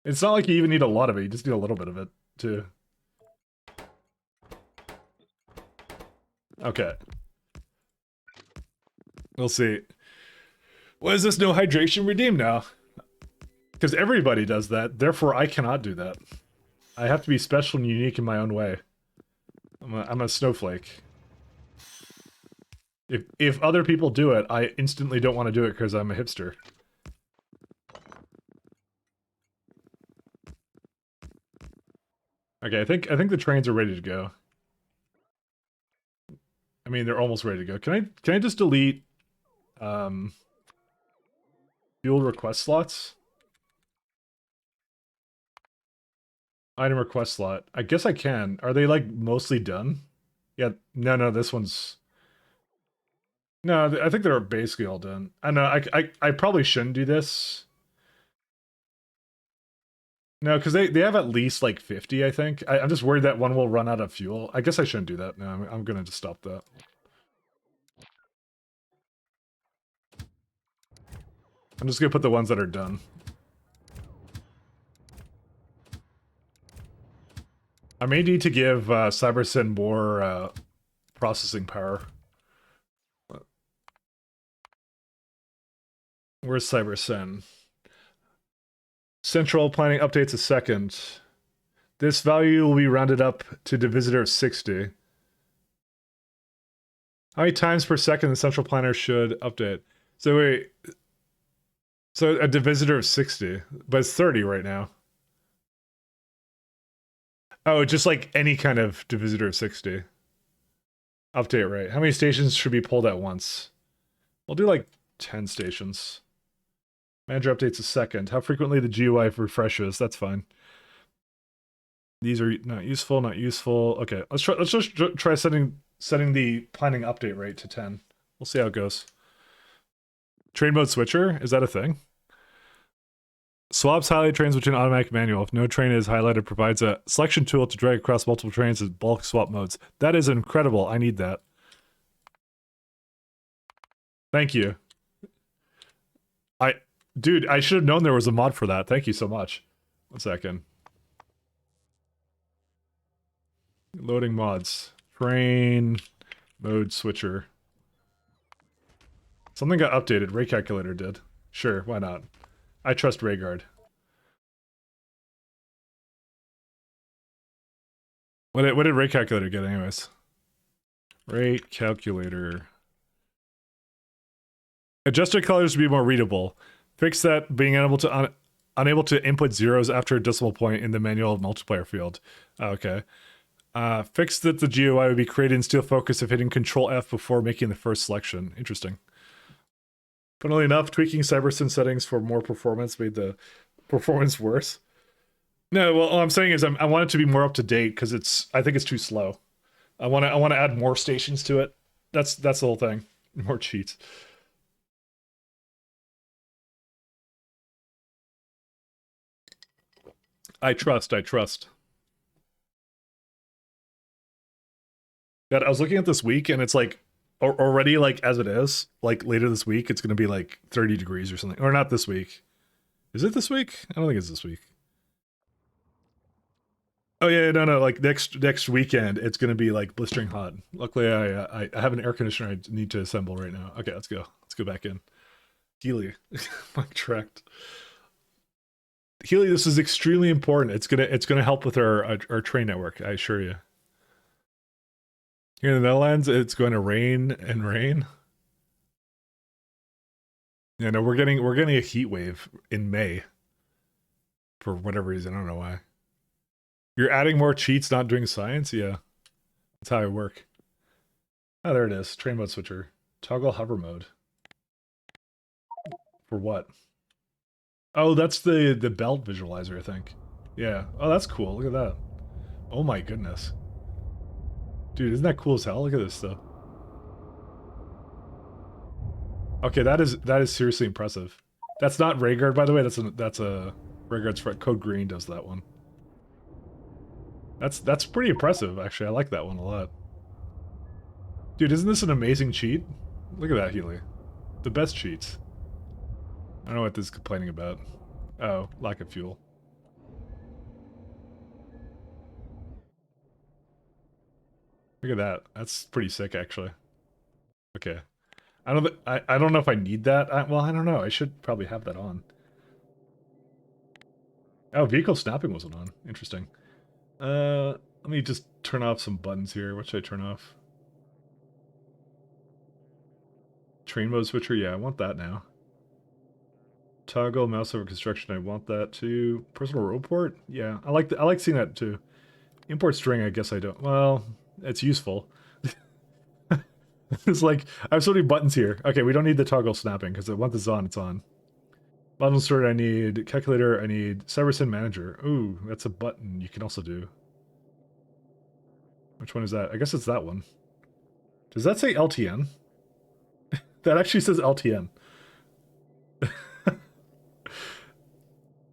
It's not like you even need a lot of it, you just need a little bit of it, too. Okay. We'll see. What is this no hydration redeem now? Because everybody does that, therefore I cannot do that. I have to be special and unique in my own way. I'm a snowflake. If other people do it, I instantly don't want to do it because I'm a hipster. Okay, I think the trains are ready to go. I mean, they're almost ready to go. Can I just delete fuel request slots? Item request slot. I guess I can. Are they like mostly done? Yeah, no, this one's... No, I think they're basically all done. I know, I probably shouldn't do this. No, because they have at least like 50, I think. I'm just worried that one will run out of fuel. I guess I shouldn't do that. No, I'm gonna just stop that. I'm just gonna put the ones that are done. I may need to give CyberSyn more processing power. Where's CyberSyn? Central planning updates a second. This value will be rounded up to divisor of 60. How many times per second the central planner should update? So wait. So a divisor of 60, but it's 30 right now. Oh, just like any kind of divisor of 60. Update rate. How many stations should be pulled at once? We'll do like 10 stations. Manager updates a second. How frequently the GUI refreshes? That's fine. These are not useful, not useful. Okay, let's just try setting the planning update rate to 10. We'll see how it goes. Train mode switcher, is that a thing? Swaps highlight trains between automatic and manual. If no train is highlighted, provides a selection tool to drag across multiple trains as bulk swap modes. That is incredible. I need that. Thank you. Dude, I should have known there was a mod for that. Thank you so much. 1 second. Loading mods. Train mode switcher. Something got updated. Ray calculator did. Sure, why not? I trust Rayguard. What did Ray calculator get anyways? Rate calculator. Adjusted colors to be more readable. Fix that being unable to input zeros after a decimal point in the manual multiplier field. Okay. Fix that the GUI would be created in Steel Focus if hitting Control F before making the first selection. Interesting. Funnily enough, tweaking CyberSyn settings for more performance made the performance worse. No, well, all I'm saying is I want it to be more up to date because I think it's too slow. I want to add more stations to it. That's the whole thing. More cheats. I trust. God, I was looking at this week and it's like already like as it is, like later this week, it's going to be like 30 degrees or something. Or not this week. Is it this week? I don't think it's this week. Oh yeah, no, like next weekend, it's going to be like blistering hot. Luckily, I have an air conditioner I need to assemble right now. Okay, let's go. Let's go back in. Healy, like tracked. Healy, this is extremely important. It's gonna help with our train network. I assure you. Here in the Netherlands, it's going to rain and rain. Yeah, no, we're getting a heat wave in May. For whatever reason, I don't know why. You're adding more cheats, not doing science? Yeah. That's how I work. Oh, there it is. Train mode switcher. Toggle hover mode. For what? Oh, that's the belt visualizer, I think. Yeah. Oh, that's cool. Look at that. Oh my goodness. Dude, isn't that cool as hell? Look at this stuff. Okay, that is seriously impressive. That's not Rhaegar, by the way. That's a Rhaegar's friend. Code Green does that one. That's pretty impressive, actually. I like that one a lot. Dude, isn't this an amazing cheat? Look at that, Healy. The best cheats. I don't know what this is complaining about. Oh, lack of fuel. Look at that. That's pretty sick, actually. Okay. I don't know if I need that. Well, I don't know. I should probably have that on. Oh, vehicle snapping wasn't on. Interesting. Let me just turn off some buttons here. What should I turn off? Train mode switcher. Yeah, I want that now. Toggle mouse over construction. I want that too. Personal road port. Yeah, I like seeing that too. Import string. I guess I don't. Well, it's useful. It's like I have so many buttons here. Okay, we don't need the toggle snapping because once it's on, it's on. Button sort. I need calculator. I need CyberSyn manager. Ooh, that's a button you can also do. Which one is that? I guess it's that one. Does that say LTN? That actually says LTN.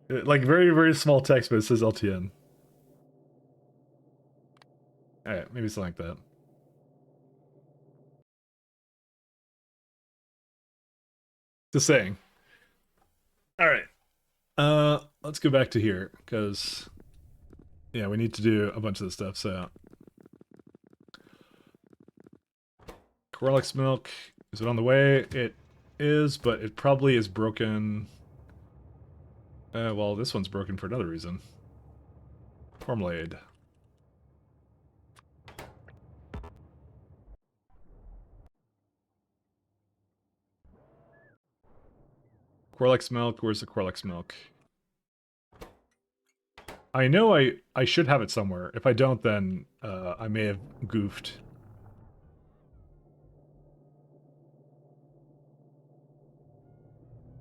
Like very, very small text, but it says LTN. Alright, maybe something like that. Just saying. Alright. Let's go back to here, because yeah, we need to do a bunch of this stuff, so. Corlex milk. Is it on the way? It is, but it probably is broken. Well, this one's broken for another reason. Formulade. Corlex milk, where's the Corlex milk? I know I should have it somewhere. If I don't, then I may have goofed.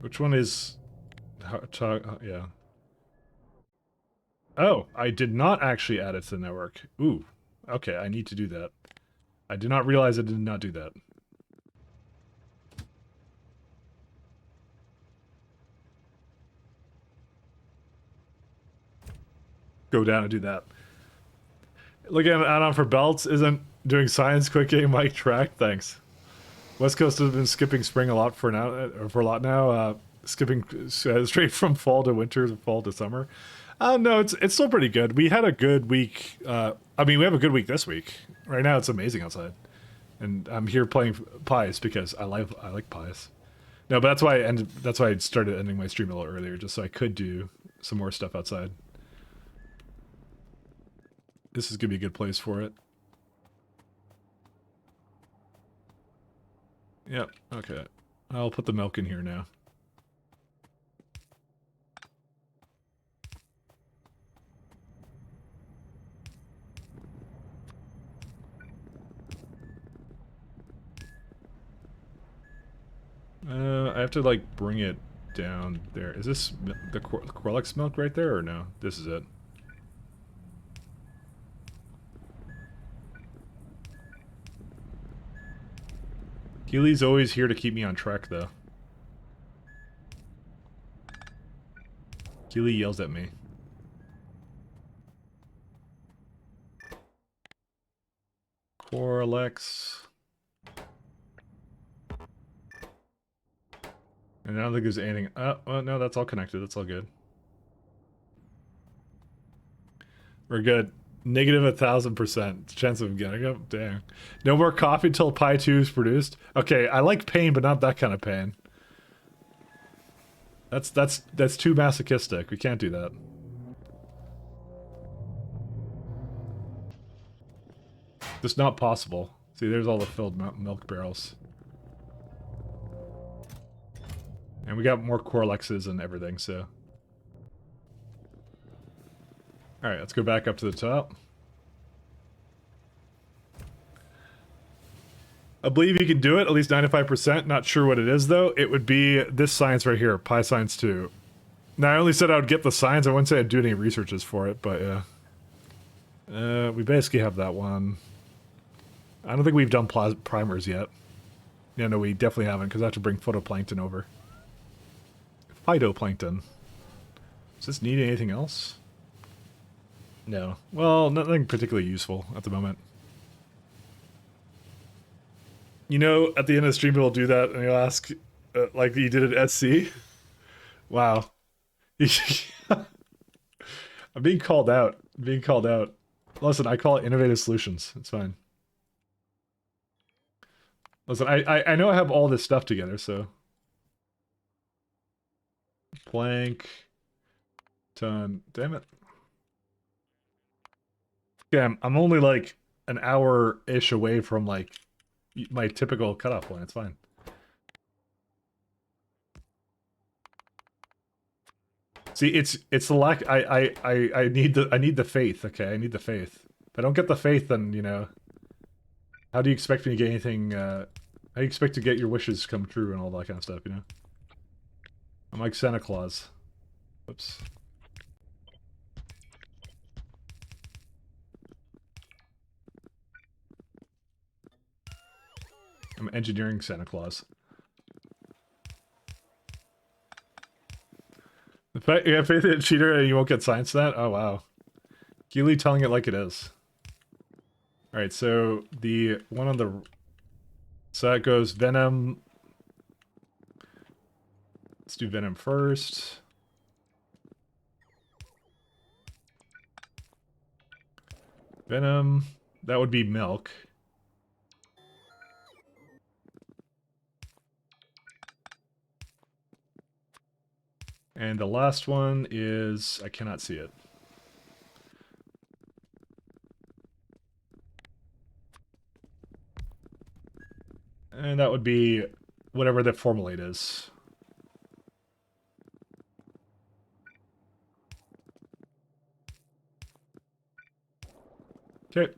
Which one is... yeah. Oh, I did not actually add it to the network. Ooh, okay, I need to do that. I did not realize I did not do that. Go down and do that. Looking at an add-on for belts, isn't doing science quick game Mike track? Thanks. West Coast has been skipping spring a lot for now. Skipping straight from fall to winter, fall to summer. No, it's still pretty good. We had a good week. I mean, we have a good week this week. Right now, it's amazing outside, and I'm here playing pies because I like pies. No, but that's why I started ending my stream a little earlier, just so I could do some more stuff outside. This is gonna be a good place for it. Yep. Okay. I'll put the milk in here now. I have to like bring it down there. Is this the Corlex milk right there or no? This is it. Keely's always here to keep me on track though. Keely yells at me. Corlex. And I don't think there's anything. Oh, no, that's all connected. That's all good. We're good. Negative 1,000% chance of getting up. Dang. No more coffee till Pi 2 is produced. Okay, I like pain, but not that kind of pain. That's too masochistic. We can't do that. Just not possible. See, there's all the filled milk barrels. And we got more Corlexes and everything, so. Alright, let's go back up to the top. I believe you can do it, at least 95%. Not sure what it is, though. It would be this science right here, pi science 2. Now, I only said I would get the science. I wouldn't say I'd do any researches for it, but yeah. We basically have that one. I don't think we've done primers yet. Yeah, no, we definitely haven't, because I have to bring phytoplankton over. Phytoplankton. Does this need anything else? No. Well, nothing particularly useful at the moment. You know, at the end of the stream, we'll do that, and you'll ask, like you did at SC? Wow. I'm being called out. I'm being called out. Listen, I call it innovative solutions. It's fine. Listen, I know I have all this stuff together, so... Plank. Ton. Damn it. Yeah, I'm only like an hour-ish away from like my typical cutoff point. It's fine. See, it's the lack. I need the faith. Okay, I need the faith. If I don't get the faith, then you know, how do you expect me to get anything? How do you expect to get your wishes come true and all that kind of stuff? You know, I'm like Santa Claus. Whoops. I'm engineering Santa Claus. The fact you have faith in a cheater and you won't get science to that? Oh wow. Keely telling it like it is. Alright, so the one on the... So that goes Venom. Let's do Venom first. Venom. That would be milk. And the last one is... I cannot see it. And that would be whatever the formulate is. Okay.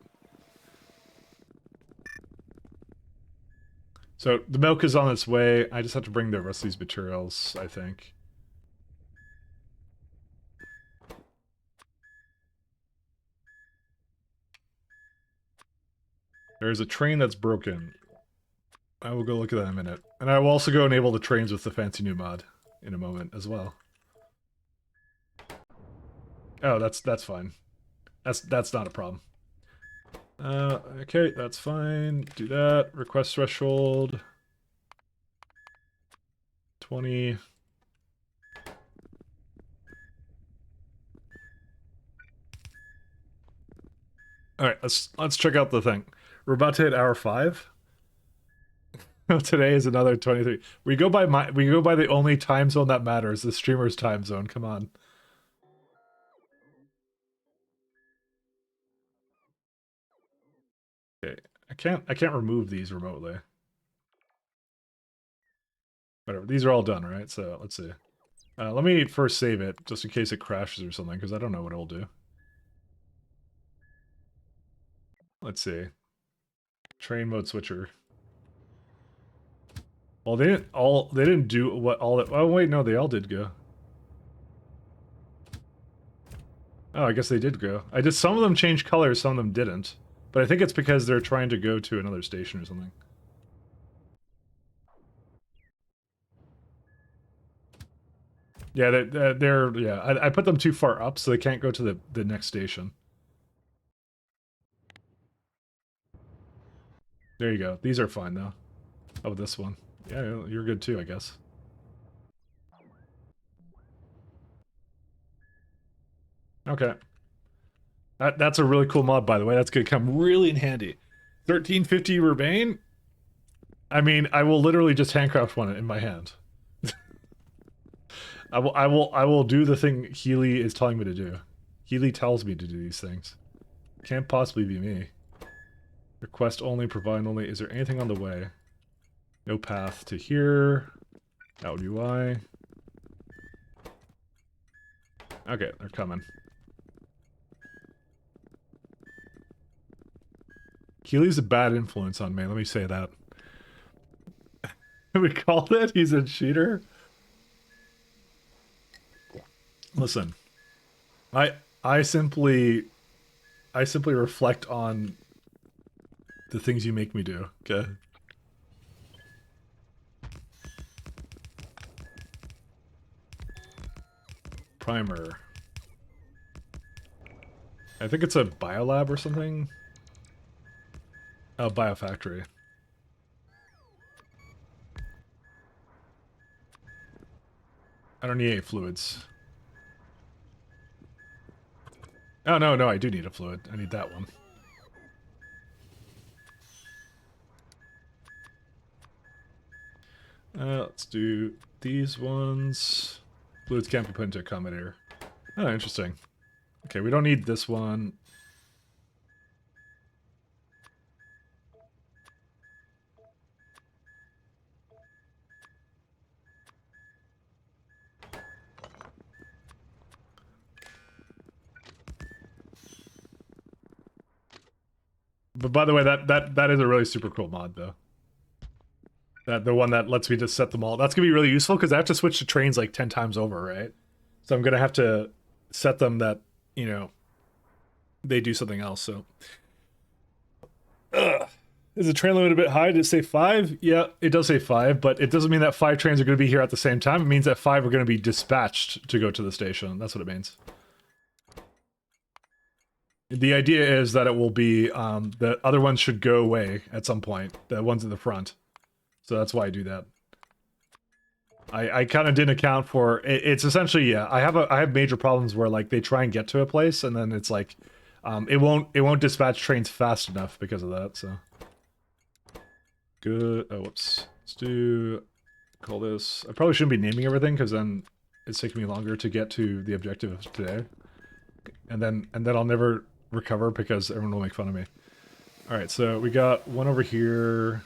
So the milk is on its way. I just have to bring the rest of these materials, I think. There's a train that's broken. I will go look at that in a minute. And I will also go enable the trains with the fancy new mod in a moment as well. Oh, that's fine. That's not a problem. Okay, that's fine. Do that. Request threshold 20. All right, let's check out the thing. We're about to hit hour 5. Today is another 23. We go by the only time zone that matters, the streamer's time zone. Come on. Okay, I can't remove these remotely. Whatever. These are all done, right? So let's see. Let me first save it just in case it crashes or something, because I don't know what it'll do. Let's see. Train mode switcher. Well, they didn't do what all that. Oh wait, no, they all did go. Oh, I guess they did go. Some of them changed colors, some of them didn't. But I think it's because they're trying to go to another station or something. Yeah, yeah. I put them too far up, so they can't go to the next station. There you go. These are fine though. Oh, this one. Yeah, you're good too, I guess. Okay. That's a really cool mod, by the way. That's gonna come really in handy. 1350 Urbane? I mean, I will literally just handcraft one in my hand. I will do the thing Healy is telling me to do. Healy tells me to do these things. Can't possibly be me. Request only, provide only. Is there anything on the way? No path to here. That would be why. Okay, they're coming. Keely's a bad influence on me, let me say that. We called it. He's a cheater. Listen, I simply reflect on the things you make me do. Okay. Primer. I think it's a biolab or something. Oh, biofactory. I don't need any fluids. Oh, no, I do need a fluid. I need that one. Let's do these ones. Fluids can't be put into a accommodator. Oh, interesting. Okay, we don't need this one. But by the way, that is a really super cool mod, though. The one that lets me just set them all. That's gonna be really useful because I have to switch to trains like 10 times over, right? So I'm gonna have to set them that, you know, they do something else. So, is the train limit a bit high? Did it say 5? Yeah, it does say 5, but it doesn't mean that 5 trains are going to be here at the same time. It means that 5 are going to be dispatched to go to the station. That's what it means. The idea is that it will be, the other ones should go away at some point, the ones in the front. So that's why I do that. I kind of didn't account for, it's essentially, yeah, I have major problems where like they try and get to a place and then it's like, it won't dispatch trains fast enough because of that, so. Good, oh, whoops. Let's call this, I probably shouldn't be naming everything because then it's taking me longer to get to the objective of today. And then I'll never recover because everyone will make fun of me. Alright, so we got one over here.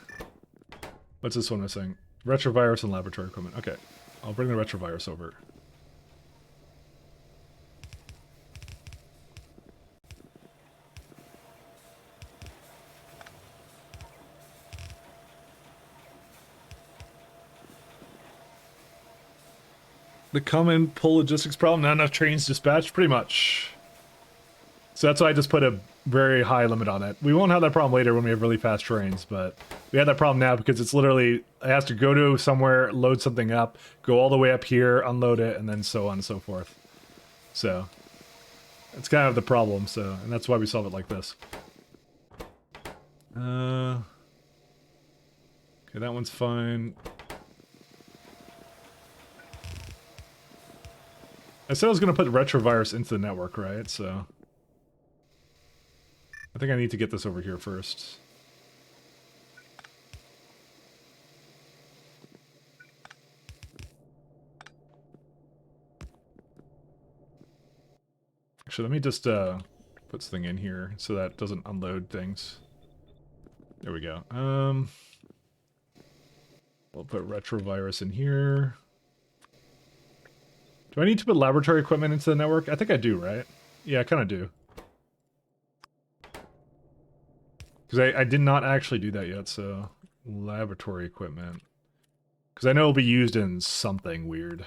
What's this one missing? Retrovirus and laboratory equipment. Okay, I'll bring the retrovirus over. The common pull logistics problem, not enough trains dispatched, pretty much. So that's why I just put a very high limit on it. We won't have that problem later when we have really fast trains, but we have that problem now because it's literally, it has to go to somewhere, load something up, go all the way up here, unload it, and then so on and so forth. So, it's kind of the problem, so, and that's why we solve it like this. Okay, that one's fine. I said I was going to put retrovirus into the network, right? So, I think I need to get this over here first. Actually, let me just put something in here so that it doesn't unload things. There we go. We'll put retrovirus in here. Do I need to put laboratory equipment into the network? I think I do, right? Yeah, I kind of do. Because I did not actually do that yet, so... Laboratory equipment. Because I know it'll be used in something weird.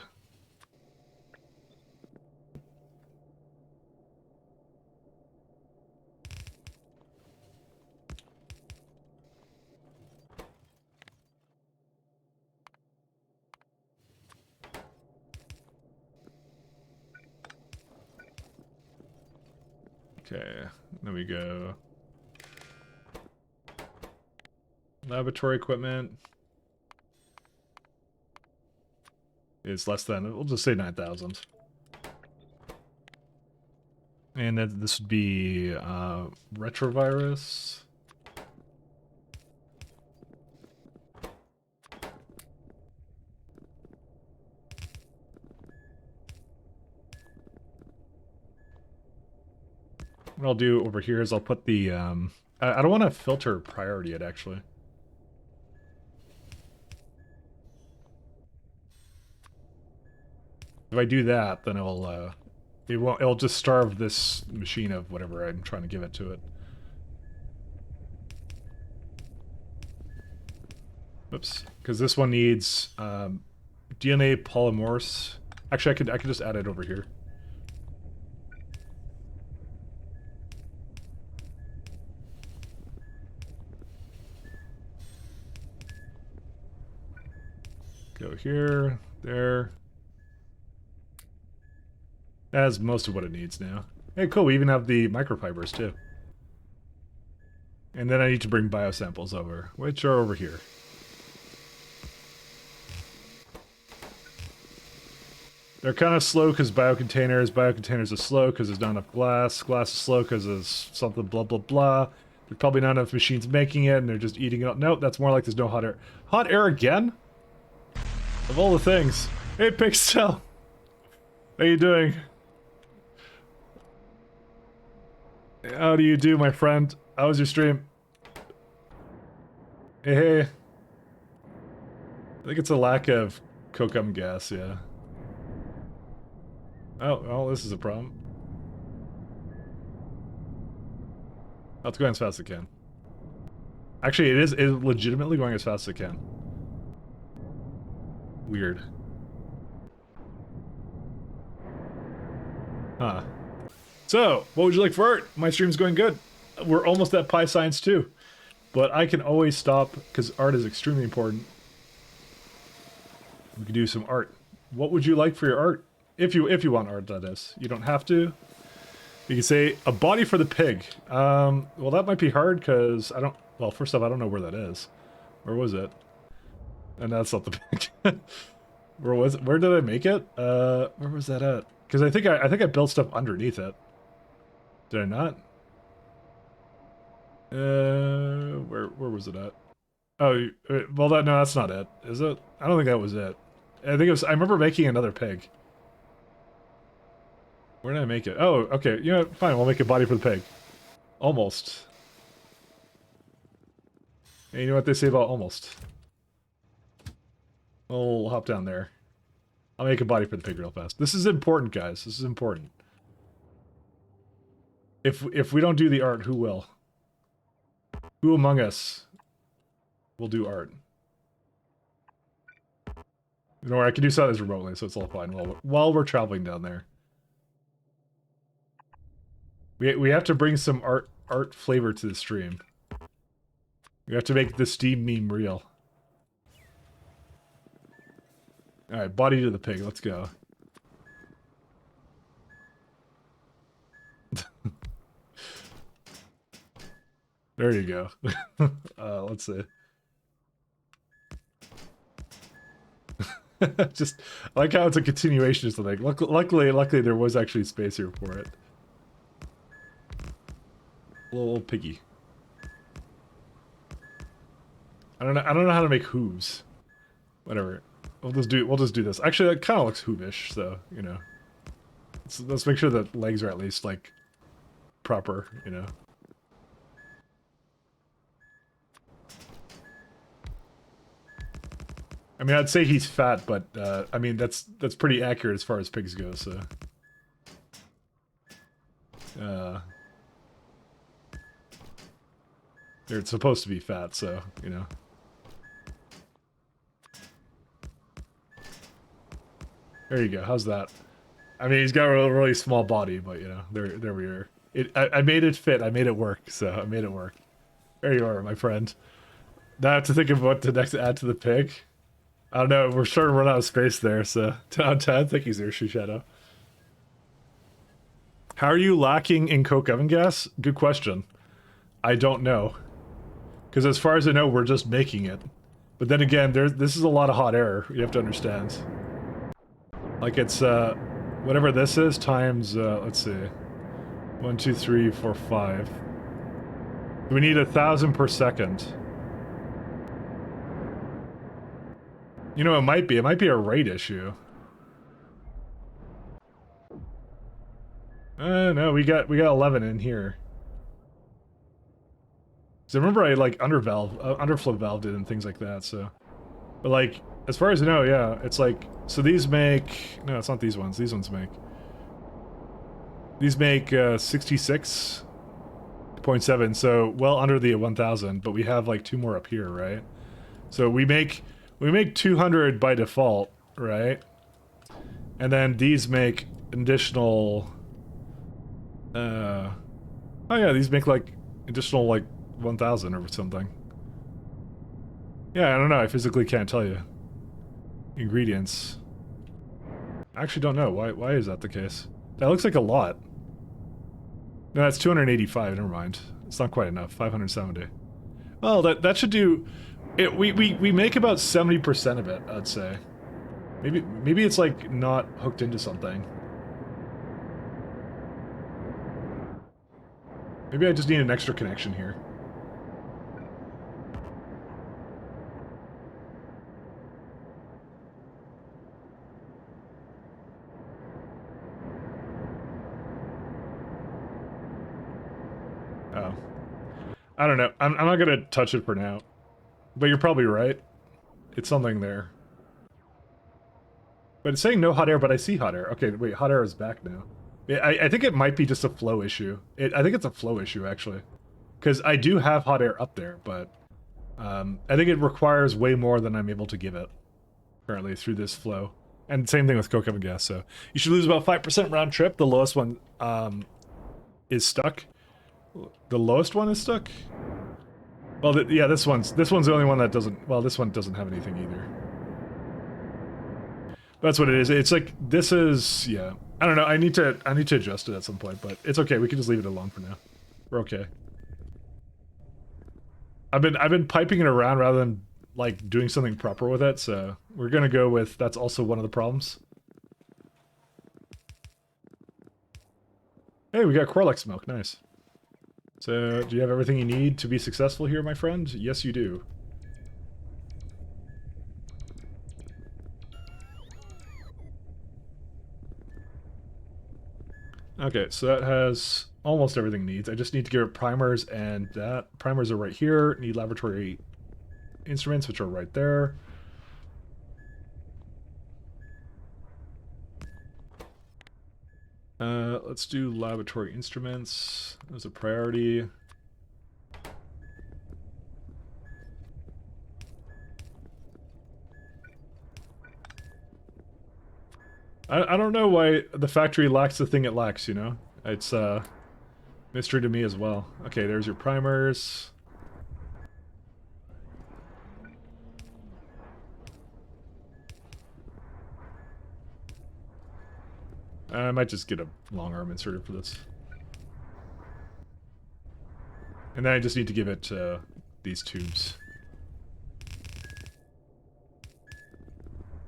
Okay, then we go... Laboratory equipment is less than, we'll just say 9,000. And then this would be retrovirus. What I'll do over here is I'll put the, I don't want to filter priority yet, actually. If I do that, then it'll just starve this machine of whatever I'm trying to give it to it. Oops, because this one needs DNA polymorphs. Actually, I could just add it over here. Go here, there. That's most of what it needs now. Hey, cool, we even have the microfibers too. And then I need to bring biosamples over, which are over here. They're kind of slow because biocontainers are slow because there's not enough glass. Glass is slow because there's something blah blah blah. There's probably not enough machines making it and they're just eating it up. Nope, that's more like there's no hot air. Hot air again? Of all the things. Hey, Pixel! How you doing? How do you do, my friend? How was your stream? Hey, hey. I think it's a lack of coke oven gas, yeah. Oh, well, this is a problem. Oh, it's going as fast as it can. Actually, it is legitimately going as fast as it can. Weird. Huh. So, what would you like for art? My stream's going good. We're almost at Pi Science 2. But I can always stop, because art is extremely important. We can do some art. What would you like for your art? If you want art, that is. You don't have to. You can say, a body for the pig. Well, that might be hard, because I don't... Well, first off, I don't know where that is. Where was it? And that's not the pig. Where was it? Where did I make it? Where was that at? Because I think I built stuff underneath it. Did I not? Where was it at? Oh, well, no, that's not it. Is it? I don't think that was it. I think it was. I remember making another pig. Where did I make it? Oh, okay. You know what? Fine. We'll make a body for the pig. Almost. And you know what they say about almost? We'll hop down there. I'll make a body for the pig real fast. This is important, guys. This is important. If we don't do the art, who will? Who among us will do art? You know, I can do some of this remotely, so it's all fine while we're traveling down there. We have to bring some art flavor to the stream. We have to make the Steam meme real. Alright, body to the pig, let's go. There you go. Let's see. Just, I like how it's a continuation of something. Luckily there was actually space here for it. Little piggy. I don't know how to make hooves. Whatever. We'll just do this. Actually, that kind of looks hoovish, so, you know. Let's make sure that legs are at least, like, proper, you know. I mean, I'd say he's fat, but, I mean, that's pretty accurate as far as pigs go, so. They're supposed to be fat, so, you know. There you go. How's that? I mean, he's got a really small body, but you know, there we are. I made it fit. I made it work. So I made it work. There you are, my friend. Now I have to think of what to next add to the pig. I don't know. We're starting to run out of space there. So 10 out of 10. Thank you, Shoe Shadow. How are you lacking in coke oven gas? Good question. I don't know. Because as far as I know, we're just making it. But then again, this is a lot of hot air. You have to understand. Like it's, whatever this is, times, let's see. 1, 2, 3, 4, 5. We need 1,000 per second. You know, it might be a rate issue. No, we got 11 in here. So remember I, like, underflow valved it and things like that, so. But, like, as far as I know, yeah, it's like, so these make, no, it's not these ones make. These make 66.7, so well under the 1,000, but we have like 2 more up here, right? So we make 200 by default, right? And then these make additional. Oh yeah, these make like additional like 1,000 or something. Yeah, I don't know. I physically can't tell you. Ingredients. I actually don't know. Why is that the case? That looks like a lot. No, that's 285. Never mind. It's not quite enough. 570. Well, that should do. It. We make about 70% of it. I'd say. Maybe it's like not hooked into something. Maybe I just need an extra connection here. Oh. I don't know. I'm not gonna touch it for now. But you're probably right. It's something there. But it's saying no hot air, but I see hot air. Okay, wait, hot air is back now. I think it might be just a flow issue. I think it's a flow issue, actually. Because I do have hot air up there, but I think it requires way more than I'm able to give it, currently, through this flow. And same thing with coke oven gas, so you should lose about 5% round trip. The lowest one is stuck. The lowest one is stuck? Well, yeah, this one's the only one that doesn't... Well, this one doesn't have anything either. That's what it is. It's like, this is... Yeah. I don't know. I need to adjust it at some point, but it's okay. We can just leave it alone for now. We're okay. I've been piping it around rather than, like, doing something proper with it, so we're gonna go with that's also one of the problems. Hey, we got Corlex milk. Nice. So, do you have everything you need to be successful here, my friend? Yes, you do. Okay, so that has almost everything it needs. I just need to give it primers, and that primers are right here. Need laboratory instruments, which are right there. Let's do laboratory instruments as a priority. I don't know why the factory lacks the thing it lacks, you know? It's mystery to me as well. Okay, there's your primers. I might just get a long arm inserted for this. And then I just need to give it these tubes.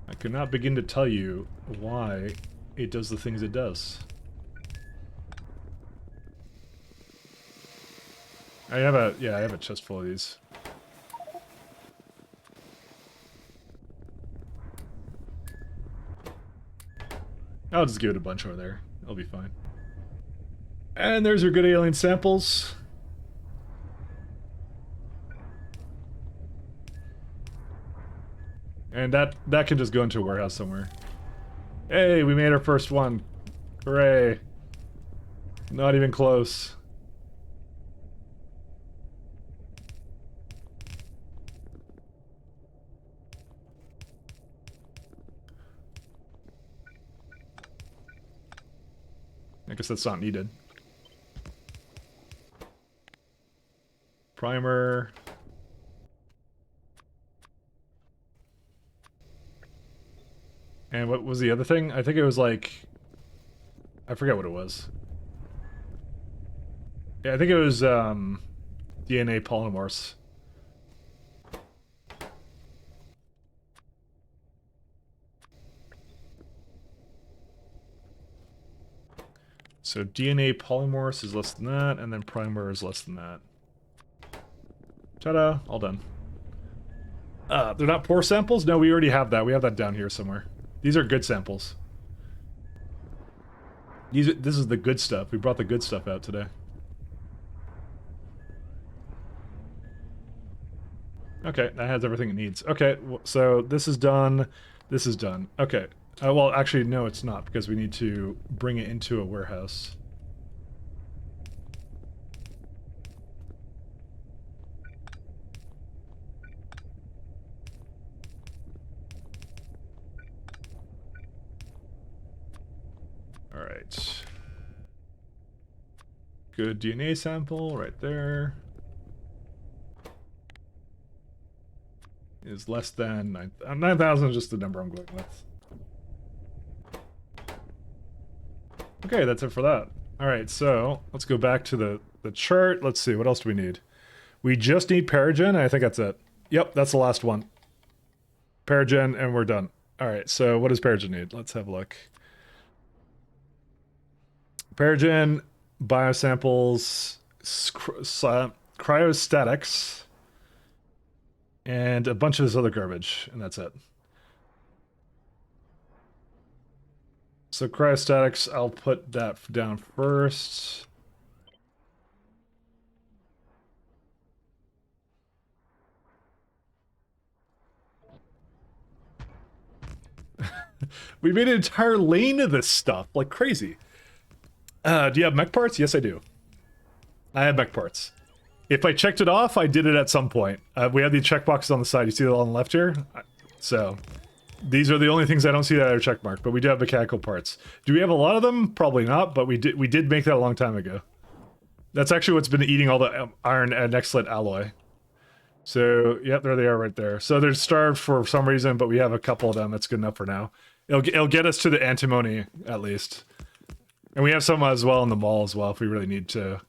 I could not begin to tell you why it does the things it does. I have a chest full of these. I'll just give it a bunch over there. It'll be fine. And there's your good alien samples. And that can just go into a warehouse somewhere. Hey, we made our first one. Hooray. Not even close. I guess that's not needed. Primer. And what was the other thing? I think it was like... I forget what it was. Yeah, I think it was DNA polymorphs. So DNA polymorphs is less than that, and then primer is less than that. Ta-da! All done. They're not poor samples? No, we already have that. We have that down here somewhere. These are good samples. This is the good stuff. We brought the good stuff out today. Okay, that has everything it needs. Okay, so this is done. This is done. Okay. Well, actually, no, it's not, because we need to bring it into a warehouse. right. Good DNA sample right there. Is less than 9,000 is just the number I'm going with. Okay, that's it for that. All right, so let's go back to the chart. Let's see, what else do we need? We just need Paragen, I think that's it. Yep, that's the last one. Paragen, and we're done. All right, so what does Paragen need? Let's have a look. Paragen, biosamples, cryostatics, and a bunch of this other garbage, and that's it. So cryostatics, I'll put that down first. We made an entire lane of this stuff, like crazy. Do you have mech parts? Yes, I do. I have mech parts. If I checked it off, I did it at some point. We have these checkboxes on the side. You see it on the left here? So, these are the only things I don't see that are checkmarked, but we do have mechanical parts. Do we have a lot of them? Probably not, but we did make that a long time ago. That's actually what's been eating all the iron and excellent alloy. So, yeah, there they are right there. So they're starved for some reason, but we have a couple of them. That's good enough for now. It'll get us to the antimony, at least. And we have some as well in the mall as well, if we really need to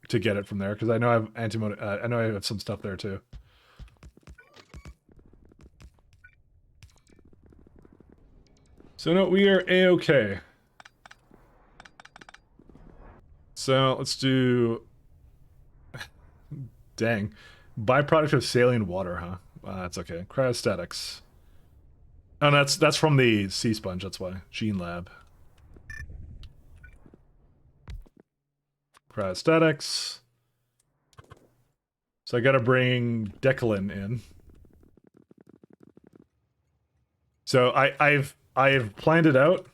get it from there, because I know I have antimony. I know I have some stuff there too. So no, we are a-okay. So let's do. Dang, byproduct of saline water, huh? That's okay. Cryostatics. Oh, that's from the sea sponge. That's why. Gene Lab. Cryostatics. So I gotta bring Decalin in. So I've planned it out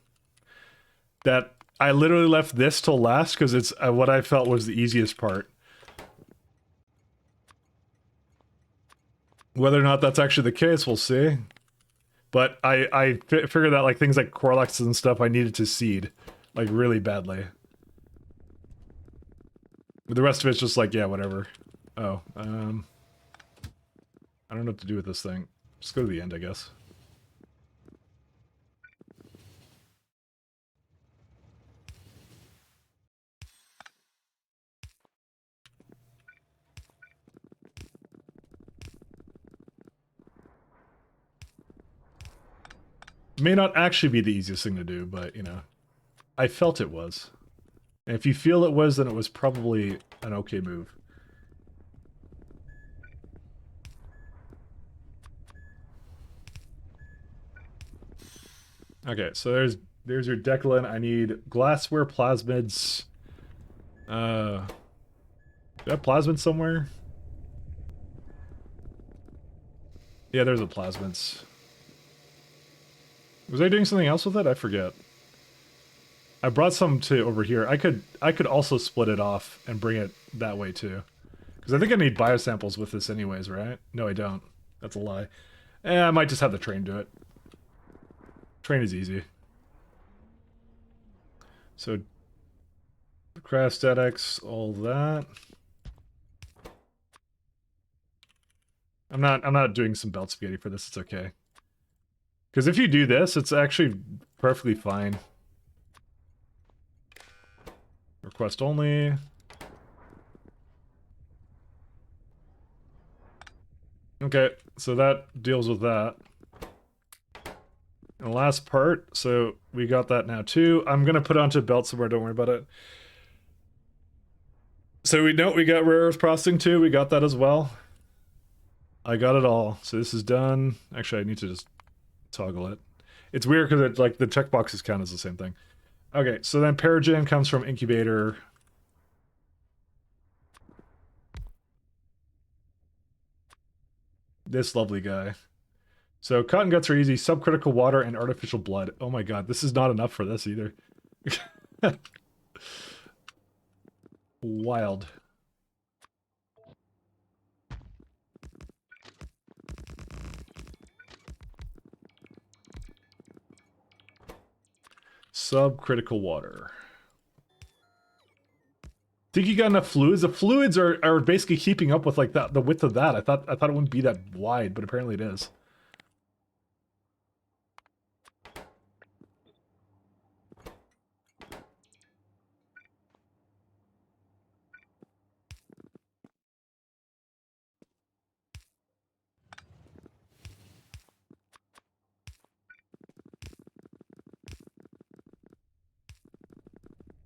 that I literally left this till last because it's what I felt was the easiest part. Whether or not that's actually the case, we'll see. But I figured that like things like Corlexes and stuff I needed to seed, like really badly. But the rest of it's just like, yeah, whatever. Oh, I don't know what to do with this thing. Just go to the end, I guess. May not actually be the easiest thing to do, but, you know, I felt it was. And if you feel it was, then it was probably an okay move. Okay, so there's your Decalin. I need glassware plasmids. Do I have plasmids somewhere? Yeah, there's a plasmids. Was I doing something else with it? I forget. I brought some to over here. I could also split it off and bring it that way too. Because I think I need biosamples with this anyways, right? No, I don't. That's a lie. I might just have the train do it. Train is easy. So, cryostatics, all that. I'm not doing some belt spaghetti for this. It's okay. Because if you do this, it's actually perfectly fine. Request only. Okay, so that deals with that. And the last part, so we got that now too. I'm gonna put it onto a belt somewhere, don't worry about it. So we know we got rare earth processing too, we got that as well. I got it all. So this is done. Actually, I need to just toggle it. It's weird because it, like, the checkboxes count as the same thing. Okay, so then Paragen comes from incubator. This lovely guy. So cotton guts are easy. Subcritical water and artificial blood. Oh my god, this is not enough for this either. Wild. Subcritical water. Think you got enough fluids? The fluids are basically keeping up with like the width of that. I thought it wouldn't be that wide, but apparently it is.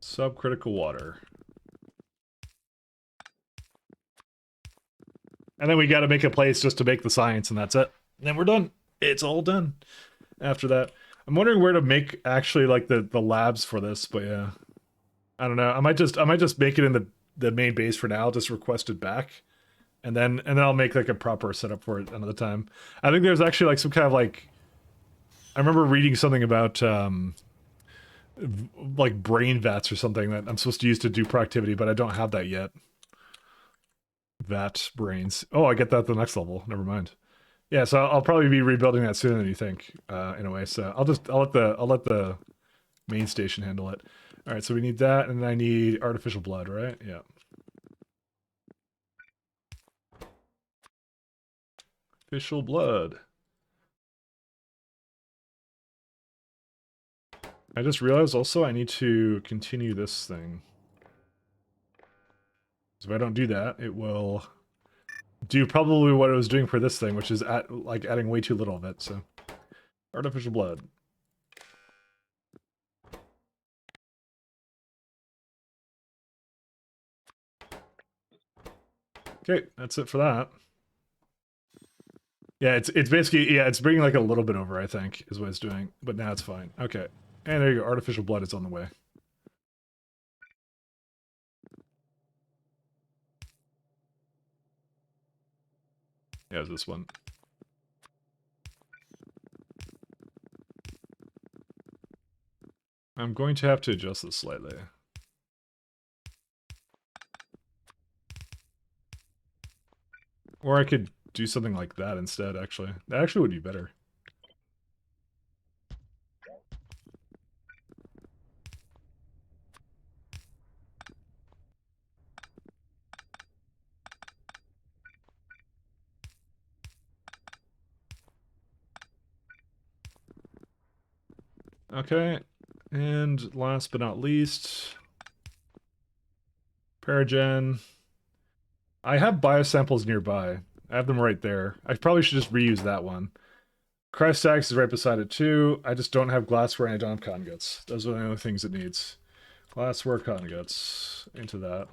Subcritical water. And then we got to make a place just to make the science, and that's it. And then we're done. It's all done. After that, I'm wondering where to make actually like the labs for this, but yeah, I don't know. I might just make it in the main base for now. Just request it back, and then I'll make like a proper setup for it another time. I think there's actually like some kind of like, I remember reading something about like brain vats or something that I'm supposed to use to do productivity, but I don't have that yet. Vat brains. Oh, I get that at the next level. Never mind. Yeah, so I'll probably be rebuilding that sooner than you think, in a way. So I'll let the main station handle it. All right, so we need that, and then I need artificial blood, right? Yeah. Artificial blood. I just realized also I need to continue this thing. So if I don't do that, it will do probably what it was doing for this thing, which is like adding way too little of it. So artificial blood. Okay, that's it for that. Yeah, it's basically, yeah, it's bringing like a little bit over, I think, is what it's doing. But now it's fine. Okay. And there you go. Artificial blood is on the way. Yeah, it's this one. I'm going to have to adjust this slightly. Or I could do something like that instead, actually. That actually would be better. Okay. And last but not least, Paragen. I have biosamples nearby. I have them right there. I probably should just reuse that one. Cryostax is right beside it too. I just don't have glassware and I don't have conjugates. Those are the only things it needs. Glassware, conjugates. Into that.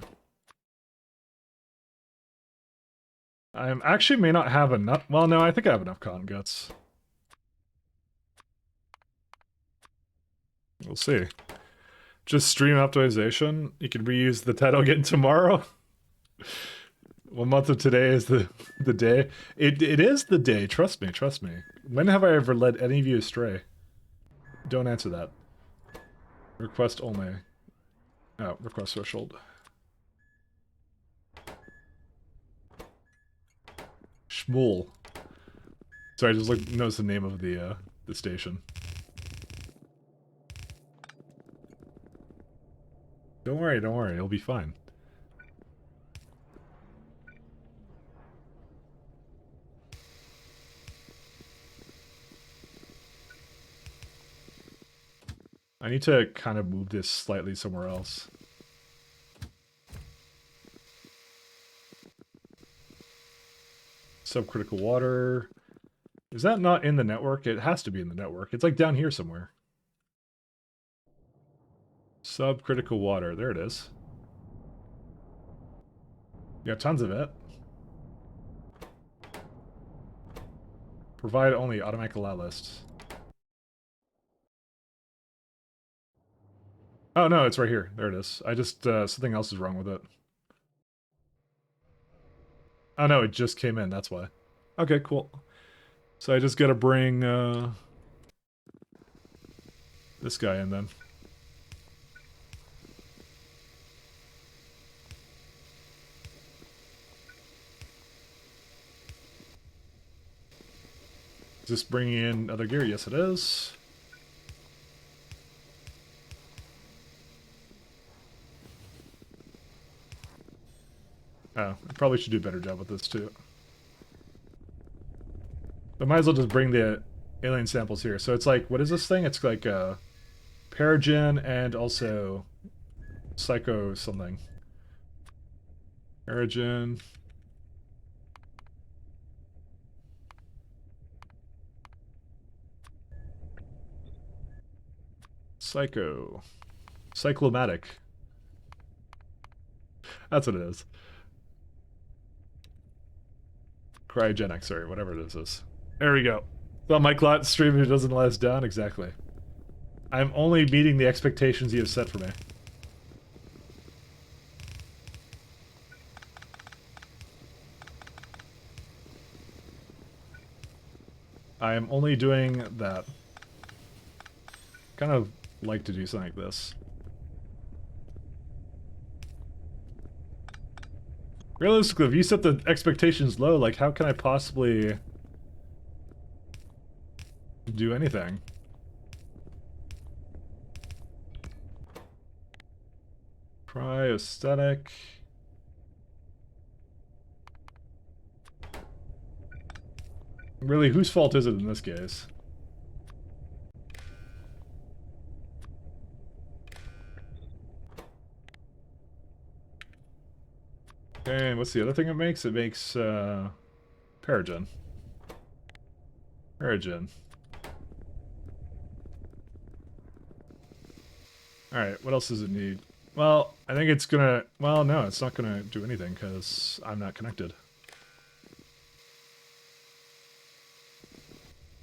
I actually may not have enough. Well, no, I think I have enough conjugates. We'll see. Just stream optimization. You can reuse the title again tomorrow. 1 month of today is the day. It is the day. Trust me. Trust me. When have I ever led any of you astray? Don't answer that. Request only. Oh, request threshold. Shmuel. Sorry, I just noticed the name of the station. Don't worry, it'll be fine. I need to kind of move this slightly somewhere else. Subcritical water. Is that not in the network? It has to be in the network. It's like down here somewhere. Subcritical water. There it is. You got tons of it. Provide only automatic allow list. Oh no, it's right here. There it is. I just, something else is wrong with it. Oh no, it just came in, that's why. Okay, cool. So I just gotta bring, this guy in then. Is this bringing in other gear? Yes, it is. probably should do a better job with this too. But might as well just bring the alien samples here. So it's like, what is this thing? It's like Paragen and also Psycho something. Paragen. Psycho. Cyclomatic. That's what it is. Cryogenic, sorry, whatever it is. There we go. Well, my clot stream if it doesn't let us down. Exactly. I'm only meeting the expectations you have set for me. I am only doing that. Kind of like to do something like this. Realistically, if you set the expectations low, like how can I possibly do anything? Cryostatic. Really, whose fault is it in this case? And what's the other thing it makes? It makes, Paragen. Paragen. Alright, what else does it need? Well, I think it's gonna... Well, no, it's not gonna do anything, because I'm not connected.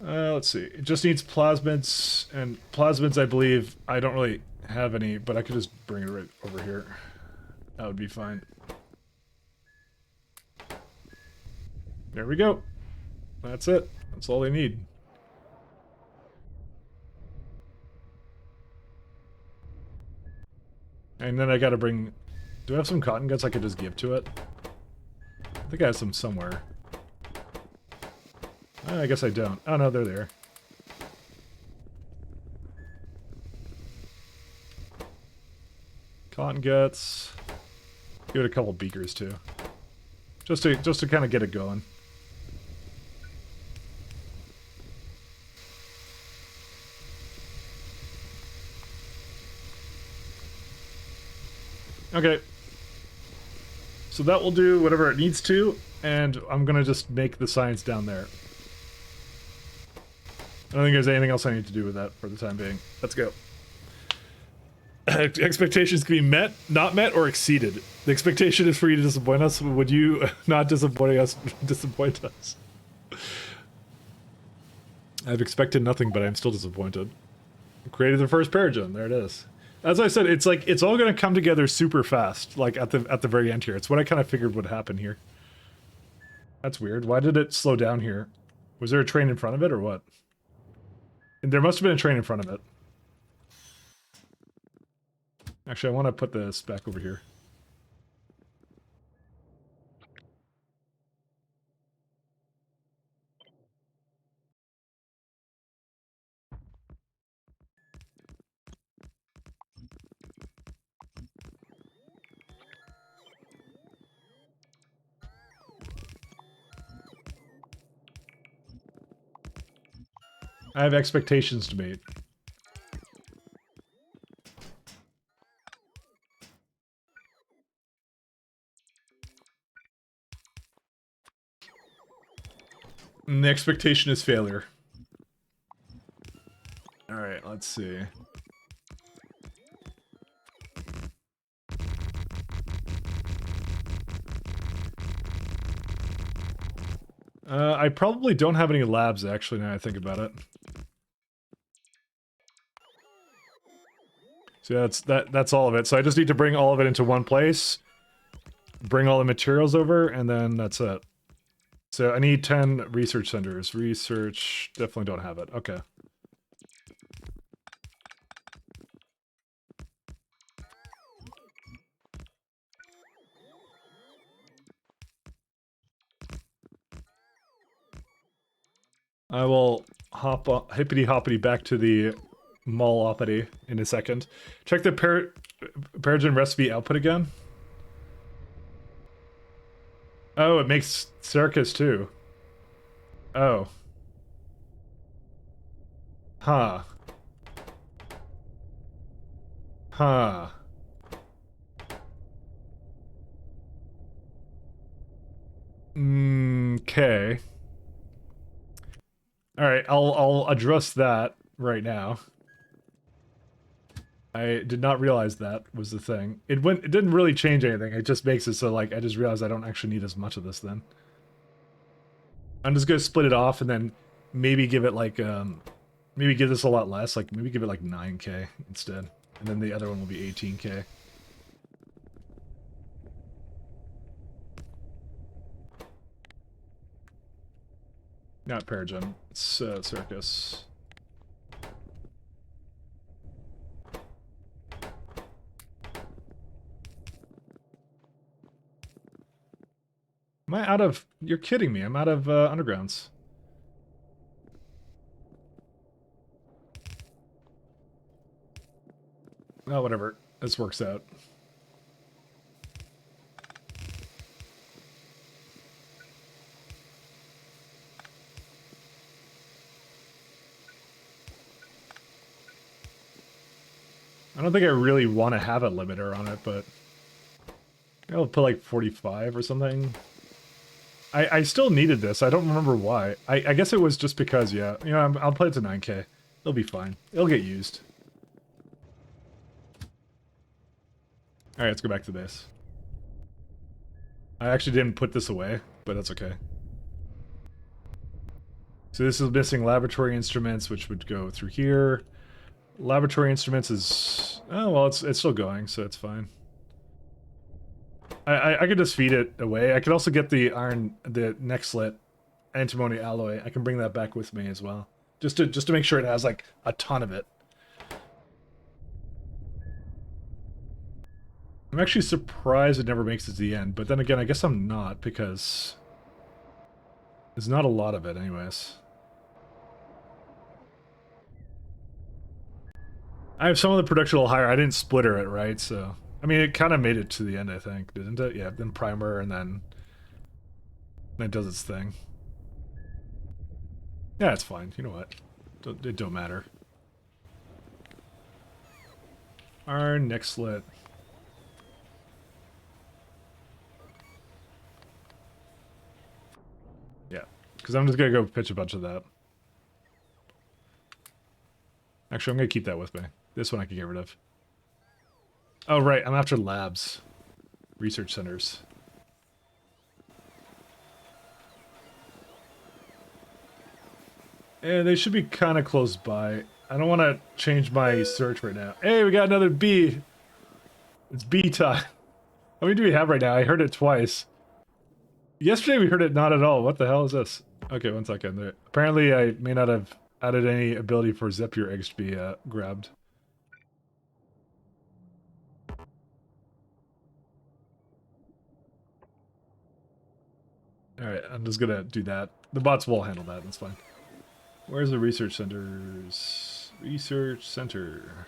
Let's see. It just needs plasmids, and plasmids, I believe, I don't really have any, but I could just bring it right over here. That would be fine. There we go. That's it. That's all they need. And then I gotta bring... Do I have some cotton guts I could just give to it? I think I have some somewhere. I guess I don't. Oh no, they're there. Cotton guts. Give it a couple beakers too. Just to kind of get it going. Okay. So that will do whatever it needs to, and I'm gonna just make the science down there. I don't think there's anything else I need to do with that for the time being. Let's go. Expectations can be met, not met, or exceeded. The expectation is for you to disappoint us. Would you not disappointing us disappoint us? I've expected nothing, but I'm still disappointed. Created the first Paragen. There it is. As I said, it's like it's all going to come together super fast, like at the very end here. It's what I kind of figured would happen here. That's weird. Why did it slow down here? Was there a train in front of it or what? There must have been a train in front of it. Actually, I want to put this back over here. I have expectations to meet. And the expectation is failure. Alright, let's see. I probably don't have any labs, actually, now I think about it. So that's all of it. So I just need to bring all of it into one place, bring all the materials over, and then that's it. So I need 10 research centers. Research, definitely don't have it. Okay. I will hop on, hippity hoppity back to the mall-oppity in a second. Check the Paragen recipe output again. Oh, it makes circus too. Oh. Huh. Huh. Okay. All right, I'll address that right now. I did not realize that was the thing. It didn't really change anything. It just makes it so like I just realized I don't actually need as much of this then. I'm just gonna split it off and then maybe give it like maybe give this a lot less, like maybe give it like 9k instead. And then the other one will be 18k. Not Paragen, it's Circus. Am I out of... You're kidding me, I'm out of undergrounds. Oh, whatever. This works out. I don't think I really want to have a limiter on it, but... I'll put like 45 or something. I still needed this. I don't remember why. I guess it was just because, yeah. You know, I'll play it to 9k. It'll be fine. It'll get used. Alright, let's go back to this. I actually didn't put this away, but that's okay. So this is missing laboratory instruments, which would go through here. Laboratory instruments is... Oh, well, it's still going, so it's fine. I could just feed it away. I could also get the iron, the neck slit, antimony alloy. I can bring that back with me as well. Just to make sure it has, like, a ton of it. I'm actually surprised it never makes it to the end, but then again, I guess I'm not, because... There's not a lot of it, anyways. I have some of the production a little higher. I didn't splitter it, right? So, I mean, it kind of made it to the end, I think, didn't it? Yeah, then primer, and then it does its thing. Yeah, it's fine. You know what? It don't matter. Our next slit. Yeah, because I'm just gonna go pitch a bunch of that. Actually, I'm gonna keep that with me. This one I can get rid of. Oh, right, I'm after labs. Research centers. Yeah, they should be kind of close by. I don't want to change my search right now. Hey, we got another bee! It's bee time. How many do we have right now? I heard it twice. Yesterday we heard it not at all. What the hell is this? Okay, one second. Apparently I may not have added any ability for Zephyr eggs to be grabbed. Alright, I'm just gonna do that. The bots will handle that, that's fine. Where's the research centers? Research center.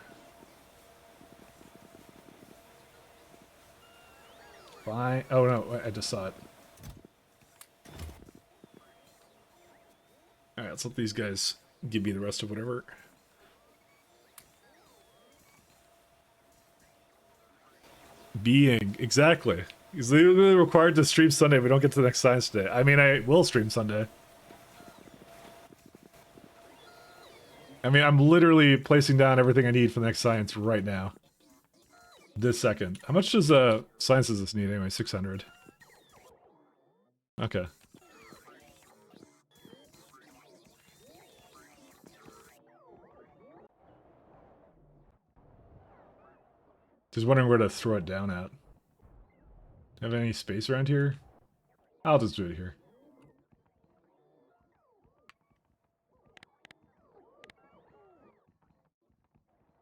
Fine. Oh no, I just saw it. Alright, let's let these guys give me the rest of whatever. Being, exactly. He's legally required to stream Sunday if we don't get to the next science day. I mean, I will stream Sunday. I mean, I'm literally placing down everything I need for the next science right now. This second. How much does science does this need anyway? 600. Okay. Just wondering where to throw it down at. Have any space around here? I'll just do it here.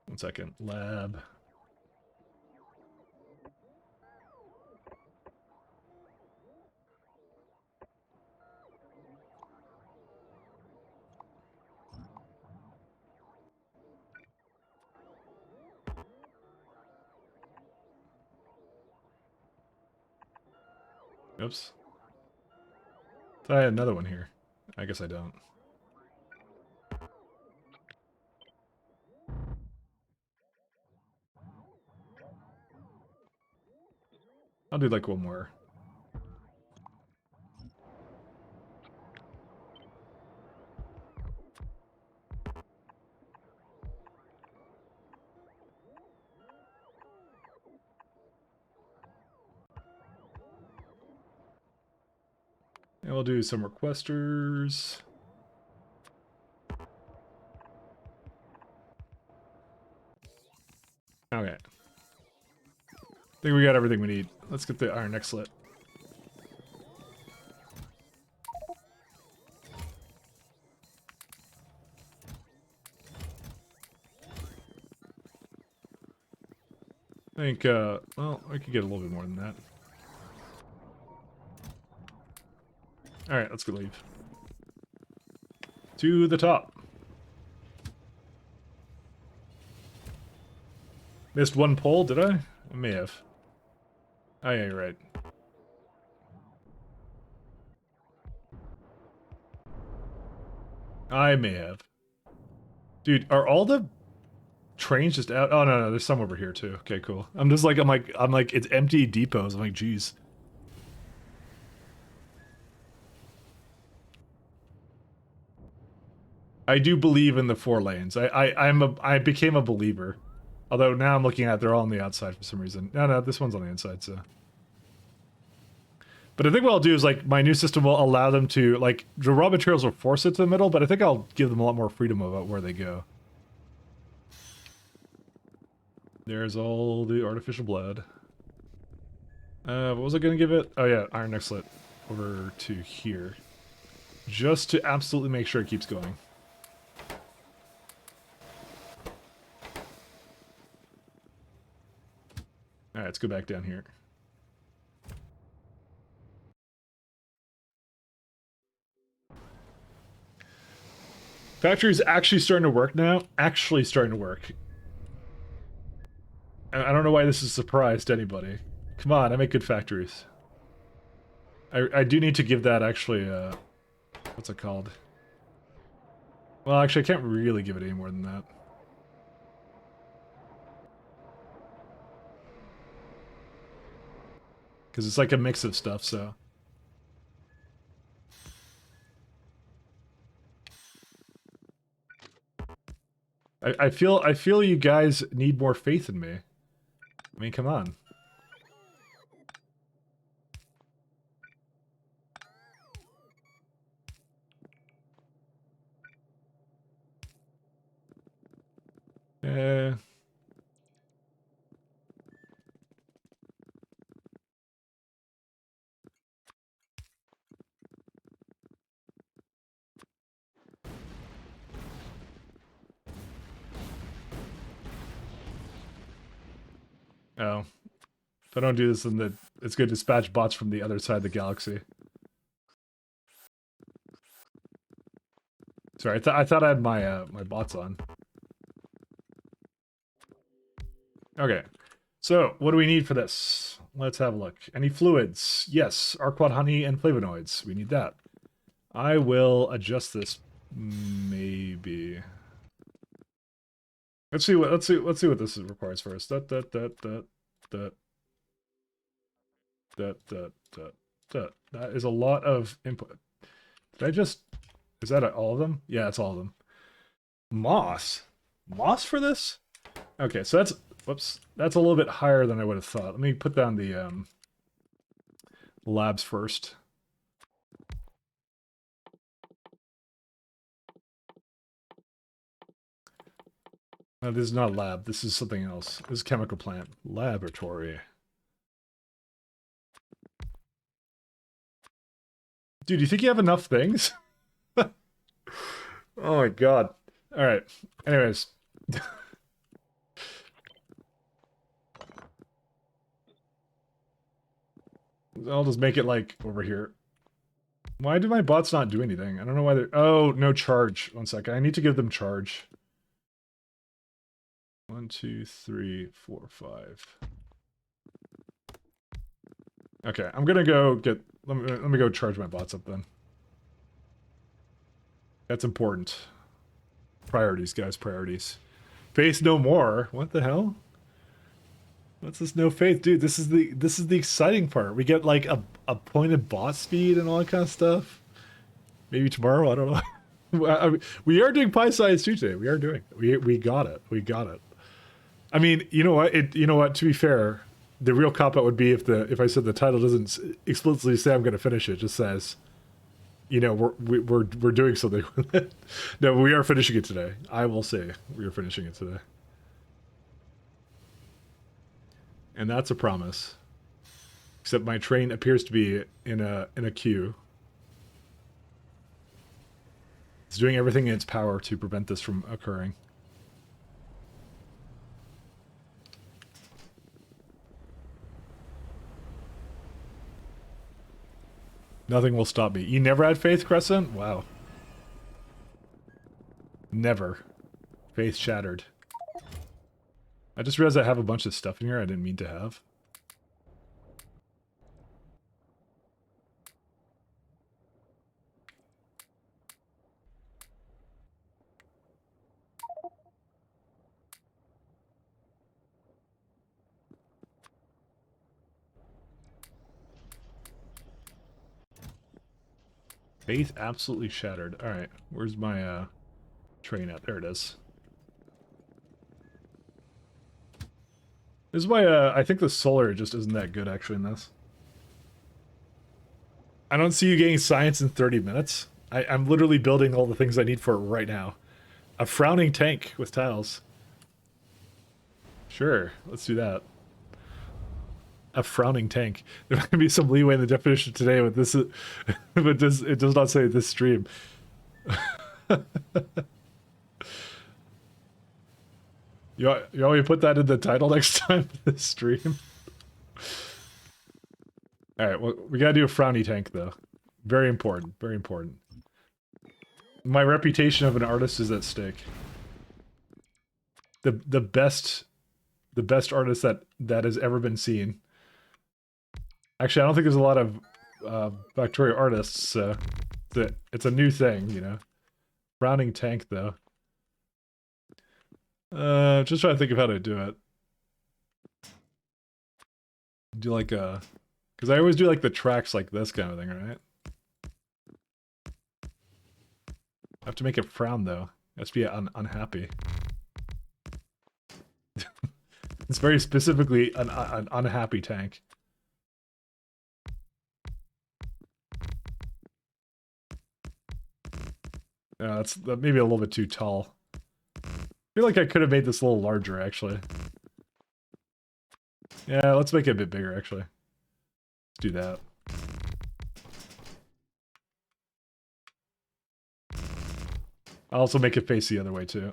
One second. Lab. Oops. I had another one here. I guess I don't. I'll do like one more. And we'll do some requesters. Okay. I think we got everything we need. Let's get the iron neck slit. I think, well, I could get a little bit more than that. Alright, let's go leave. To the top. Missed one pole, did I? I may have. Oh yeah, you're right. I may have. Dude, are all the trains just out? Oh no, there's some over here too. Okay, cool. I'm like, it's empty depots. I'm like, geez. I do believe in the 4 lanes. I became a believer. Although now I'm looking at they're all on the outside for some reason. No, this one's on the inside, so. But I think what I'll do is, like, my new system will allow them to, like, the raw materials will force it to the middle, but I think I'll give them a lot more freedom about where they go. There's all the artificial blood. What was I going to give it? Oh yeah, iron neck slit over to here. Just to absolutely make sure it keeps going. Alright, let's go back down here. Factory's actually starting to work now. Actually starting to work. I don't know why this is a surprise to anybody. Come on, I make good factories. I do need to give that actually, what's it called? Well, actually, I can't really give it any more than that. Because it's like a mix of stuff, so... I feel you guys need more faith in me. I mean, come on. Eh. Oh. If I don't do this, then it's going to dispatch bots from the other side of the galaxy. Sorry, I thought I had my my bots on. Okay. So, what do we need for this? Let's have a look. Any fluids? Yes, Arquad honey and flavonoids. We need that. I will adjust this maybe. Let's see what this requires first. That is a lot of input. Did I just... Is that all of them? Yeah, it's all of them. Moss? Moss for this? Okay, so that's... Whoops. That's a little bit higher than I would have thought. Let me put down the labs first. No, this is not a lab. This is something else. This is a chemical plant. Laboratory. Dude, do you think you have enough things? Oh my god. Alright. Anyways. I'll just make it, like, over here. Why do my bots not do anything? I don't know why they're... Oh, no charge. One second. I need to give them charge. 1, 2, 3, 4, 5. Okay, I'm gonna go get... Let me go charge my bots up then. That's important. Priorities, guys, priorities. Faith no more. What the hell? What's this no faith? Dude, this is the exciting part. We get like a pointed boss speed and all that kind of stuff. Maybe tomorrow, I don't know. We are doing pie size too today. We are doing it. We got it. We got it. I mean, you know what? You know what? To be fair, the real cop out would be if I said the title doesn't explicitly say I'm going to finish it. It just says, you know, we're doing something with it. No, we are finishing it today. I will say we are finishing it today, and that's a promise. Except my train appears to be in a queue. It's doing everything in its power to prevent this from occurring. Nothing will stop me. You never had faith, Crescent? Wow. Never. Faith shattered. I just realized I have a bunch of stuff in here I didn't mean to have. Faith absolutely shattered. Alright, where's my train at? There it is. This is why I think the solar just isn't that good actually in this. I don't see you getting science in 30 minutes. I'm literally building all the things I need for it right now. A frowning tank with tiles. Sure, let's do that. A frowning tank. There might be some leeway in the definition today, but this is, but this it does not say this stream. You want me to put that in the title next time for this stream? Alright, well, we gotta do a frowny tank, though. Very important, very important. My reputation of an artist is at stake. The best artist that has ever been seen. Actually, I don't think there's a lot of Factorio artists, so it's a new thing, you know. Frowning tank, though. Just trying to think of how to do it. Do like a... Because I always do like the tracks like this kind of thing, right? I have to make it frown, though. It has to be unhappy. It's very specifically an unhappy tank. Yeah, that's maybe a little bit too tall. I feel like I could have made this a little larger, actually. Yeah, let's make it a bit bigger, actually. Let's do that. I'll also make it face the other way, too.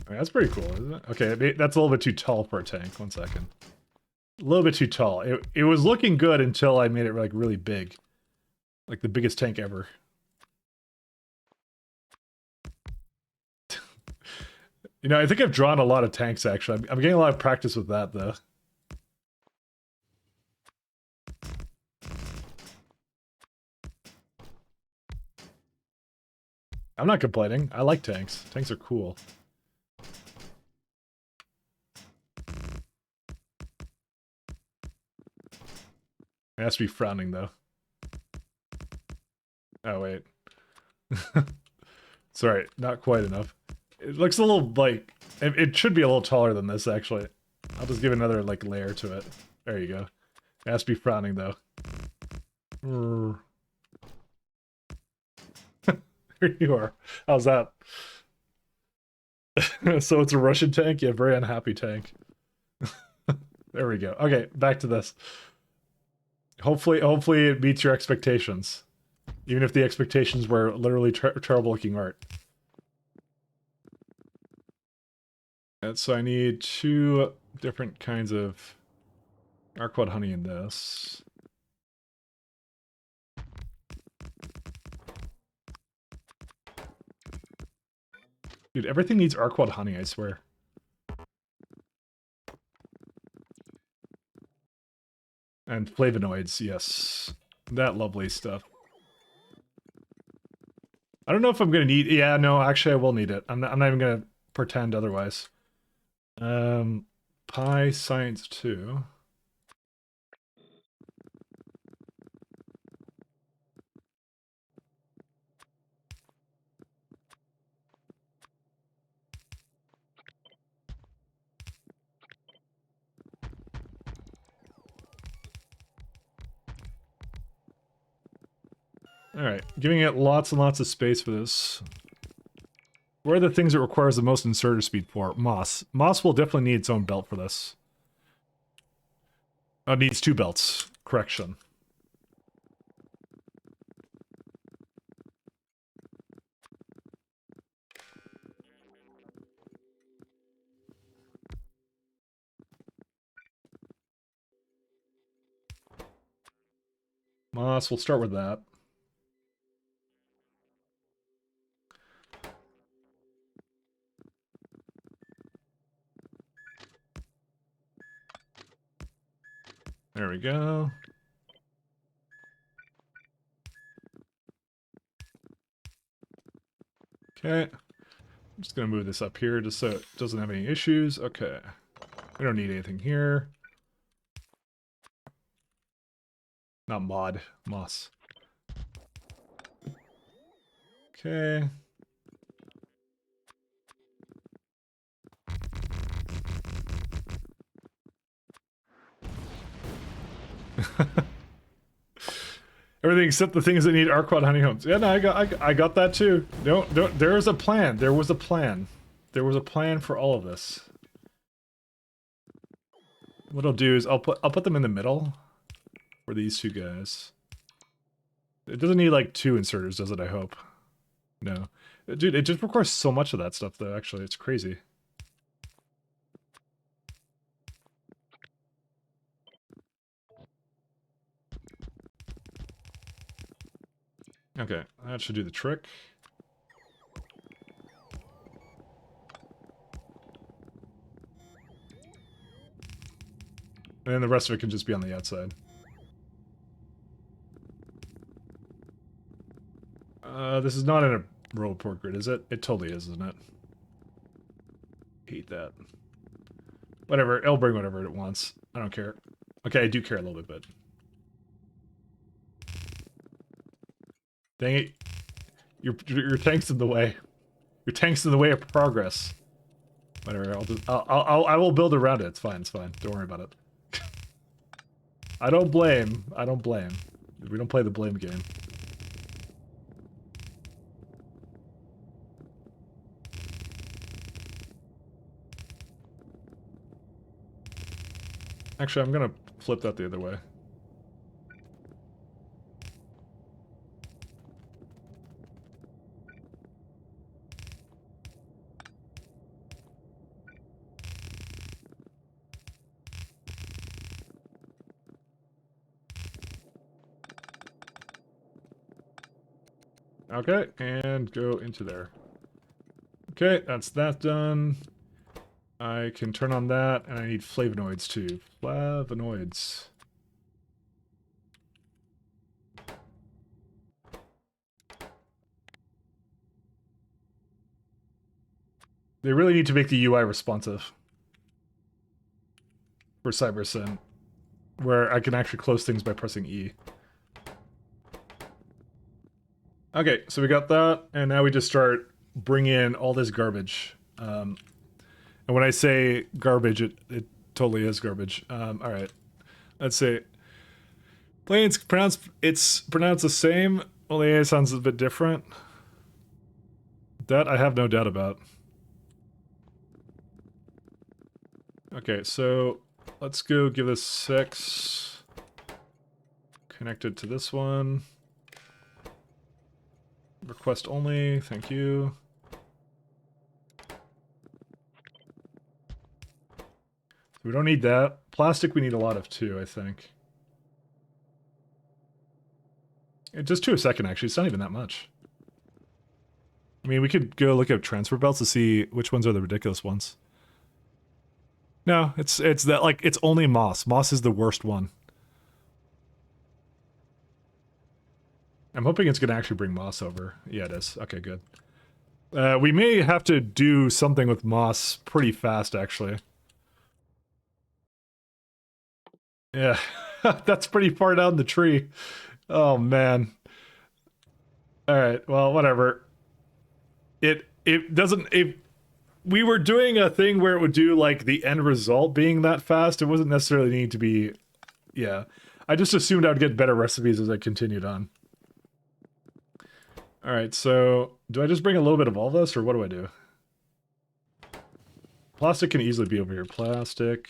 I mean, that's pretty cool, isn't it? Okay, that's a little bit too tall for a tank. 1 second. A little bit too tall. It was looking good until I made it like really big. Like the biggest tank ever. You know, I think I've drawn a lot of tanks, actually. I'm getting a lot of practice with that, though. I'm not complaining. I like tanks. Tanks are cool. It has to be frowning, though. Oh, wait. Sorry, not quite enough. It looks a little, like... It should be a little taller than this, actually. I'll just give another, like, layer to it. There you go. It has to be frowning, though. Here you are. How's that? So it's a Russian tank? Yeah, very unhappy tank. There we go. Okay, back to this. Hopefully it meets your expectations. Even if the expectations were literally terrible looking art. And so I need 2 different kinds of narquoise honey in this. Dude, everything needs Arquad honey, I swear. And flavonoids, yes. That lovely stuff. I don't know if I'm gonna need... Yeah, no, actually I will need it. I'm not even gonna pretend otherwise. Pi Science 2. Alright, giving it lots and lots of space for this. What are the things it requires the most inserter speed for? Moss. Moss will definitely need its own belt for this. Oh, it needs 2 belts. Correction. Moss, we'll start with that. There we go. Okay. I'm just gonna move this up here just so it doesn't have any issues. Okay. We don't need anything here. Not mod, moss. Okay. Everything except the things that need Arquad honeycombs. Yeah, no, I got that too. Don't. There was a plan. There was a plan. There was a plan for all of this. What I'll do is I'll put them in the middle for these 2 guys. It doesn't need like 2 inserters, does it? I hope. No, dude, it just requires so much of that stuff though. Actually, it's crazy. Okay, that should do the trick. And then the rest of it can just be on the outside. This is not in a row report grid, is it? It totally is, isn't it? Hate that. Whatever, it'll bring whatever it wants. I don't care. Okay, I do care a little bit, but... Dang it. Your tank's in the way. Your tank's in the way of progress. Whatever, I will build around it. It's fine, it's fine. Don't worry about it. I don't blame. I don't blame. We don't play the blame game. Actually, I'm gonna flip that the other way. Okay, and go into there. Okay, that's that done. I can turn on that, and I need flavonoids too. Flavonoids. They really need to make the UI responsive for CyberSyn, where I can actually close things by pressing E. Okay, so we got that, and now we just start bringing in all this garbage. And when I say garbage, it totally is garbage. All right, let's see. It's pronounced the same, only A sounds a bit different. That I have no doubt about. Okay, so let's go give this 6. Connected to this one. Request only, thank you. We don't need that. Plastic we need a lot of too, I think. Just 2 a second, actually. It's not even that much. I mean, we could go look at transfer belts to see which ones are the ridiculous ones. No, it's that, like, it's only moss. Moss is the worst one. I'm hoping it's going to actually bring moss over. Yeah, it is. Okay, good. We may have to do something with moss pretty fast, actually. Yeah, that's pretty far down the tree. Oh, man. Alright, well, whatever. It doesn't... we were doing a thing where it would do, like, the end result being that fast. It wasn't necessarily need to be... Yeah. I just assumed I would get better recipes as I continued on. Alright, so... Do I just bring a little bit of all this, or what do I do? Plastic can easily be over here. Plastic...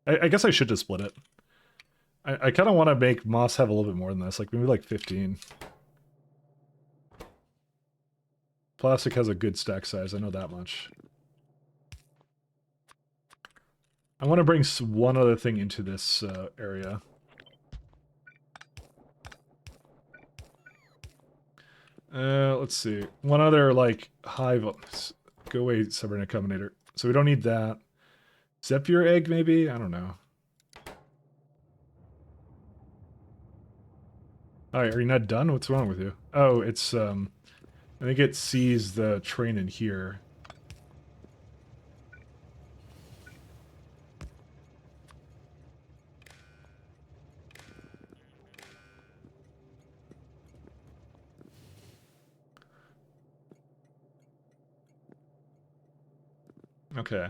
I guess I should just split it. I kind of want to make moss have a little bit more than this, like maybe like 15. Plastic has a good stack size, I know that much. I want to bring one other thing into this area. Let's see. One other, like, hive... Go away, Cybernetic Combinator. So we don't need that. Zephyr egg, maybe? I don't know. Alright, are you not done? What's wrong with you? Oh, it's, I think it sees the train in here. Okay.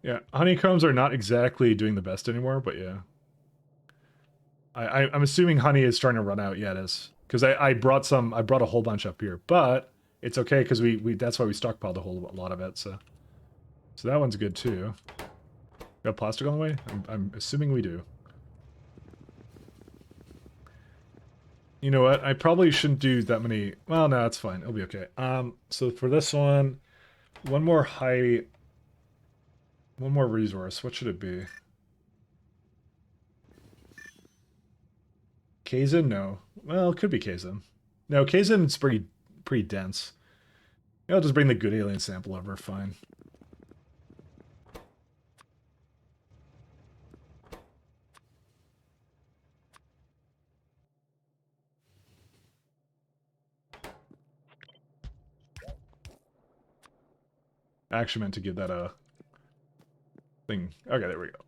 Yeah, honeycombs are not exactly doing the best anymore, but yeah. I'm assuming honey is starting to run out. Yeah, it is. Because I brought a whole bunch up here, but it's okay because we that's why we stockpiled a whole lot of it. So that one's good too. Got plastic on the way? I'm assuming we do. You know what? I probably shouldn't do that many. Well, no, it's fine. It'll be okay. So for this one more resource. What should it be? Kazin? No. Well, it could be Kazin. No, Kazin's pretty dense. I'll just bring the good alien sample over. Fine. I actually meant to give that a thing. Okay, there we go.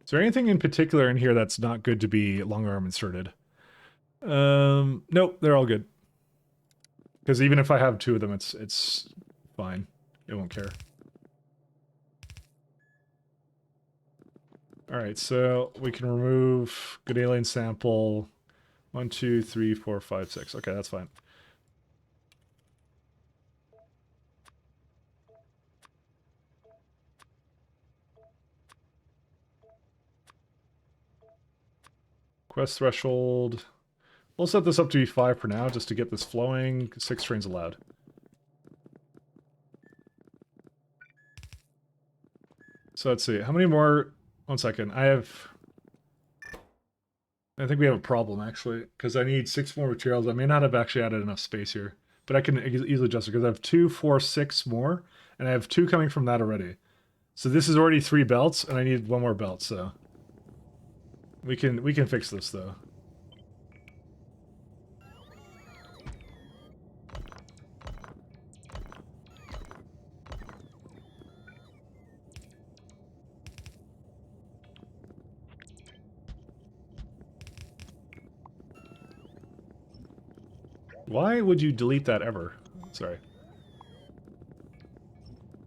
Is there anything in particular in here that's not good to be long arm inserted? Nope, they're all good. Because even if I have two of them, it's fine. It won't care. Alright, so we can remove good alien sample. 1, 2, 3, 4, 5, 6. Okay, that's fine. Quest threshold. We'll set this up to be 5 for now, just to get this flowing. 6 trains allowed. So let's see. How many more? 1 second. I think we have a problem, actually, because I need 6 more materials. I may not have actually added enough space here, but I can easily adjust it, because I have 2, 4, 6 more, and I have 2 coming from that already. So this is already 3 belts, and I need 1 more belt, so... We can fix this, though. Why would you delete that ever? Sorry.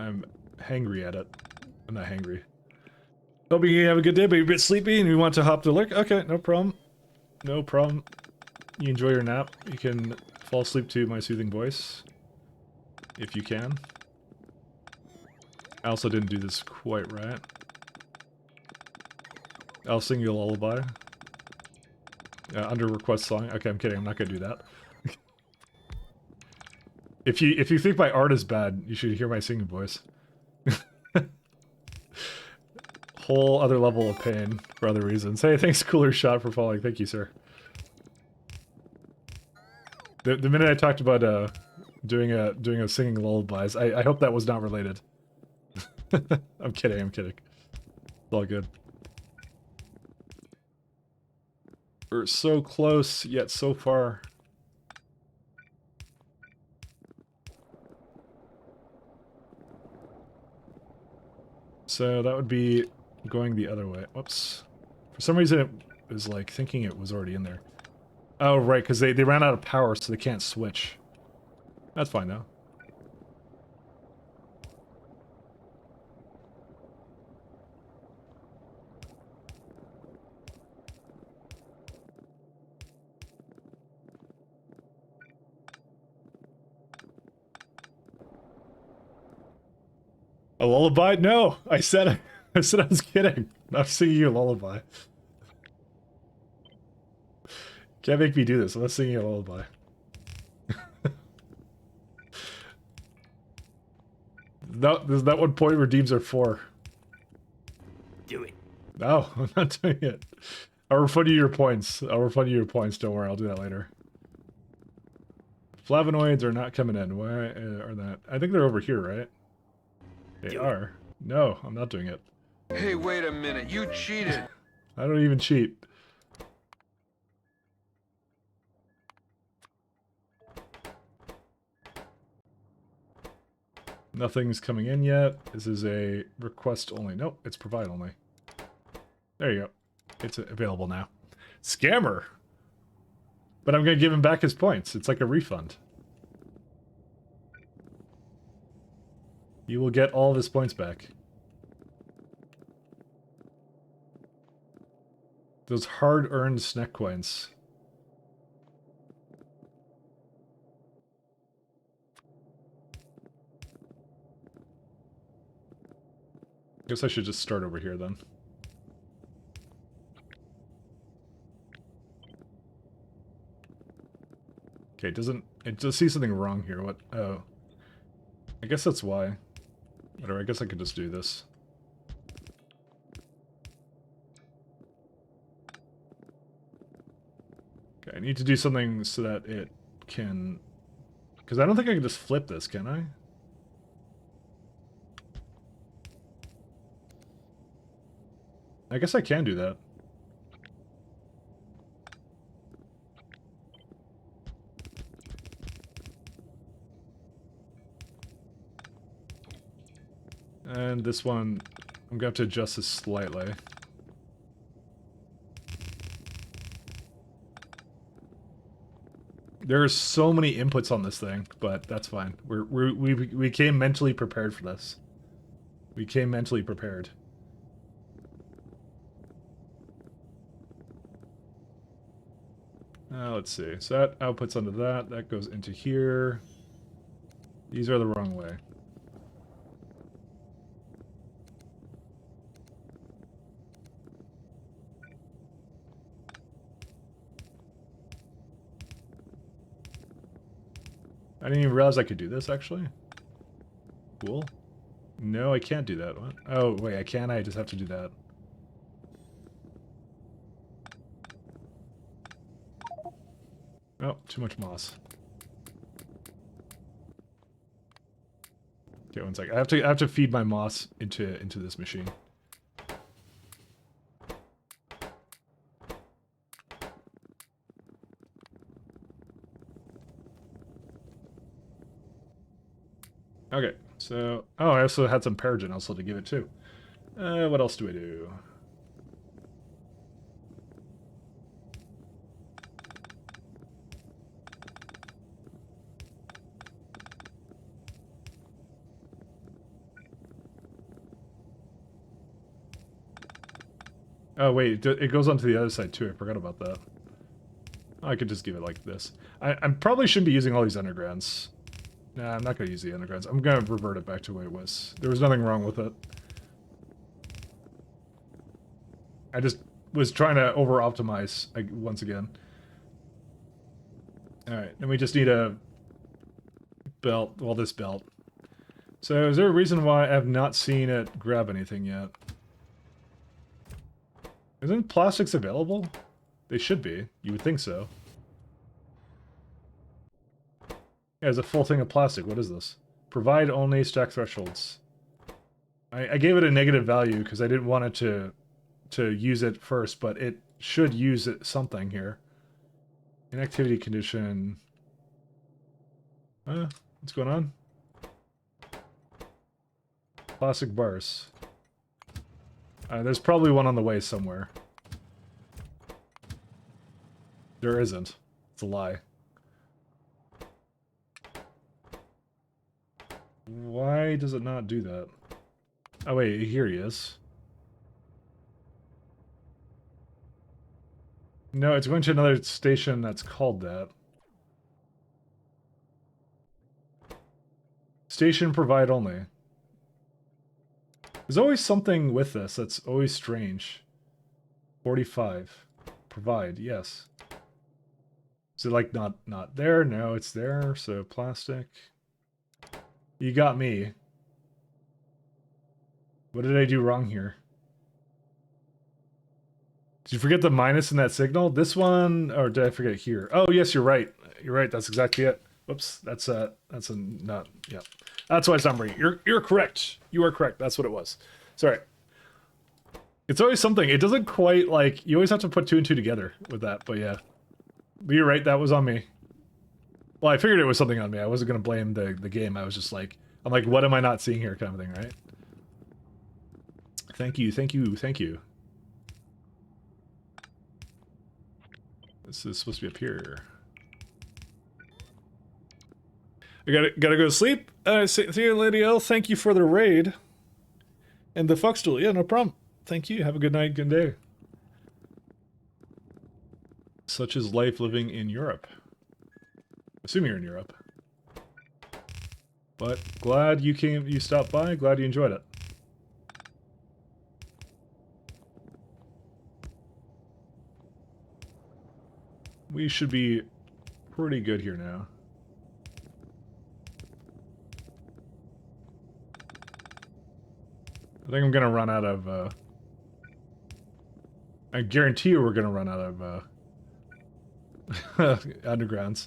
I'm hangry at it. I'm not hangry. Hoping you have a good day, but you're a bit sleepy and you want to hop to lurk? Okay, no problem. No problem. You enjoy your nap. You can fall asleep to my soothing voice. If you can. I also didn't do this quite right. I'll sing you a lullaby. Under request song. Okay, I'm kidding. I'm not gonna do that. If you think my art is bad, you should hear my singing voice. Whole other level of pain for other reasons. Hey, thanks, Cooler Shot, for following. Thank you, sir. The minute I talked about doing a singing lullabies, I hope that was not related. I'm kidding. I'm kidding. It's all good. We're so close yet so far. So that would be going the other way. Whoops. For some reason it was like thinking it was already in there. Oh, right, because they ran out of power, so they can't switch. That's fine, though. A lullaby? No! I said I was kidding. I'm singing you a lullaby. Can't make me do this. I'm not singing you a lullaby. No, there's that one point where Deems are 4. Do it. No, I'm not doing it. I'll refund you your points. I'll refund you your points. Don't worry, I'll do that later. Flavonoids are not coming in. Why are that? I think they're over here, right? They are. No, I'm not doing it. Hey, wait a minute. You cheated. I don't even cheat. Nothing's coming in yet. This is a request only. Nope, it's provide only. There you go. It's available now. Scammer! But I'm going to give him back his points. It's like a refund. You will get all of his points back. Those hard-earned snack coins. Guess I should just start over here then. Okay, it does see something wrong here. What? Oh. I guess that's why. Whatever, I guess I could just do this. Okay, I need to do something so that it can... Because I don't think I can just flip this, can I? I guess I can do that. And this one, I'm going to have to adjust this slightly. There are so many inputs on this thing, but that's fine. We came mentally prepared for this. We came mentally prepared. Let's see. So that outputs onto that. That goes into here. These are the wrong way. I didn't even realize I could do this, actually. Cool. No, I can't do that. What? Oh, wait, I can? I just have to do that. Oh, too much moss. Okay, one sec. I have to feed my moss into this machine. Okay, so... Oh, I also had some Perogen also to give it too. What else do I do? Oh, wait, it goes onto the other side too. I forgot about that. I could just give it like this. I probably shouldn't be using all these undergrounds. Nah, I'm not going to use the undergrounds. I'm going to revert it back to the way it was. There was nothing wrong with it. I just was trying to over-optimize once again. Alright, then we just need a belt. Well, this belt. So is there a reason why I have not seen it grab anything yet? Isn't plastics available? They should be. You would think so. Yeah, it's a full thing of plastic. What is this? Provide only stack thresholds. I gave it a negative value because I didn't want it to use it first, but it should use it something here. Inactivity condition. What's going on? Plastic bars. There's probably one on the way somewhere. There isn't. It's a lie. Why does it not do that? Oh wait, here he is. No, it's going to another station that's called that. Station provide only. There's always something with this that's always strange. 45. Provide, yes. Is it like not there? No, it's there, so plastic. You got me. What did I do wrong here? Did you forget the minus in that signal? This one, or did I forget it here? Oh, yes, you're right. You're right. That's exactly it. Whoops, that's a not. Yeah, that's why it's not ringing. You're correct. You are correct. That's what it was. Sorry. It's always something. It doesn't quite like you always have to put 2 and 2 together with that. But yeah, but you're right. That was on me. Well, I figured it was something on me. I wasn't gonna blame the game. I was just like, I'm like, what am I not seeing here, kind of thing, right? Thank you, thank you, thank you. This is supposed to be up here. I gotta go to sleep. See you, Lady L. Thank you for the raid. And the Foxstool. Yeah, no problem. Thank you. Have a good night, good day. Such is life living in Europe. Assuming you're in Europe. But glad you stopped by. Glad you enjoyed it. We should be pretty good here now. I think I'm gonna run out of, I guarantee you we're gonna run out of, undergrounds.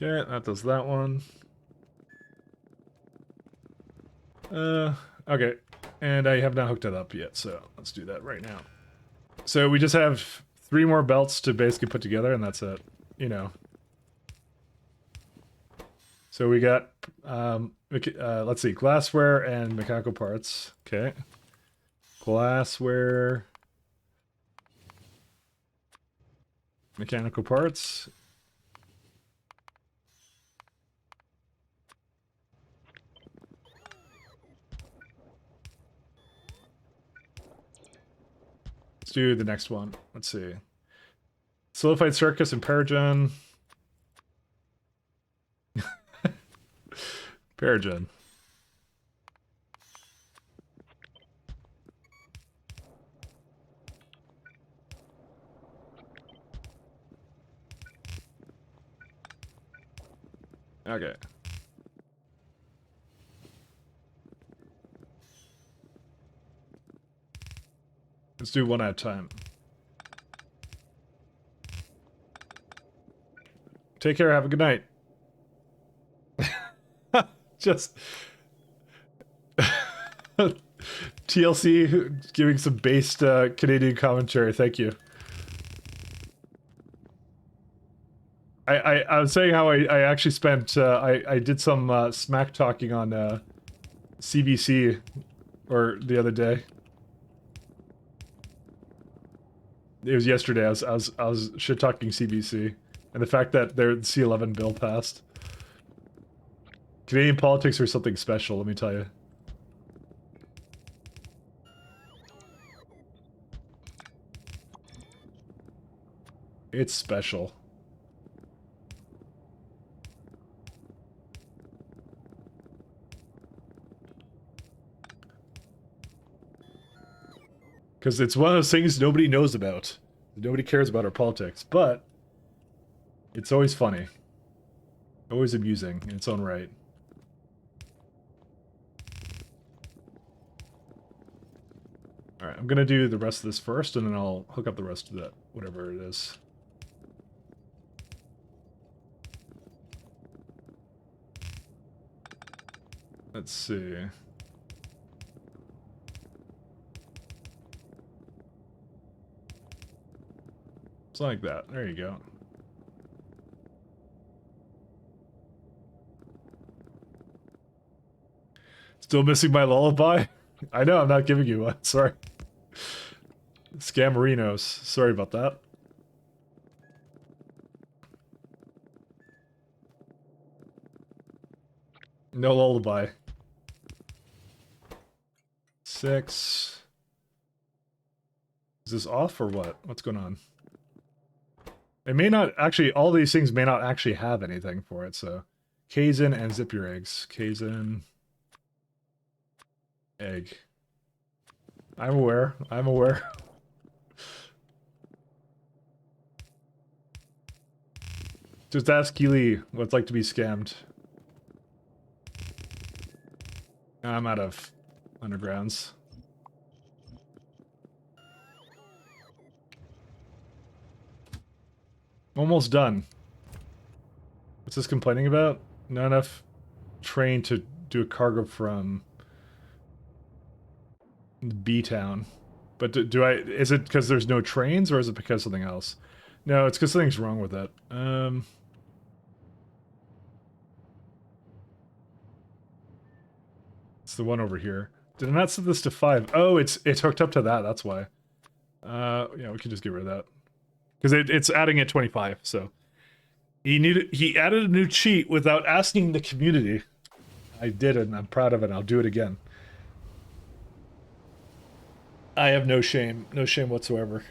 Okay, that does that one. Okay. And I have not hooked it up yet, so let's do that right now. So we just have 3 more belts to basically put together, and that's it. You know. So we got, let's see, glassware and mechanical parts. Okay. Glassware. Mechanical parts. Let's do the next one. Let's see. Solidified circus and Paragen. Paragen. Okay. Let's do one at a time. Take care. Have a good night. Just TLC giving some based Canadian commentary. Thank you. I was saying how I actually spent I did some smack talking on CBC or the other day. It was yesterday. I was shit talking CBC and the fact that their C11 bill passed. Canadian politics are something special, let me tell you. It's special. Because it's one of those things nobody knows about. Nobody cares about our politics, but it's always funny. Always amusing in its own right. Alright, I'm gonna do the rest of this first, and then I'll hook up the rest of that, whatever it is. Let's see. It's like that. There you go. Still missing my lullaby? I know, I'm not giving you one. Sorry. Scamerinos. Sorry about that. No lullaby. 6. Is this off or what? What's going on? It may not actually, all these things may not actually have anything for it, so. Kaizen and zip your eggs. Kaizen. Egg. I'm aware. I'm aware. Just ask Keely what it's like to be scammed. I'm out of undergrounds. Almost done. What's this complaining about? Not enough train to do a cargo from B-Town. But do I... Is it because there's no trains, or is it because something else? No, it's because something's wrong with it. It's the one over here. Did I not set this to 5? Oh, it's hooked up to that, that's why. Yeah, we can just get rid of that. Because it's adding at 25, so... He added a new cheat without asking the community. I did it, and I'm proud of it, and I'll do it again. I have no shame. No shame whatsoever.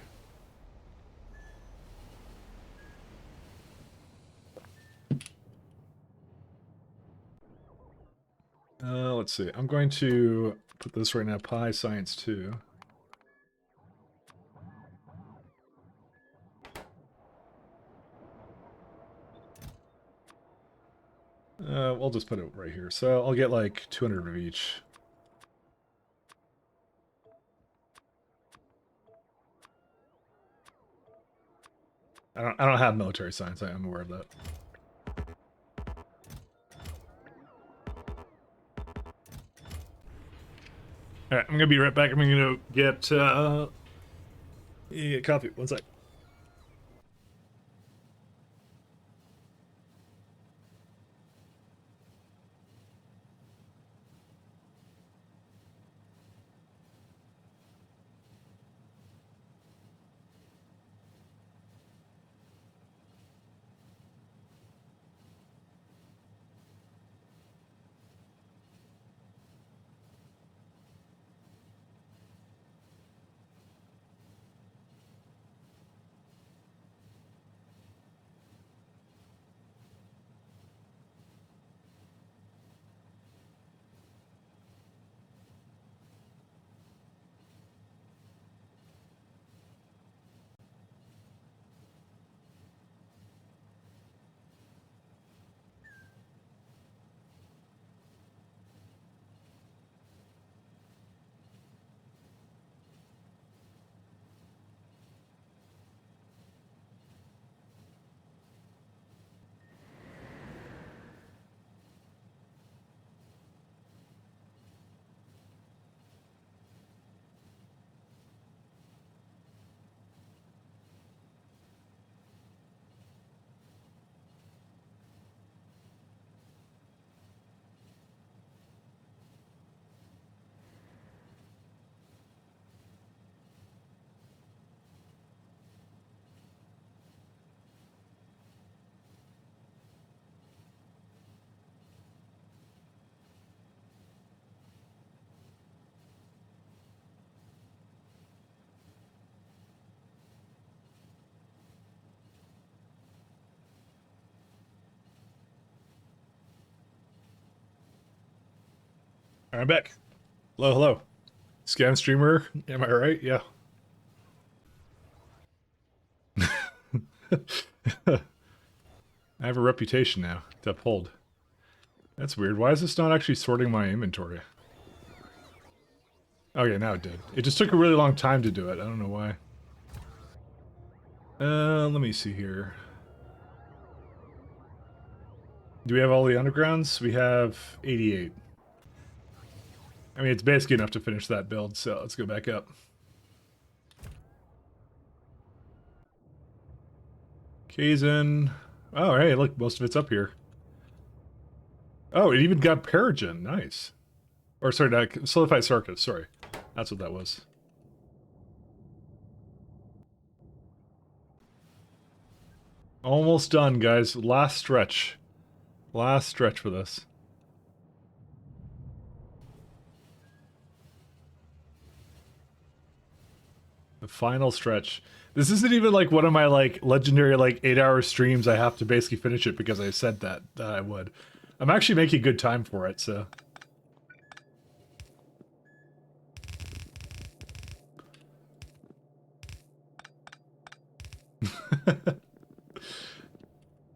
Let's see. I'm going to put this right now, Pi Science 2. We'll just put it right here. So I'll get like 200 of each. I don't have military science. I am aware of that. All right, I'm gonna be right back. I'm gonna get coffee. One sec. All right, I'm back. Hello, hello. Scam streamer, am I right? Yeah. I have a reputation now to uphold. That's weird. Why is this not actually sorting my inventory? Okay, now it did. It just took a really long time to do it. I don't know why. Let me see here. Do we have all the undergrounds? We have 88. I mean, it's basically enough to finish that build, so let's go back up. Kaizen. Oh, hey, look, most of it's up here. Oh, it even got Perogen. Nice. Or, sorry, not Solidified Circuits. Sorry. That's what that was. Almost done, guys. Last stretch. Last stretch for this. The final stretch. This isn't even like one of my like legendary like 8-hour streams. I have to basically finish it because I said that I would. I'm actually making good time for it, so.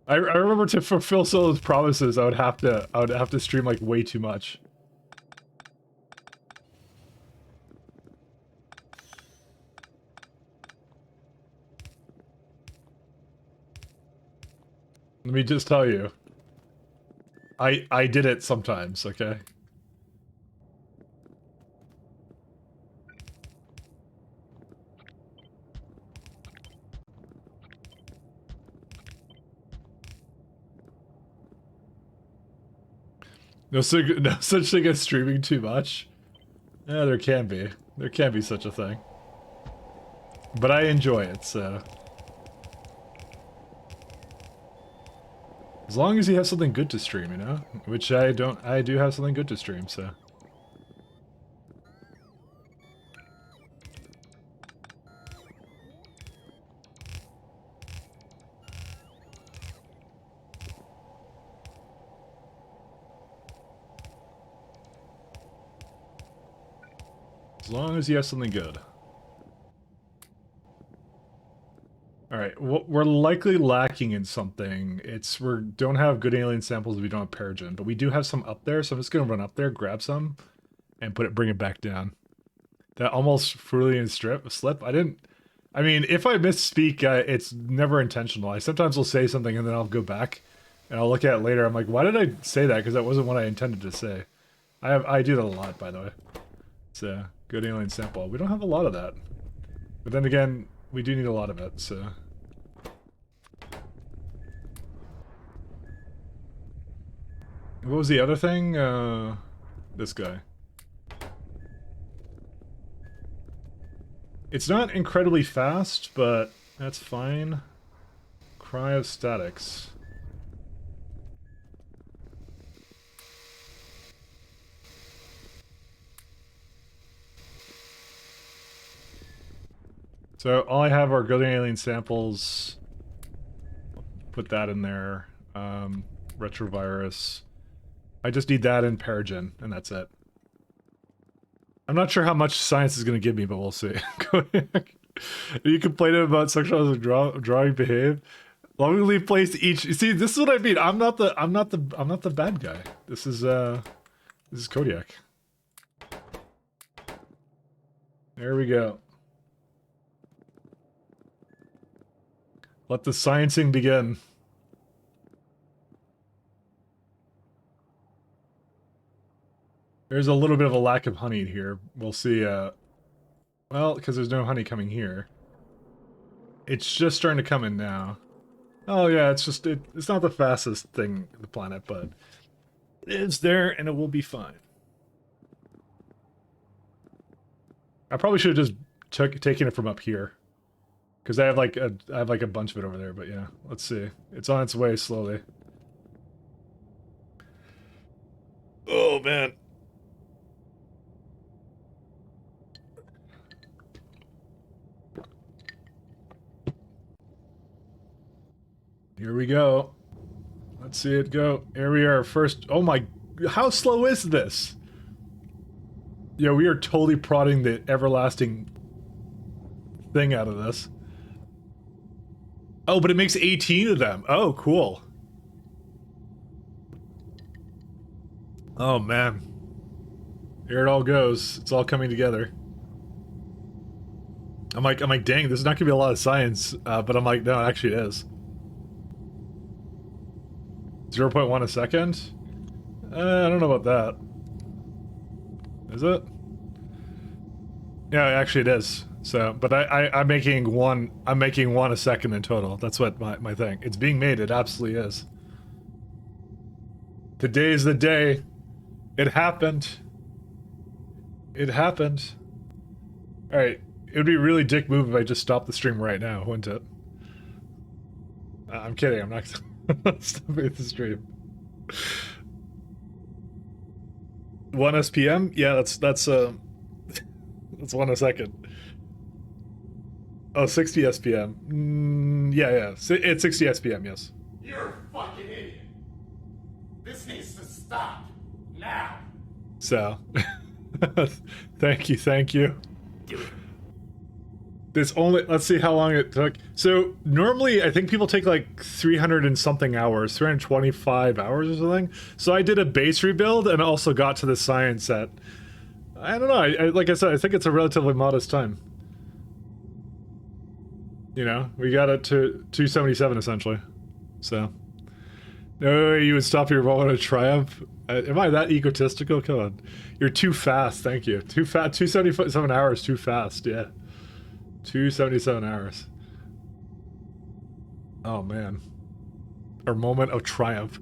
I remember to fulfill Solo's promises, I would have to stream like way too much. Let me just tell you. I did it sometimes, okay? No such thing as streaming too much. Yeah, there can be. There can be such a thing. But I enjoy it, so. As long as you have something good to stream, you know? Which I don't. I do have something good to stream, so. As long as you have something good. Alright, we're likely lacking in something. We don't have good alien samples if we don't have Perogen, but we do have some up there, so I'm just gonna run up there, grab some, and bring it back down. That almost Frulian slip, I mean, if I misspeak, it's never intentional. I sometimes will say something and then I'll go back, and I'll look at it later, I'm like, why did I say that? Because that wasn't what I intended to say. I do that a lot, by the way. It's a good alien sample. We don't have a lot of that. But then again, we do need a lot of it, so... What was the other thing? This guy. It's not incredibly fast, but that's fine. Cryostatics. So all I have are good alien samples. Put that in there. Retrovirus. I just need that and Perogen, and that's it. I'm not sure how much science is going to give me, but we'll see. You complaining about sexual drawing behave? Lovingly placed each. See, this is what I mean. I'm not the bad guy. This is Kodiak. There we go. Let the sciencing begin. There's a little bit of a lack of honey here. We'll see, well, because there's no honey coming here. It's just starting to come in now. Oh yeah, it's just, it's not the fastest thing on the planet, but it is there and it will be fine. I probably should have just taken it from up here. Because I have like a bunch of it over there, but yeah, let's see. It's on its way slowly. Oh man. Here we go. Let's see it go. Here we are, first. Oh my, how slow is this? Yeah, we are totally prodding the everlasting thing out of this. Oh, but it makes 18 of them. Oh, cool. Oh man. Here it all goes. It's all coming together. I'm like, dang, this is not gonna be a lot of science, but I'm like, no, it actually is. 0.1 a second? I don't know about that. Is it? Yeah, actually it is. So, but I'm making one a second in total. That's what my thing. It's being made, it absolutely is. Today is the day. It happened. It happened. Alright. It would be a really dick move if I just stopped the stream right now, wouldn't it? I'm kidding, I'm not stopping the stream. 1 SPM? Yeah, that's 1 a second. Oh, 60 SPM. Yeah. It's 60 SPM, yes. You're a fucking idiot. This needs to stop. Now. So, thank you. Do it. This only, let's see how long it took. So, normally, I think people take like 300 and something hours, 325 hours or something. So I did a base rebuild and also got to the science at, I don't know, I like I said, I think it's a relatively modest time. You know, we got it to 277 essentially. So, no way you would stop your moment of triumph. Am I that egotistical? Come on. You're too fast, thank you. Too fast, 277 hours, too fast, yeah. 277 hours. Oh man. Our moment of triumph.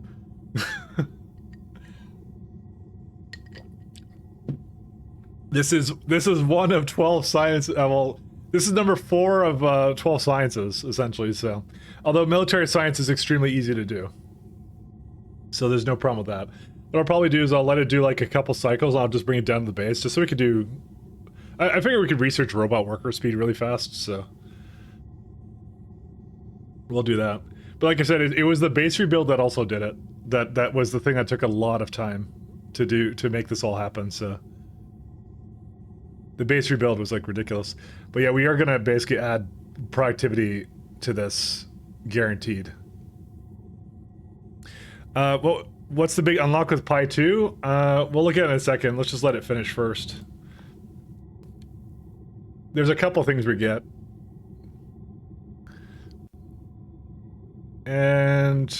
This is one of 12 science, well, this is number 4 of 12 sciences, essentially, so. Although military science is extremely easy to do. So there's no problem with that. What I'll probably do is I'll let it do like a couple cycles, I'll just bring it down to the base, just so we could do... I figure we could research robot worker speed really fast, so... We'll do that. But like I said, it was the base rebuild that also did it. That was the thing that took a lot of time to do, to make this all happen, so... The base rebuild was like ridiculous. But yeah, we are gonna basically add productivity to this, guaranteed. Well, what's the big unlock with Pi 2? We'll look at it in a second. Let's just let it finish first. There's a couple things we get. And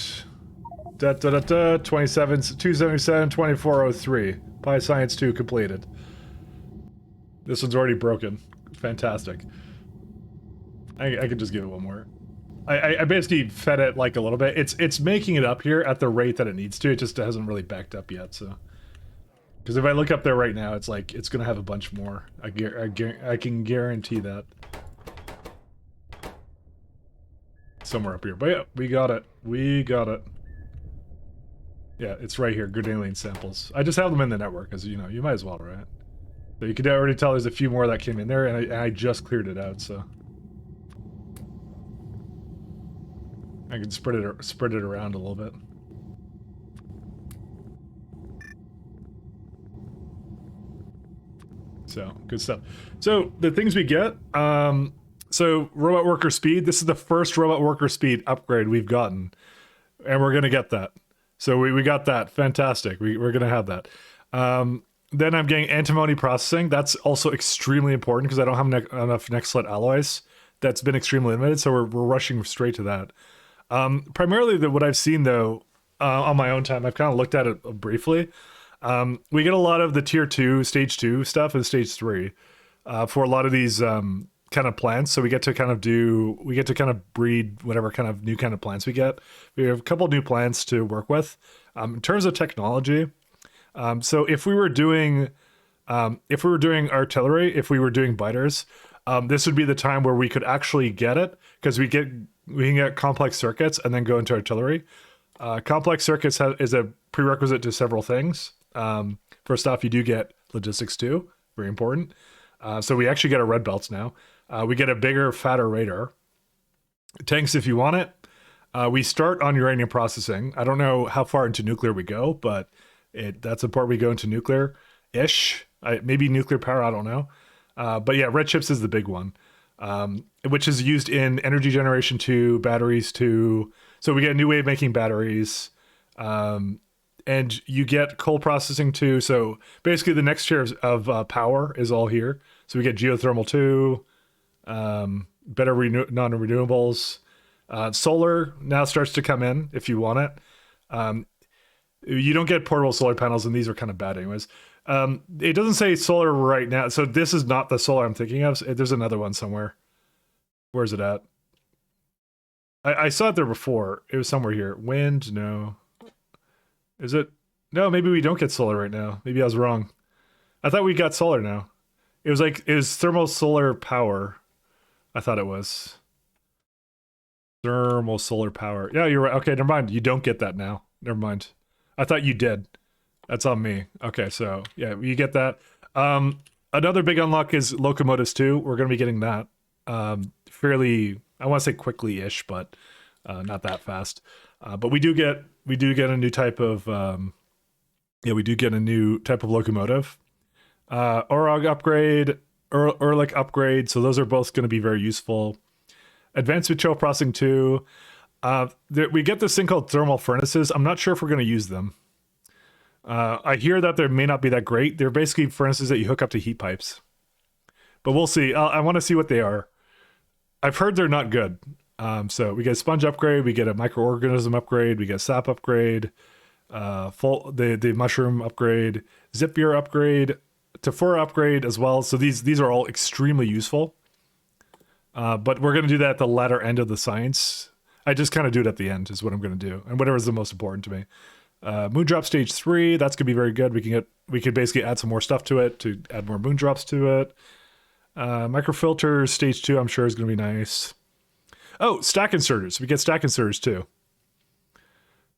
27, 277, 2403. Pi Science 2 completed. This one's already broken. Fantastic. I could just give it one more. I basically fed it like a little bit. It's making it up here at the rate that it needs to. It just hasn't really backed up yet, so. Because if I look up there right now, it's like, it's gonna have a bunch more. I can guarantee that. Somewhere up here. But yeah, we got it. We got it. Yeah, it's right here, Grenadian samples. I just have them in the network, because, you know, you might as well, right? So you can already tell there's a few more that came in there, and I just cleared it out, so. I can spread it around a little bit. So, good stuff. So, the things we get, so robot worker speed, this is the first robot worker speed upgrade we've gotten, and we're going to get that. So we got that, fantastic, we're going to have that. Then I'm getting antimony processing, that's also extremely important because I don't have enough next-slit alloys. That's been extremely limited, so we're rushing straight to that. Primarily, what I've seen, though, on my own time, I've kind of looked at it briefly. We get a lot of the tier 2, stage 2 stuff and stage 3 for a lot of these kind of plants. So we get to kind of breed whatever kind of new kind of plants we get. We have a couple new plants to work with. In terms of technology, so if we were doing artillery, if we were doing biters, this would be the time where we could actually get it, because we can get complex circuits and then go into artillery. Complex circuits is a prerequisite to several things. First off, you do get logistics too, very important. So we actually get our red belts now. We get a bigger, fatter radar. Tanks if you want it. We start on uranium processing. I don't know how far into nuclear we go, but that's the part we go into nuclear-ish. Maybe nuclear power, I don't know. But yeah, red chips is the big one, which is used in energy generation to batteries to... So we get a new way of making batteries. and you get coal processing too. So basically, the next tier of power is all here. So we get geothermal too, better non-renewables. Solar now starts to come in if you want it. You don't get portable solar panels, and these are kind of bad anyways. It doesn't say solar right now, so this is not the solar I'm thinking of. There's another one somewhere. Where's it at? I saw it there before. It was somewhere here. Wind, no. Is it? No, maybe we don't get solar right now. Maybe I was wrong. I thought we got solar now. It was thermal solar power. I thought it was. Thermal solar power. Yeah, you're right. Okay, never mind. You don't get that now. Never mind. I thought you did. That's on me. Okay, so yeah, you get that. Another big unlock is locomotives too. We're going to be getting that fairly, I want to say quickly-ish, but not that fast. But we do get a new type of locomotive. Orog upgrade, Erlich upgrade. So those are both going to be very useful. Advanced material processing too. We get this thing called thermal furnaces. I'm not sure if we're going to use them. I hear that they may not be that great. They're basically furnaces that you hook up to heat pipes. But we'll see. I want to see what they are. I've heard they're not good. So we get a sponge upgrade, we get a microorganism upgrade, we get a sap upgrade, the mushroom upgrade, Zipbeer upgrade, Tephora upgrade as well. So these are all extremely useful. But we're going to do that at the latter end of the science. I just kind of do it at the end is what I'm going to do, and whatever is the most important to me. Moondrop stage 3, that's going to be very good. We could basically add some more stuff to it to add more moondrops to it. Microfilters stage 2, I'm sure is going to be nice. Oh, stack inserters. We get stack inserters too.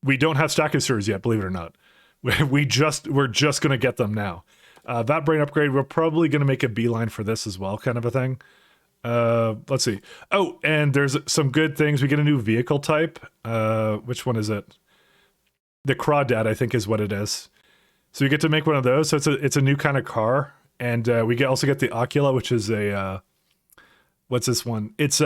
We don't have stack inserters yet, believe it or not. We're just going to get them now. That brain upgrade, we're probably going to make a beeline for this as well, kind of a thing. Let's see. Oh, and there's some good things. We get a new vehicle type. Which one is it? The Crawdad, I think, is what it is. So you get to make one of those. So it's a new kind of car, and we also get the Ocula, which is a what's this one? It's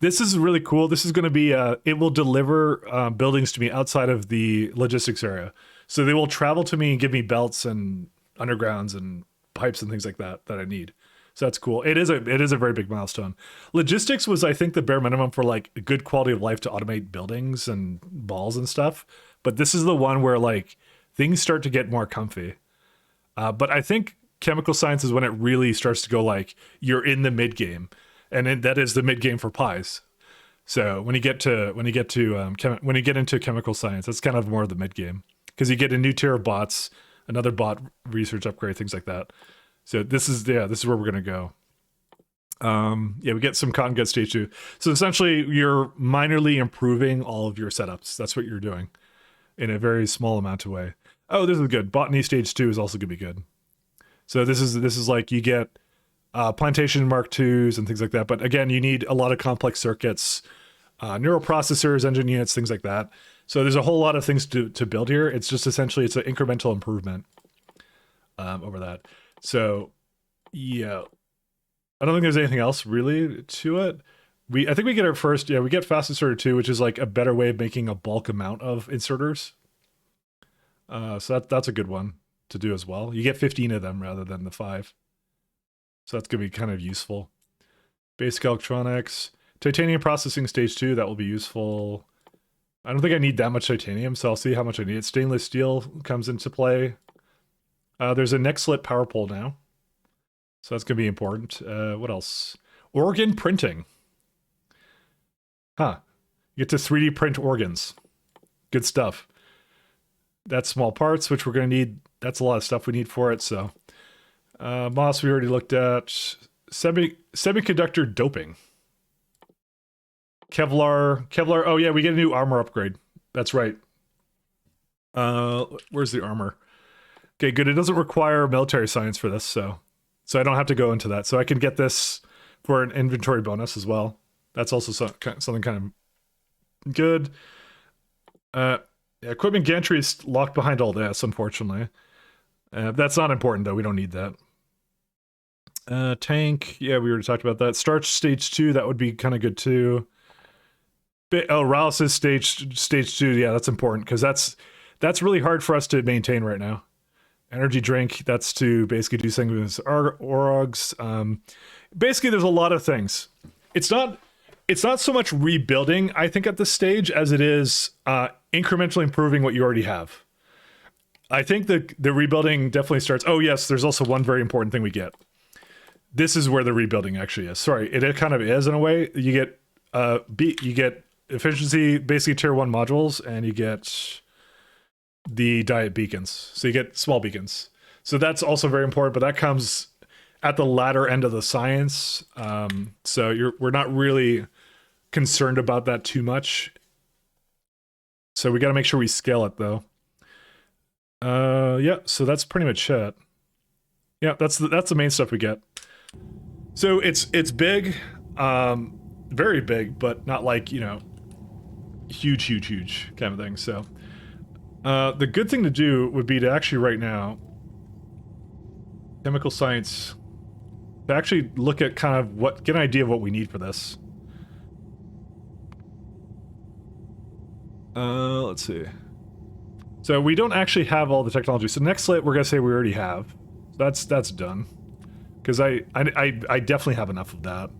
this is really cool. This is going to be it will deliver buildings to me outside of the logistics area. So they will travel to me and give me belts and undergrounds and pipes and things like that I need. So that's cool. It is a very big milestone. Logistics was, I think, the bare minimum for like a good quality of life to automate buildings and balls and stuff. But this is the one where like things start to get more comfy. But I think chemical science is when it really starts to go like you're in the mid game, and that is the mid game for pies. So when you get into chemical science, that's kind of more of the mid game because you get a new tier of bots, another bot research upgrade, things like that. So this is where we're gonna go. We get some cotton gut stage 2. So essentially, you're minorly improving all of your setups. That's what you're doing in a very small amount of way. Oh, this is good. Botany stage 2 is also gonna be good. So this is like you get plantation Mark 2s and things like that. But again, you need a lot of complex circuits, neural processors, engine units, things like that. So there's a whole lot of things to build here. It's just essentially it's an incremental improvement over that. So, yeah, I don't think there's anything else really to it. I think we get our first, we get Fast Inserter 2, which is like a better way of making a bulk amount of inserters. So that's a good one to do as well. You get 15 of them rather than the 5. So that's going to be kind of useful. Basic electronics, titanium processing stage 2, that will be useful. I don't think I need that much titanium, so I'll see how much I need. Stainless steel comes into play. There's a neck slit power pole now. So that's going to be important. What else? Organ printing. You get to 3D print organs. Good stuff. That's small parts, which we're going to need. That's a lot of stuff we need for it. So Moss we already looked at. Semiconductor doping. Kevlar. Oh yeah, we get a new armor upgrade. That's right. Where's the armor? Okay, good. It doesn't require military science for this, so I don't have to go into that. So I can get this for an inventory bonus as well. That's also something kind of good. Equipment gantry is locked behind all this, unfortunately. That's not important, though. We don't need that. Tank, we already talked about that. Starch stage 2, that would be kind of good, too. Rallis' stage 2, yeah, that's important, because that's That's really hard for us to maintain right now. Energy drink, that's to basically do something with orgs. Basically, there's a lot of things. It's not so much rebuilding, I think, at this stage, as it is incrementally improving what you already have. I think the rebuilding definitely starts. Oh, yes, there's also one very important thing we get. This is where the rebuilding actually is. Sorry, it kind of is in a way. You get efficiency, basically tier 1 modules, and you get the diet beacons. So you get small beacons. So that's also very important, but that comes at the latter end of the science. So we're not really concerned about that too much. So we got to make sure we scale it though. Yeah, so that's pretty much it. Yeah, that's the main stuff we get. So it's big, very big, but not like, you know, huge kind of thing. So the good thing to do would be to actually right now, chemical science, to actually look at kind of get an idea of what we need for this. Let's see. So we don't actually have all the technology. So next lit, we're gonna say we already have. That's done. Because I definitely have enough of that.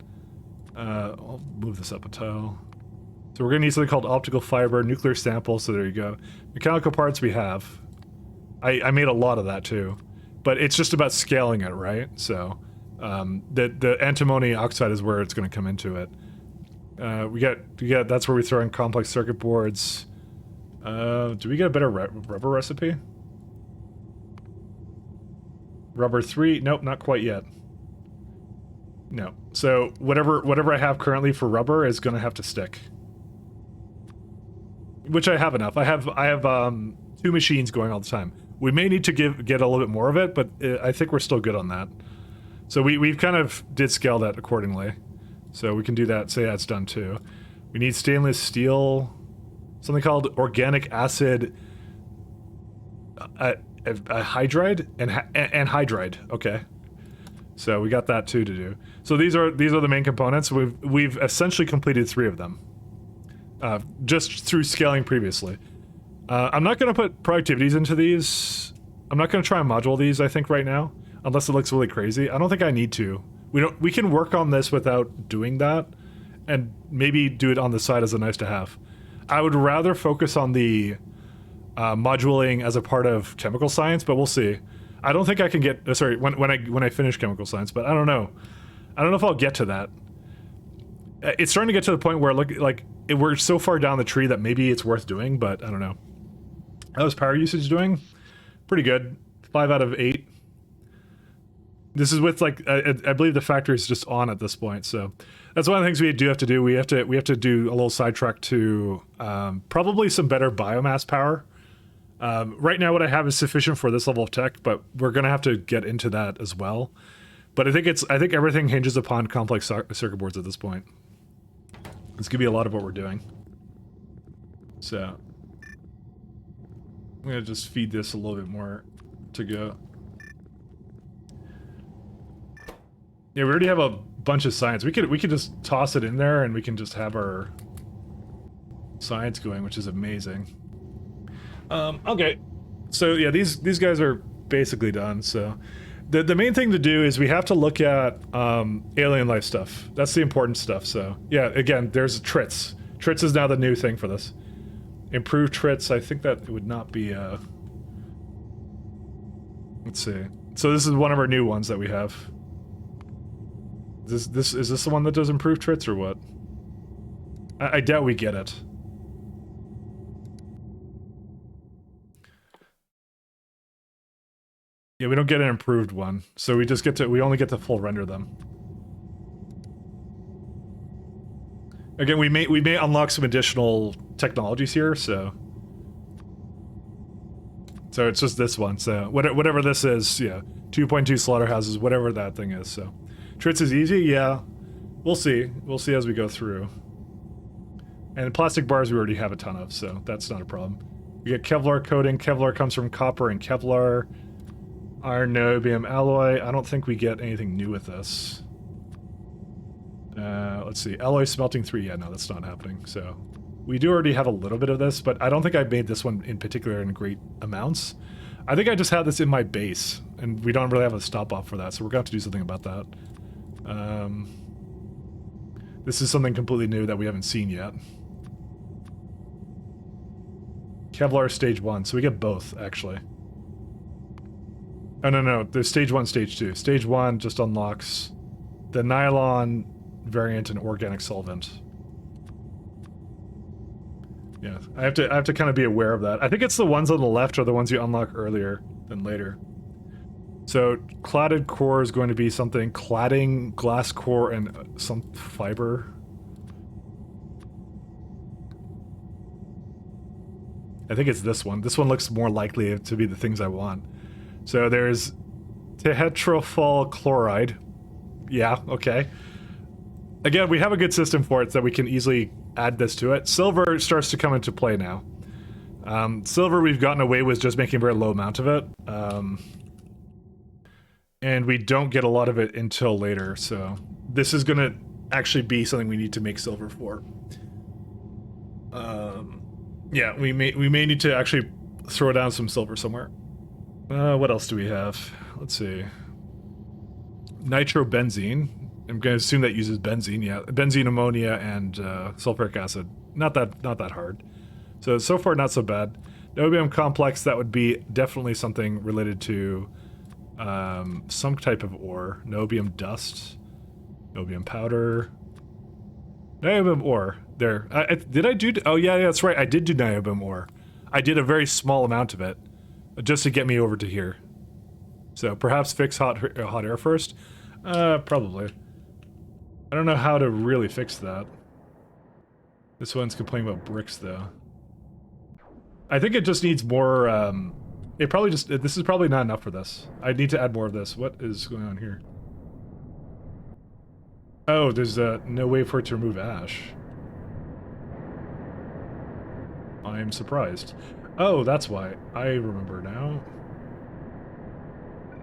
I'll move this up a tile. So we're gonna need something called optical fiber, nuclear sample. So there you go. Mechanical parts we have. I made a lot of that too, but it's just about scaling it, right? So the antimony oxide is where it's gonna come into it. We get that's where we throw in complex circuit boards. Do we get a better rubber recipe? Rubber 3? Nope, not quite yet. No. So whatever I have currently for rubber is gonna have to stick. Which I have enough. I have 2 machines going all the time. We may need to get a little bit more of it, but I think we're still good on that. So we've kind of did scale that accordingly. So we can do that, say that's done too. We need stainless steel, something called organic acid hydride and hydride. Okay. So we got that too to do. So these are the main components. We've essentially completed 3 of them. Just through scaling previously. I'm not going to put productivities into these. I'm not going to try and module these, I think, right now, unless it looks really crazy. I don't think I need to. We can work on this without doing that, and maybe do it on the side as a nice to have. I would rather focus on the modulating as a part of chemical science, but we'll see. I don't think I can get sorry when I finish chemical science, but I don't know. I don't know if I'll get to that. It's starting to get to the point where we're so far down the tree that maybe it's worth doing, but I don't know. How's power usage doing? Pretty good. 5 out of 8. This is with I believe the factory is just on at this point, so that's one of the things we do have to do. We have to do a little sidetrack to probably some better biomass power. Right now, what I have is sufficient for this level of tech, but we're gonna have to get into that as well. But I think everything hinges upon complex circuit boards at this point. It's gonna be a lot of what we're doing. So I'm gonna just feed this a little bit more to go. Yeah, we already have a bunch of science. We could just toss it in there and we can just have our science going, which is amazing. Okay. So yeah, these guys are basically done. So the main thing to do is we have to look at alien life stuff. That's the important stuff. So yeah, again, there's trits. Trits is now the new thing for this. Improved trits. I think that it would not be let's see. So this is one of our new ones that we have. Is this the one that does improved trits or what? I doubt we get it. Yeah, we don't get an improved one, so we only get to full render them. Again, we may unlock some additional technologies here, so it's just this one. So whatever this is, yeah, 2.2 slaughterhouses, whatever that thing is. So trits is easy, yeah. We'll see as we go through. And plastic bars we already have a ton of, so that's not a problem. We get Kevlar coating. Kevlar comes from copper and Kevlar. Iron niobium alloy. I don't think we get anything new with this. Let's see. Alloy smelting 3. Yeah, no, that's not happening. So We do already have a little bit of this, but I don't think I made this one in particular in great amounts. I think I just have this in my base, and we don't really have a stop-off for that, so we're going to have to do something about that. This is something completely new that we haven't seen yet. Kevlar stage 1, so we get both, actually. Oh, no, there's stage 1, stage 2. Stage 1 just unlocks the nylon variant and organic solvent. Yeah, I have to kind of be aware of that. I think it's the ones on the left are the ones you unlock earlier than later. So, cladded core is going to be something cladding, glass core, and some fiber. I think it's this one. This one looks more likely to be the things I want. So there's tehetrofall chloride. Yeah, okay. Again, we have a good system for it so that we can easily add this to it. Silver starts to come into play now. Silver we've gotten away with just making a very low amount of it. And we don't get a lot of it until later, so this is gonna actually be something we need to make silver for. Yeah, we may need to actually throw down some silver somewhere. What else do we have? Let's see. Nitrobenzene. I'm gonna assume that uses benzene. Yeah, benzene, ammonia, and sulfuric acid. Not that hard. So far not so bad. Niobium complex. That would be definitely something related to some type of ore. Niobium dust. Niobium powder. Niobium ore. There. Did I do... Oh, yeah, that's right. I did do niobium ore. I did a very small amount of it. Just to get me over to here. So, perhaps fix hot air first? Probably. I don't know how to really fix that. This one's complaining about bricks, though. I think it just needs more, it probably just... This is probably not enough for this. I need to add more of this. What is going on here? Oh, there's no way for it to remove ash. I'm surprised. Oh, that's why. I remember now.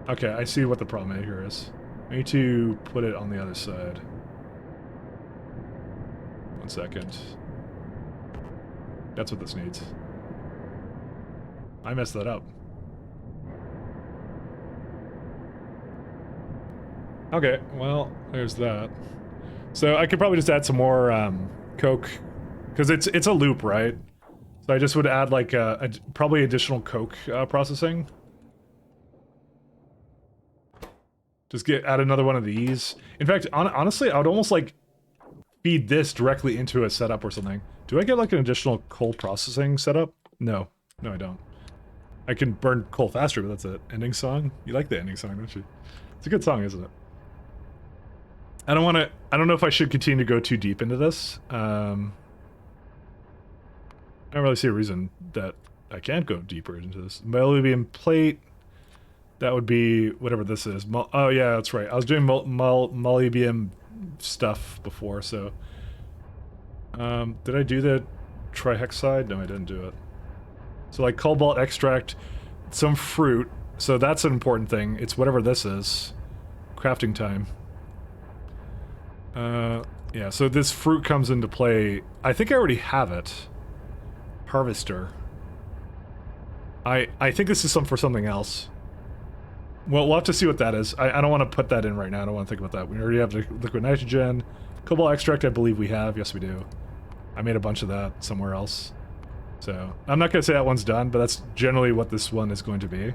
Okay, I see what the problem here is. I need to put it on the other side. 1 second. That's what this needs. I messed that up. Okay, well, there's that. So I could probably just add some more coke, because it's a loop, right? So I just would add like probably additional coke processing. Just add another one of these. In fact, honestly, I would almost like feed this directly into a setup or something. Do I get like an additional coal processing setup? No, I don't. I can burn coal faster, but that's it. Ending song? You like the ending song, don't you? It's a good song, isn't it? I don't know if I should continue to go too deep into this. I don't really see a reason that I can't go deeper into this. Molybdenum plate. That would be whatever this is. Oh yeah, that's right. I was doing molybdenum stuff before, so... did I do the trihexide? No, I didn't do it. So like cobalt extract, some fruit. So that's an important thing. It's whatever this is. Crafting time. Yeah, so this fruit comes into play. I think I already have it. Harvester. I think this is for something else. Well, we'll have to see what that is. I don't want to put that in right now. I don't want to think about that. We already have the liquid nitrogen. Cobalt extract, I believe we have. Yes, we do. I made a bunch of that somewhere else. So, I'm not going to say that one's done, but that's generally what this one is going to be.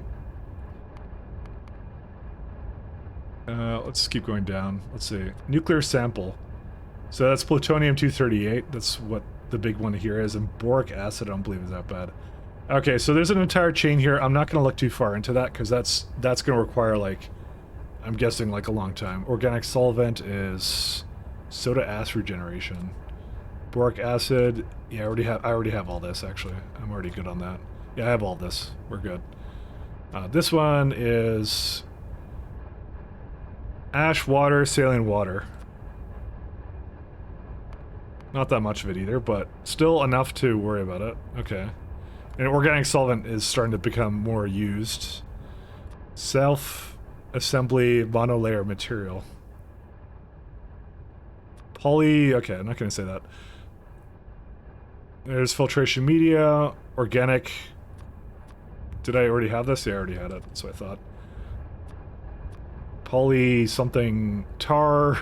Let's keep going down. Let's see. Nuclear sample. So that's plutonium-238. That's what the big one here is. And boric acid, I don't believe is that bad. Okay, so there's an entire chain here. I'm not going to look too far into that, because that's going to require, like, I'm guessing, like, a long time. Organic solvent is soda ash regeneration. Boric acid, yeah, I already have all this, actually. I'm already good on that. Yeah, I have all this. We're good. This one is ash, water, saline water. Not that much of it either, but still enough to worry about it. Okay. And organic solvent is starting to become more used. Self-assembly monolayer material. Okay, I'm not going to say that. There's filtration media, organic. Did I already have this? Yeah, I already had it. That's what I thought. Poly something tar,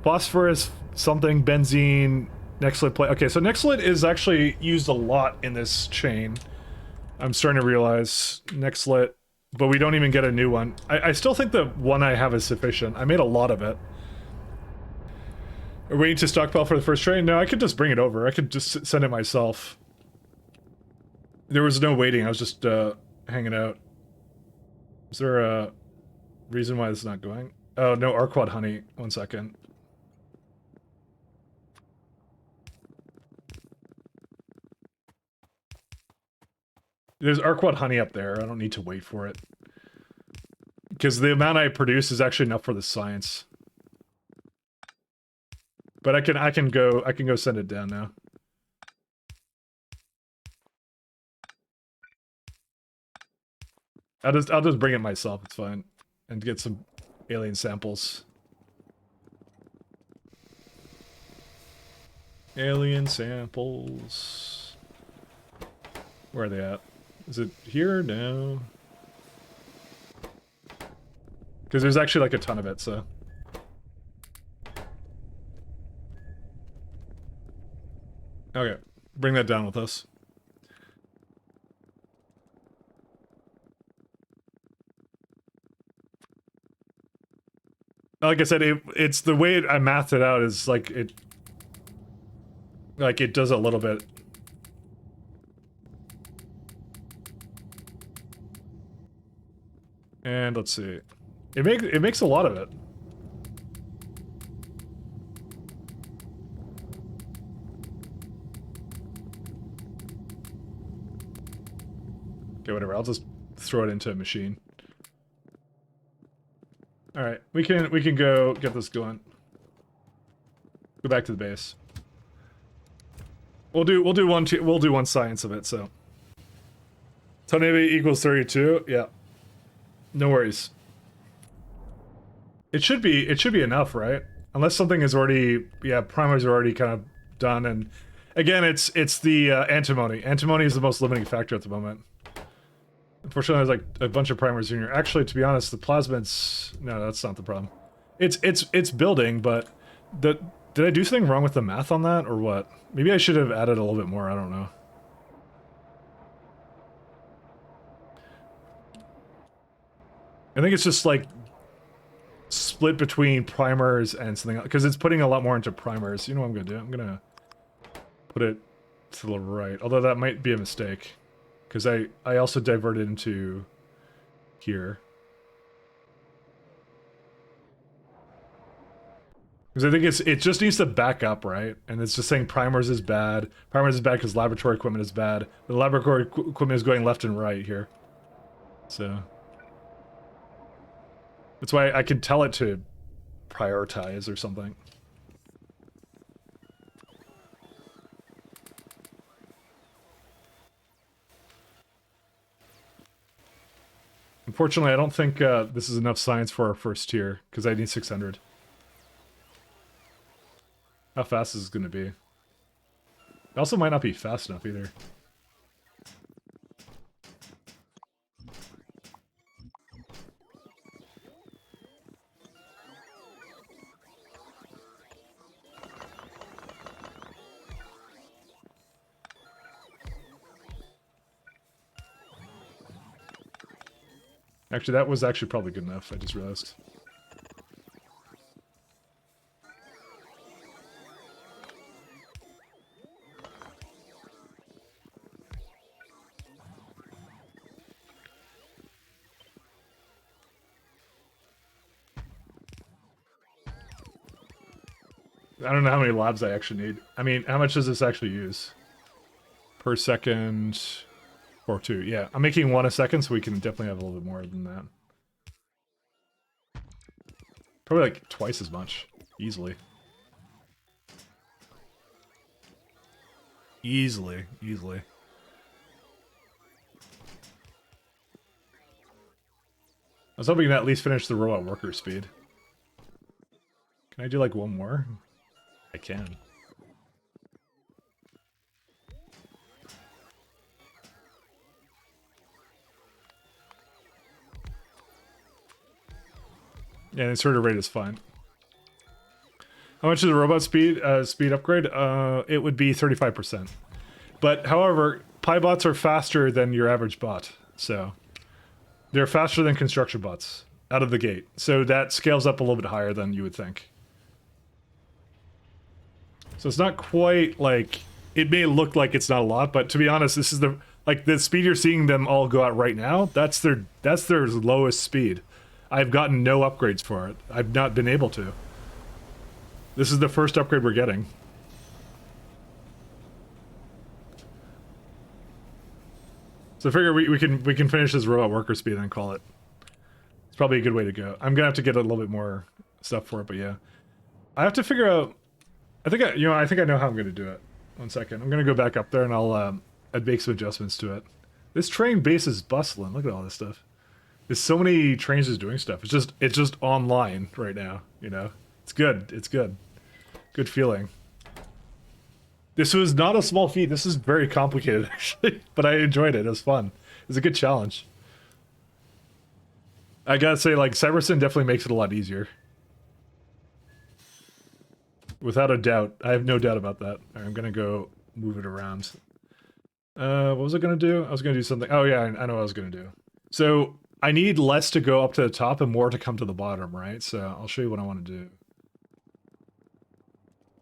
phosphorus something benzene, Nextlit plate. Okay, so Nextlit is actually used a lot in this chain. I'm starting to realize Nextlit, but we don't even get a new one. I still think the one I have is sufficient. I made a lot of it. Are we waiting to stockpile for the first train? No, I could just bring it over. I could just send it myself. There was no waiting. I was just hanging out. Is there a reason why this is not going? Oh, no, Arquad honey. 1 second. There's Arquad honey up there. I don't need to wait for it. Because the amount I produce is actually enough for the science. But I can go send it down now. I'll just bring it myself, it's fine. And get some alien samples. Alien samples. Where are they at? Is it here? No. Because there's actually like a ton of it, so. Okay, bring that down with us. Like I said, it's the way I mathed it out is like it does a little bit. And let's see. It makes a lot of it. Okay, whatever. I'll just throw it into a machine. All right, we can go get this going. Go back to the base. We'll do one science of it. So, Tonnevi equals 32. Yeah, no worries. It should be enough, right? Unless something is already, yeah, primers are already kind of done. And again, it's the antimony. Antimony is the most limiting factor at the moment. Unfortunately, there's like a bunch of primers in here. Actually, to be honest, the plasmids... No, that's not the problem. It's building, but... Did I do something wrong with the math on that, or what? Maybe I should have added a little bit more, I don't know. I think it's just like... split between primers and something else. Because it's putting a lot more into primers. You know what I'm going to do? I'm going to put it to the right. Although that might be a mistake. Because I also diverted into here. Because I think it just needs to back up, right? And it's just saying primers is bad. Primers is bad because laboratory equipment is bad. The laboratory equipment is going left and right here. So... That's why I can tell it to prioritize or something. Unfortunately, I don't think this is enough science for our first tier, because I need 600. How fast is this going to be? It also might not be fast enough either. Actually, that was actually probably good enough, I just realized. I don't know how many labs I actually need. I mean, how much does this actually use? Per second... Or 2, yeah. I'm making 1 a second, so we can definitely have a little bit more than that. Probably like twice as much. Easily. Easily. I was hoping to at least finish the robot worker speed. Can I do like one more? I can. Yeah, the inserter rate is fine. How much is the robot speed upgrade? It would be 35%. But however, PyBots are faster than your average bot, so they're faster than construction bots out of the gate. So that scales up a little bit higher than you would think. So it's not quite like, it may look like it's not a lot, but to be honest, this is the speed you're seeing them all go out right now. That's their lowest speed. I've gotten no upgrades for it. I've not been able to. This is the first upgrade we're getting. So I figure we can finish this robot worker speed and call it. It's probably a good way to go. I'm gonna have to get a little bit more stuff for it, but yeah, I have to figure out. I think I know how I'm gonna do it. 1 second. I'm gonna go back up there and I'll make some adjustments to it. This train base is bustling. Look at all this stuff. There's so many trains just doing stuff. It's just online right now. You know, it's good. It's good. Good feeling. This was not a small feat. This is very complicated, actually, but I enjoyed it. It was fun. It was a good challenge. I gotta say, like, Cybersyn definitely makes it a lot easier. Without a doubt. I have no doubt about that. Right, I'm gonna go move it around. What was I gonna do? I was gonna do something. Oh yeah, I know what I was gonna do. So, I need less to go up to the top and more to come to the bottom, right? So, I'll show you what I want to do.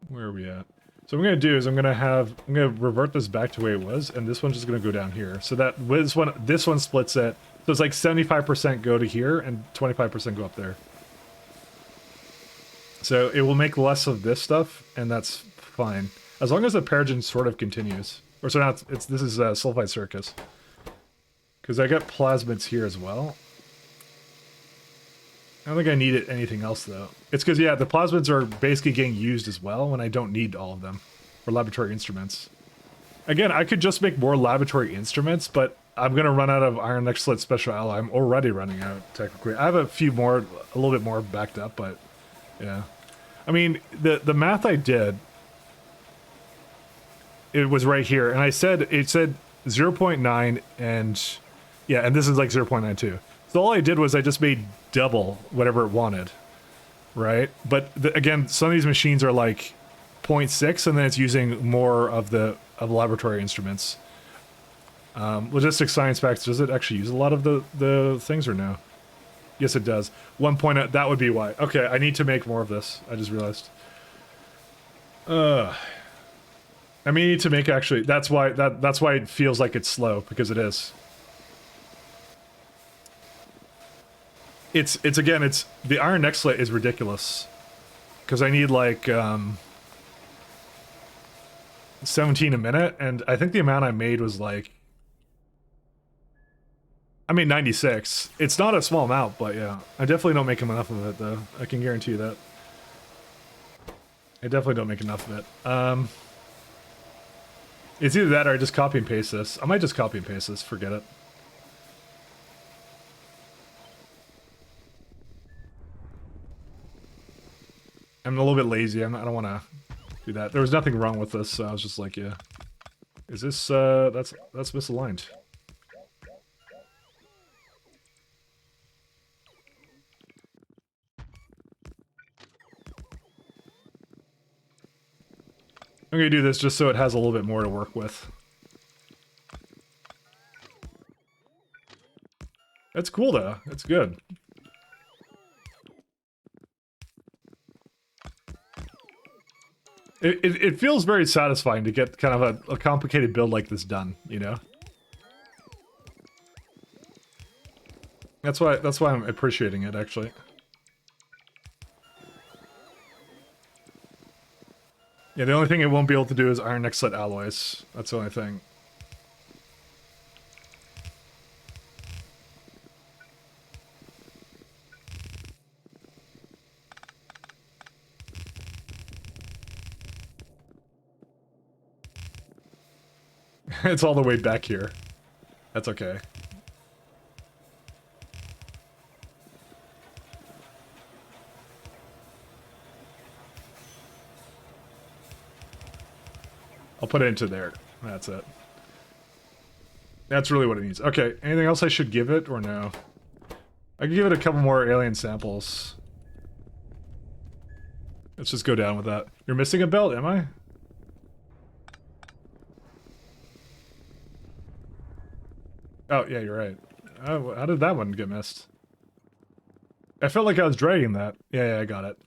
Where are we at? So what I'm going to do is I'm going to revert this back to the way it was, and this one's just going to go down here. So that this one splits it. So it's like 75% go to here and 25% go up there. So it will make less of this stuff, and that's fine. As long as the Peregrine sort of continues. Or so now this is Sulfide Circus. Because I got plasmids here as well. I don't think I need anything else, though. It's because, yeah, the plasmids are basically getting used as well when I don't need all of them for laboratory instruments. Again, I could just make more laboratory instruments, but I'm going to run out of Iron Excellent Special Alloy. I'm already running out, technically. I have a few more, a little bit more backed up, but, yeah. I mean, the math I did, it was right here, and it said 0.9, and, yeah, and this is like 0.92. So all I did was I just made double whatever it wanted, right? But again, some of these machines are like 0.6, and then it's using more of the laboratory instruments. Logistics Science Facts, does it actually use a lot of the things or no? Yes, it does. 1.0, that would be why. Okay, I need to make more of this. I just realized. I mean, I need to make actually. That's why it feels like it's slow, because it is. It's the iron Excellent is ridiculous, because I need like 17 a minute, and I think the amount I made was like, I made 96. It's not a small amount, but yeah, I definitely don't make enough of it though. I can guarantee you that. I definitely don't make enough of it. It's either that or I just copy and paste this. I might just copy and paste this. Forget it. I'm a little bit lazy. I don't want to do that. There was nothing wrong with this, so I was just like, yeah. Is this, that's misaligned. I'm gonna do this just so it has a little bit more to work with. That's cool though. That's good. It feels very satisfying to get kind of a complicated build like this done, you know? That's why I'm appreciating it, actually. Yeah, the only thing it won't be able to do is Iron Excellent alloys. That's the only thing. It's all the way back here. That's okay. I'll put it into there. That's it. That's really what it needs. Okay, anything else I should give it or no? I can give it a couple more alien samples. Let's just go down with that. You're missing a belt, am I? Oh, yeah, you're right. Oh, how did that one get missed? I felt like I was dragging that. Yeah, I got it.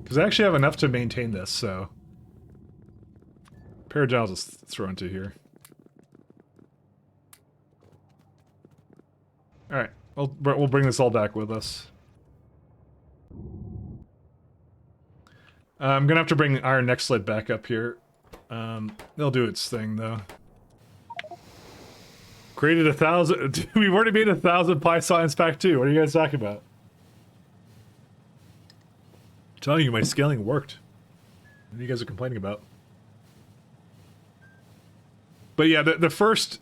Because I actually have enough to maintain this, so... Pair of gels is throw into here. Alright, we'll bring this all back with us. I'm gonna have to bring Iron Neck Sled back up here. They'll do its thing, though. Created 1,000... We've already made 1,000 Pi Science Pack 2. What are you guys talking about? I'm telling you, my scaling worked. What are you guys are complaining about? But yeah, the first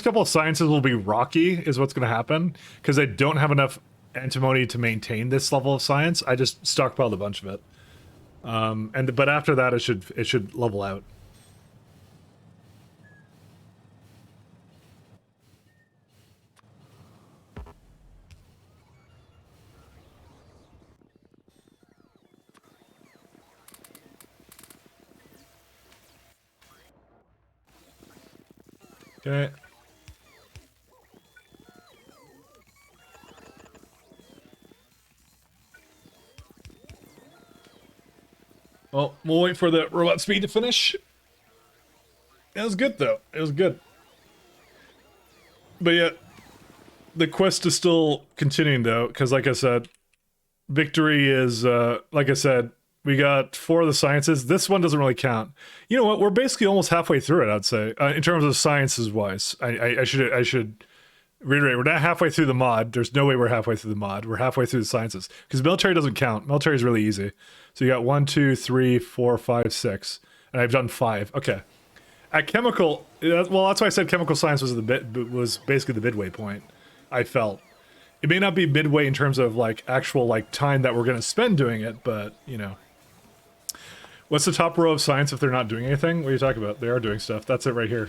couple of sciences will be rocky, is what's going to happen, because I don't have enough antimony to maintain this level of science. I just stockpiled a bunch of it, but after that, it should level out. Okay. Well, we'll wait for the robot speed to finish. It was good, though. It was good. But yeah, the quest is still continuing, though, because like I said, victory is, like I said, we got 4 of the sciences. This one doesn't really count. You know what? We're basically almost halfway through it, I'd say, in terms of sciences-wise. I should reiterate, we're not halfway through the mod. There's no way we're halfway through the mod. We're halfway through the sciences. Because military doesn't count. Military is really easy. So you got 1, 2, 3, 4, 5, 6. And I've done 5. Okay. At chemical... Well, that's why I said chemical science was basically the midway point, I felt. It may not be midway in terms of, like, actual, like, time that we're going to spend doing it, but, you know... What's the top row of science if they're not doing anything? What are you talking about? They are doing stuff. That's it right here.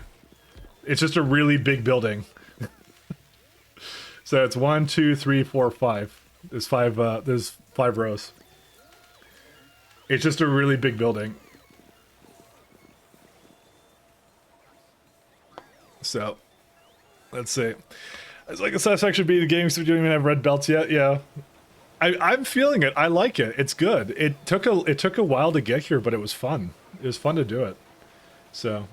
It's just a really big building. So it's 1, 2, 3, 4, 5. There's 5 rows. It's just a really big building. So, let's see. It's like a satisfaction beating the game, so we don't even have red belts yet. Yeah. I'm feeling it. I like it. It's good. It took a while to get here, but it was fun. It was fun to do it. So,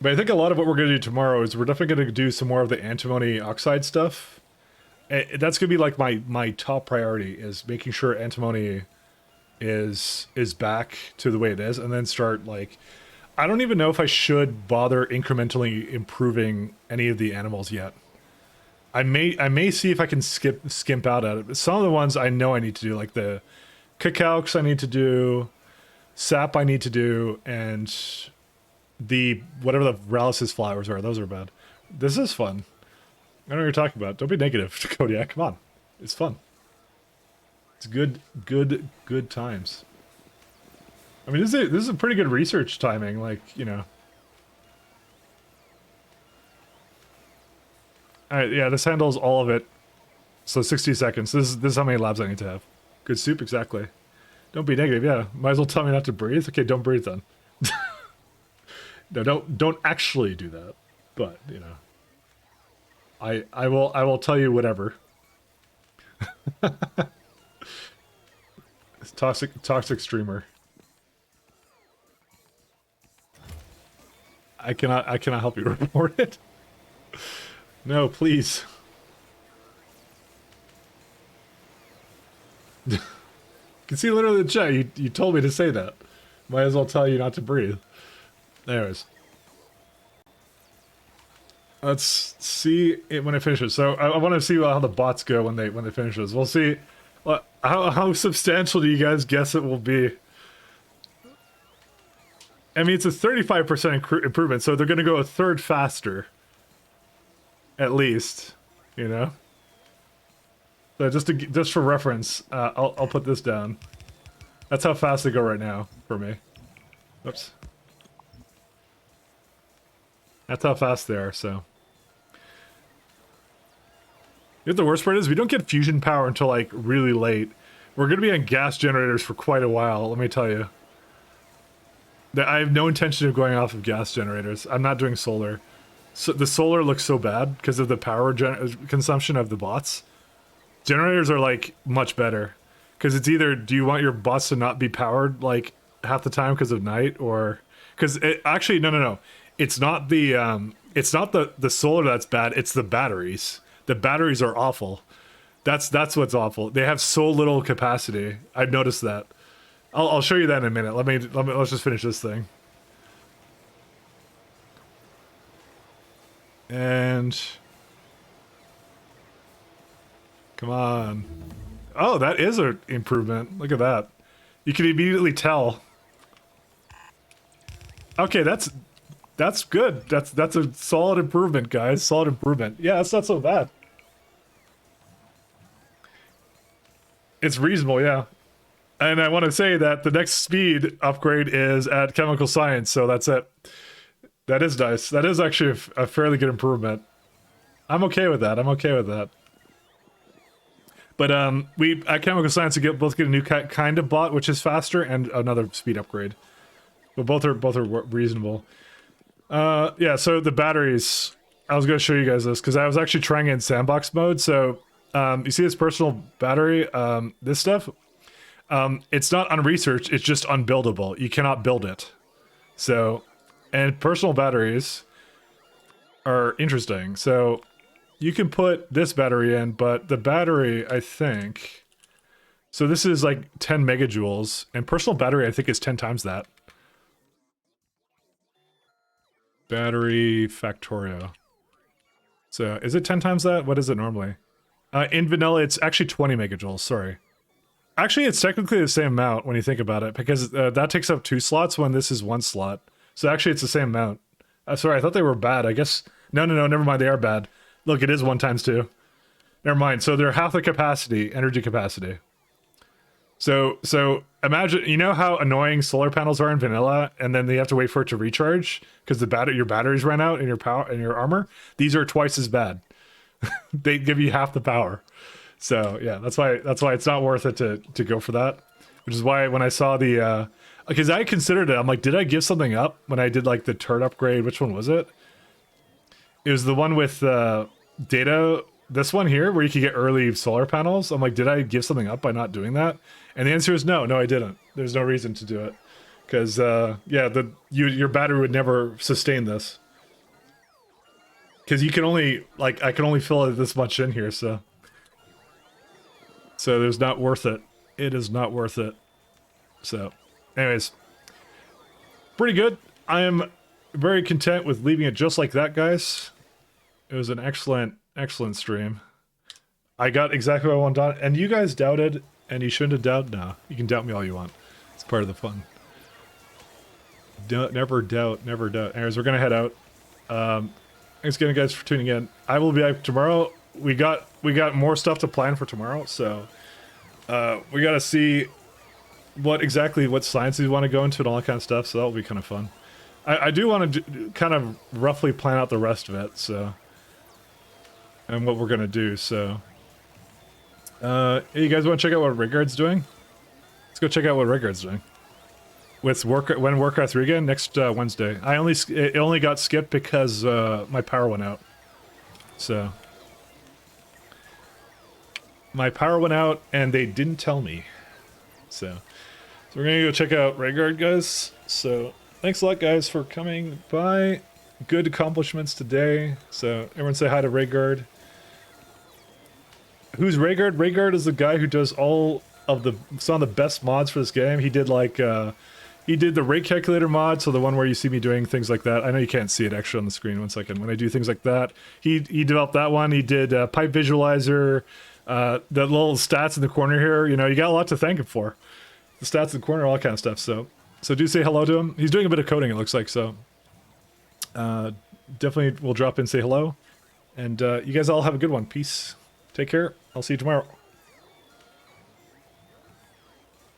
but I think a lot of what we're going to do tomorrow is we're definitely going to do some more of the antimony oxide stuff. That's going to be like my top priority, is making sure antimony is back to the way it is, and then start, like, I don't even know if I should bother incrementally improving any of the animals yet. I may see if I can skimp out at it. But some of the ones I know I need to do, like the cacaux I need to do, sap I need to do, and the whatever the Rallis's flowers are. Those are bad. This is fun. I don't know what you're talking about. Don't be negative, Kodiak. Come on, it's fun. It's good times. I mean, this is a pretty good research timing. Like, you know. Alright, yeah, this handles all of it. So 60 seconds. This is how many labs I need to have. Good soup, exactly. Don't be negative, yeah. Might as well tell me not to breathe. Okay, don't breathe then. No, don't actually do that. But, you know. I will tell you whatever. It's toxic streamer. I cannot help you report it. No, please. You can see literally the chat. You told me to say that. Might as well tell you not to breathe. Anyways. Let's see it when it finishes. So I want to see how the bots go when they finish this. We'll see. How substantial do you guys guess it will be? I mean, it's a 35% improvement, so they're going to go a third faster. At least, you know. So just for reference, I'll put this down. That's how fast they go right now for me. Oops. That's how fast they are, so. You know what the worst part is? We don't get fusion power until, like, really late. We're going to be on gas generators for quite a while, let me tell you. I have no intention of going off of gas generators. I'm not doing solar. So the solar looks so bad because of the power consumption of the bots. Generators are, like, much better. Because it's either, do you want your bots to not be powered, like, half the time because of night, or... Because, actually, no. It's not the solar that's bad, it's the batteries. The batteries are awful. That's what's awful. They have so little capacity. I've noticed that. I'll show you that in a minute. Let's just finish this thing. And come on. Oh, that is an improvement. Look at that. You can immediately tell. Okay, that's good. That's a solid improvement, guys. Solid improvement. Yeah, that's not so bad. It's reasonable, yeah. And I want to say that the next speed upgrade is at chemical science, so that's it. That is nice. That is actually a fairly good improvement. I'm okay with that. But we at chemical science we both get a new kind of bot, which is faster, and another speed upgrade. But both are reasonable. Yeah. So the batteries. I was going to show you guys this because I was actually trying it in sandbox mode. So you see this personal battery, this stuff. It's not unresearched, it's just unbuildable. You cannot build it. So, and personal batteries are interesting. So, you can put this battery in, but the battery, I think... So this is like 10 megajoules, and personal battery, I think, is 10 times that. Battery Factorio. So, is it 10 times that? What is it normally? In vanilla, it's actually 20 megajoules, sorry. Actually, it's technically the same amount when you think about it, because that takes up 2 slots when this is 1 slot. So actually, it's the same amount. Sorry, I thought they were bad. I guess... No, never mind, they are bad. Look, it is 1 times 2. Never mind, so they're half the capacity, energy capacity. So imagine, you know how annoying solar panels are in vanilla, and then they have to wait for it to recharge, because your batteries ran out in your power in your armor? These are twice as bad. They give you half the power. So yeah, that's why it's not worth it to go for that. Which is why when I saw the because I considered it, I'm like, did I give something up when I did like the turret upgrade? Which one was it? It was the one with data, this one here, where you could get early solar panels. I'm like, did I give something up by not doing that? And the answer is no, I didn't. There's no reason to do it. Because yeah, your battery would never sustain this. Because you can only, like, I can only fill it this much in here, so there's not worth it. It is not worth it. So, anyways, pretty good. I am very content with leaving it just like that, guys. It was an excellent stream. I got exactly what I wanted, and you guys doubted, and you shouldn't have doubted. No, you can doubt me all you want. It's part of the fun. Never doubt. Anyways, we're gonna head out. Thanks again, guys, for tuning in. I will be back tomorrow. We got more stuff to plan for tomorrow, so we gotta see what science we want to go into and all that kind of stuff. So that'll be kind of fun. I do want to kind of roughly plan out the rest of it, so, and what we're gonna do. So, hey, you guys want to check out what Rigard's doing? Let's go check out what Rigard's doing. With when Warcraft 3 again next Wednesday. It only got skipped because my power went out. So my power went out and they didn't tell me. So we're gonna go check out Rigard, guys. So thanks a lot, guys, for coming by. Good accomplishments today. So everyone say hi to Rigard. Who's Rigard? Rigard is the guy who does some of the best mods for this game. He did like he did the rate calculator mod, so the one where you see me doing things like that. I know you can't see it actually on the screen. 1 second. When I do things like that, he developed that one. He did pipe visualizer, the little stats in the corner here. You know, you got a lot to thank him for. The stats in the corner, all that kind of stuff. So do say hello to him. He's doing a bit of coding, it looks like. So definitely we'll drop in, say hello, and you guys all have a good one. Peace. Take care. I'll see you tomorrow.